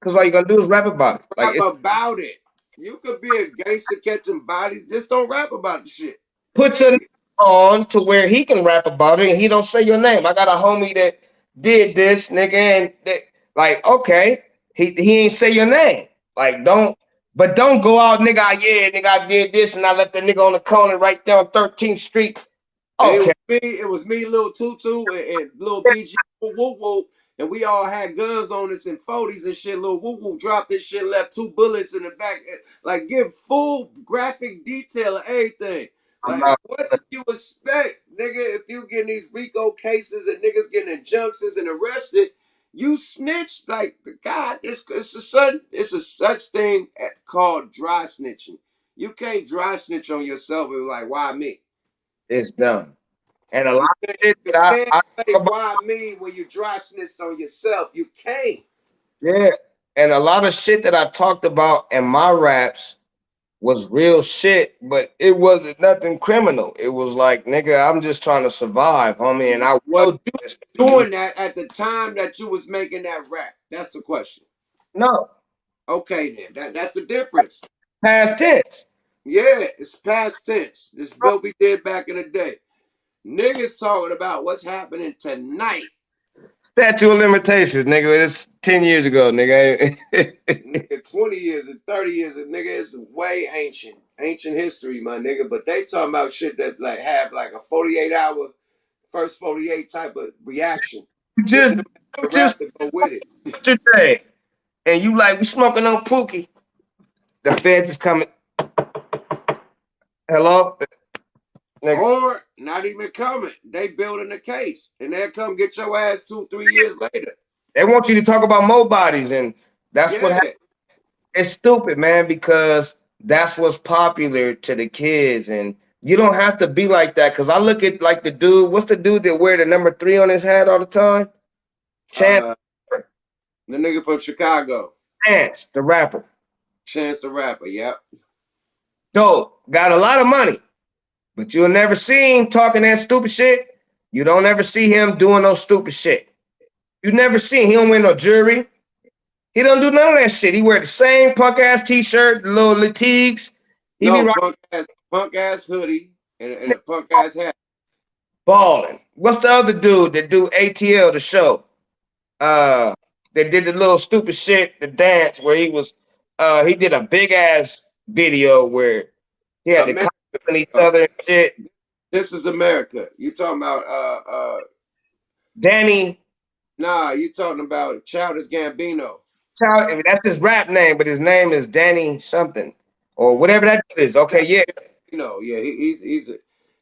Cause all you gonna do is rap about it. Like, rap it's about it. You could be a gangster catching bodies. Just don't rap about the shit. put your name Period. on to where he can rap about it, and he don't say your name. I got a homie that did this, nigga, and that, like, okay, he ain't say your name. Like, don't go out, nigga. Yeah, nigga, I did this, and I left the nigga on the corner right there on 13th Street. And it Okay, was me, Lil Tutu, and Lil BG Woo Woo, and we all had guns on us and 40s and shit. Lil Woo Woo dropped this shit, left 2 bullets in the back. Like, give full graphic detail of everything. I'm Like, not. what do you expect, nigga, if you getting these RICO cases and niggas getting injunctions and arrested? You snitch, like, God, it's a such thing called dry snitching. You can't dry snitch on yourself and be like, why me? It's dumb. And a lot You of can't, shit you that can't I say talk about, why me when you dry snitched on yourself. You can't. yeah, and a lot of shit that I talked about in my raps was real shit, but it wasn't nothing criminal. It was like, nigga, I'm just trying to survive, homie, and I Was will do you this to you. doing that at the time that you was making that rap? That's the question. No, Okay, then that's the difference. past tense. Yeah, it's past tense. This built we did back in the day. Niggas talking about what's happening tonight. Statute of limitations, nigga. It's 10 years ago, nigga. Nigga, 20 years and 30 years, nigga, it's way ancient history, my nigga. But they talking about shit that like have like a 48-hour first 48 type of reaction. Then just, the just rap to go with it. yesterday, and you like, we smoking on Pookie. The feds is coming. Hello? Nigga, Or not even coming. They building a case. And they'll come get your ass 2, 3 years later. they want you to talk about mo bodies, and that's what Yeah. it's stupid, man, because that's what's popular to the kids, and you don't have to be like that. Because I look at like the dude, what's the dude that wear the number 3 on his hat all the time? Chance, Uh the nigga from Chicago. Chance, the rapper. Chance the Rapper, yep. Dope, got a lot of money, but you'll never see him talking that stupid shit. You don't ever see him doing no stupid shit. You never see him. He don't wear no jewelry. He don't do none of that shit. He wear the same punk ass t-shirt, the little fatigues. He be No, rocking punk ass hoodie and a punk ass hat. balling. What's the other dude that do ATL the show? Uh, they did the little stupid shit, the dance where he was. He did a big ass video where He had to America. compliment each other and shit. This is America. You talking about Danny, nah, you talking about Childish Gambino. I mean, that's his rap name, but his name is Danny something or whatever that is. Okay, yeah. Gambino, yeah, he's a,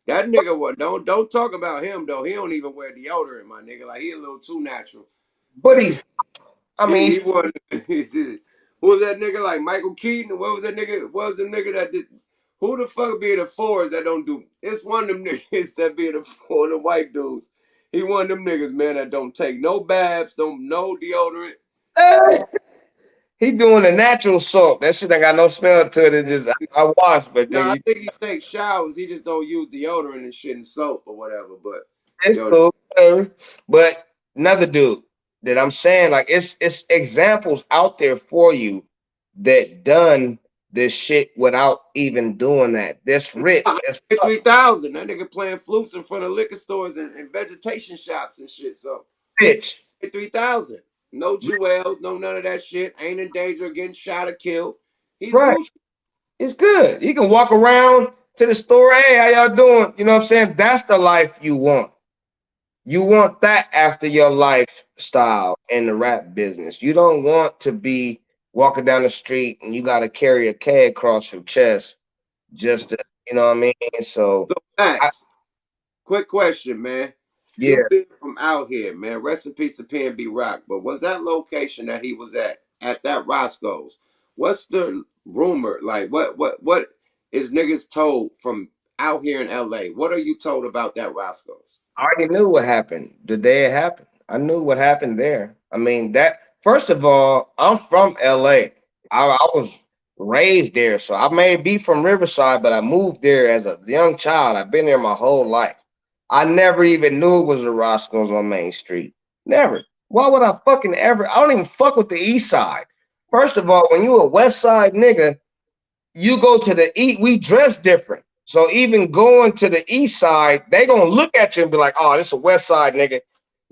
that nigga. What? Don't talk about him though. He don't even wear deodorant, my nigga. Like he a little too natural. But That he's, I mean, he won. Who was that nigga like Michael Keaton? What was that nigga? What was the nigga that did? Who the fuck be the fours that don't do? It's one of them niggas that be the four, the white dudes. He one of them niggas, man, that don't take no baths, don't no deodorant. he doing a natural soap. That shit ain't got no smell to it. It just I wash, but No, I nigga, think he takes showers. He just don't use deodorant and shit and soap or whatever. But it's yo, cool. Whatever. But another dude that I'm saying, like it's examples out there for you that done this shit without even doing that. This rich as fuck 3,000. That nigga playing flutes in front of liquor stores and vegetation shops and shit. So rich. 3,000. No jewels, no none of that shit. Ain't in danger of getting shot or killed. He's Right. Gucci. It's good. You can walk around to the store. Hey, how y'all doing? You know what I'm saying? That's the life you want. You want that after your lifestyle in the rap business. You don't want to be walking down the street and you got to carry a K across your chest just to, you know what I mean? So, So I, Max, quick question, man. yeah, You been from out here, man. Rest in peace to PNB Rock. But was that location that he was at that Roscoe's? What's the rumor? Like what is niggas told from out here in LA? What are you told about that Roscoe's? I already knew what happened the day it happened. I knew what happened there. I mean, that first of all, I'm from LA. I was raised there, so I may be from Riverside, but I moved there as a young child. I've been there my whole life. I never even knew it was a Roscoe's on Main Street. Never. Why would I fucking ever? I don't even fuck with the East Side. First of all, when you a West Side nigga, you go to the east, we dress different. So even going to the east side, they gonna look at you and be like, oh, this a west side nigga.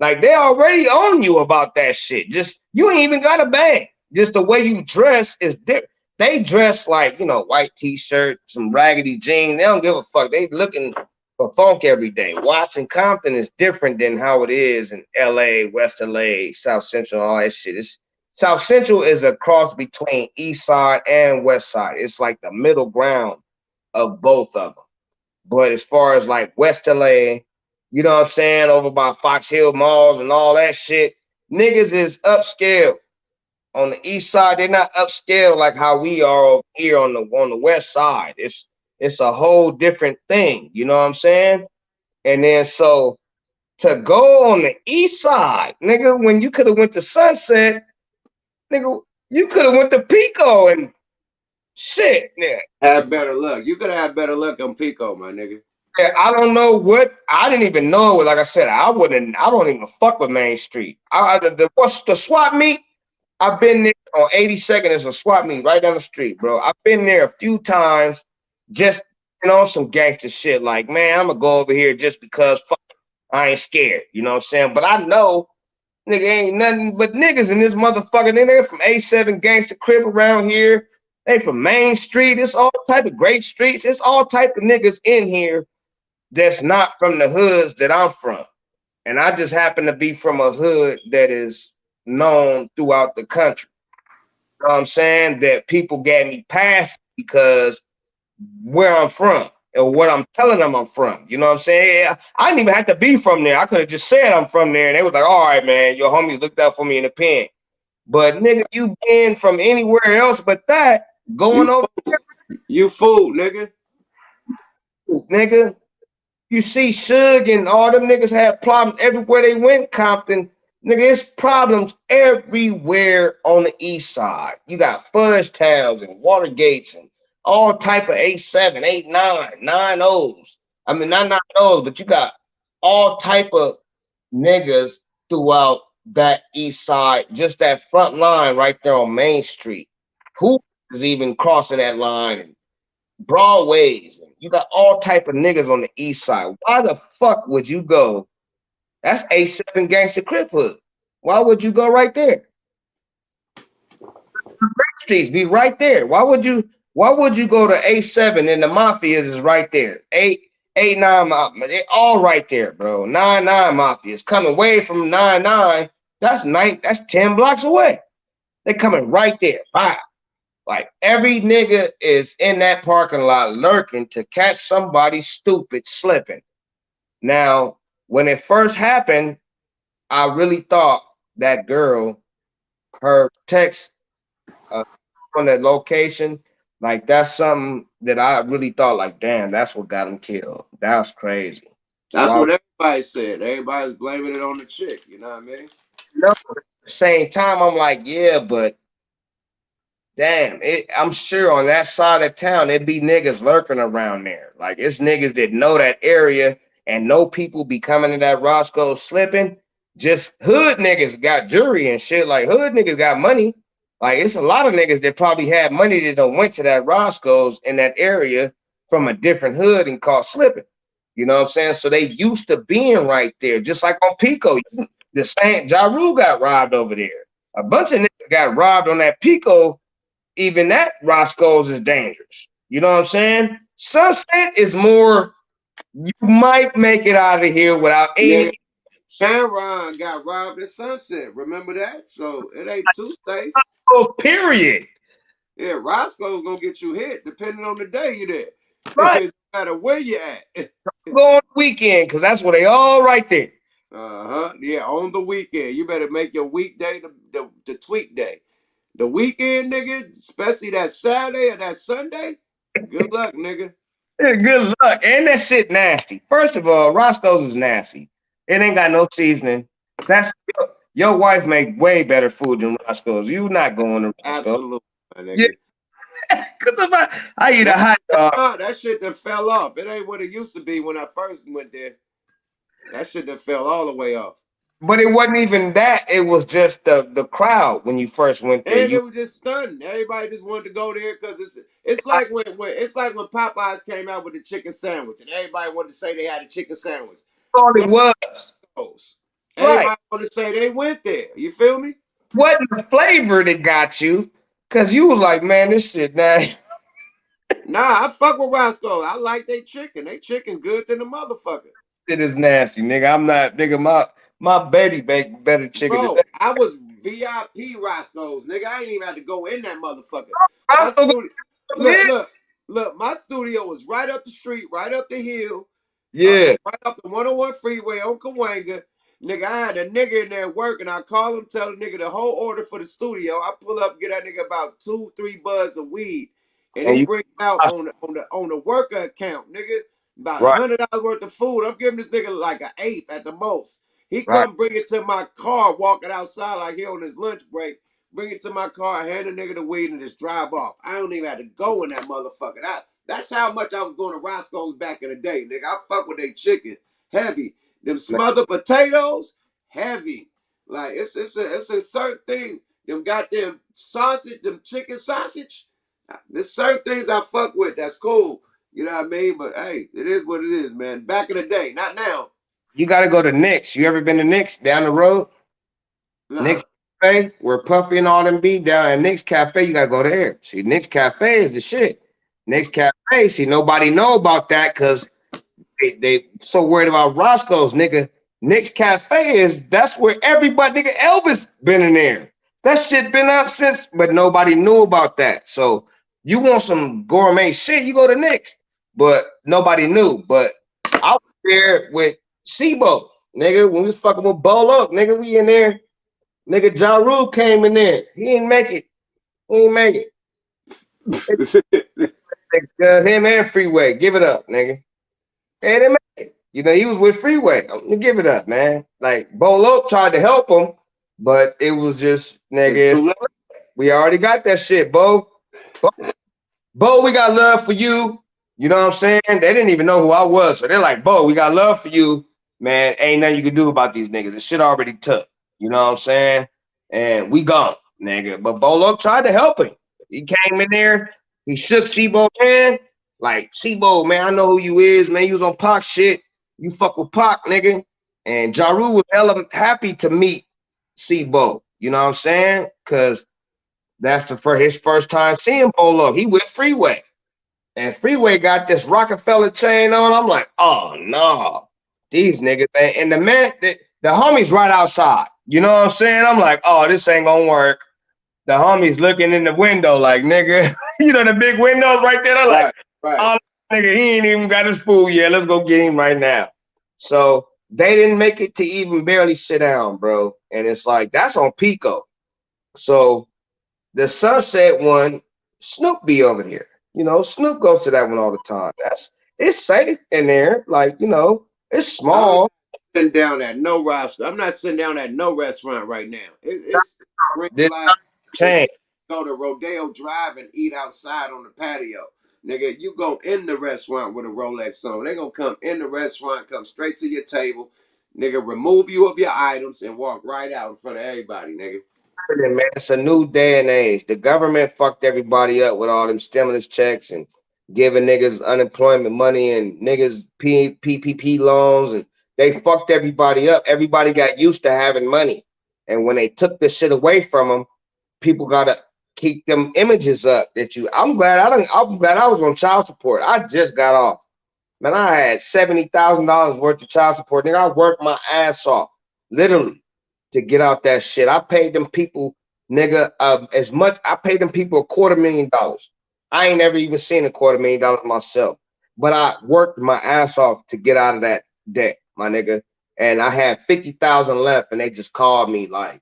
Like they already on you about that shit. Just you ain't even got a bang. Just the way you dress is different. They dress like, white t-shirt, some raggedy jeans. They don't give a fuck. They looking for funk every day. Watts and Compton is different than how it is in LA, West LA, South Central, all that shit. South Central is a cross between East Side and West Side. It's like the middle ground of both of them. But as far as like West LA, you know what I'm saying, over by Fox Hill Malls and all that shit, niggas is upscale. On the East Side, they're not upscale like how we are over here on the West Side. It's a whole different thing. You know what I'm saying? And then so to go on the East Side, nigga, when you could have went to Sunset, nigga, you could have went to Pico and shit. Yeah. Have better luck. You could have had better luck on Pico, my nigga. Yeah, I don't know what I didn't even know it. Like I said, I don't even fuck with Main Street. What's the swap meet? I've been there on 82nd. It's a swap meet right down the street, bro. I've been there a few times, just some gangster shit. Like, man, I'm gonna go over here just because fuck, I ain't scared. You know what I'm saying? But I know nigga ain't nothing but niggas in this motherfucker. They're from A7 Gangster Crib around here. They from Main Street. It's all type of great streets. It's all type of niggas in here that's not from the hoods that I'm from. And I just happen to be from a hood that is known throughout the country. You know what I'm saying? That people gave me past because where I'm from or what I'm telling them I'm from. You know what I'm saying? I didn't even have to be from there. I could have just said I'm from there. And they was like, all right, man, your homies looked out for me in the pen. But nigga, you been from anywhere else but that, You going over you fool, nigga. nigga. You see Suge and all them niggas have problems everywhere they went, Compton. Nigga, there's problems everywhere on the east side. You got Fudge Towns and Watergates and all type of 87, 89, 90s. I mean, not 90s, but you got all type of niggas throughout that east side, just that front line right there on Main Street. Who is even crossing that line? Broadways. You got all type of niggas on the east side. Why the fuck would you go? That's A7 Gangster Crip Hood. Why would you go right there? Streets be right there. Why would you? Why would you go to A7 and the mafias is right there? 8, 8, 9 mafia, they all right there, bro. 9, 9 mafias coming away from 9, 9. That's 9. That's 10 blocks away. They coming right there. Wow. Like every nigga is in that parking lot lurking to catch somebody stupid slipping. Now, when it first happened, I really thought that girl, her text on that location, like that's something that I really thought, like, damn, that's what got him killed. That's crazy. That's Well, what everybody said. Everybody's blaming it on the chick. You know what I mean? no, at the same time, I'm like, yeah, but damn, I'm sure on that side of town, it be niggas lurking around there. Like it's niggas that know that area and know people be coming to that Roscoe slipping. Just hood niggas got jury and shit. Like hood niggas got money. Like it's a lot of niggas that probably had money that done went to that Roscoe's in that area from a different hood and caught slipping. You know what I'm saying? So they used to being right there, just like on Pico. The same Ja Rule got robbed over there. A bunch of niggas got robbed on that Pico. Even that Roscoe's is dangerous. You know what I'm saying? Sunset is more, you might make it out of here without Nigga, any Cameron got robbed at Sunset. Remember that? So it ain't too safe. period. Yeah, Roscoe's gonna get you hit depending on the day you there. Right. No matter where you at. Go on the weekend because that's where they all right there. Yeah, on the weekend. You better make your weekday the tweak day. The weekend, nigga, especially that Saturday or that Sunday, good luck, nigga. Yeah, good luck. And that shit nasty. First of all, Roscoe's is nasty. It ain't got no seasoning. That's your wife make way better food than Roscoe's. You not going to Roscoe's. Absolutely, my Yeah, nigga. because I eat a That, hot dog. that shit that fell off. It ain't what it used to be when I first went there. That shit that fell all the way off. But it wasn't even that. It was just the crowd when you first went there. And You it was just stunning. Everybody just wanted to go there because it's like when Popeyes came out with the chicken sandwich and everybody wanted to say they had a chicken sandwich. thought it was right. Everybody wanted to say they went there. You feel me? Wasn't the flavor that got you? Cause you was like, man, this shit now. Nah, I fuck with Roscoe. I like they chicken. They chicken good than the motherfucker. Shit is nasty, nigga. I'm not, nigga. My baby baked better chicken than that. Bro, I was VIP Roscoe's, nigga. I ain't even had to go in that motherfucker. I'm My still studio, gonna look, look, look. My studio was right up the street, right up the hill, yeah. right up the 101 freeway on Cahuenga. Nigga, I had a nigga in there working. I call him, tell the nigga the whole order for the studio. I pull up, get that nigga about 2, 3 buds of weed, and And he you bring out on the worker account, nigga, about right, $100 worth of food. I'm giving this nigga like an eighth at the most. He right. come bring it to my car, walking outside like he on his lunch break. Bring it to my car, hand the nigga the weed, and just drive off. I don't even have to go in that motherfucker. That's how much I was going to Roscoe's back in the day, nigga. I fuck with they chicken heavy. Them smothered potatoes, heavy. Like it's a certain thing. Them goddamn sausage, them chicken sausage. There's certain things I fuck with. That's cool. You know what I mean? But hey, it is what it is, man. Back in the day, not now. You got to go to Nick's. You ever been to Nick's down the road? Nuh-uh. Nick's Cafe, where Puffy and all them be down at Nick's Cafe. You got to go there. See, Nick's Cafe is the shit. Nick's Cafe. See, nobody know about that because they so worried about Roscoe's, nigga. Nick's Cafe is that's where everybody, nigga, Elvis been in there. That shit been up since, but nobody knew about that. So you want some gourmet shit, you go to Nick's, but nobody knew. But I was there with Sibo, nigga. When we was fucking with Bolo, nigga, we in there. Nigga, Ja Rule came in there. He didn't make it. He didn't make it. Him and Freeway, give it up, nigga. Hey, they make it. You know, he was with Freeway. Give it up, man. Like Bolo tried to help him, but it was just It's nigga. too late. We already got that shit, Bo, we got love for you. You know what I'm saying? They didn't even know who I was, so they're like, Bo, we got love for you, man. Ain't nothing you can do about these niggas. The shit already took. You know what I'm saying? And we gone, nigga. But Bolo tried to help him. He came in there. He shook Sibo hand. Like, Sibo, man, I know who you is, man. You was on Pac shit. You fuck with Pac, nigga. And Jaru was hella happy to meet Sibo. You know what I'm saying? Because That's his first time seeing Bolo. He with Freeway. And Freeway got this Rockefeller chain on. I'm like, oh no, these niggas. And the man, the homie's right outside. You know what I'm saying? I'm like, oh, this ain't gonna work. The homie's looking in the window like, nigga, you know, the big windows right there. They're like, Right, right. oh, nigga, he ain't even got his food yet. Let's go get him right now. So they didn't make it to even barely sit down, bro. And it's like, that's on Pico. So the Sunset one, Snoop be over here. You know, Snoop goes to that one all the time. It's safe in there. Like, you know, it's I'm small. sitting down at no roster. I'm not sitting down at no restaurant right now. It's green This light. change. Go to Rodeo Drive and eat outside on the patio. Nigga, you go in the restaurant with a Rolex on. They gonna come in the restaurant, come straight to your table, nigga, remove you of your items and walk right out in front of everybody, nigga. Man, it's a new day and age. The government fucked everybody up with all them stimulus checks and giving niggas unemployment money and niggas PPP loans, and they fucked everybody up. Everybody got used to having money, and when they took this shit away from them, people gotta keep them images up. That you, I'm glad I was on child support. I just got off. Man, I had $70,000 worth of child support. Nigga, I worked my ass off, literally, to get out that shit. I paid them people, nigga, as much. I paid them people $250,000. I ain't never even seen $250,000 myself, but I worked my ass off to get out of that debt, my nigga. And I had 50,000 left, and they just called me like,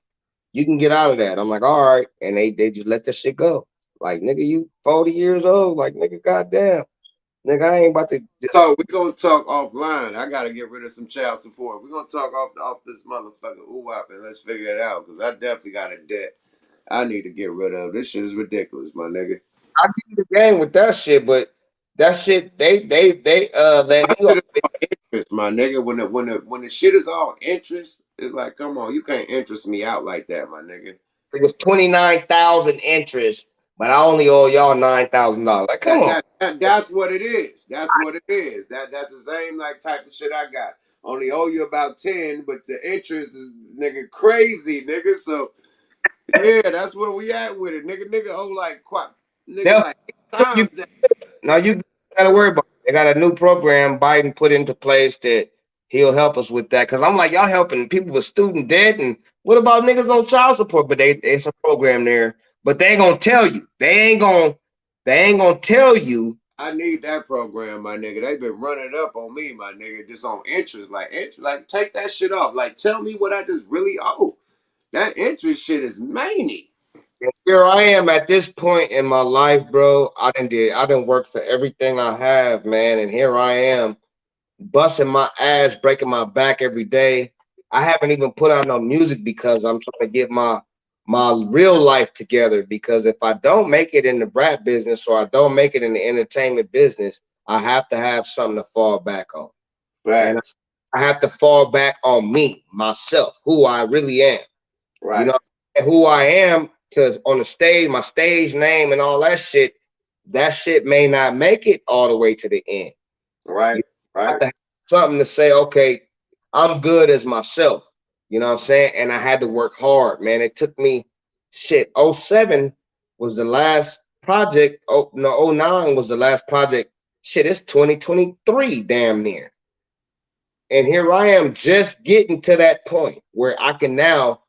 "You can get out of that." I'm like, "All right," and they just let that shit go. Like, nigga, you 40 years old. Like, nigga, goddamn. Nigga, I ain't about to just. So we gonna talk offline. I gotta get rid of some child support. We gonna talk off this motherfucking ooh-wop and let's figure it out. Cause I definitely got a debt I need to get rid of. This shit is ridiculous, my nigga. I give you the game with that shit, but that shit they My let me off. shit is all interest, my nigga. When the shit is all interest, it's like, come on, you can't interest me out like that, my nigga. It was 29,000 interest, but I only owe y'all $9,000. Like, come on. That's what it is. That's what it is. That's the same like type of shit I got. Only owe you about 10, but the interest is nigga crazy, nigga. So yeah, that's where we at with it. Nigga owe like quite nigga They'll like you times that now nigga. you gotta worry about it. They got a new program Biden put into place that he'll help us with that. Cause I'm like, y'all helping people with student debt, and what about niggas on child support? But it's a program there. But they ain't gonna tell you. They ain't gonna tell you. I need that program, my nigga. They been running up on me, my nigga, just on interest. Like take that shit off. Like tell me what I just really owe. That interest shit is many. And here I am at this point in my life, bro. I didn't work for everything I have, man. And here I am busting my ass, breaking my back every day. I haven't even put out no music because I'm trying to get my real life together. Because if I don't make it in the rap business or I don't make it in the entertainment business, I have to have something to fall back on. And Facts. I have to fall back on me, myself, who I really am. You Right. know, and who I am to on the stage, my stage name and all that shit may not make it all the way to the end. Right. You have Right. to have something to say, okay, I'm good as myself. You know what I'm saying? And I had to work hard, man. It took me shit. '07 was the last project. Oh no, '09 was the last project. Shit, it's 2023 damn near. And here I am just getting to that point where I can now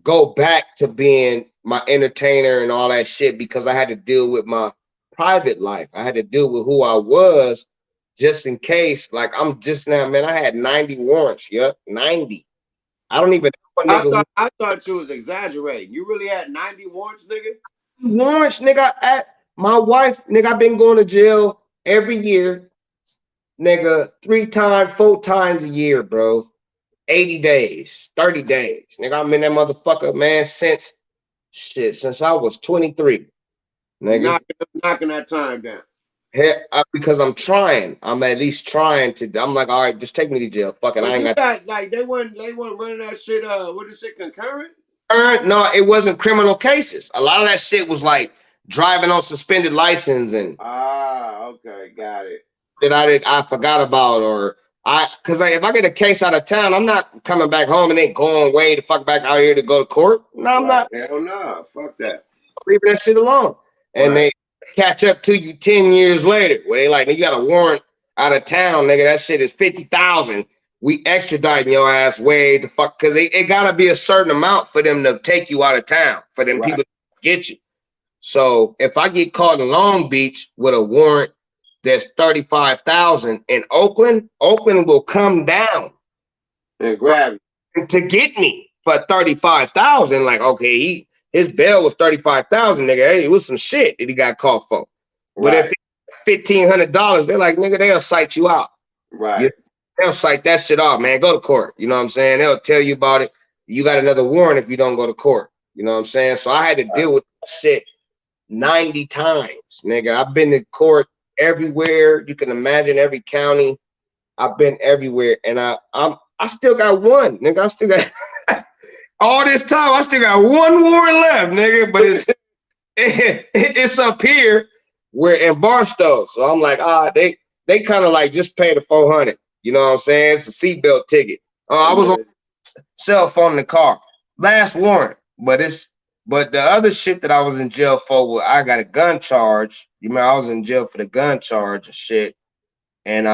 go back to being my entertainer and all that shit because I had to deal with my private life. I had to deal with who I was just in case. Like I'm just now, man, I had 90 warrants. Yep, 90. I don't even know a nigga who I thought you was exaggerating. You really had 90 warrants, nigga? warrants, nigga. My wife, nigga, I've been going to jail every year, nigga, 3 times, 4 times a year, bro. 80 days, 30 days. Nigga, I'm in that motherfucker, man, since I was 23, nigga. Knocking that time down. Because I'm trying. I'm at least trying to. I'm like, all right, just take me to jail. Fuck it. I But ain't you got. got like they weren't running that shit what is it concurrent? No, it wasn't criminal cases. A lot of that shit was like driving on suspended license and Ah, okay, got it. I forgot about or because if I get a case out of town, I'm not coming back home and then going way the fuck back out here to go to court. No, I'm Right. not. Hell no. Fuck that. leave that shit alone. And Right. they catch up to you 10 years later. Where they like, you got a warrant out of town, nigga. That shit is 50,000. We extraditing your ass way the fuck because it gotta be a certain amount for them to take you out of town, for them Right. people to get you. So if I get caught in Long Beach with a warrant that's 35,000 in Oakland, Oakland will come down And grab you. to get me for 35,000. Like, okay, his bail was 35,000, nigga. Hey, it was some shit that he got caught for. But if Right. it's $1,500, they're like, nigga, they'll cite you out. You Right. They'll cite that shit off, man. Go to court. You know what I'm saying? They'll tell you about it. You got another warrant if you don't go to court. You know what I'm saying? So I had to Right. deal with that shit 90 times, nigga. I've been to court everywhere you can imagine, every county. I've been everywhere, and I still got one, nigga. I still got all this time. I still got one warrant left, nigga. But it's up here where in Barstow. So I'm like, they kind of like just pay the 400. You know what I'm saying? It's a seatbelt ticket. I was on Yeah. cell phone in the car. Last warrant, but the other shit that I was in jail for, I got a gun charge. You know, I was in jail for the gun charge and shit, and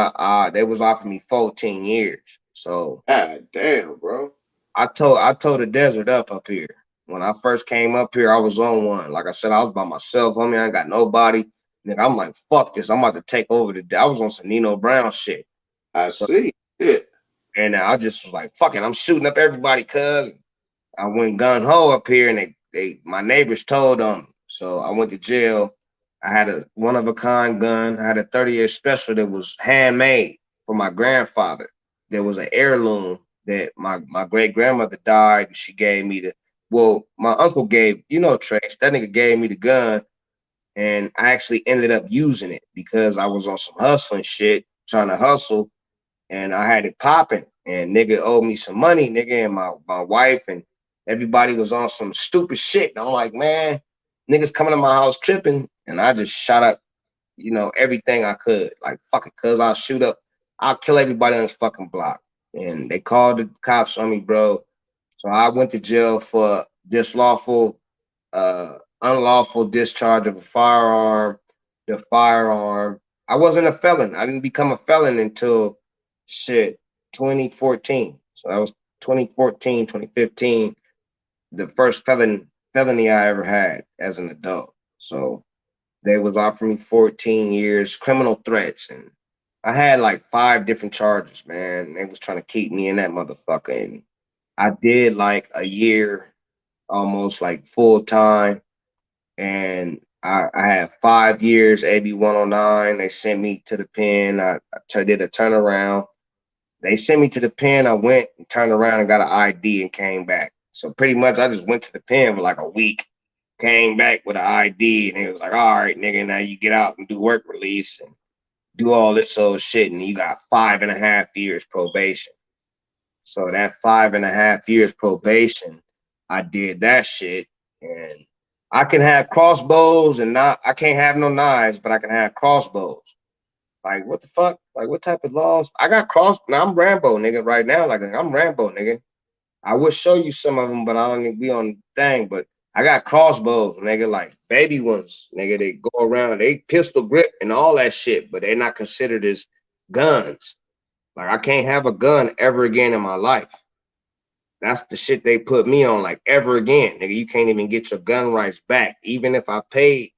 they was offering me 14 years. So God damn, bro. I told the desert up here. When I first came up here, I was on one. Like I said, I was by myself. I mean, I ain't got nobody. Nigga, I'm like, fuck this. I'm about to take over the. I was on some Nino Brown shit. I So see. Shit. and I just was like, fuck it. I'm shooting up everybody, cuz I went gun ho up here, and they my neighbors told them. So I went to jail. I had a one of a kind gun. I had a 30-year special that was handmade for my grandfather. There was an heirloom that my great grandmother died, and she gave me the. Well, my uncle gave Trace. That nigga gave me the gun, and I actually ended up using it because I was on some hustling shit, trying to hustle, and I had it popping. And nigga owed me some money, nigga, and my wife and everybody was on some stupid shit. And I'm like, man, niggas coming to my house tripping, and I just shot up, everything I could. Like, fuck it, cuz I'll kill everybody on this fucking block. And they called the cops on me, bro. So I went to jail for unlawful discharge of a firearm, the firearm. I wasn't a felon. I didn't become a felon until shit 2014. So that was 2014, 2015, the first felony I ever had as an adult. So they was offering me 14 years, criminal threats, and I had like 5 different charges, man. They was trying to keep me in that motherfucker. And I did like a year almost like full time, and I had 5 years AB 109. They sent me to the pen. I did a turnaround. They sent me to the pen. I went and turned around and got an ID and came back. So pretty much I just went to the pen for like a week, came back with an ID, and it was like, all right, nigga, now you get out and do work release and do all this old shit, and you got 5.5 years probation. So that 5.5 years probation, I did that shit, and I can have crossbows and not. I can't have no knives, but I can have crossbows. Like what the fuck? Like what type of laws? I got cross. Now I'm Rambo, nigga. Right now, like I'm Rambo, nigga. I would show you some of them, but I don't need to be on the thing. But I got crossbows, nigga, like baby ones, nigga. They go around, they pistol grip and all that shit, but they're not considered as guns. Like I can't have a gun ever again in my life. That's the shit they put me on, like ever again. Nigga, you can't even get your gun rights back. Even if I paid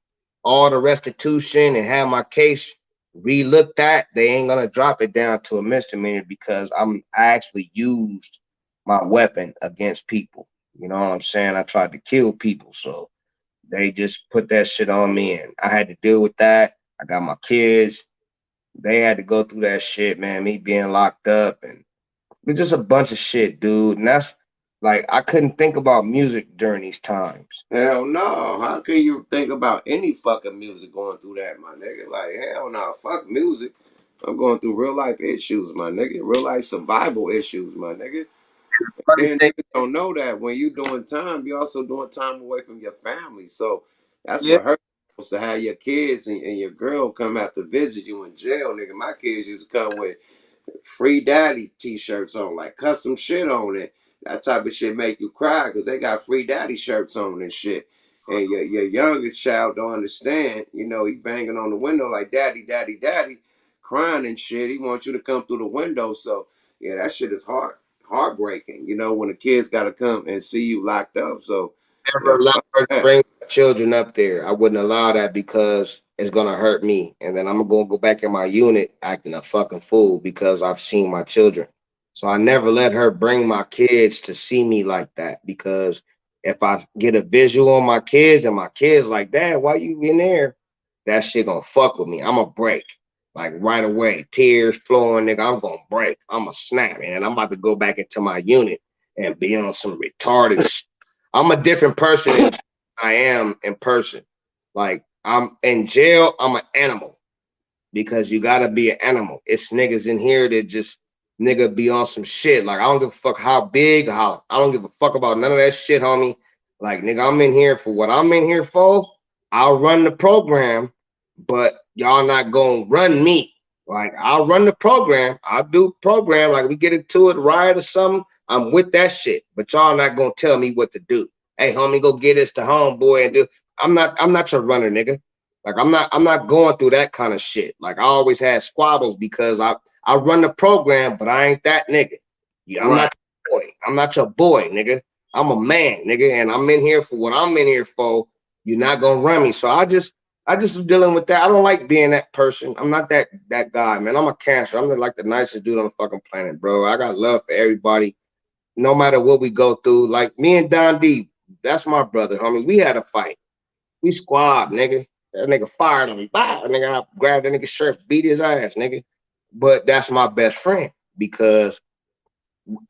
all the restitution and have my case re-looked at, they ain't gonna drop it down to a misdemeanor because I actually used my weapon against people. You know what I'm saying? I tried to kill people. So they just put that shit on me and I had to deal with that. I got my kids. They had to go through that shit, man. Me being locked up and it's just a bunch of shit, dude. And that's like I couldn't think about music during these times. Hell no. How can you think about any fucking music going through that, my nigga? Like, hell no. Fuck music. I'm going through real life issues, my nigga. Real life survival issues, my nigga. Funny And thing, niggas don't know that when you doing time, you also doing time away from your family. So that's yeah, what hurts most to have your kids and your girl come out to visit you in jail, nigga. My kids used to come with free daddy t-shirts on, like custom shit on it. That type of shit make you cry because they got free daddy shirts on and shit. and your youngest child don't understand. You know, he banging on the window like daddy, daddy, daddy, crying and shit. He wants you to come through the window. So yeah, that shit is heartbreaking. You know, when the kids got to come and see you locked up. So yeah, Never allow fuck her to that. bring my children up there. I wouldn't allow that because it's gonna hurt me, and then I'm gonna go back in my unit acting a fucking fool because I've seen my children. So I never let her bring my kids to see me like that because if I get a visual on my kids and my kids like, Dad, why you in there? That shit gonna fuck with me. I'm gonna break like right away, tears flowing, nigga. I'm gonna break. I'm gonna snap, and I'm about to go back into my unit and be on some retarded shit. I'm a different person than I am in person. Like I'm in jail, I'm an animal because you gotta be an animal. It's niggas in here that just nigga be on some shit. Like I don't give a fuck how big, how I don't give a fuck about none of that shit, homie. Like nigga, I'm in here for what I'm in here for. I'll run the program, but y'all not gonna run me. Like I'll run the program, I'll do program. Like we get into it, riot or something. I'm with that shit, but y'all not gonna tell me what to do. Hey, homie, go get us to homeboy and do. I'm not your runner, nigga. Like I'm not going through that kind of shit. Like I always had squabbles because I run the program, but I ain't that nigga. Yeah, I'm Right, not your boy. I'm not your boy, nigga. I'm a man, nigga, and I'm in here for what I'm in here for. You're not gonna run me. So I just was dealing with that. I don't like being that person. I'm not that guy, man. I'm a cancer. I'm like the nicest dude on the fucking planet, bro. I got love for everybody, no matter what we go through. Like me and Don D, that's my brother, homie. We had a fight. We squad, nigga. That nigga fired on me. Bah, nigga, I grabbed that nigga shirt, beat his ass, nigga. But that's my best friend because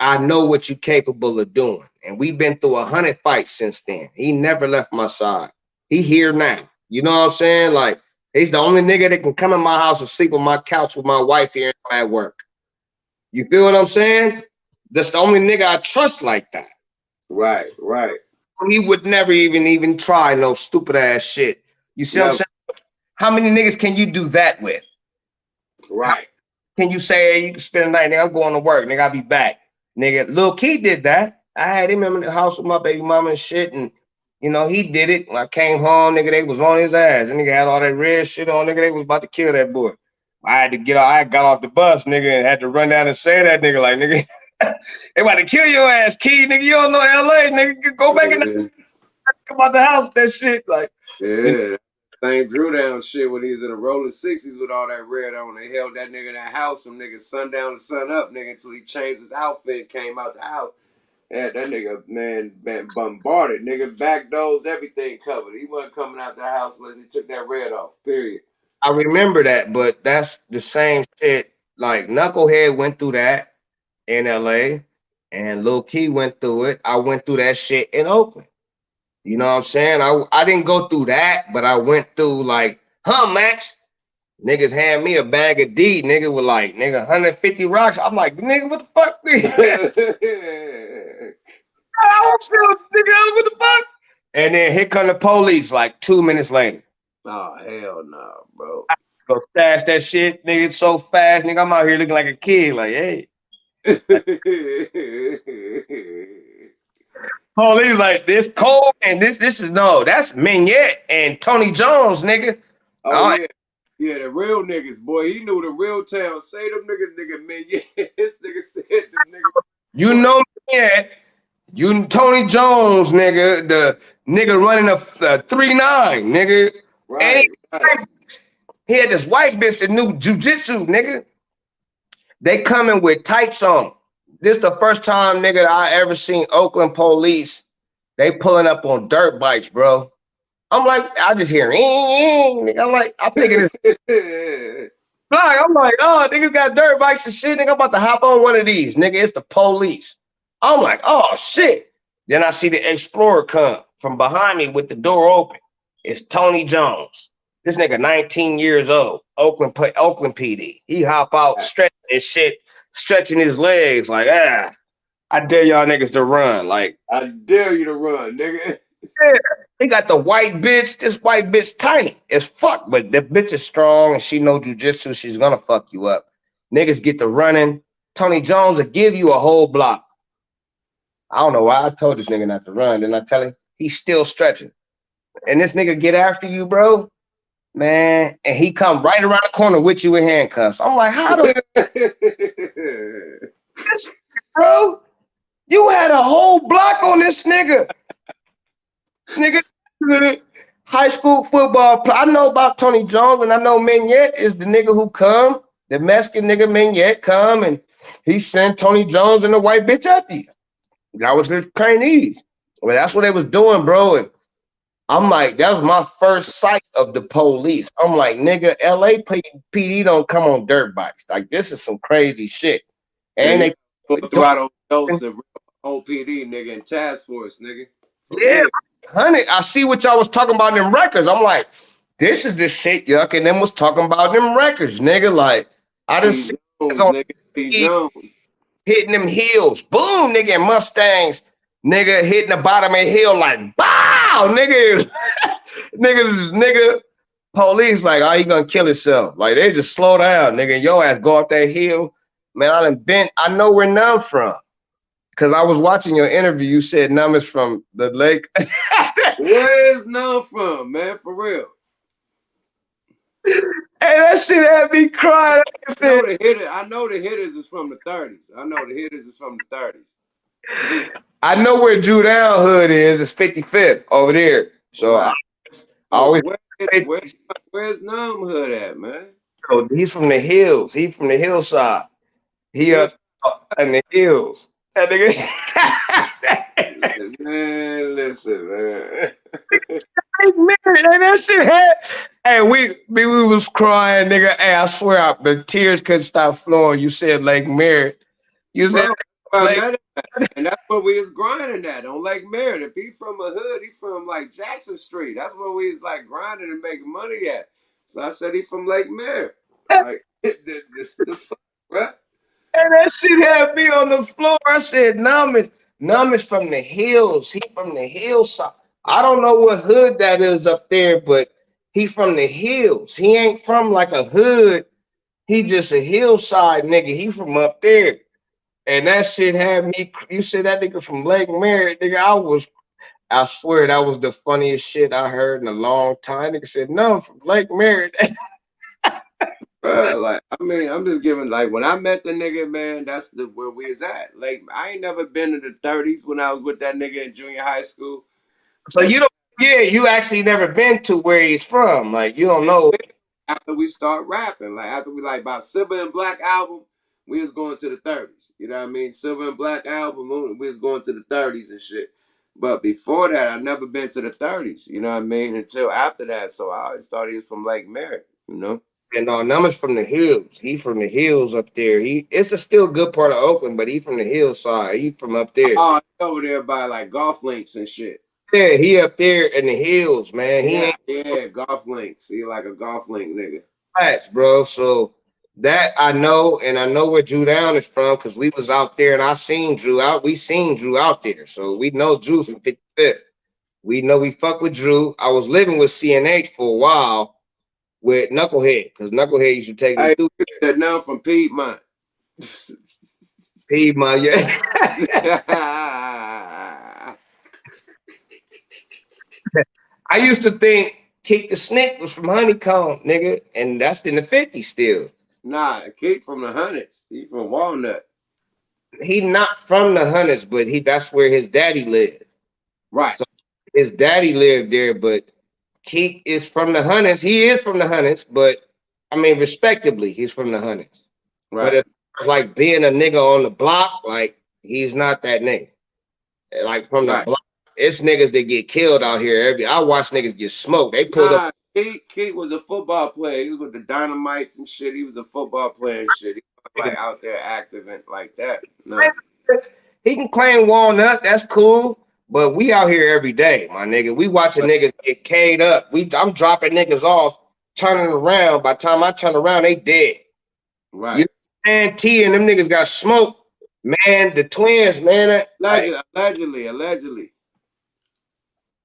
I know what you're capable of doing. And we've been through 100 fights since then. He never left my side. He here now. You know what I'm saying? Like, he's the only nigga that can come in my house and sleep on my couch with my wife here at work. You feel what I'm saying? That's the only nigga I trust like that. right, right. He would never even try no stupid ass shit. You see what I'm Never. saying? How many niggas can you do that with? How Right. can you say, hey, you can spend the night, nigga, I'm going to work, nigga, I'll be back. Nigga, Lil Key did that. I had him in the house with my baby mama and shit, and he did it. When I came home, nigga, they was on his ass. And nigga had all that red shit on, nigga, they was about to kill that boy. I got off the bus, nigga, and had to run down and say that nigga, like, nigga, they about to kill your ass, Key, nigga, you don't know LA, nigga, go back and Yeah. come out the house with that shit. Like, you know, Yeah. Same Drew Down shit when he was in the rolling 60s with all that red on. They held that nigga in that house from nigga sundown to sun up, nigga, until he changed his outfit and came out the house. Yeah, that nigga, man, been bombarded. Nigga, back doors, everything covered. He wasn't coming out the house unless he took that red off, period. I remember that, but that's the same shit. Like, Knucklehead went through that in LA, and Lil Key went through it. I went through that shit in Oakland. You know what I'm saying? I didn't go through that, but I went through like, Max. Niggas hand me a bag of D, nigga, with like, nigga, 150 rocks. I'm like, nigga, what the fuck? I was still, nigga, what the fuck? And then here come the police like 2 minutes later. Oh, hell no, bro. Go stash that shit, nigga, so fast, nigga. I'm out here looking like a kid, like, hey. Police like this cold and this is no, that's Mignette and Tony Jones, nigga. Oh, Uh, yeah. Yeah, the real niggas, boy. He knew the real town. Say them niggas, nigga, man. Yeah, this nigga said them niggas, you boy. know Mignette, you Tony Jones, nigga, the nigga running a 3-9, nigga. And Right, right. he had this white bitch that knew jujitsu, nigga. They coming with tights on. This the first time, nigga, I ever seen Oakland police. They pulling up on dirt bikes, bro. I'm like, I just hear, nigga. I'm thinking it's like, I'm like, oh, niggas got dirt bikes and shit. Nigga, I'm about to hop on one of these. Nigga, it's the police. I'm like, oh shit. Then I see the Explorer come from behind me with the door open. It's Tony Jones. This nigga 19 years old. Oakland PD. He hop out, stretching his shit, stretching his legs, like, I dare y'all niggas to run. Like, I dare you to run, nigga. yeah. He got the white bitch. This white bitch tiny as fuck, but the bitch is strong and she know jujitsu. She's gonna fuck you up. Niggas get to running. Tony Jones will give you a whole block. I don't know why I told this nigga not to run. Didn't I tell him? He's still stretching. and this nigga get after you, bro, man, and he come right around the corner with you in handcuffs. I'm like, how the this, bro? You had a whole block on this nigga. Nigga, high school football. I know about Tony Jones, and I know Mignette is the nigga who come, the Mexican nigga Mignette come, and he sent Tony Jones and the white bitch after you. That was the Chinese. Well, that's what they was doing, bro. And I'm like, that was my first sight of the police. I'm like, nigga, LAPD don't come on dirt bikes. Like, this is some crazy shit. Yeah, And you they go throughout those and OPD, nigga, and task force, nigga. For yeah, real. honey, I see what y'all was talking about in them records. I'm like, this is the shit Yuck and them was talking about in them records, nigga. Like, I just T see this Jones, on nigga. T TV Jones. hitting them hills. Boom, nigga, and Mustangs. Nigga hitting the bottom of the hill like, bow, nigga. nigga, police like, oh, he gonna kill himself. Like, they just slow down, nigga. Your ass go up that hill. Man, I know where Numb from. Cause I was watching your interview. You said Numb is from the lake. Where's Numb from, man? For real. Hey, that shit had me crying. I said, I know the hitters is from the 30s. I know the hitters is from the 30s. I know where Drew Down Hood is. It's 55th over there. So I Right. So always say, where's Numb Hood at, man? he's from the hills. He's from the hillside. He His, up in the hills. That nigga. man, listen, man. Man, that shit had. Hey, we was crying, nigga. Hey, I swear, the tears couldn't stop flowing. You said Lake Merritt. You said Bro, I Lake. met him at, and that's where we was grinding at on Lake Merritt. If he from a hood, he from like Jackson Street. That's where we was like grinding and making money at. So I said he from Lake Merritt. Like the fuck, right? And that shit had me on the floor. I said, Numb is from the hills. He from the hillside. I don't know what hood that is up there, but he from the hills. He ain't from like a hood. He just a hillside nigga. He from up there. And that shit had me. You said that nigga from Lake Merritt, nigga. I swear that was the funniest shit I heard in a long time. Nigga said, no, I'm from Lake Merritt. Bruh, like I mean, I'm just giving like when I met the nigga, man, that's the where we is at. Like I ain't never been in the 30s when I was with that nigga in junior high school. So That you shit don't, yeah, you actually never been to where he's from. Like, you don't know. after we start rapping, like after we like about Silver and Black album, we was going to the 30s. You know what I mean? Silver and Black album, we was going to the 30s and shit. But before that, I never been to the 30s. You know what I mean? Until after that, so I always thought he was from Lake Merritt. You know? And Numbers from the hills. He from the hills up there. It's a still good part of Oakland, but he from the hillside. He from up there. Oh, over there by like golf links and shit. Yeah, he up there in the hills, man. He Yeah, ain't yeah, golf links. He like a golf link nigga. PHATZ, bro. So that I know, and I know where Drew Down is from because we was out there and I seen Drew out. We seen Drew out there, so we know Drew from 55th. We know we fuck with Drew. I was living with CNH for a while with Knucklehead because Knucklehead used to take me I through said now from Piedmont. Piedmont. Yeah. I used to think Kick the Snick was from Honeycomb, nigga, and that's in the 50s still. Nah, Kid from the hundreds. He from Walnut. He not from the Hunters, but that's where his daddy lived. Right, So his daddy lived there, but Keek is from the Hunters. He is from the Hunters, but I mean, respectively, he's from the Hunters. But right, it's like being a nigga on the block, like he's not that nigga. Like from the right. block, it's niggas that get killed out here. I watch niggas get smoked. They pulled up. Nah, Kid was a football player. He was with the Dynamites and shit. He was a football player and shit. He was like out there active and like that. No. He can claim Walnut. That's cool. But we out here every day, my nigga. We watching But, niggas get K'd up. I'm dropping niggas off, turning around. By the time I turn around, they dead. You right. know, man, T and them niggas got smoked. Man, the twins, man. Allegedly.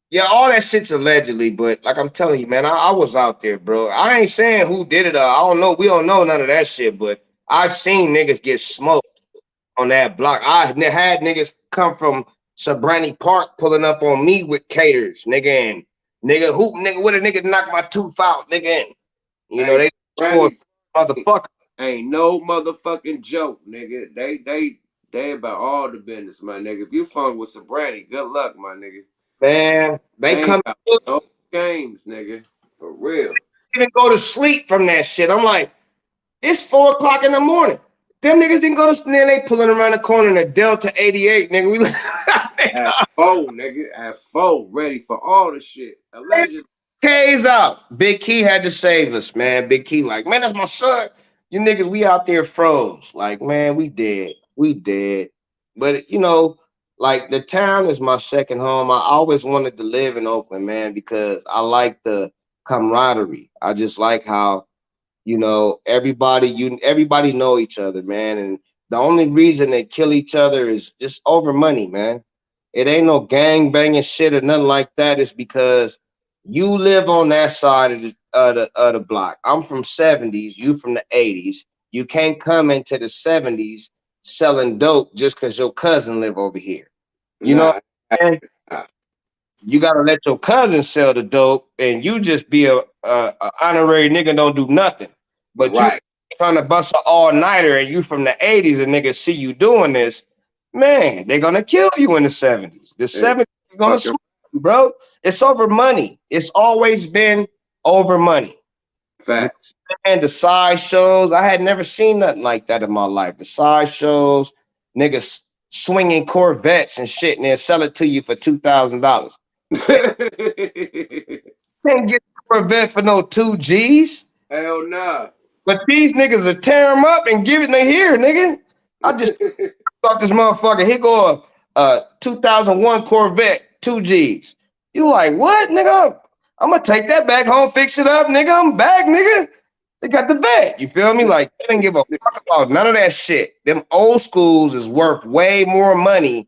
Yeah, all that shit's allegedly, but like I'm telling you, man, I was out there, bro. I ain't saying who did it. I don't know. We don't know none of that shit, but I've seen niggas get smoked on that block. I had niggas come from Sabrani Park pulling up on me with caters, nigga, and Nigga, hoop, nigga, what a nigga knock my tooth out, nigga. And, you know, Hey, they score Brandy motherfucker. ain't no motherfucking joke, nigga. They about all the business, my nigga. If you funk with some Brandy, good luck, my nigga. Man, they They ain't come about no games, nigga. For real. even go to sleep from that shit. I'm like, it's 4 o'clock in the morning. Them niggas didn't go to sleep. Then they pulling around the corner in a Delta 88, nigga. We At four, nigga. At four, ready for all the shit. Allegedly. K's out. Big Key had to save us, man. Big Key, like, man, that's my son. You niggas, we out there froze. Like, man, we dead. We dead. But you know, like the town is my second home. I always wanted to live in Oakland, man, because I like the camaraderie. I just like how everybody know each other, man. And the only reason they kill each other is just over money, man. It ain't no gang banging shit or nothing like that. It's because you live on that side of the block. I'm from 70s, you from the 80s. You can't come into the 70s selling dope just because your cousin live over here. You know Nah. what I'm saying? Nah. You gotta let your cousin sell the dope, and you just be a honorary nigga, don't do nothing. But you Right. trying to bust an all nighter, and you from the 80s, and niggas see you doing this, man, they're gonna kill you in the 70s. The Hey, 70s is gonna fucking smoke you, bro. It's over money. It's always been over money. You facts. know, and the side shows, I had never seen nothing like that in my life. The side shows, niggas swinging Corvettes and shit, and then sell it to you for $2,000. Can't get a Corvette for no 2 G's. Hell nah. But these niggas will tear them up and give it in their here, nigga. I just thought this motherfucker, here go a 2001 Corvette, 2 G's. You like, what, nigga? I'm gonna take that back home, fix it up, nigga. I'm back, nigga. They got the vet. You feel me? Like, they didn't give a fuck about none of that shit. Them old schools is worth way more money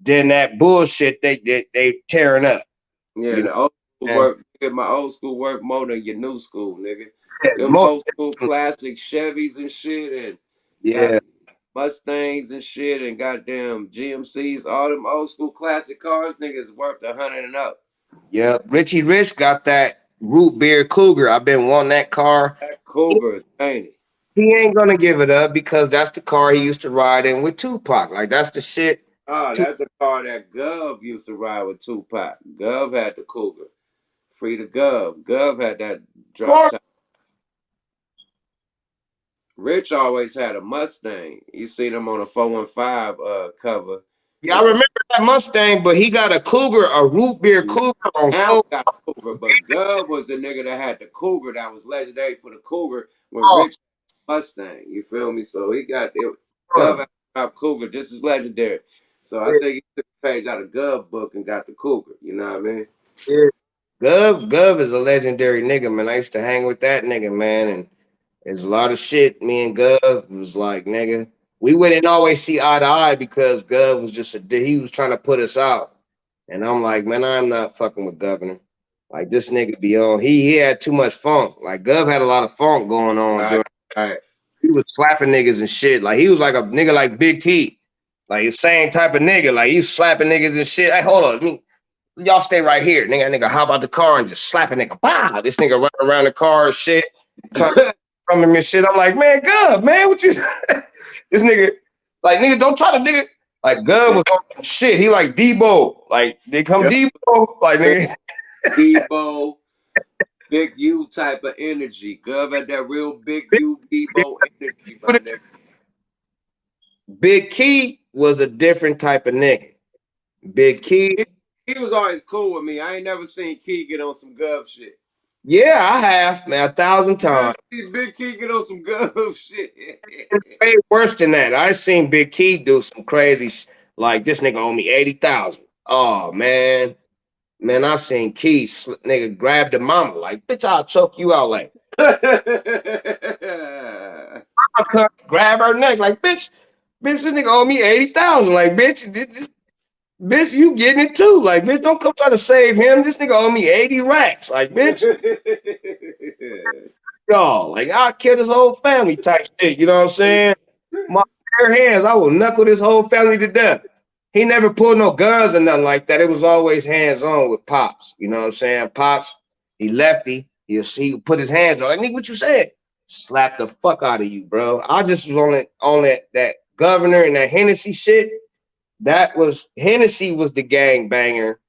than that bullshit they tearing up. Yeah, You the old school know, work. Nigga, my old school work more than your new school, nigga. Them most, old school classic Chevys and shit, and got yeah. Mustangs and shit, and goddamn GMCs. All them old school classic cars, niggas worth 100 and up. Yeah, Richie Rich got that root beer Cougar. I've been wanting that car. That Cougar is painted. He ain't gonna give it up because that's the car he used to ride in with Tupac. Like that's the shit. Oh, that's a car that Gov used to ride with Tupac. Gov had the Cougar. Free to Gov. Gov had that drop Tupac. top. Rich always had a Mustang. You see them on a 415 cover Yeah, I with the remember that Mustang, but he got a Cougar, a root beer Cougar on now full. got a Cougar, but Gov was the nigga that had the Cougar that was legendary for the Cougar when Oh, Rich Mustang. You feel me? So he got it. Gov had the Cougar just as legendary. So I yeah, think he took a page out of Gov book and got the Cougar. You know what I mean? yeah. Gov is a legendary nigga, man. I used to hang with that nigga, man, and there's a lot of shit. Me and Gov was like, nigga, we wouldn't always see eye to eye because Gov was just he was trying to put us out. And I'm like, man, I'm not fucking with Governor. Like this nigga be on. He had too much funk. Like Gov had a lot of funk going on Right, during. right. He was slapping niggas and shit. Like he was like a nigga like Big Key, like the same type of nigga. Like he was slapping niggas and shit. Hey, hold on, y'all stay right here, nigga. Nigga, hop out the car and just slap a nigga. Bah! This nigga running around the car and shit, trying to from him and shit. I'm like, man, Gov, man, what you? This nigga, like, nigga, don't try to nigga. Like Gov was on shit. He like Debo. Like they come Yep. Debo. Like nigga. Debo, big U type of energy. Gov had that real big U Debo energy, my nigga. Big Key was a different type of nigga. Big Key, He, he was always cool with me. I ain't never seen Key get on some Gov shit. yeah, I have, man, 1,000 times. I see Big Key get on some Gov shit. Way worse than that. I seen Big Key do some crazy like this nigga owe me 80,000. Oh man. Man, I seen Key nigga grab the mama like, bitch, I'll choke you out like I cut, grab her neck like bitch, this nigga owe me 80,000. Like, bitch, you getting it too. Like, bitch, don't come try to save him. This nigga owe me 80 racks. Like, bitch, y'all, like I'll kill his whole family type shit. You know what I'm saying? My bare hands, I will knuckle this whole family to death. he never pulled no guns or nothing like that. It was always hands on with Pops. You know what I'm saying? Pops, he lefty. He put his hands on. Like, nigga, what you said? Slap the fuck out of you, bro. I just was on that governor and that Hennessy shit. That was Hennessy was the gang banger.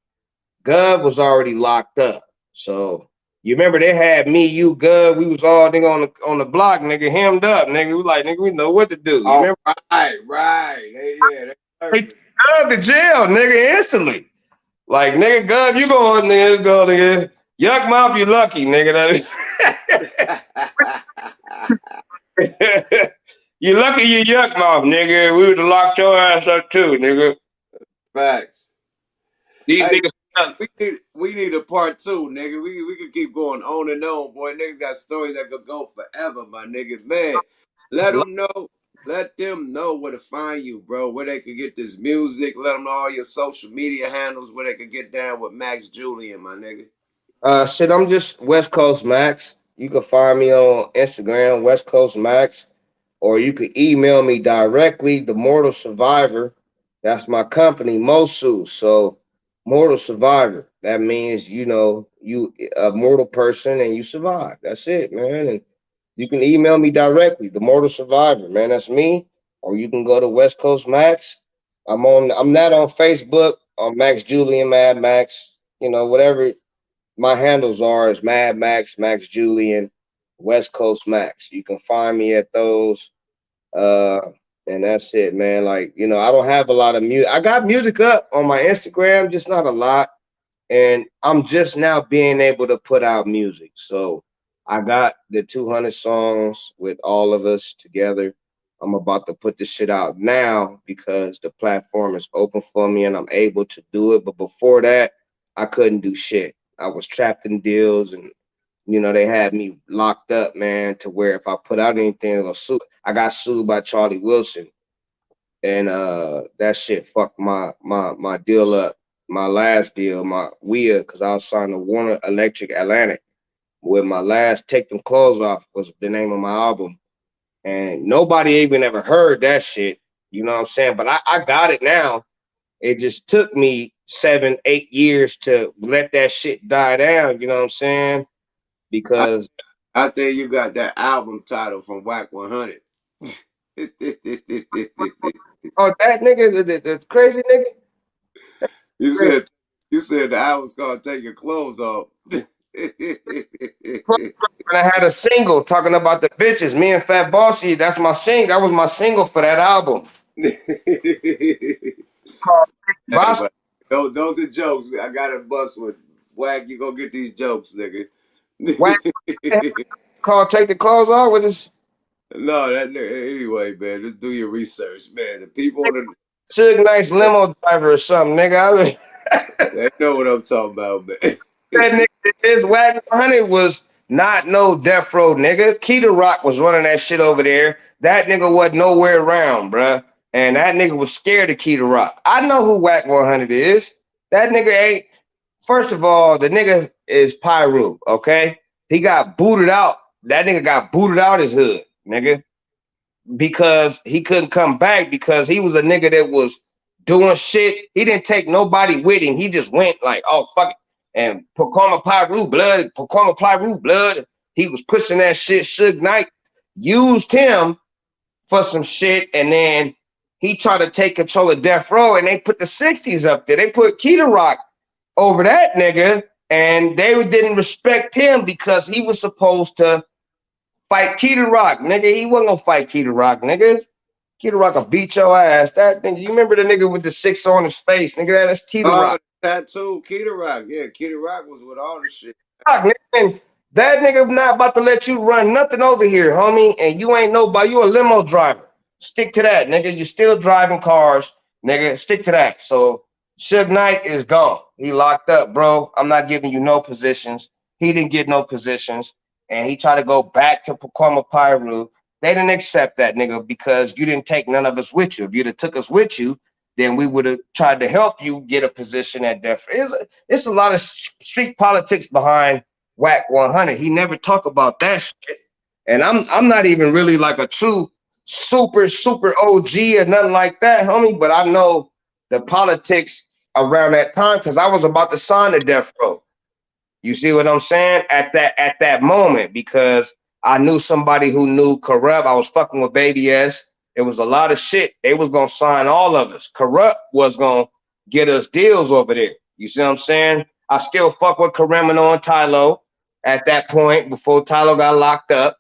Gov was already locked up. So you remember they had me, you, Gov. We was all nigga on the block, nigga, hemmed up, nigga. We like, nigga, we know what to do. You All remember right. Yeah, they they nervous. took Gov to jail, nigga, instantly. Like, nigga, Gov, you going, nigga, go, nigga. Yuck mouth, you lucky, nigga. You lucky you yuck mouth, nigga. We would have locked your ass up too, nigga. Facts. These Hey, niggas. we need a part two, nigga. We could keep going on and on, boy. Niggas got stories that could go forever, my nigga. Man, let them know. Let them know where to find you, bro. Where they could get this music. Let them know all your social media handles. Where they could get down with Max Julian, my nigga. Shit, I'm just West Coast Max. You can find me on Instagram, West Coast Max, or you can email me directly, The Mortal Survivor. That's my company, Mosu. So, Mortal Survivor. That means, you know, you a mortal person and you survive. That's it, man. And you can email me directly, The Mortal Survivor, man. That's me. Or you can go to West Coast Max. I'm not on Facebook, on Max Julian, Mad Max, you know, whatever my handles are is Mad Max, Max Julian, West Coast Max. You can find me at those. Uh, and that's it, man. Like, you know, I don't have a lot of music. I got music up on my Instagram, just not a lot. And I'm just now being able to put out music. So I got the 200 songs with all of us together. I'm about to put this shit out now because the platform is open for me and I'm able to do it. But before that, I couldn't do shit. I was trapped in deals and they had me locked up, man, to where if I put out anything, it'll sue. I got sued by Charlie Wilson, and that shit fucked my deal up. My last deal, my WIA, because I was signed to Warner Electric Atlantic. With my last Take Them Clothes Off was the name of my album, and nobody even ever heard that shit. You know what I'm saying? But I got it now. It just took me 7, 8 years to let that shit die down. You know what I'm saying? I, Because I think you got that album title from Whack 100. oh, that nigga, the crazy nigga. you Crazy. said you said the album's called Take Your Clothes Off. And I had a single talking about the bitches. Me and Fat Bossy. That's my sing. That was my single for that album. Called Hey, Boss. but those are jokes. I got a bust with Whack. You gonna get these jokes, nigga. Whack called Take the Clothes Off with his No, that anyway, man. Just do your research, man. The people on the Suge Nice limo driver or something, nigga. they know what I'm talking about, man. That nigga, his Wagon 100 was not no death row nigga. Keita Rock was running that shit over there. That nigga wasn't nowhere around, bruh. And that nigga was scared of Keita Rock. I know who Wack 100 is. That nigga ain't. First of all, the nigga is Pyru, okay? He got booted out. That nigga got booted out his hood, nigga, because he couldn't come back because he was a nigga that was doing shit. He didn't take nobody with him. He just went like, oh, fuck it. And Pacoma Pyru blood, Pacoma Pyru blood. He was pushing that shit. Suge Knight used him for some shit, and then he tried to take control of Death Row, and they put the 60s up there. They put Keita Rock over that nigga, and they didn't respect him because he was supposed to fight Keita Rock, nigga. He wasn't gonna fight Keita Rock, nigga. Keita Rock will beat your ass. That nigga, you remember the nigga with the 6 on his face, nigga? That's Keita Oh, Rock. tattoo, Keita Rock. Yeah, Keita Rock was with all the shit. And that nigga not about to let you run nothing over here, homie. And you ain't nobody. You a limo driver. Stick to that, nigga. You still driving cars, nigga. Stick to that. So Suge Knight is gone. He locked up, bro. I'm not giving you no positions. He didn't get no positions. And he tried to go back to Pacoima Pyru. They didn't accept that, nigga, because you didn't take none of us with you. If you'd have took us with you, then we would have tried to help you get a position at Def. It's a lot of street politics behind Whack 100. He never talk about that shit. And I'm not even really like a true super OG or nothing like that, homie. But I know the politics around that time because I was about to sign the death row. You see what I'm saying? At that moment, because I knew somebody who knew Corrupt. I was fucking with Baby S. It was a lot of shit. They was gonna sign all of us. Corrupt was gonna get us deals over there. You see what I'm saying? I still fuck with Criminal and Tylo at that point before Tylo got locked up.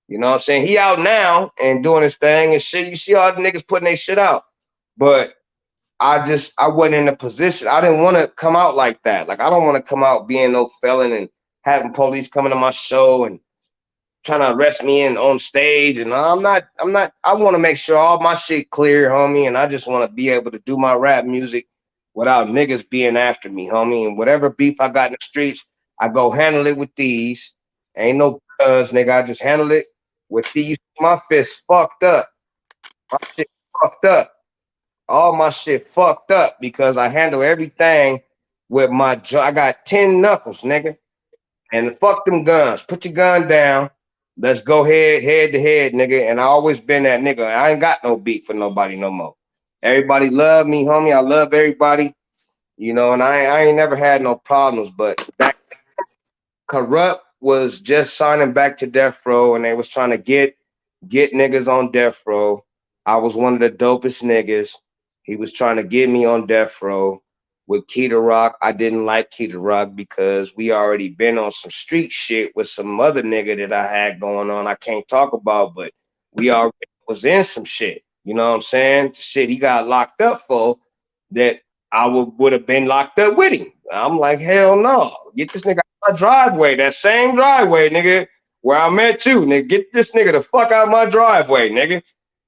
You know what I'm saying? He out now and doing his thing and shit. You see all the niggas putting their shit out. But I wasn't in a position. I didn't want to come out like that. Like I don't want to come out being no felon and having police coming to my show and trying to arrest me in on stage. And I'm not. I want to make sure all my shit clear, homie. And I just want to be able to do my rap music without niggas being after me, homie. And whatever beef I got in the streets, I go handle it with these. Ain't no buzz, nigga. I just handle it with these. My fist fucked up. My shit fucked up. All my shit fucked up because I handle everything with my jaw. I got 10 knuckles, nigga. And fuck them guns. Put your gun down. Let's go head to head, nigga. And I always been that nigga. I ain't got no beef for nobody no more. Everybody love me, homie. I love everybody, you know, and I ain't never had no problems. But that Corrupt was just signing back to death row, and they was trying to get niggas on death row. I was one of the dopest niggas. He was trying to get me on death row with Keita Rock. I didn't like Keita Rock because we already been on some street shit with some other nigga that I had going on. I can't talk about, but we already was in some shit. You know what I'm saying? Shit he got locked up for that I would have been locked up with him. I'm like, hell no. Get this nigga out my driveway. That same driveway, nigga, where I met you, nigga. Get this nigga the fuck out of my driveway, nigga.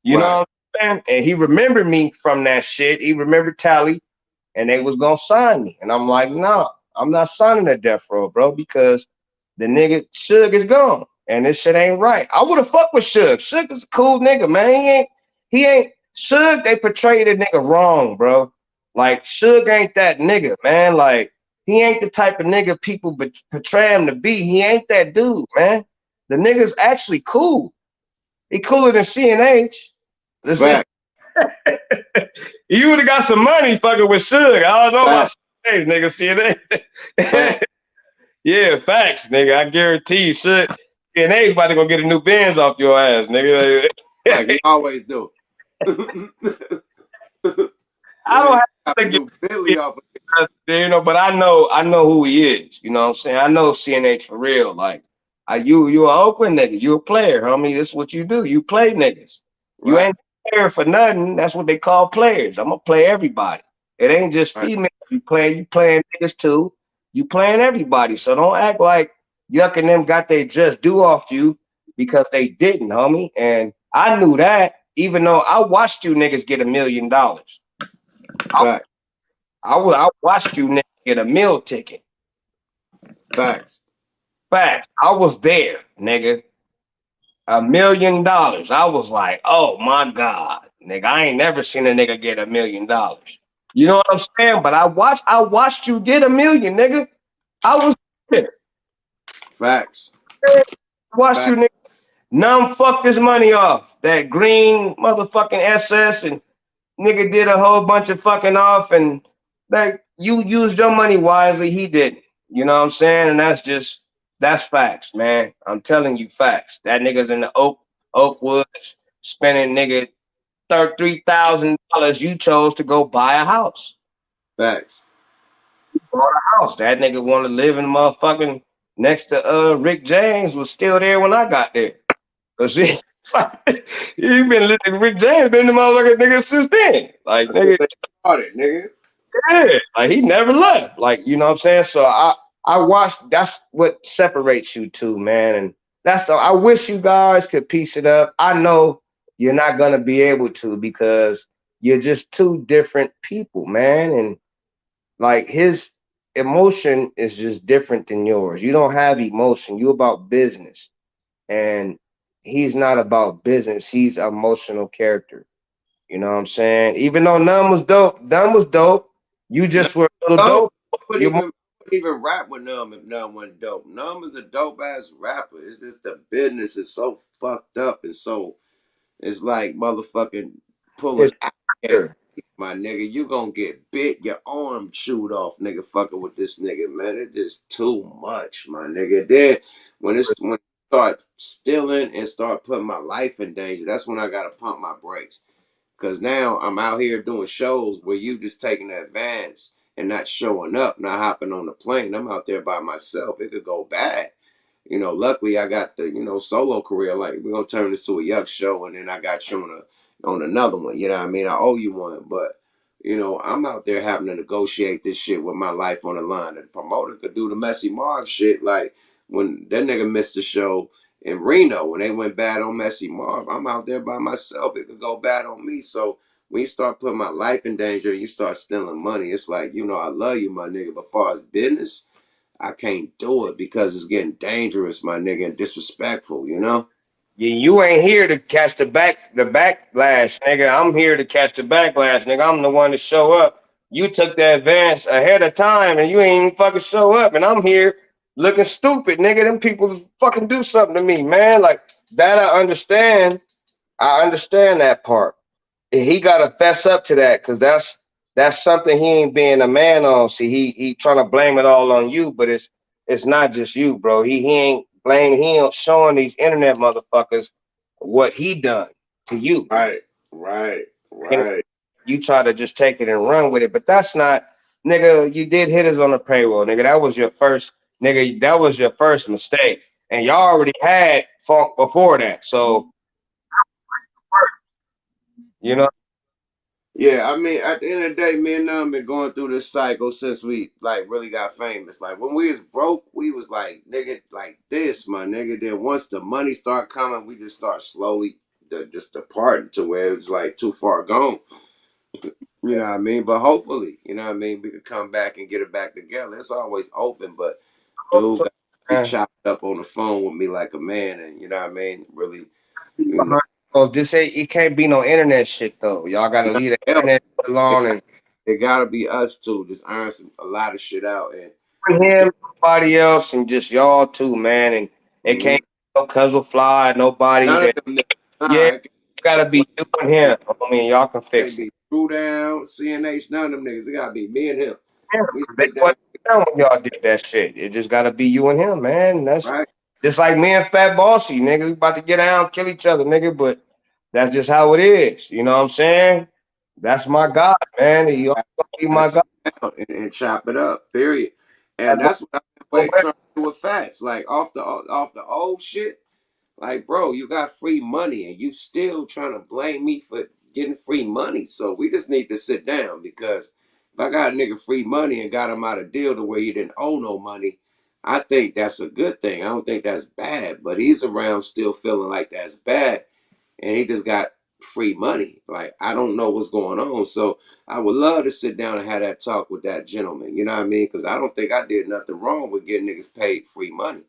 You know Right. what I'm saying? And he remembered me from that shit. He remembered Tally, and they was gonna sign me. And I'm like, nah, I'm not signing that death row, bro, because the nigga Suge is gone. And this shit ain't right. I would have fucked with Suge. Suge is a cool nigga, man. He ain't Suge, they portrayed the nigga wrong, bro. Like Suge ain't that nigga, man. Like he ain't the type of nigga people portray him to be. He ain't that dude, man. The nigga's actually cool. He cooler than CNH. Listen, Fact. you would have got some money fucking with Suge. I don't know about Fact. CNH, nigga. CNH. Fact. Yeah, facts, nigga. I guarantee you, CNH about to go get a new Benz off your ass, nigga. Like he always do. I don't Nigga have got to a get, new Billy off of you know, but I know who he is. You know what I'm saying? I know CNH for real. Like, you a Oakland nigga. You a player, homie. This is what you do. You play niggas. You right. ain't a player for nothing. That's what they call players. I'm gonna play everybody. It ain't just Right. females. You playing niggas too. You playing everybody. So don't act like Yuck and them got they just do off you because they didn't, homie. And I knew that, even though I watched you niggas get $1 million. Fact. I watched you niggas get a meal ticket. Facts. Fact, I was there, nigga. $1 million. I was like, oh my God, nigga. I ain't never seen a nigga get $1 million. You know what I'm saying? But I watched you get a million, nigga. I was there. Facts. I watched you Facts. nigga. None fucked this money off. That green motherfucking SS and nigga did a whole bunch of fucking off and like you used your money wisely, he didn't. You know what I'm saying? And that's facts, man. I'm telling you facts. That nigga's in the Oakwoods spending nigga $33,000. You chose to go buy a house. Facts. Bought a house. That nigga wanted to live in motherfucking next to Rick James was still there when I got there. Cause he been living Rick James been the motherfucking nigga since then. Like That's what nigga, they started, nigga. yeah, like he never left. Like, you know what I'm saying? So I watched that's what separates you two, man. And I wish you guys could piece it up. I know you're not gonna be able to because you're just two different people, man. And like his emotion is just different than yours. You don't have emotion, you about business. And he's not about business, he's an emotional character. You know what I'm saying? Even though none was dope. You No, just were a little I dope. would You're more even rap with Numb if Numb wasn't dope. Numb is a dope ass rapper. It's just the business is so fucked up and so it's like motherfucking his pulling out. character. my nigga, you gonna get bit, your arm chewed off, nigga, fucking with this nigga, man. It is too much, my nigga. Then when it start stealing and start putting my life in danger, that's when I gotta pump my brakes. Cause now I'm out here doing shows where you just taking advance and not showing up, not hopping on the plane. I'm out there by myself. It could go bad. Luckily I got the, solo career. Like we're gonna turn this to a yuck show, and then I got you on another one. You know what I mean? I owe you one, but I'm out there having to negotiate this shit with my life on the line. And the promoter could do the Messy Marv shit. Like when that nigga missed the show in Reno when they went bad on Messy Marv, I'm out there by myself. It could go bad on me. So when you start putting my life in danger, you start stealing money. It's like, I love you, my nigga. But as far as business, I can't do it because it's getting dangerous, my nigga, and disrespectful, you know? You ain't here to catch the backlash, nigga. I'm here to catch the backlash, nigga. I'm the one to show up. You took the advance ahead of time and you ain't even fucking show up. And I'm here looking stupid, nigga. Them people fucking do something to me, man. Like that I understand. I understand that part. He gotta fess up to that because that's something he ain't being a man on. See, he trying to blame it all on you, but it's not just you, bro. He ain't showing these internet motherfuckers what he done to you. Right, right, And right. you try to just take it and run with it, but that's not, nigga. You did hit us on the payroll, nigga. That was your first, nigga. That was your first mistake, and y'all already had funk before that. So you know, Yeah, I mean, at the end of the day, me and them been going through this cycle since we like really got famous. Like when we was broke, we was like nigga like this, my nigga. Then once the money start coming, we just start slowly just departing to where it was like too far gone. You know what I mean? But hopefully, you know what I mean, we could come back and get it back together. It's always open, but dude got to be man. chopped up on the phone with me like a man, and you know what I mean? Really, you know, Oh, this ain't it can't be no internet shit though. Y'all gotta leave the hell, internet alone and it gotta be us too. Just iron a lot of shit out and just get. him, nobody else, and just y'all two, man. And it Mhm. can't be no Cuzzle Fly, nobody None of that them niggas. yeah, Nah, it gotta be you and him. I mean, y'all can can't fix it. be True Down, CNH, none of them niggas. It gotta be me and him. Yeah, We they sit down, wasn't down when y'all did that shit. It just gotta be you and him, man. That's right? just like me and Fat Bossy, nigga. We about to get down, kill each other, nigga. But that's just how it is. You know what I'm saying? That's my God, man. He always gonna be Gotta my sit God. down and chop it up. Period. Fat And Bossy, that's what I've been no waiting better. trying to do with Fats. Like off the old shit. Like, bro, you got free money and you still trying to blame me for getting free money. So we just need to sit down because if I got a nigga free money and got him out a deal to where he didn't owe no money, I think that's a good thing. I don't think that's bad. But he's around still feeling like that's bad and he just got free money. Like, I don't know what's going on. So I would love to sit down and have that talk with that gentleman. You know what I mean? Because I don't think I did nothing wrong with getting niggas paid free money.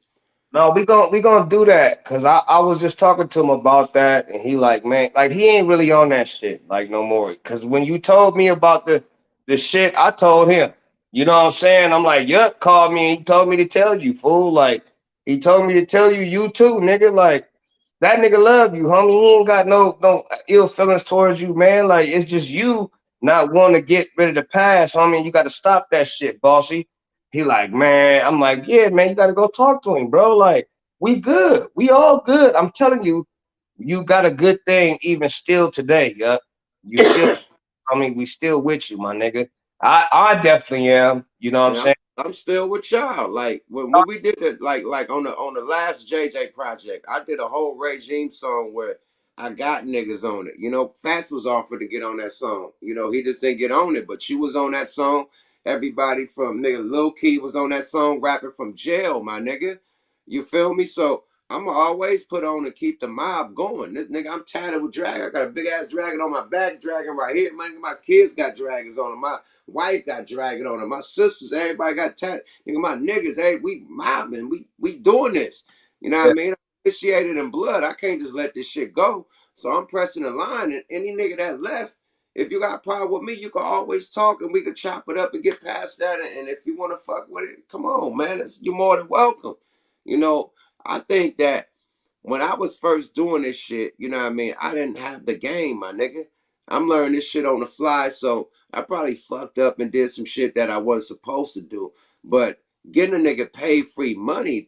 No, we gonna do that because I was just talking to him about that and he like man like he ain't really on that shit like no more because when you told me about the shit I told him you know what I'm saying I'm like yup called me and he told me to tell you fool like he told me to tell you you too nigga like that nigga love you homie he ain't got no ill feelings towards you man like it's just you not wanting to get rid of the past homie you got to stop that shit bossy he like, man, I'm like, yeah, man, you got to go talk to him, bro. Like, we good. We all good. I'm telling you, you got a good thing even still today, yeah. You still, I mean, we still with you, my nigga. I definitely am. You know what I'm And saying? I'm still with y'all. Like when we did it, like on the last JJ project, I did a whole regime song where I got niggas on it. Fats was offered to get on that song. He just didn't get on it, but you was on that song. Everybody from nigga Lil Key was on that song, rapping from jail, my nigga. You feel me? So I'ma always put on and keep the mob going. This nigga, I'm tired with drag. I got a big ass dragon on my back, dragon right here. My kids got dragons on them. My wife got dragging on her. My sisters, everybody got tatted. Nigga, my niggas, hey, we mobbing. We doing this. You know what Yeah. I mean? I'm initiated in blood. I can't just let this shit go. So I'm pressing the line, and any nigga that left, if you got a problem with me, you can always talk, and we can chop it up and get past that. And if you want to fuck with it, come on, man. You're more than welcome. You know, I think that when I was first doing this shit, you know what I mean? I didn't have the game, my nigga. I'm learning this shit on the fly, so I probably fucked up and did some shit that I wasn't supposed to do. But getting a nigga paid free money,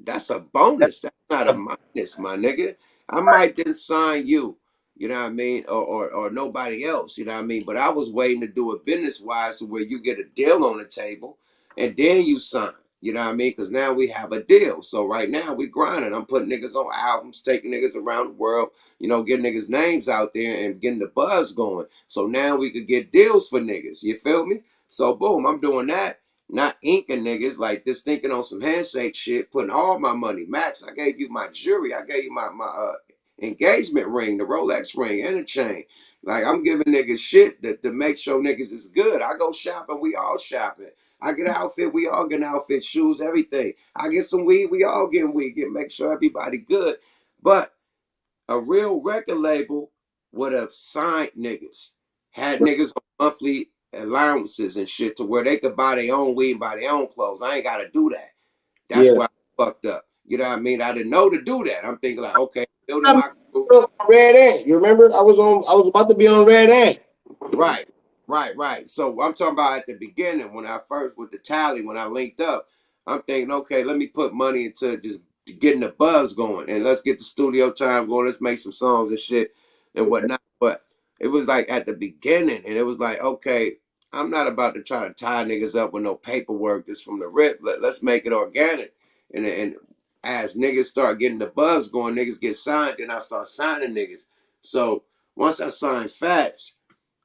that's a bonus. That's not a minus, my nigga. I might then sign you, you know what I mean, or nobody else, you know what I mean. But I was waiting to do it business wise, to where you get a deal on the table, and then you sign. You know what I mean? Because now we have a deal. So right now we grinding. I'm putting niggas on albums, taking niggas around the world, you know, getting niggas' names out there and getting the buzz going. So now we could get deals for niggas. You feel me? So boom, I'm doing that. Not inking niggas, like just thinking on some handshake shit, putting all my money. Max, I gave you my jewelry. I gave you my engagement ring, the Rolex ring, and a chain. Like I'm giving niggas shit to make sure niggas is good. I go shopping, we all shopping. I get an outfit, we all get an outfit, shoes, everything. I get some weed, we all get weed. Make sure everybody good. But a real record label would have signed niggas, had niggas on monthly allowances and shit, to where they could buy their own weed, buy their own clothes. I ain't gotta do that. That's Yeah. why I fucked up. You know what I mean? I didn't know to do that. I'm thinking like, okay, building I'm my group. on Red Ant. You remember? I was about to be on Red Ant. Right, right. So I'm talking about at the beginning, when I first with the Tally, when I linked up, I'm thinking, okay, let me put money into just getting the buzz going, and let's get the studio time going. Let's make some songs and shit and whatnot. But it was like at the beginning, and it was like, okay, I'm not about to try to tie niggas up with no paperwork just from the rip. Let's make it organic, and as niggas start getting the buzz going, niggas get signed, then I start signing niggas. So once I signed PHATZ,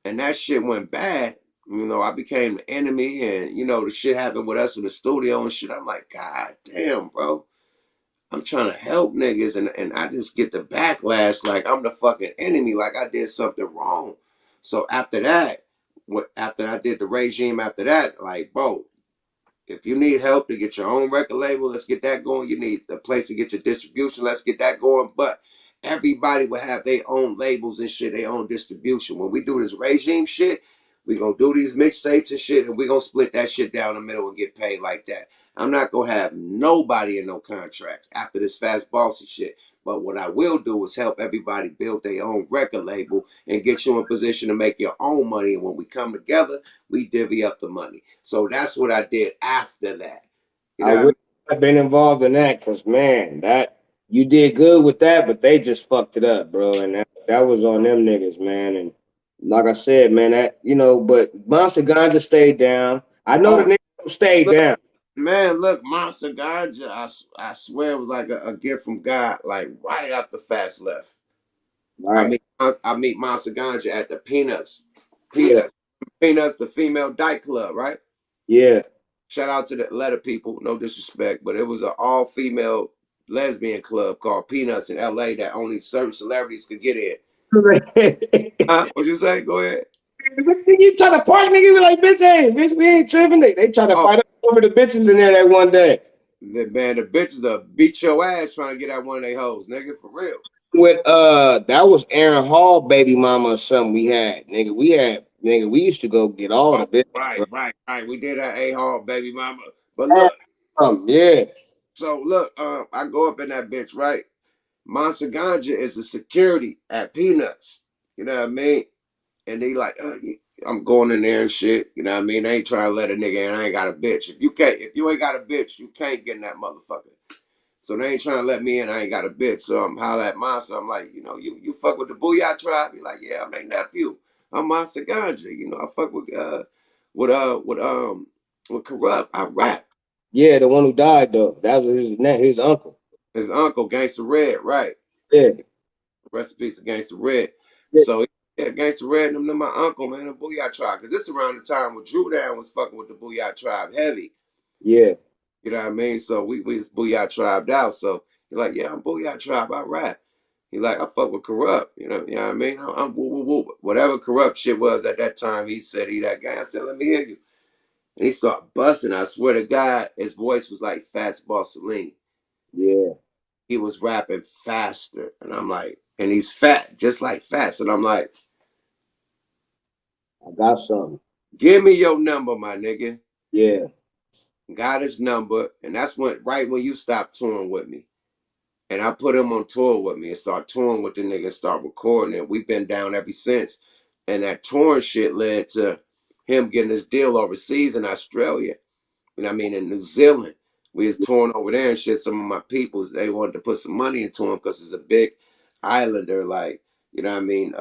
and that shit went bad, you know, I became the enemy, and you know, the shit happened with us in the studio and shit. I'm like, God damn, bro. I'm trying to help niggas, and I just get the backlash like I'm the fucking enemy, like I did something wrong. So after that, after I did the regime after that, like, bro, if you need help to get your own record label, let's get that going. You need a place to get your distribution, let's get that going. But everybody will have their own labels and shit, their own distribution. When we do this regime shit, we gonna do these mixtapes and shit, and we gonna split that shit down the middle and get paid like that. I'm not gonna have nobody in no contracts after this fast bossy shit. But what I will do is help everybody build their own record label and get you in position to make your own money. And when we come together, we divvy up the money. So that's what I did after that. You I know what I wish mean? I'd been involved in that because man, that you did good with that, but they just fucked it up, bro. And that was on them niggas, man. And like I said, man, that but Monster Ganja stayed down. I know the Oh, niggas stayed look, down, man, look, Monster Ganja, I swear it was like a gift from God, like right after Fast left. I right? mean, I meet Monster Ganja at the Peanuts. Yeah, Peanuts. Peanuts, the female dyke club, right? yeah. Shout out to the letter people, no disrespect, but it was an all female lesbian club called Peanuts in LA that only certain celebrities could get in. Huh? What you say? Go ahead. You try to park, nigga, be like, bitch, hey, bitch, we ain't tripping. They try to Oh, fight over the bitches in there that one day. man, the bitches will beat your ass trying to get at one of their hoes, nigga, for real. With that was Aaron Hall baby mama or something we had. We used to go get all Oh, the bitches, bro. right. We did that A-Hall, baby mama. But look, Yeah, so look, I go up in that bitch, right? Monster Ganja is the security at Peanuts. You know what I mean? And they like, I'm going in there and shit. You know what I mean? They ain't trying to let a nigga in. I ain't got a bitch. If you ain't got a bitch, you can't get in that motherfucker. So they ain't trying to let me in. I ain't got a bitch. So I'm holla at Monster. I'm like, you fuck with the Booyah tribe? He like, yeah, I'm their nephew. I'm Monster Ganja. I fuck with with Corrupt. I rap. yeah, the one who died though. That was his uncle. His uncle, Gangsta Red, right? Yeah, Recipes of Gangsta Red. yeah, So yeah, Gangsta Red, them my uncle, man, the Booyah tribe. Cause this around the time when Drew Down was fucking with the Booyah tribe heavy. yeah, You know what I mean? So we was Booyah tribed out. So he's like, yeah, I'm Booyah tribe. I rap. He like, I fuck with Corrupt. You know what I mean? I'm woo woo woo. Whatever Corrupt shit was at that time, he said he that guy. I said, let me hear you. And he started busting. I swear to God, his voice was like Fats Bossellini. yeah. He was rapping faster. And I'm like, and he's fat, just like Fats. And I'm like, I got something. give me your number, my nigga. Yeah, Got his number. And that's right when you stopped touring with me. And I put him on tour with me and start touring with the nigga, start recording it. We've been down ever since. And that touring shit led to him getting his deal overseas in Australia. You know what I mean? In New Zealand. We was touring over there and shit. Some of my peoples, they wanted to put some money into him because it's a big islander, like, you know what I mean?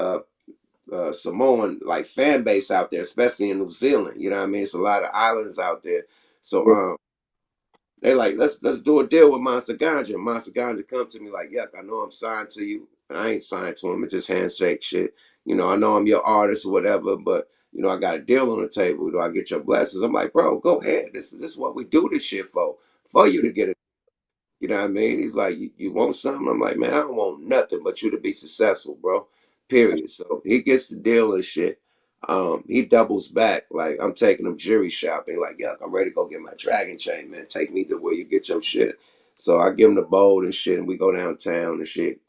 Samoan like fan base out there, especially in New Zealand. You know what I mean? It's a lot of islands out there. So Yeah. they like, let's do a deal with Monster Ganja. Monster Ganja come to me like, yuck, I know I'm signed to you. And I ain't signed to him. It's just handshake shit. You know, I know I'm your artist or whatever, but you know, I got a deal on the table. Do I get your blessings? I'm like, bro, go ahead. This is what we do this shit for you to get it. You know what I mean? He's like, you want something? I'm like, man, I don't want nothing but you to be successful, bro. Period. So he gets the deal and shit. He doubles back. Like, I'm taking him jury shopping. Like, yuck, I'm ready to go get my dragon chain, man. Take me to where you get your shit. So I give him the bowl and shit, and we go downtown and shit.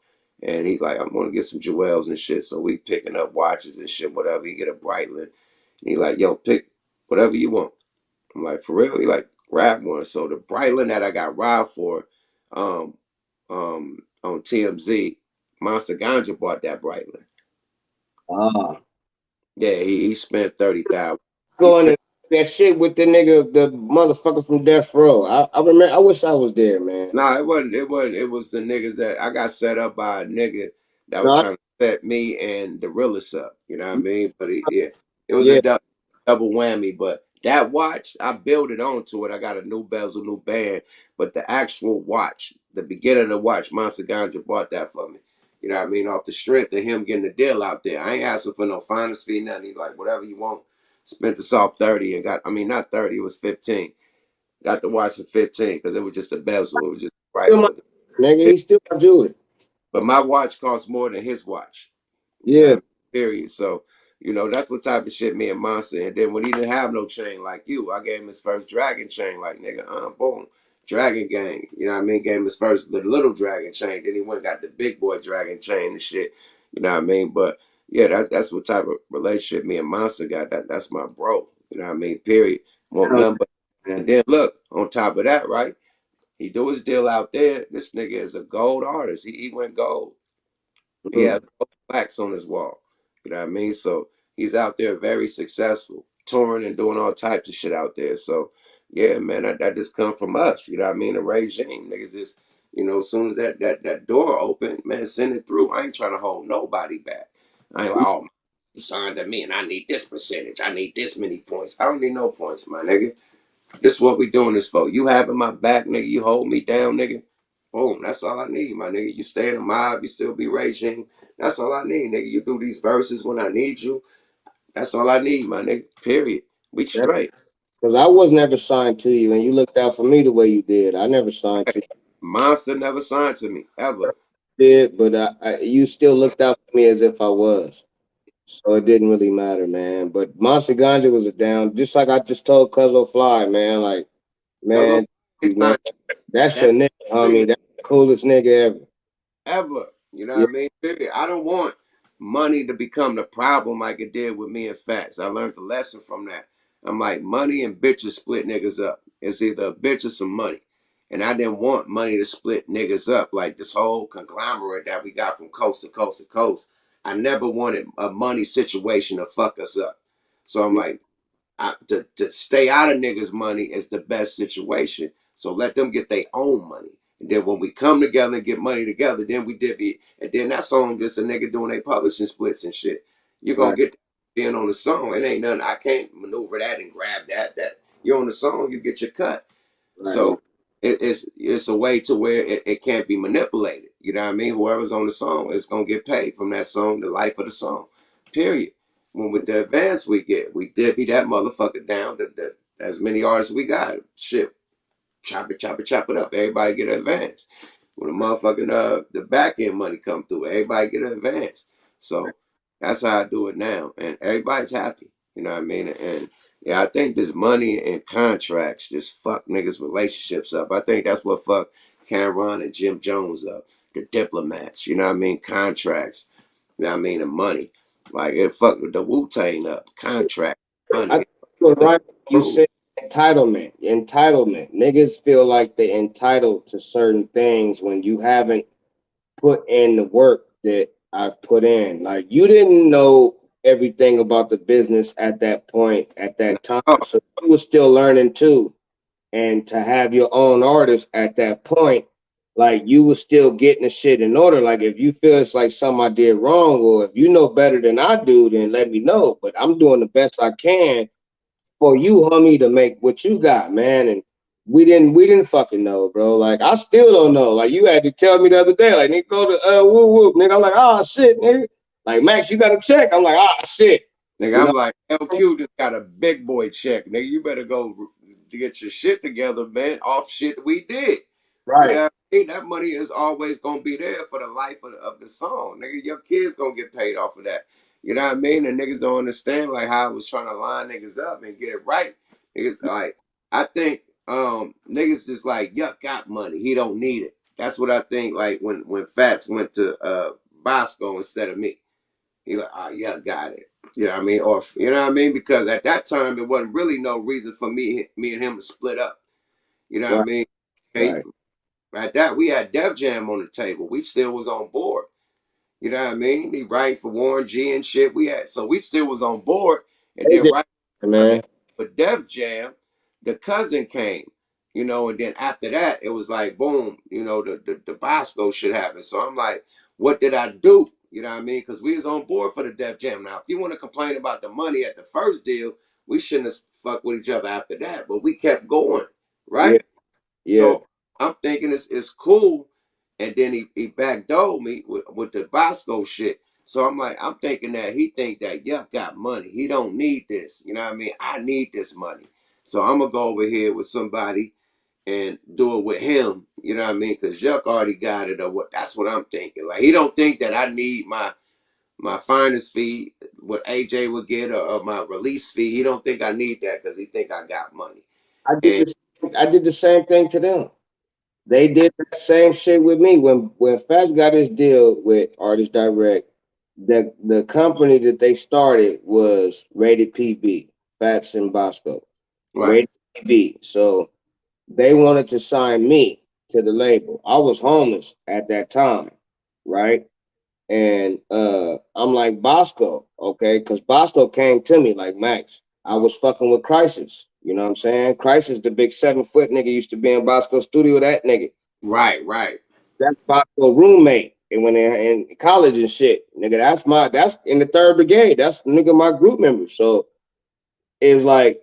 And he like, I'm gonna get some jewels and shit. So we picking up watches and shit, whatever. He get a Breitling. And he like, yo, pick whatever you want. I'm like, for real? He like, grab one. So the Breitling that I got robbed for, um, on TMZ, Monster Ganja bought that Breitling. Ah. Yeah, he spent 30,000. He Going spent in that shit with the nigga, the motherfucker from Death Row. I remember. I wish I was there, man. nah, it wasn't. It wasn't. It was the niggas that I got set up by a nigga that was No, trying to set me and the realest up. You know what I mean? But yeah, it was a yeah, double whammy. But that watch, I built it onto it. I got a new bezel, new band. But the actual watch, the beginning of the watch, Monster Ganja bought that for me. You know what I mean? Off the strength of him getting the deal out there. I ain't asking for no finder's fee, nothing. He's like, whatever you want. Spent the soft 30 and got, I mean, not 30, it was 15. Got the watch for 15 because it was just a bezel. It was just right still my with it. nigga. He still my jewelry. But my watch costs more than his watch. You know what I Yeah, mean? Period. So, you know, that's what type of shit me and Monster. And then when he didn't have no chain like you, I gave him his first dragon chain, like nigga, boom. Dragon gang. You know what I mean? Gave him his first the little dragon chain. Then he went and got the big boy dragon chain and shit. You know what I mean? But yeah, that's what type of relationship me and Monster got. That's my bro. You know what I mean? Period. Want hell nothing but yeah, and then look, on top of that, right? He do his deal out there. This nigga is a gold artist. He went gold. He man. has plaques on his wall. You know what I mean? So he's out there very successful, touring and doing all types of shit out there. So yeah, man, that just come from us. You know what I mean? The regime, niggas just, you know, as soon as that door open, man, send it through. I ain't trying to hold nobody back. I ain't like, oh, you signed to me and I need this percentage. I need this many points. I don't need no points, my nigga. This is what we doing this for. You having my back, nigga. You hold me down, nigga. Boom. That's all I need, my nigga. You stay in the mob. You still be raging. That's all I need, nigga. You do these verses when I need you. That's all I need, my nigga. Period. We straight. Because I was never signed to you, and you looked out for me the way you did. I never signed to Monster never signed to me ever. you, did, but you still looked out for me as if I was. So it didn't really matter, man. But Monster Ganja was a down, just like I just told Cuzzo Fly, man. Like, Cause man, he you man, signed that's every your nigga, nigga homie. That's the coolest nigga ever. ever. You know what Yeah, I mean? Period. I don't want money to become the problem like it did with me and PHATZ. I learned the lesson from that. I'm like, money and bitches split niggas up. It's either a bitch or some money. And I didn't want money to split niggas up like this whole conglomerate that we got from coast to coast to coast. I never wanted a money situation to fuck us up. So I'm yeah, like, to stay out of niggas' money is the best situation. So let them get their own money. And then when we come together and get money together, then we divvy. And then that song just a nigga doing their publishing splits and shit. You're gonna right, get being on the song. It ain't nothing. I can't maneuver that and grab that. That you're on the song, you get your cut. right, right, So it's a way to where it can't be manipulated. You know what I mean? Whoever's on the song is gonna get paid from that song, the life of the song. Period. When with the advance we get, we divvy that motherfucker down to as many artists we got. Shit, chop it up. Everybody get an advance. When the motherfucking the back end money come through, everybody get an advance. So that's how I do it now, and everybody's happy. You know what I mean? And yeah, I think this money and contracts just fuck niggas' relationships up. I think that's what fucked Cameron and Jim Jones up. The diplomats, you know what I mean? Contracts, you know what I mean? And money. Like it fucked with the Wu Tang up. Contract, I money. think you're The right. You rules. said entitlement. Niggas feel like they're entitled to certain things when you haven't put in the work that I've put in. Like you didn't know. everything about the business at that point, at that time. Oh, So you were still learning too. And to have your own artist at that point, like you were still getting the shit in order. Like if you feel it's like something I did wrong, or if you know better than I do, then let me know. But I'm doing the best I can for you, homie, to make what you got, man. And we didn't fucking know, bro. Like I still don't know. Like you had to tell me the other day, like nigga, go to whoop whoop, nigga. I'm like, ah shit, nigga. Like Max, you got to check. I'm like, ah shit. nigga, You I'm know, like, LQ just got a big boy check. Nigga, you better go to get your shit together, man, off shit we did. You know right? what I mean? That money is always gonna be there for the life of the song. Nigga, your kids gonna get paid off of that. You know what I mean? And niggas don't understand like how I was trying to line niggas up and get it right. Niggas like I think niggas just like Yuck got money. He don't need it. That's what I think like when PHATZ went to Bosco instead of me. He like, oh yeah, got it. You know what I mean? Or you know what I mean? Because at that time it wasn't really no reason for me and him to split up. You know what I Right, mean? Okay. right. At that we had Def Jam on the table. We still was on board. You know what I mean? He writing for Warren G and shit. We had so we still was on board. And They then did, right man. with Def Jam, the cousin came. You know, and then after that, it was like boom. You know, the Bosco shit happened. So I'm like, what did I do? You know what I mean? Because we was on board for the Def Jam. Now, if you want to complain about the money at the first deal, we shouldn't have fucked with each other after that. But we kept going, Yeah, right? yeah. So I'm thinking it's cool. And then he backdoored me with the Bosco shit. So I'm like, I'm thinking that he think that Yuck got money. He don't need this. You know what I mean? I need this money. So I'm gonna go over here with somebody and do it with him. You know what I mean? Because Yuck already got it or what that's what I'm thinking. Like he don't think that I need my finder's fee, what AJ would get or my release fee. He don't think I need that because he think I got money. I did And this. I did the same thing to them. They did the same shit with me when Fats got his deal with Artist Direct. The company that they started was Rated PB, Fats and Bosco, right, Rated PB. So they wanted to sign me to the label. I was homeless at that time, right? And I'm like Bosco, okay, because Bosco came to me like Max. I was fucking with Crisis. You know what I'm saying? Crisis, the big 7 foot nigga, used to be in Bosco studio. That nigga, right. that's Bosco roommate. And when they're in college and shit, nigga, that's in the third brigade. That's nigga my group member. So it's like,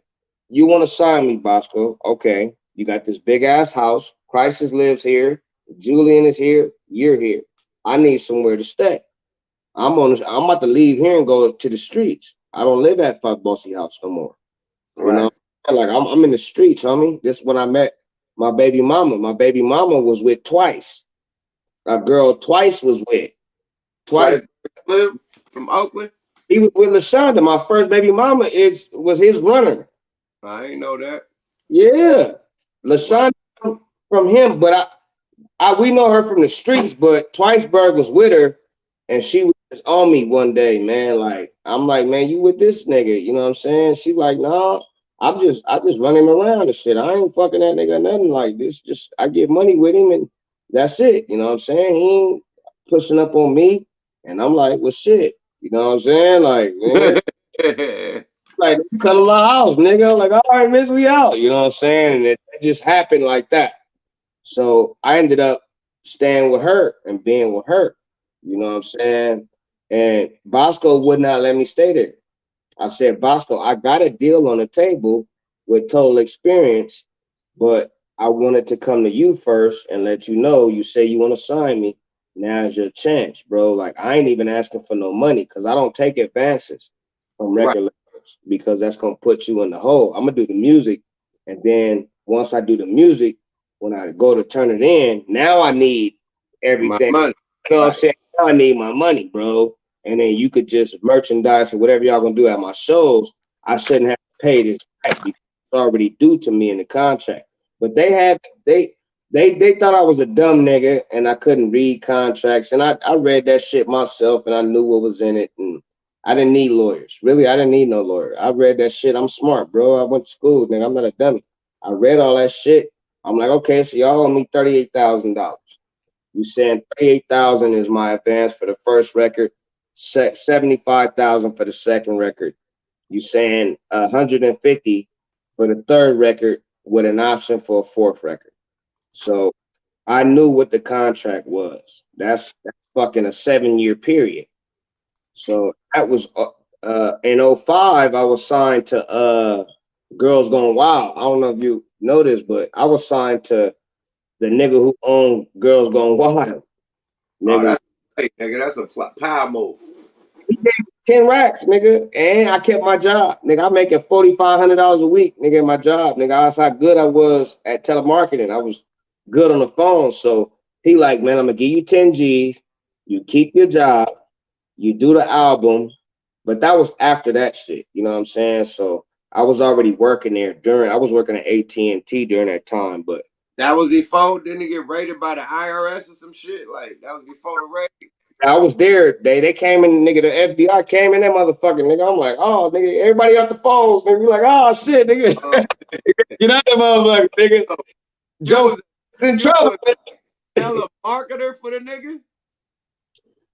you want to sign me, Bosco? Okay, you got this big ass house. Crisis lives here. Julian is here. You're here. I need somewhere to stay. I'm about to leave here and go to the streets. I don't live at Fuck Bossy House no more. You know, Right. like I'm in the streets, homie. This is when I met my baby mama. My baby mama was with Twice. A girl Twice was with. Twice Twice Slim from Oakland. he was with Lashonda. My first baby mama was his runner. I ain't know that. Yeah. Wow. Lashonda from him, but we know her from the streets, but Twiceberg was with her, and she was just on me one day, man. Like I'm like, man, you with this nigga? You know what I'm saying? She like, nah, I just run him around and shit. I ain't fucking that nigga nothing like this. Just I get money with him and that's it. You know what I'm saying? He ain't pushing up on me, and I'm like, well, shit. You know what I'm saying? Like, man, like you come to my house, nigga. Like, all right, miss, we out. You know what I'm saying? And it just happened like that. So I ended up staying with her and being with her. You know what I'm saying? And Bosco would not let me stay there. I said, Bosco, I got a deal on the table with Total Experience, but I wanted to come to you first and let you know. You say you want to sign me. Now's your chance, bro. Like I ain't even asking for no money because I don't take advances from Right. record labels because that's gonna put you in the hole. I'm gonna do the music, and then once I do the music, when I go to turn it in, now I need My everything. money. You know what I'm Right. saying? Now I need my money, bro. And then you could just merchandise or whatever y'all gonna do at my shows. I shouldn't have to pay this back because it's already due to me in the contract. But they thought I was a dumb nigga and I couldn't read contracts. And I read that shit myself and I knew what was in it. And I didn't need lawyers. Really, I didn't need no lawyer. I read that shit. I'm smart, bro. I went to school, nigga. I'm not a dummy. I read all that shit. I'm like, okay, so y'all owe me $38,000. You saying 38,000 is my advance for the first record. $75,000 for the second record. You saying 150 for the third record with an option for a fourth record. So I knew what the contract was. That's fucking a 7-year period. So that was in '05. I was signed to Girls Gone Wild. I don't know if you know this, but I was signed to the nigga who owned Girls Gone Wild. Oh, Nigga, that's hey, nigga. That's a power move. he gave me 10 racks, nigga, and I kept my job. Nigga, I'm making $4,500 a week, nigga, in my job. Nigga, that's how good I was at telemarketing. I was good on the phone. So he like, man, I'm gonna give you 10 G's. You keep your job. You do the album. But that was after that shit. You know what I'm saying? So I was already working there I was working at AT&T during that time, but That was before. Didn't it get raided by the IRS or some shit? Like that was before the raid. I was there. They came in, nigga. The FBI came in that motherfucker, nigga. I'm like, oh, nigga, everybody off the phones, nigga. We like, oh shit, nigga. Uh, Get out that motherfucker, nigga. so you Joe was is in you trouble. was a telemarketer for the nigga.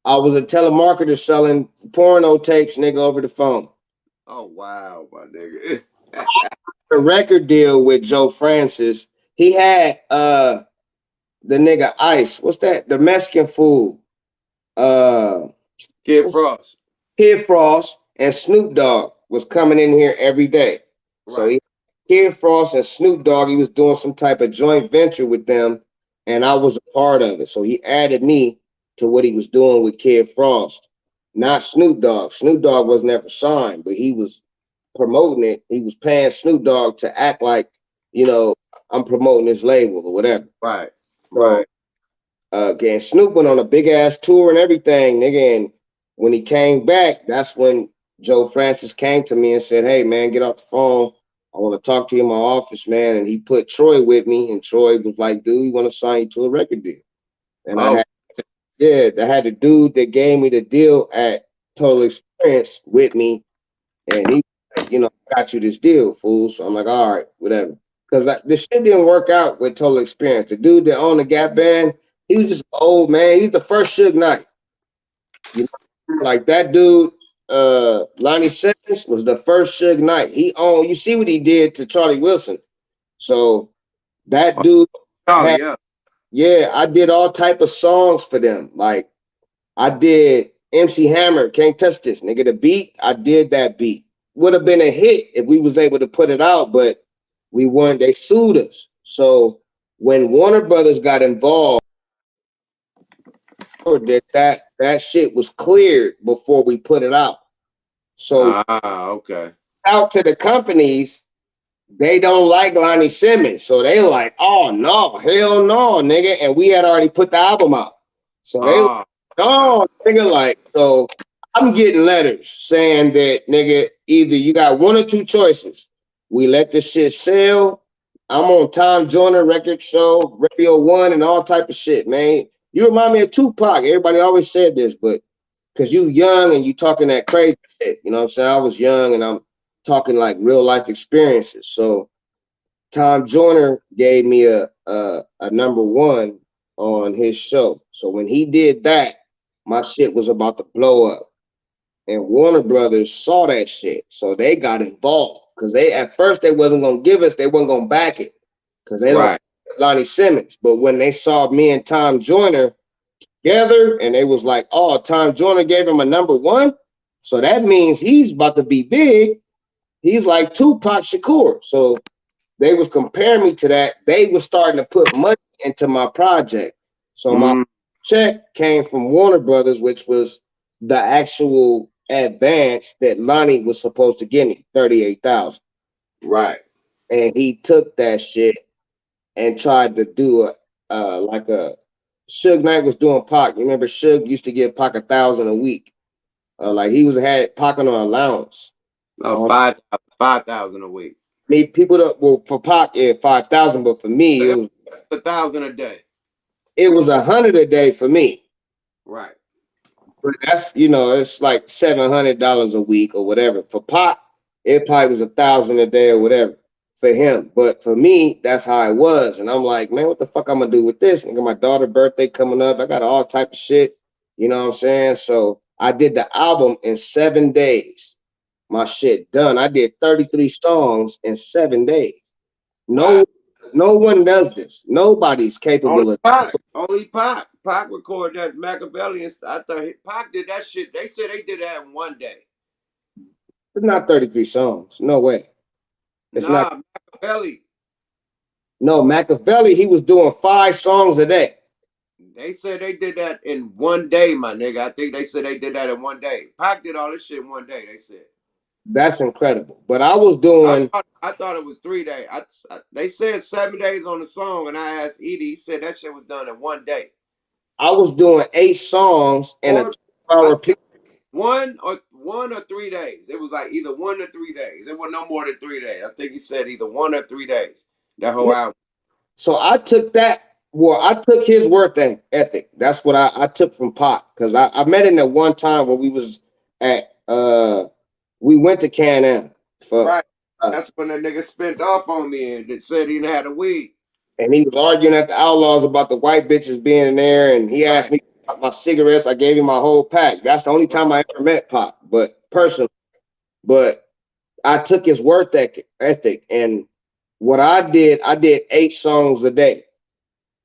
I was a telemarketer selling porno tapes, nigga, over the phone. Oh wow, my nigga. The record deal with Joe Francis. He had the nigga Ice. What's that? The Mexican fool. Uh Kid Frost. Kid Frost and Snoop Dogg was coming in here every day. So Right. he Kid Frost and Snoop Dogg, he was doing some type of joint venture with them, and I was a part of it. So he added me to what he was doing with Kid Frost, not Snoop Dogg. Snoop Dogg was never signed, but he was promoting it. He was paying Snoop Dogg to act like, you know, I'm promoting this label or whatever. Right. So Right. again, Snoop went on a big ass tour and everything, nigga. And when he came back, that's when Joe Francis came to me and said, "Hey, man, get off the phone. I want to talk to you in my office, man." And he put Troy with me, and Troy was like, "Dude, we want to sign you to a record deal." And I Oh, had, yeah, I had the dude that gave me the deal at Total Experience with me, and he, like, I got you this deal, fool. So I'm like, all right, whatever. Because this shit didn't work out with Total Experience. The dude that owned the Gap Band, he was just an old man. He's the first Suge Knight. You know, like that dude, Lonnie Simmons was the first Suge Knight. He owned, you see what he did to Charlie Wilson. So that oh, dude Charlie, had, yeah. yeah, I did all type of songs for them. Like I did MC Hammer, Can't Touch This, nigga. The beat, I did that beat. Would have been a hit if we was able to put it out, but we weren't. They sued us. So when Warner Brothers got involved, that shit was cleared before we put it out. So Ah, okay. out to the companies, they don't like Lonnie Simmons. So they like, oh no, hell no, nigga. And we had already put the album out. So they Ah, ah, no, nigga, like, so I'm getting letters saying that, nigga, either you got one or two choices. We let this shit sell. I'm on Tom Joyner record show, Radio One, and all type of shit, man. You remind me of Tupac. Everybody always said this, but because you young and you talking that crazy shit, you know what I'm saying? I was young and I'm talking like real life experiences. So Tom Joyner gave me a number one on his show. So when he did that, my shit was about to blow up. And Warner Brothers saw that shit. So they got involved. Because they at first they wasn't gonna give us, they wasn't gonna back it. Because they don't right. Lonnie Simmons. But when they saw me and Tom Joyner together and they was like, oh, Tom Joyner gave him a number one. So that means he's about to be big. He's like Tupac Shakur. So they was comparing me to that. They was starting to put money into my project. So my Mm, check came from Warner Brothers, which was the actual advance that Lonnie was supposed to give me, 38,000. right. And he took that shit and tried to do like a Suge Knight was doing Pac. You remember Suge used to give Pac 1,000 a week. Like he was had Pac on allowance. No, 5,000 a week. Me people that well for Pac, yeah, 5,000, but for me It was 1,000 a day. it was 100 a day for me. Right. But that's it's like $700 a week or whatever. For Pac, it probably was 1,000 a day or whatever for him. But for me, that's how it was. And I'm like, man, what the fuck I'm gonna do with this? I got my daughter's birthday coming up. I got all type of shit. You know what I'm saying? So I did the album in 7 days. My shit done. I did 33 songs in 7 days. Wow. No, no one does this. Nobody's Only capable of. Pac. Only Pac. Pac recorded that Machiavelli. I thought Pac did that shit. They said they did that in one day. It's not 33 songs. No way. It's not. Nah, Machiavelli. No, Machiavelli, he was doing 5 songs a day. They said they did that in one day, my nigga. I think they said they did that in one day. Pac did all this shit in one day, they said. That's incredible. But I was I doing, thought, I thought it was 3 days. They said 7 days on the song, and I asked Edie. He said that shit was done in one day. I was doing 8 songs in a Or 2 hour I period. think 1 or 3 days. It was like either 1 or 3 days. It was no more than 3 days. I think he said either 1 or 3 days. That whole Yeah. album. So I took that. Well, I took his work ethic. That's what I took from Pop because I met him at one time when we was at we went to Can for Right. uh, That's when that nigga spent off on me and said he didn't have the weed. and he was arguing at the Outlaws about the white bitches being in there, and he asked Right. me about my cigarettes. I gave him my whole pack. That's the only Right. time I ever met Pop, but Right. personally. But I took his work ethic, and what I did 8 songs a day.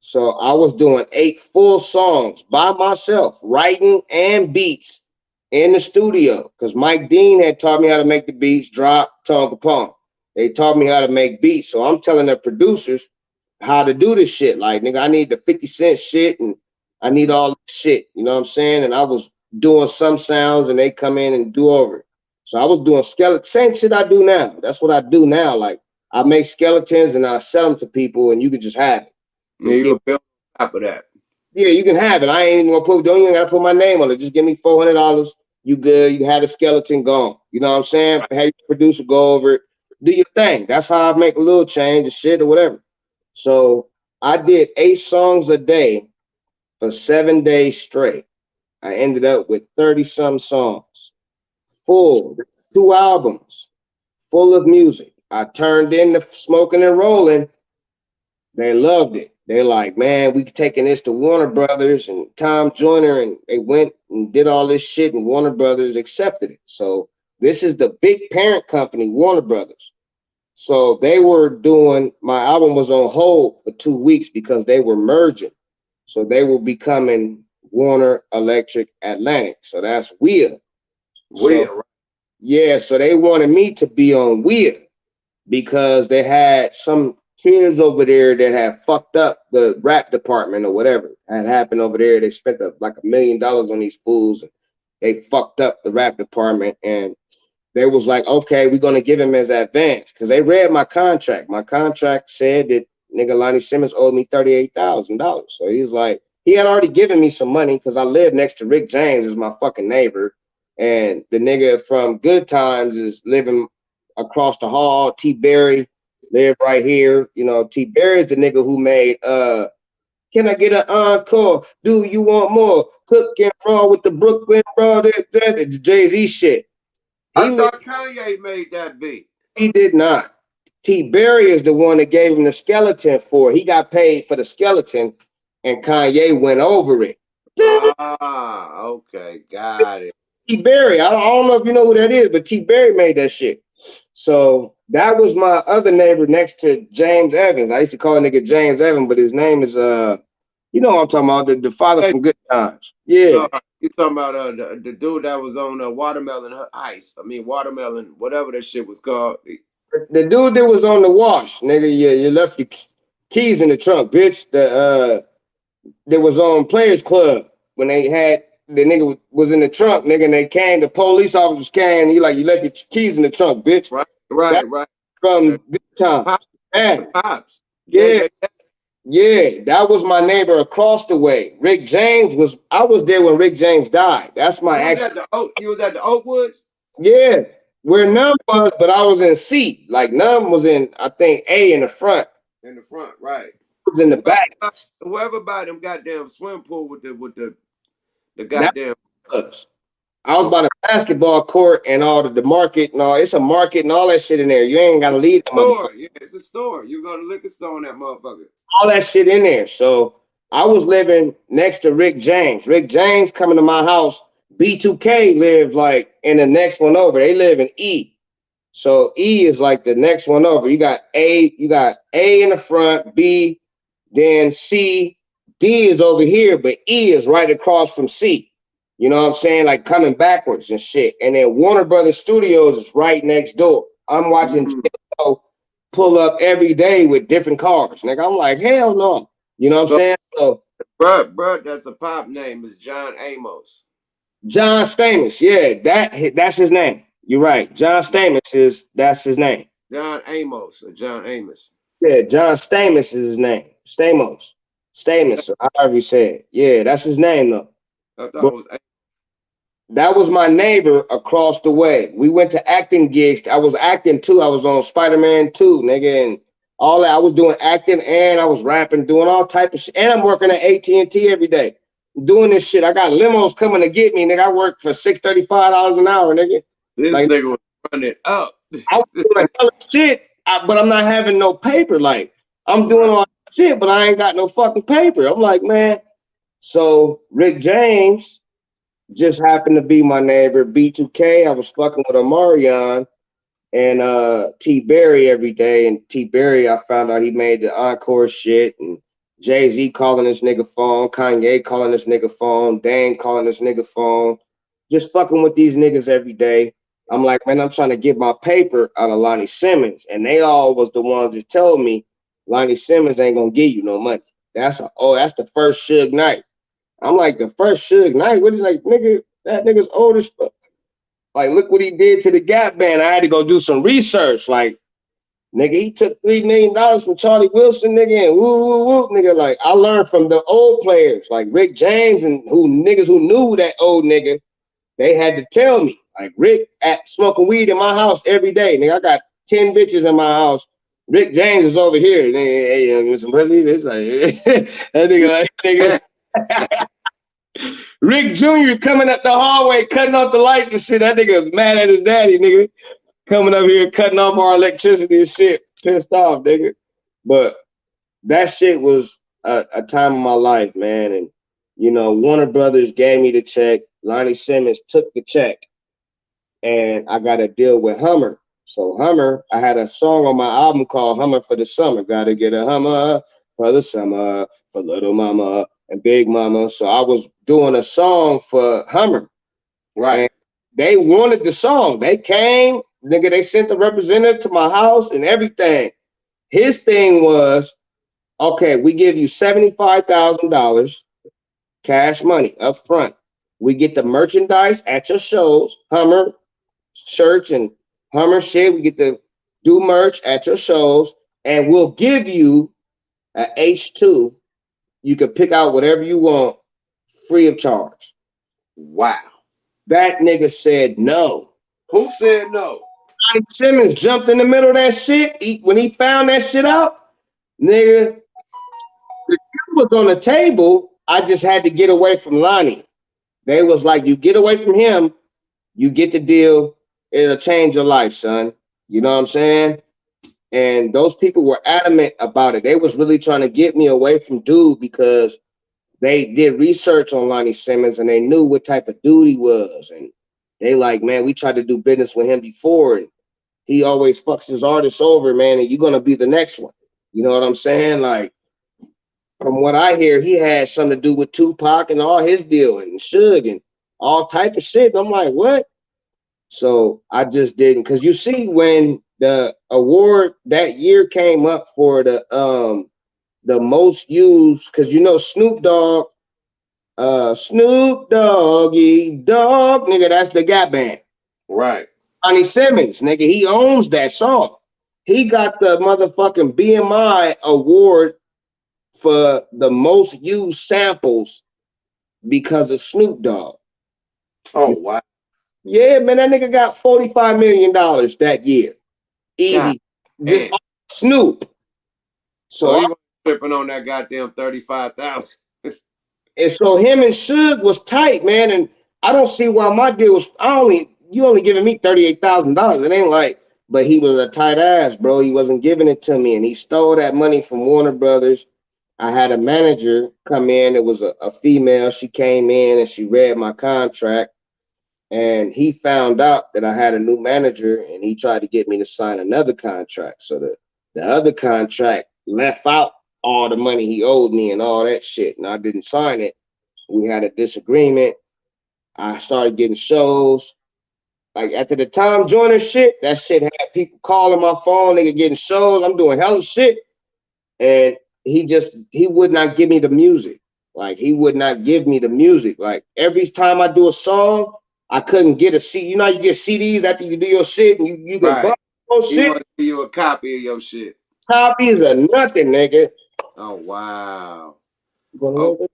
So I was doing 8 full songs by myself, writing and beats in the studio. Because Mike Dean had taught me how to make the beats, drop, Tone Capone. They taught me how to make beats. So I'm telling the producers how to do this shit. Like, nigga, I need the 50 Cent shit and I need all this shit. You know what I'm saying? And I was doing some sounds and they come in and do over it. So I was doing skeleton, same shit I do now. That's what I do now. Like, I make skeletons and I sell them to people and you can just have it. And Just you give. could build on top of that. Yeah, you can have it. I ain't even gonna don't even gotta put my name on it. Just give me $400. You good. You had a skeleton gone. You know what I'm saying? Right. Have your producer go over it. Do your thing. That's how I make a little change and shit or whatever. So I did 8 songs a day for 7 days straight. I ended up with 30 some songs. Full, 2 albums, full of music. I turned into smoking and rolling. They loved it. They're like, man, we taking this to Warner Brothers and Tom Joyner, and they went and did all this shit, and Warner Brothers accepted it. So this is the big parent company, Warner Brothers. So they were doing my album was on hold for 2 weeks because they were merging. So they were becoming Warner Electric Atlantic. So that's weird. So Will, right? yeah, so they wanted me to be on weird because they had some kids over there that had fucked up the rap department or whatever had happened over there. They spent like $1 million on these fools. And they fucked up the rap department, and they was like, okay, we're gonna give him his advance because they read my contract. My contract said that nigga Lonnie Simmons owed me $38,000. So he was like, he had already given me some money because I live next to Rick James, is my fucking neighbor, and the nigga from Good Times is living across the hall. T. Berry live right here. You know, T. Berry is the nigga who made Can I get an encore? Do you want more? Cook and roll with the Brooklyn bro. That Jay-Z shit. I He was thought Kanye made that beat. He did not. T. Berry is the one that gave him the skeleton for it. He got paid for the skeleton, and Kanye went over it. Ah, okay, got it. T. Berry, I don't know if you know who that is, but T. Berry made that shit. So that was my other neighbor next to James Evans. I used to call a nigga James Evans, but his name is you know what I'm talking about, the father Hey, from Good Times. Yeah. you talking about the dude that was on watermelon ice? I mean watermelon, whatever that shit was called. The dude that was on the wash, nigga, you left your keys in the trunk, bitch. The that was on Players Club when they had the nigga was in the trunk, nigga, and they came, the police officers came, he like, you left your keys in the trunk, bitch. Right, That's right, right. from Good Pop, Times. the Yeah, pops. yeah, JJ. yeah. That was my neighbor across the way. Rick James I was there when Rick James died. That's my You was actual, at the Oak. You was at the Oakwoods. yeah. Where Oh, Numb was, but I was in C. Like Numb was in, I think, A in the front. in the front, right. I was in the Whoever, back. whoever by them goddamn swim pool with the That goddamn. was. I was Oh, by the basketball court and all the market and all. It's a market and all that shit in there. You ain't gotta leave that motherfucker. store. Yeah, it's a store. You go to the liquor store in that motherfucker. All that shit in there. So I was living next to Rick James. Rick James coming to my house B2K live like in the next one over. They live in E. So E is like the next one over. You got A in the front, B, then C, D is over here, but E is right across from C. You know what I'm saying? Like coming backwards and shit. And then Warner Brothers Studios is right next door. I'm watching Mm. J-Lo pull up every day with different cars. Nigga, I'm like, hell no. You know what I'm So, saying? So bruh, that's a pop name. It's John Amos. John Stamos, yeah, that's his name. You're right. John Stamos that's his name. John Amos or John Amos. Yeah, John Stamos is his name. Stamos, or however you say it. Yeah, that's his name though. I thought But it was. that was my neighbor across the way. We went to acting gigs. I was acting too. I was on Spider-Man 2, nigga, and all that. I was doing acting and I was rapping, doing all type of shit. And I'm working at AT&T every day. Doing this shit. I got limos coming to get me, nigga. I work for $635 an hour, nigga. This Like nigga was running up. I was doing hella shit, but I'm not having no paper. Like I'm doing Right. all that shit, but I ain't got no fucking paper. I'm like, man. So Rick James just happened to be my neighbor. B2K. I was fucking with Omarion and T Berry every day. And T Berry, I found out he made the encore shit. And Jay-Z calling this nigga phone, Kanye calling this nigga phone, Dane calling this nigga phone. Just fucking with these niggas every day. I'm like, man, I'm trying to get my paper out of Lonnie Simmons. And they all was the ones that told me Lonnie Simmons ain't gonna give you no money. That's the first Suge Knight. I'm like, the first Suge Knight? What is like, nigga, that nigga's old as fuck. Like, look what he did to the Gap Band. I had to go do some research. Like, nigga, he took $3 million from Charlie Wilson, nigga, and woo, woo, woo, nigga. Like, I learned from the old players, like Rick James and niggas who knew that old nigga. They had to tell me, like, Rick at smoking weed in my house every day. Nigga, I got 10 bitches in my house. Rick James is over here. Nigga, hey, some pussy. It's like, that nigga, like, nigga. Rick Jr. coming up the hallway, cutting off the lights and shit. That nigga was mad at his daddy, nigga. Coming up here, cutting off our electricity and shit. Pissed off, nigga. But that shit was a time of my life, man. And, you know, Warner Brothers gave me the check. Lonnie Simmons took the check. And I got a deal with Hummer. So Hummer, I had a song on my album called Hummer for the Summer. Gotta get a Hummer for the summer, for little mama and big mama. So I was doing a song for Hummer. Right. And they wanted the song. They came, nigga, they sent the representative to my house and everything. His thing was, okay, we give you $75,000 cash money up front. We get the merchandise at your shows, Hummer shirts and Hummer shit. We get to do merch at your shows, and we'll give you a H2. You can pick out whatever you want free of charge. Wow. That nigga said no. Who said no? Lonnie Simmons jumped in the middle of that shit. When he found that shit out, nigga, the deal was on the table. I just had to get away from Lonnie. They was like, you get away from him, you get the deal, it'll change your life, son. You know what I'm saying? And those people were adamant about it. They was really trying to get me away from dude because they did research on Lonnie Simmons and they knew what type of dude he was. And they like, man, we tried to do business with him before and he always fucks his artists over, man, and you're gonna be the next one. You know what I'm saying? Like, from what I hear, he had something to do with Tupac and all his deal and Suge and all type of shit. I'm like, what? So I just didn't, because you see, when the award that year came up for the most used, because you know Snoop Dogg, Snoop Doggy Dogg, nigga, that's the Gap Band. Right. Lonnie Simmons, nigga, he owns that song. He got the motherfucking BMI award for the most used samples because of Snoop Dogg. Oh wow. Yeah, man, that nigga got $45 million that year. God Easy. Just damn. Snoop. So So he was tripping on that goddamn 35,000. and so him and Suge was tight, man. And I don't see why my deal was you only giving me $38,000. It ain't like, but he was a tight ass, bro. He wasn't giving it to me. And he stole that money from Warner Brothers. I had a manager come in. It was a female. She came in and she read my contract. And he found out that I had a new manager, and he tried to get me to sign another contract. So the other contract left out all the money he owed me and all that shit, and I didn't sign it. We had a disagreement. I started getting shows. Like after the time joiner shit, that shit had people calling my phone, nigga getting shows. I'm doing hella shit. And he would not give me the music. Like he would not give me the music. Like every time I do a song, I couldn't get a CD. You know how you get CDs after you do your shit and you can Right. bump your He shit? want to give you a copy of your shit. Copies or nothing, nigga. Oh wow. You going a Oh, little bit?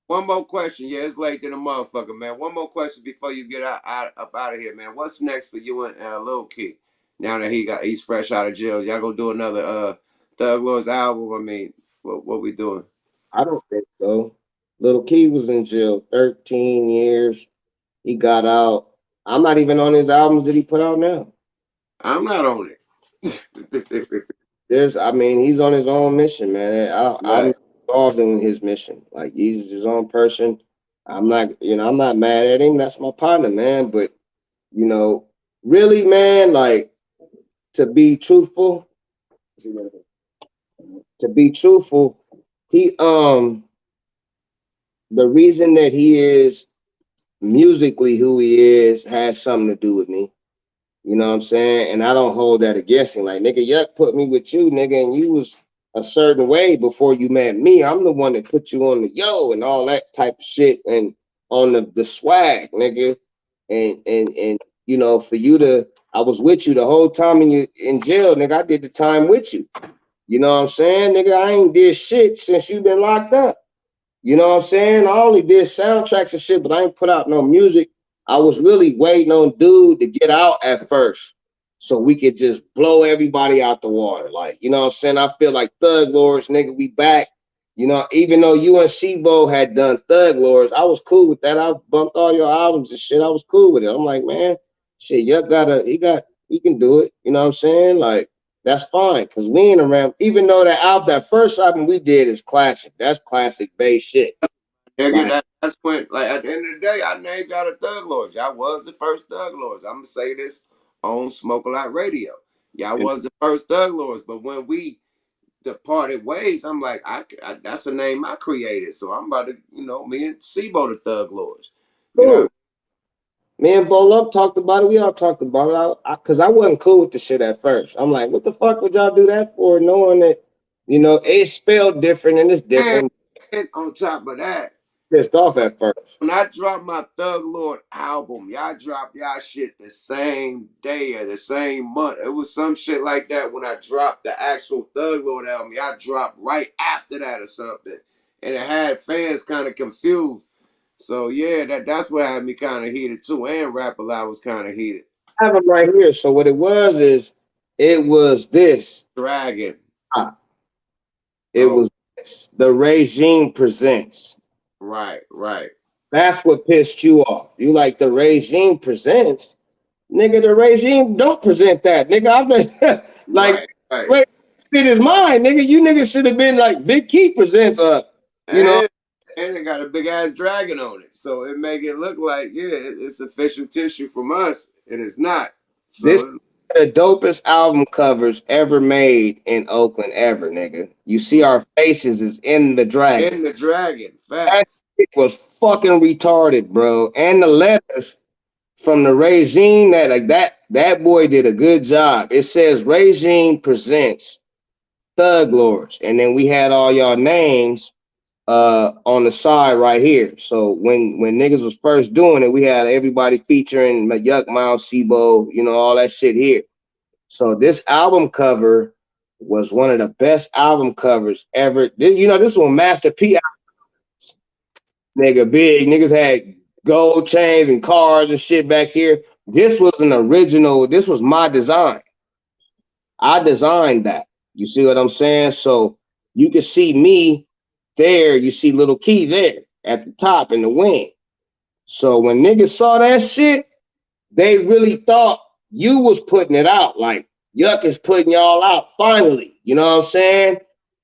one more question. Yeah, it's late to the motherfucker, man. One more question before you get up out of here, man. What's next for you and Lil Key? Now that he's fresh out of jail, y'all gonna do another Thug Lord's album? I mean, what we doing? I don't think so. Little Key was in jail 13 years. He got out. I'm not even on his albums that he put out now. I'm not on it. I mean, he's on his own mission, man. I'm Right. not involved in his mission. Like he's his own person. I'm not mad at him. That's my partner, man. But you know, really, man, like to be truthful, to be truthful, he the reason that he is musically who he is has something to do with me. You know what I'm saying? And I don't hold that against him. Like, nigga, Yuck put me with you, nigga, and you was a certain way before you met me. I'm the one that put you on the yo and all that type of shit and on the swag, nigga. And you know, for you to I was with you the whole time in jail, nigga. I did the time with you. You know what I'm saying? Nigga, I ain't did shit since you been locked up. You know what I'm saying? I only did soundtracks and shit, but I ain't put out no music. I was really waiting on dude to get out at first so we could just blow everybody out the water. Like, you know what I'm saying? I feel like Thug Lords, nigga, we back. You know, even though you and Sibo had done Thug Lords, I was cool with that. I bumped all your albums and shit. I was cool with it. I'm like, man, shit, he can do it. You know what I'm saying? Like, that's fine because we ain't around. Even though that first album we did is classic. That's classic bass shit. Nigga, Like that's when, like, at the end of the day, I named y'all the Thug Lords. Y'all was the first Thug Lords. I'm gonna say this on Smoke a Lot Radio. Y'all and was the first Thug Lords, but when we departed ways, I'm like, that's a name I created. So I'm about to, me and Sibo the Thug Lords. You know, cool. Me and Bo Love talked about it. We all talked about it. Because I wasn't cool with the shit at first. I'm like, what the fuck would y'all do that for? Knowing that, it's spelled different and it's and, different. and on top of that, Pissed off at first. when I dropped my Thug Lord album, y'all dropped y'all shit the same day or the same month. It was some shit like that when I dropped the actual Thug Lord album. Y'all dropped right after that or something. And it had fans kind of confused. So yeah, that's what had me kind of heated too. And Rap A Lot was kind of heated. I have them right here. So what it was is, it was this. Dragon. Ah, It Oh, was this. The Regime Presents. right, right. That's what pissed you off. You like the Regime Presents? Nigga, the regime don't present that. Nigga, I've been like, Right, right. wait, shit is mine, nigga. You niggas should have been like Big Key presents you know, And and it got a big ass dragon on it. So it make it look like, yeah, it's official tissue from us, and it's not. this So it's, is the dopest album covers ever made in Oakland ever, nigga. You see our faces is in the dragon. in the dragon. That Facts. shit was fucking retarded, bro. And the letters from the regime that boy did a good job. It says Regime presents Thug Lords, and then we had all y'all names on the side right here. So when niggas was first doing it, we had everybody featuring Yuck Miles, Sibo, all that shit here. So this album cover was one of the best album covers ever. This was Master P, nigga, big niggas had gold chains and cars and shit back here. This was an original. This was my design. I designed that. You see what I'm saying? So you can see me there. You see Little Key there at the top in the wing. So when niggas saw that shit, they really thought you was putting it out. Like Yuck is putting y'all out finally. You know what I'm saying?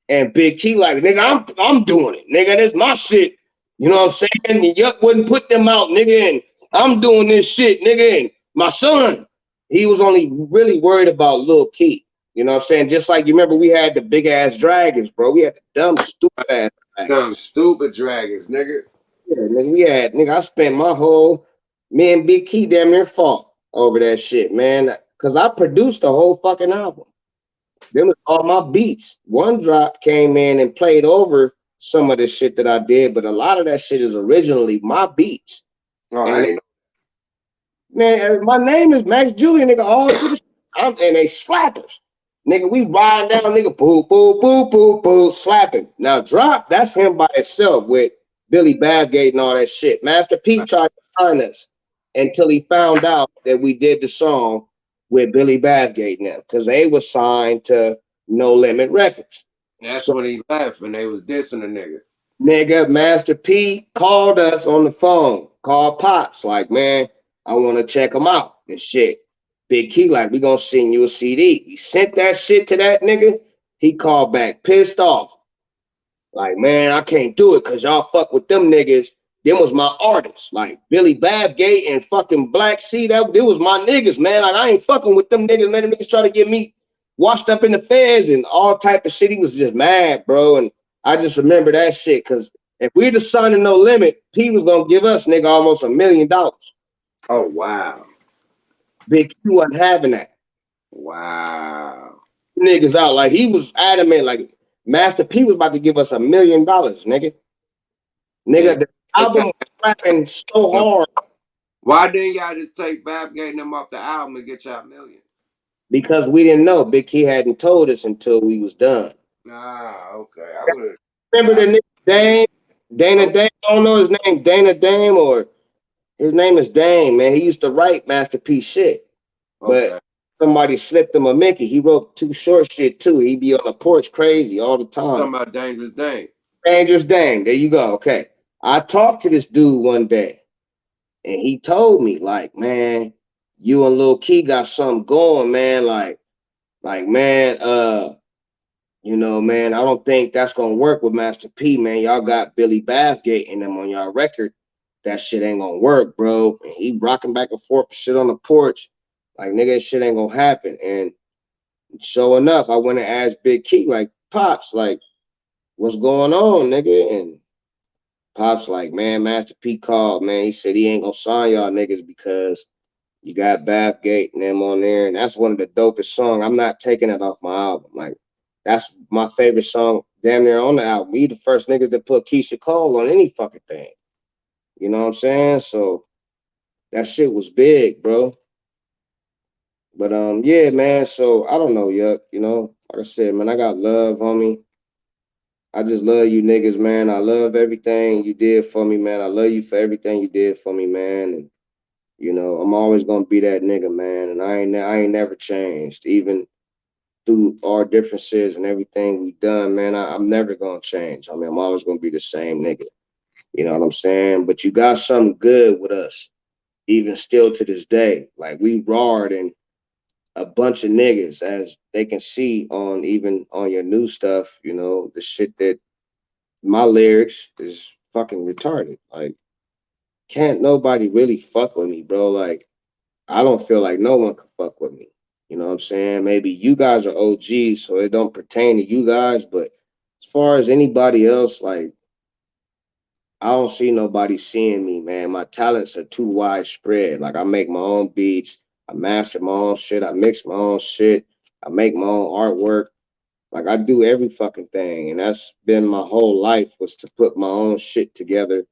And Big Key like, nigga, I'm doing it. Nigga, that's my shit. You know what I'm saying? And Yuck wouldn't put them out, nigga. And I'm doing this shit, nigga. And my son, he was only really worried about Lil Key. You know what I'm saying? Just like you remember, we had the big ass dragons, bro. We had the dumb, stupid ass Dumb, dragons. stupid dragons, nigga. Yeah, nigga, nigga, I spent my whole, me and Big Key damn near fought over that shit, man. Cause I produced the whole fucking album. Them was all my beats. One Drop came in and played over some of the shit that I did, but a lot of that shit is originally my beats. Oh, I And ain't man, my name is Max Julian, nigga, all through the and they slappers. Nigga, we ride down, nigga, boo, boo, boo, boo, boo, slapping. Now, Drop, that's him by itself with Billy Babgate and all that shit. Master P tried to sign us until he found out that we did the song with Billy Babgate now, because they was signed to No Limit Records. That's So when he left and they was dissing the nigga. nigga, Master P called us on the phone, called Pops, like, man, I want to check him out and shit. Big Key, like, we gonna send you a CD. We sent that shit to that nigga. He called back pissed off. Like, man, I can't do it because y'all fuck with them niggas. Them was my artists. Like Billy Babgate and fucking Black Sea. That was my niggas, man. Like, I ain't fucking with them niggas, man. Them niggas try to get me washed up in the feds and all type of shit. He was just mad, bro. And I just remember that shit because if we'd have signed No Limit, P was gonna give us nigga almost $1 million. Oh, wow. Big Q wasn't having that. Wow. Niggas out. Like he was adamant, like Master P was about to give us $1 million, nigga. And Nigga, the take that album was slapping so back. hard Why didn't y'all just take Babgate and them off the album and get y'all $1 million? because we didn't know. Big Key hadn't told us until we was done. Ah, okay. I would have. Remember God, the nigga Dame? Dana oh, Dame? I don't know his name. Dana Dame or his name is Dame, man. He used to write Master P shit. But okay. somebody slipped him a Mickey. He wrote Too Short shit too. He be on the porch crazy all the time. Talking about Dangerous Dame. Dangerous Dame. There you go. Okay. I talked to this dude one day and he told me, like, man, you and Lil Key got something going, man. Like, man, you know, man, I don't think that's gonna work with Master P, man. Y'all got Billy Bathgate in them on y'all record. That shit ain't gonna work, bro. And he rocking back and forth shit on the porch. Like, nigga, shit ain't gonna happen. And sure enough, I went and asked Big Key, like, Pops, like, what's going on, nigga? And Pops like, man, Master P called, man. He said he ain't gonna sign y'all niggas because you got Bathgate and them on there, and that's one of the dopest songs. I'm not taking it off my album. Like, that's my favorite song, damn near on the album. We the first niggas that put Keisha Cole on any fucking thing. You know what I'm saying? So that shit was big, bro. But yeah, man. So I don't know, yuck. You know, like I said, man, I got love, homie. I just love you niggas, man. I love everything you did for me, man. I love you for everything you did for me, man. And you know, I'm always gonna be that nigga, man. And I ain't never changed, even through our differences and everything we've done, man. I'm never gonna change. I mean, I'm always gonna be the same nigga. You know what I'm saying? But you got something good with us, even still to this day. Like we roared and a bunch of niggas, as they can see on even on your new stuff. You know, the shit that my lyrics is fucking retarded. Like, can't nobody really fuck with me, bro. Like, I don't feel like no one can fuck with me. You know what I'm saying? Maybe you guys are OGs, so it don't pertain to you guys. But as far as anybody else, like, I don't see nobody seeing me, man. My talents are too widespread. Like, I make my own beats, I master my own shit, I mix my own shit, I make my own artwork. Like, I do every fucking thing, and that's been my whole life, was to put my own shit together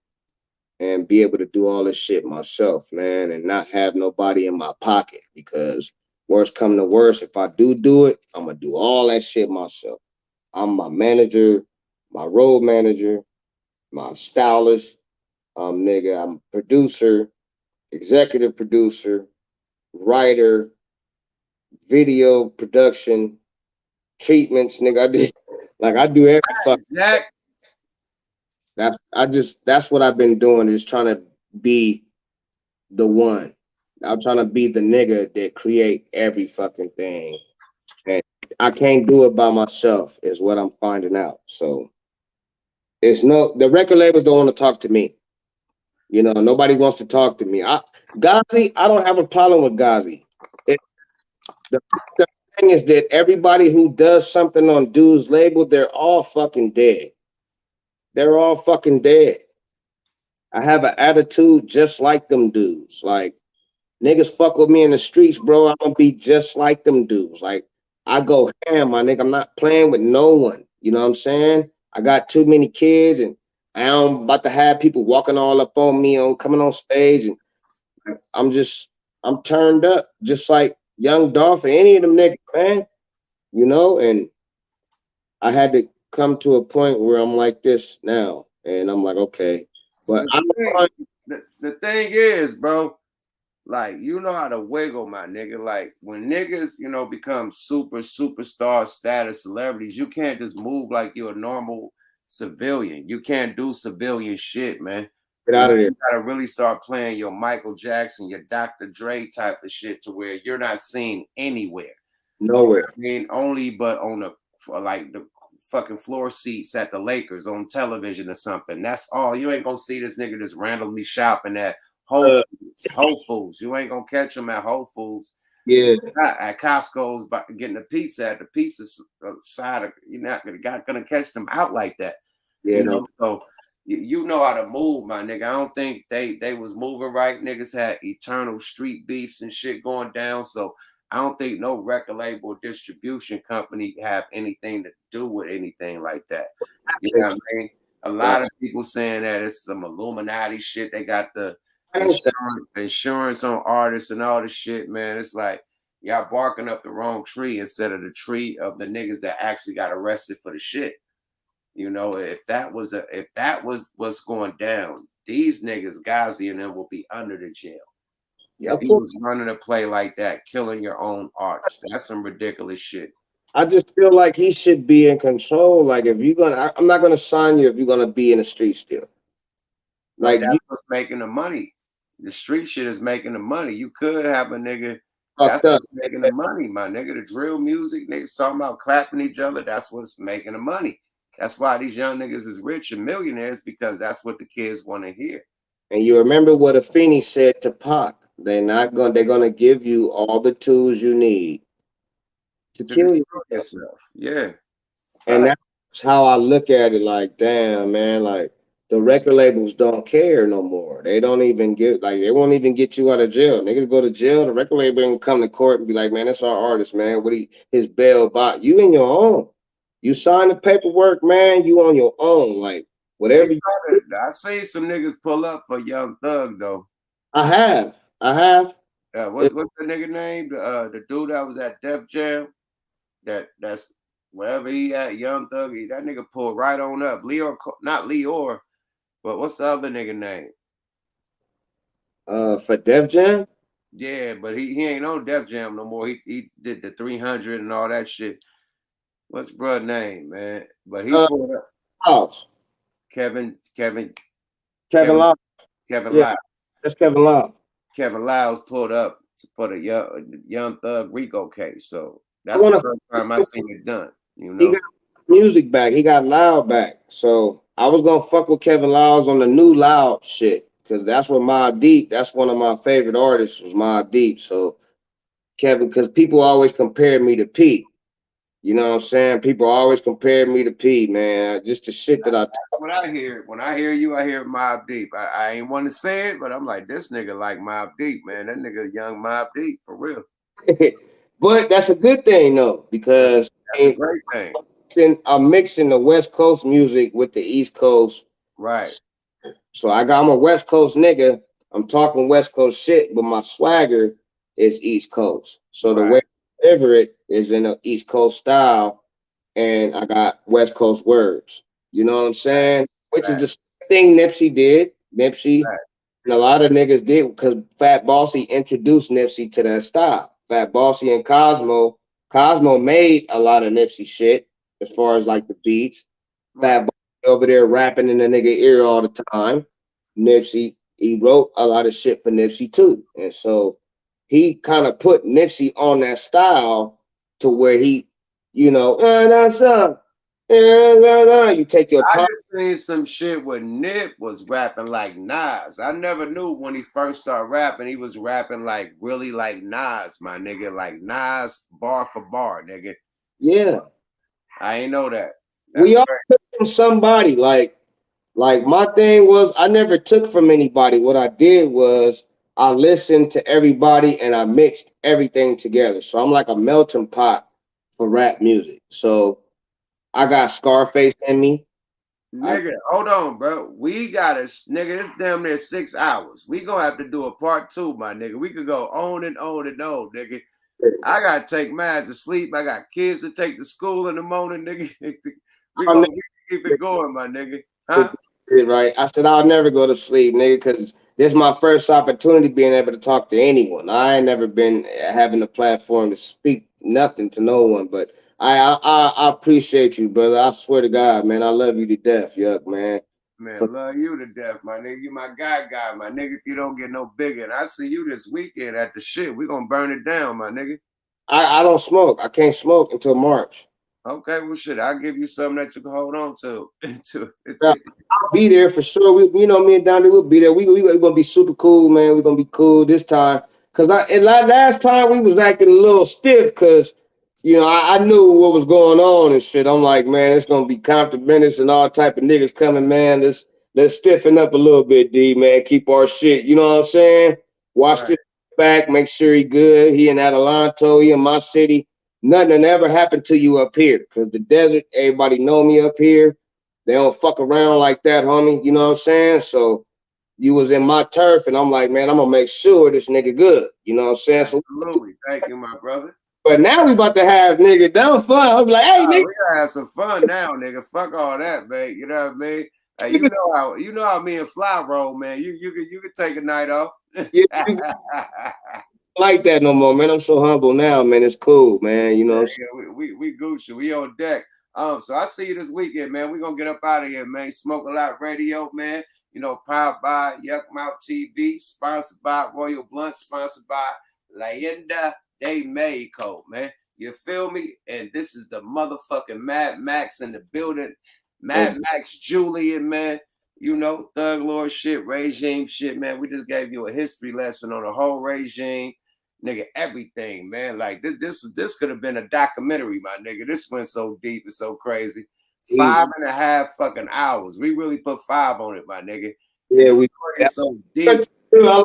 and be able to do all this shit myself, man, and not have nobody in my pocket. Because worst come to worst, if I do it, I'm gonna do all that shit myself. I'm my manager, my road manager, my stylist, nigga, I'm producer, executive producer, writer, video production, treatments, nigga. I do like I do every fucking. Jack. That's what I've been doing, is trying to be the one. I'm trying to be the nigga that create every fucking thing. And I can't do it by myself, is what I'm finding out. So it's no, the record labels don't want to talk to me. You know, nobody wants to talk to me. Ghazi, I don't have a problem with Ghazi. It, the, the thing is that everybody who does something on Dude's label, they're all fucking dead. They're all fucking dead. I have an attitude just like them dudes. Like niggas fuck with me in the streets, bro. I'm gonna be just like them dudes. Like I go ham, my nigga. I'm not playing with no one. You know what I'm saying? I got too many kids, and I'm about to have people walking all up on me on coming on stage, and I'm just I'm turned up, just like Young Dolph or any of them niggas, man. You know, and I had to come to a point where I'm like this now, and I'm like, okay, but The I thing, don't. the thing is, bro, like you know how to wiggle, my nigga. Like when niggas, become superstar status celebrities, you can't just move like you're a normal civilian. You can't do civilian shit, man. Get out of there. You gotta really start playing your Michael Jackson, your Dr. Dre type of shit to where you're not seen anywhere. You know Nowhere. what I mean? Only but on the like the fucking floor seats at the Lakers on television or something. That's all. You ain't gonna see this nigga just randomly shopping at Whole Uh, Foods. Whole Foods. You ain't gonna catch him at Whole Foods. yeah, At Costco's, getting a pizza at the pizza side. You're not gonna catch them out like that. yeah, no. So you know how to move, my nigga. I don't think they was moving right. Niggas had eternal street beefs and shit going down. So I don't think no record label distribution company have anything to do with anything like that. You know what I mean? A Right. lot of people saying that it's some Illuminati shit. They got the I ain't say insurance on artists and all this shit, man. It's like y'all barking up the wrong tree instead of the tree of the niggas that actually got arrested for the shit. If that was what's going down, these niggas, Ghazi and them will be under the jail. yeah, If of he course. was running a play like that, killing your own artist, that's some ridiculous shit. I just feel like he should be in control. Like if you're gonna, I'm not gonna sign you if you're gonna be in the street still. But Like you that's what's making the money. The street shit is making the money. You could have a nigga. That's fucked up. what's making the money, my nigga. The drill music, niggas talking about clapping each other. That's what's making the money. That's why these young niggas is rich and millionaires because that's what the kids want to hear. And you remember what Afeni said to Pac? They're gonna give you all the tools you need to To kill destroy yourself. yourself. Yeah. And Right. that's how I look at it. Like, damn, man, like the record labels don't care no more. They don't even get like they won't even get you out of jail. Niggas go to jail, the record label ain't come to court and be like, man, that's our artist, man. What his bail bought. You in your own. You sign the paperwork, man, you on your own. Like They whatever you try do, to. I see some niggas pull up for Young Thug though. I have. I have. What's the nigga name? The dude that was at Def Jam. That's wherever he at, Young Thug. That nigga pulled right on up. Leor, not Leor, but what's the other nigga name? For Def Jam, Yeah, but he ain't on Def Jam no more. He did the 300 and all that shit. What's bro name, man? But he uh pulled up Laws. Kevin Kevin Kevin Kevin Law. Kevin Yeah, Lyle. that's Kevin Law. Kevin Lyles pulled up for the young Thug Rico case. So I that's the wanna first time I seen it done. he got music back. He got Loud back. So I was gonna fuck with Kevin Lyles on the new Loud shit. Cause that's what Mobb Deep, that's one of my favorite artists was Mobb Deep. So Kevin, cause people always compare me to Pete. You know what I'm saying? People always compare me to Pete, man. Just the shit that I That's what I hear. When I hear you, I hear Mob Deep. I ain't want to say it, but I'm like, this nigga like Mob Deep, man. That nigga young Mob Deep for real. but that's a good thing though, That's because that's a great thing. I'm mixing the West Coast music with the East Coast. Right, So I'm a West Coast nigga. I'm talking West Coast shit, but my swagger is East Coast. So the way right, I deliver it is in an East Coast style, and I got West Coast words. You know what I'm saying? Which is right, the same thing Nipsey did. Nipsey right, and a lot of niggas did because Fat Bossy introduced Nipsey to that style. Fat Bossy and Cosmo made a lot of Nipsey shit as far as like the beats. Fat right. Bossy over there rapping in the nigga ear all the time. Nipsey, he wrote a lot of shit for Nipsey too. And so he kind of put Nipsey on that style to where he, that's up. Yeah, no, you take your I time. just seen some shit where Nip was rapping like Nas. I never knew when he first started rapping, he was rapping like really like Nas, my nigga, like Nas bar for bar, nigga. Yeah, I ain't know that. That's we all great. took from somebody. Like my thing was, I never took from anybody. What I did was I listened to everybody and I mixed everything together. So I'm like a melting pot for rap music. So I got Scarface in me. I Nigga, hold on, bro. We got to nigga, this damn near 6 hours. We gonna have to do a part two, my nigga. We could go on and on and on, nigga. I gotta take mine to sleep. I got kids to take to school in the morning, nigga. we I'll gonna never keep it going, my nigga. get Huh? it right. I said I'll never go to sleep, nigga, because this is my first opportunity being able to talk to anyone. I ain't never been having a platform to speak nothing to no one, but I appreciate you, brother. I swear to God, man, I love you to death, yuck, man. For Man, love you to death, my nigga. You my guy, my nigga. If you don't get no bigger, and I see you this weekend at the shit, we gonna burn it down, my nigga. I don't smoke. I can't smoke until March. Okay, well, shit, I'll give you something that you can hold on to. Yeah, I'll be there for sure. Me and Donnie will be there. We gonna be super cool, man. We're gonna be cool this time. Cause last time we was acting a little stiff, cause I knew what was going on and shit. I'm like, man, it's gonna be Compton Menace and all type of niggas coming, man. Let's stiffen up a little bit, D, man. Keep our shit. You know what I'm saying? Watch Right. this back. Make sure he good. He in Adelanto. He in my city. Nothing ever happened to you up here, cause the desert. Everybody know me up here. They don't fuck around like that, homie. You know what I'm saying? So you was in my turf, and I'm like, man, I'm gonna make sure this nigga good. You know what I'm saying? So, Absolutely. Thank you, my brother. but now we about to have nigga dumb fun. I'm like, hey, nigga, We gotta have some fun now, nigga. Fuck all that, man. You know what I mean? Hey, nigga you know how me and Fly roll, man. You could take a night off. yeah, you like that no more, man. I'm so humble now, man. It's cool, man. You know what I'm saying? Yeah, we Gucci. We on deck. So I see you this weekend, man. We gonna get up out of here, man. Smoke a lot radio, man. You know, powered by Yuck Mouth TV, sponsored by Royal Blunt, sponsored by Leyenda de Mexico, man. You feel me? And this is the motherfucking Mad Max in the building. Oh, Mad Max Julian, man. You know, thug lord shit, regime shit, man. We just gave you a history lesson on the whole regime, nigga, everything, man. Like this could have been a documentary, my nigga. This went so deep and so crazy. easy. 5.5 fucking hours. We really put 5 on it, my nigga. And Yeah, the we. story is so deep. Yeah.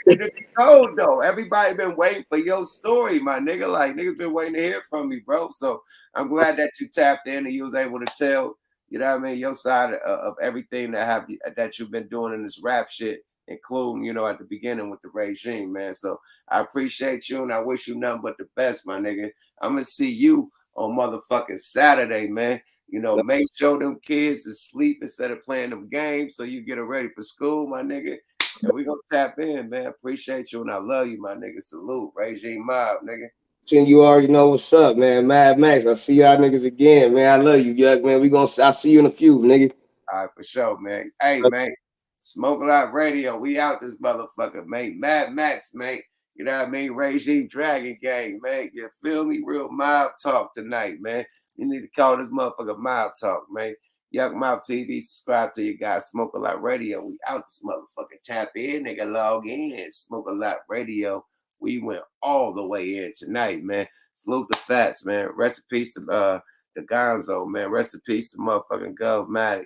Nigga to be told though. Everybody been waiting for your story, my nigga. Like niggas been waiting to hear from me, bro. So I'm glad that you tapped in and you was able to tell, you know what I mean, your side of everything that you've been doing in this rap shit, including, at the beginning with the regime, man. So I appreciate you and I wish you nothing but the best, my nigga. I'm gonna see you on motherfucking Saturday, man. Make sure them kids is asleep instead of playing them games so you get them ready for school, my nigga. And we gonna tap in, man. Appreciate you and I love you, my nigga. Salute. Regime mob, nigga. And you already know what's up, man. Mad Max. I see y'all niggas again, man. I love you, yuck, man. I'll see you in a few, nigga. All right, for sure, man. Hey, man. Smoke a lot radio. We out this motherfucker, mate. Mad Max, mate. You know what I mean? Regime Dragon Gang, man. You feel me? Real mob talk tonight, man. You need to call this motherfucker mob talk, man. Yuck Mouth TV, subscribe to you guys. Smoke a lot radio. We out this motherfucker. Tap in, nigga. Log in. Smoke a lot radio. We went all the way in tonight, man. Salute the PHATZ, man. Rest in peace to the GONZOE, man. Rest in peace to motherfucking Govmatic.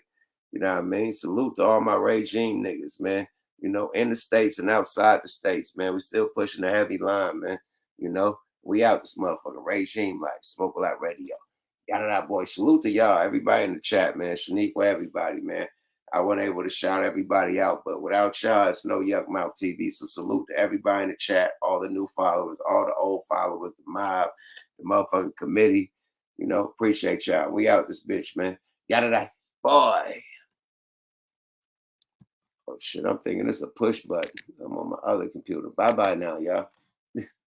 You know what I mean? Salute to all my regime niggas, man. In the States and outside the States, man. We still pushing the heavy line, man. We out this motherfucking regime life. Smoke a lot radio. Yada that boy. Salute to y'all, everybody in the chat, man. Shaniqua, everybody, man. I wasn't able to shout everybody out, but without y'all, it's no Yuck Mouth TV. So salute to everybody in the chat, all the new followers, all the old followers, the mob, the motherfucking committee. Appreciate y'all. We out this bitch, man. Yada that boy. Oh shit, I'm thinking it's a push button. I'm on my other computer. Bye bye now, y'all.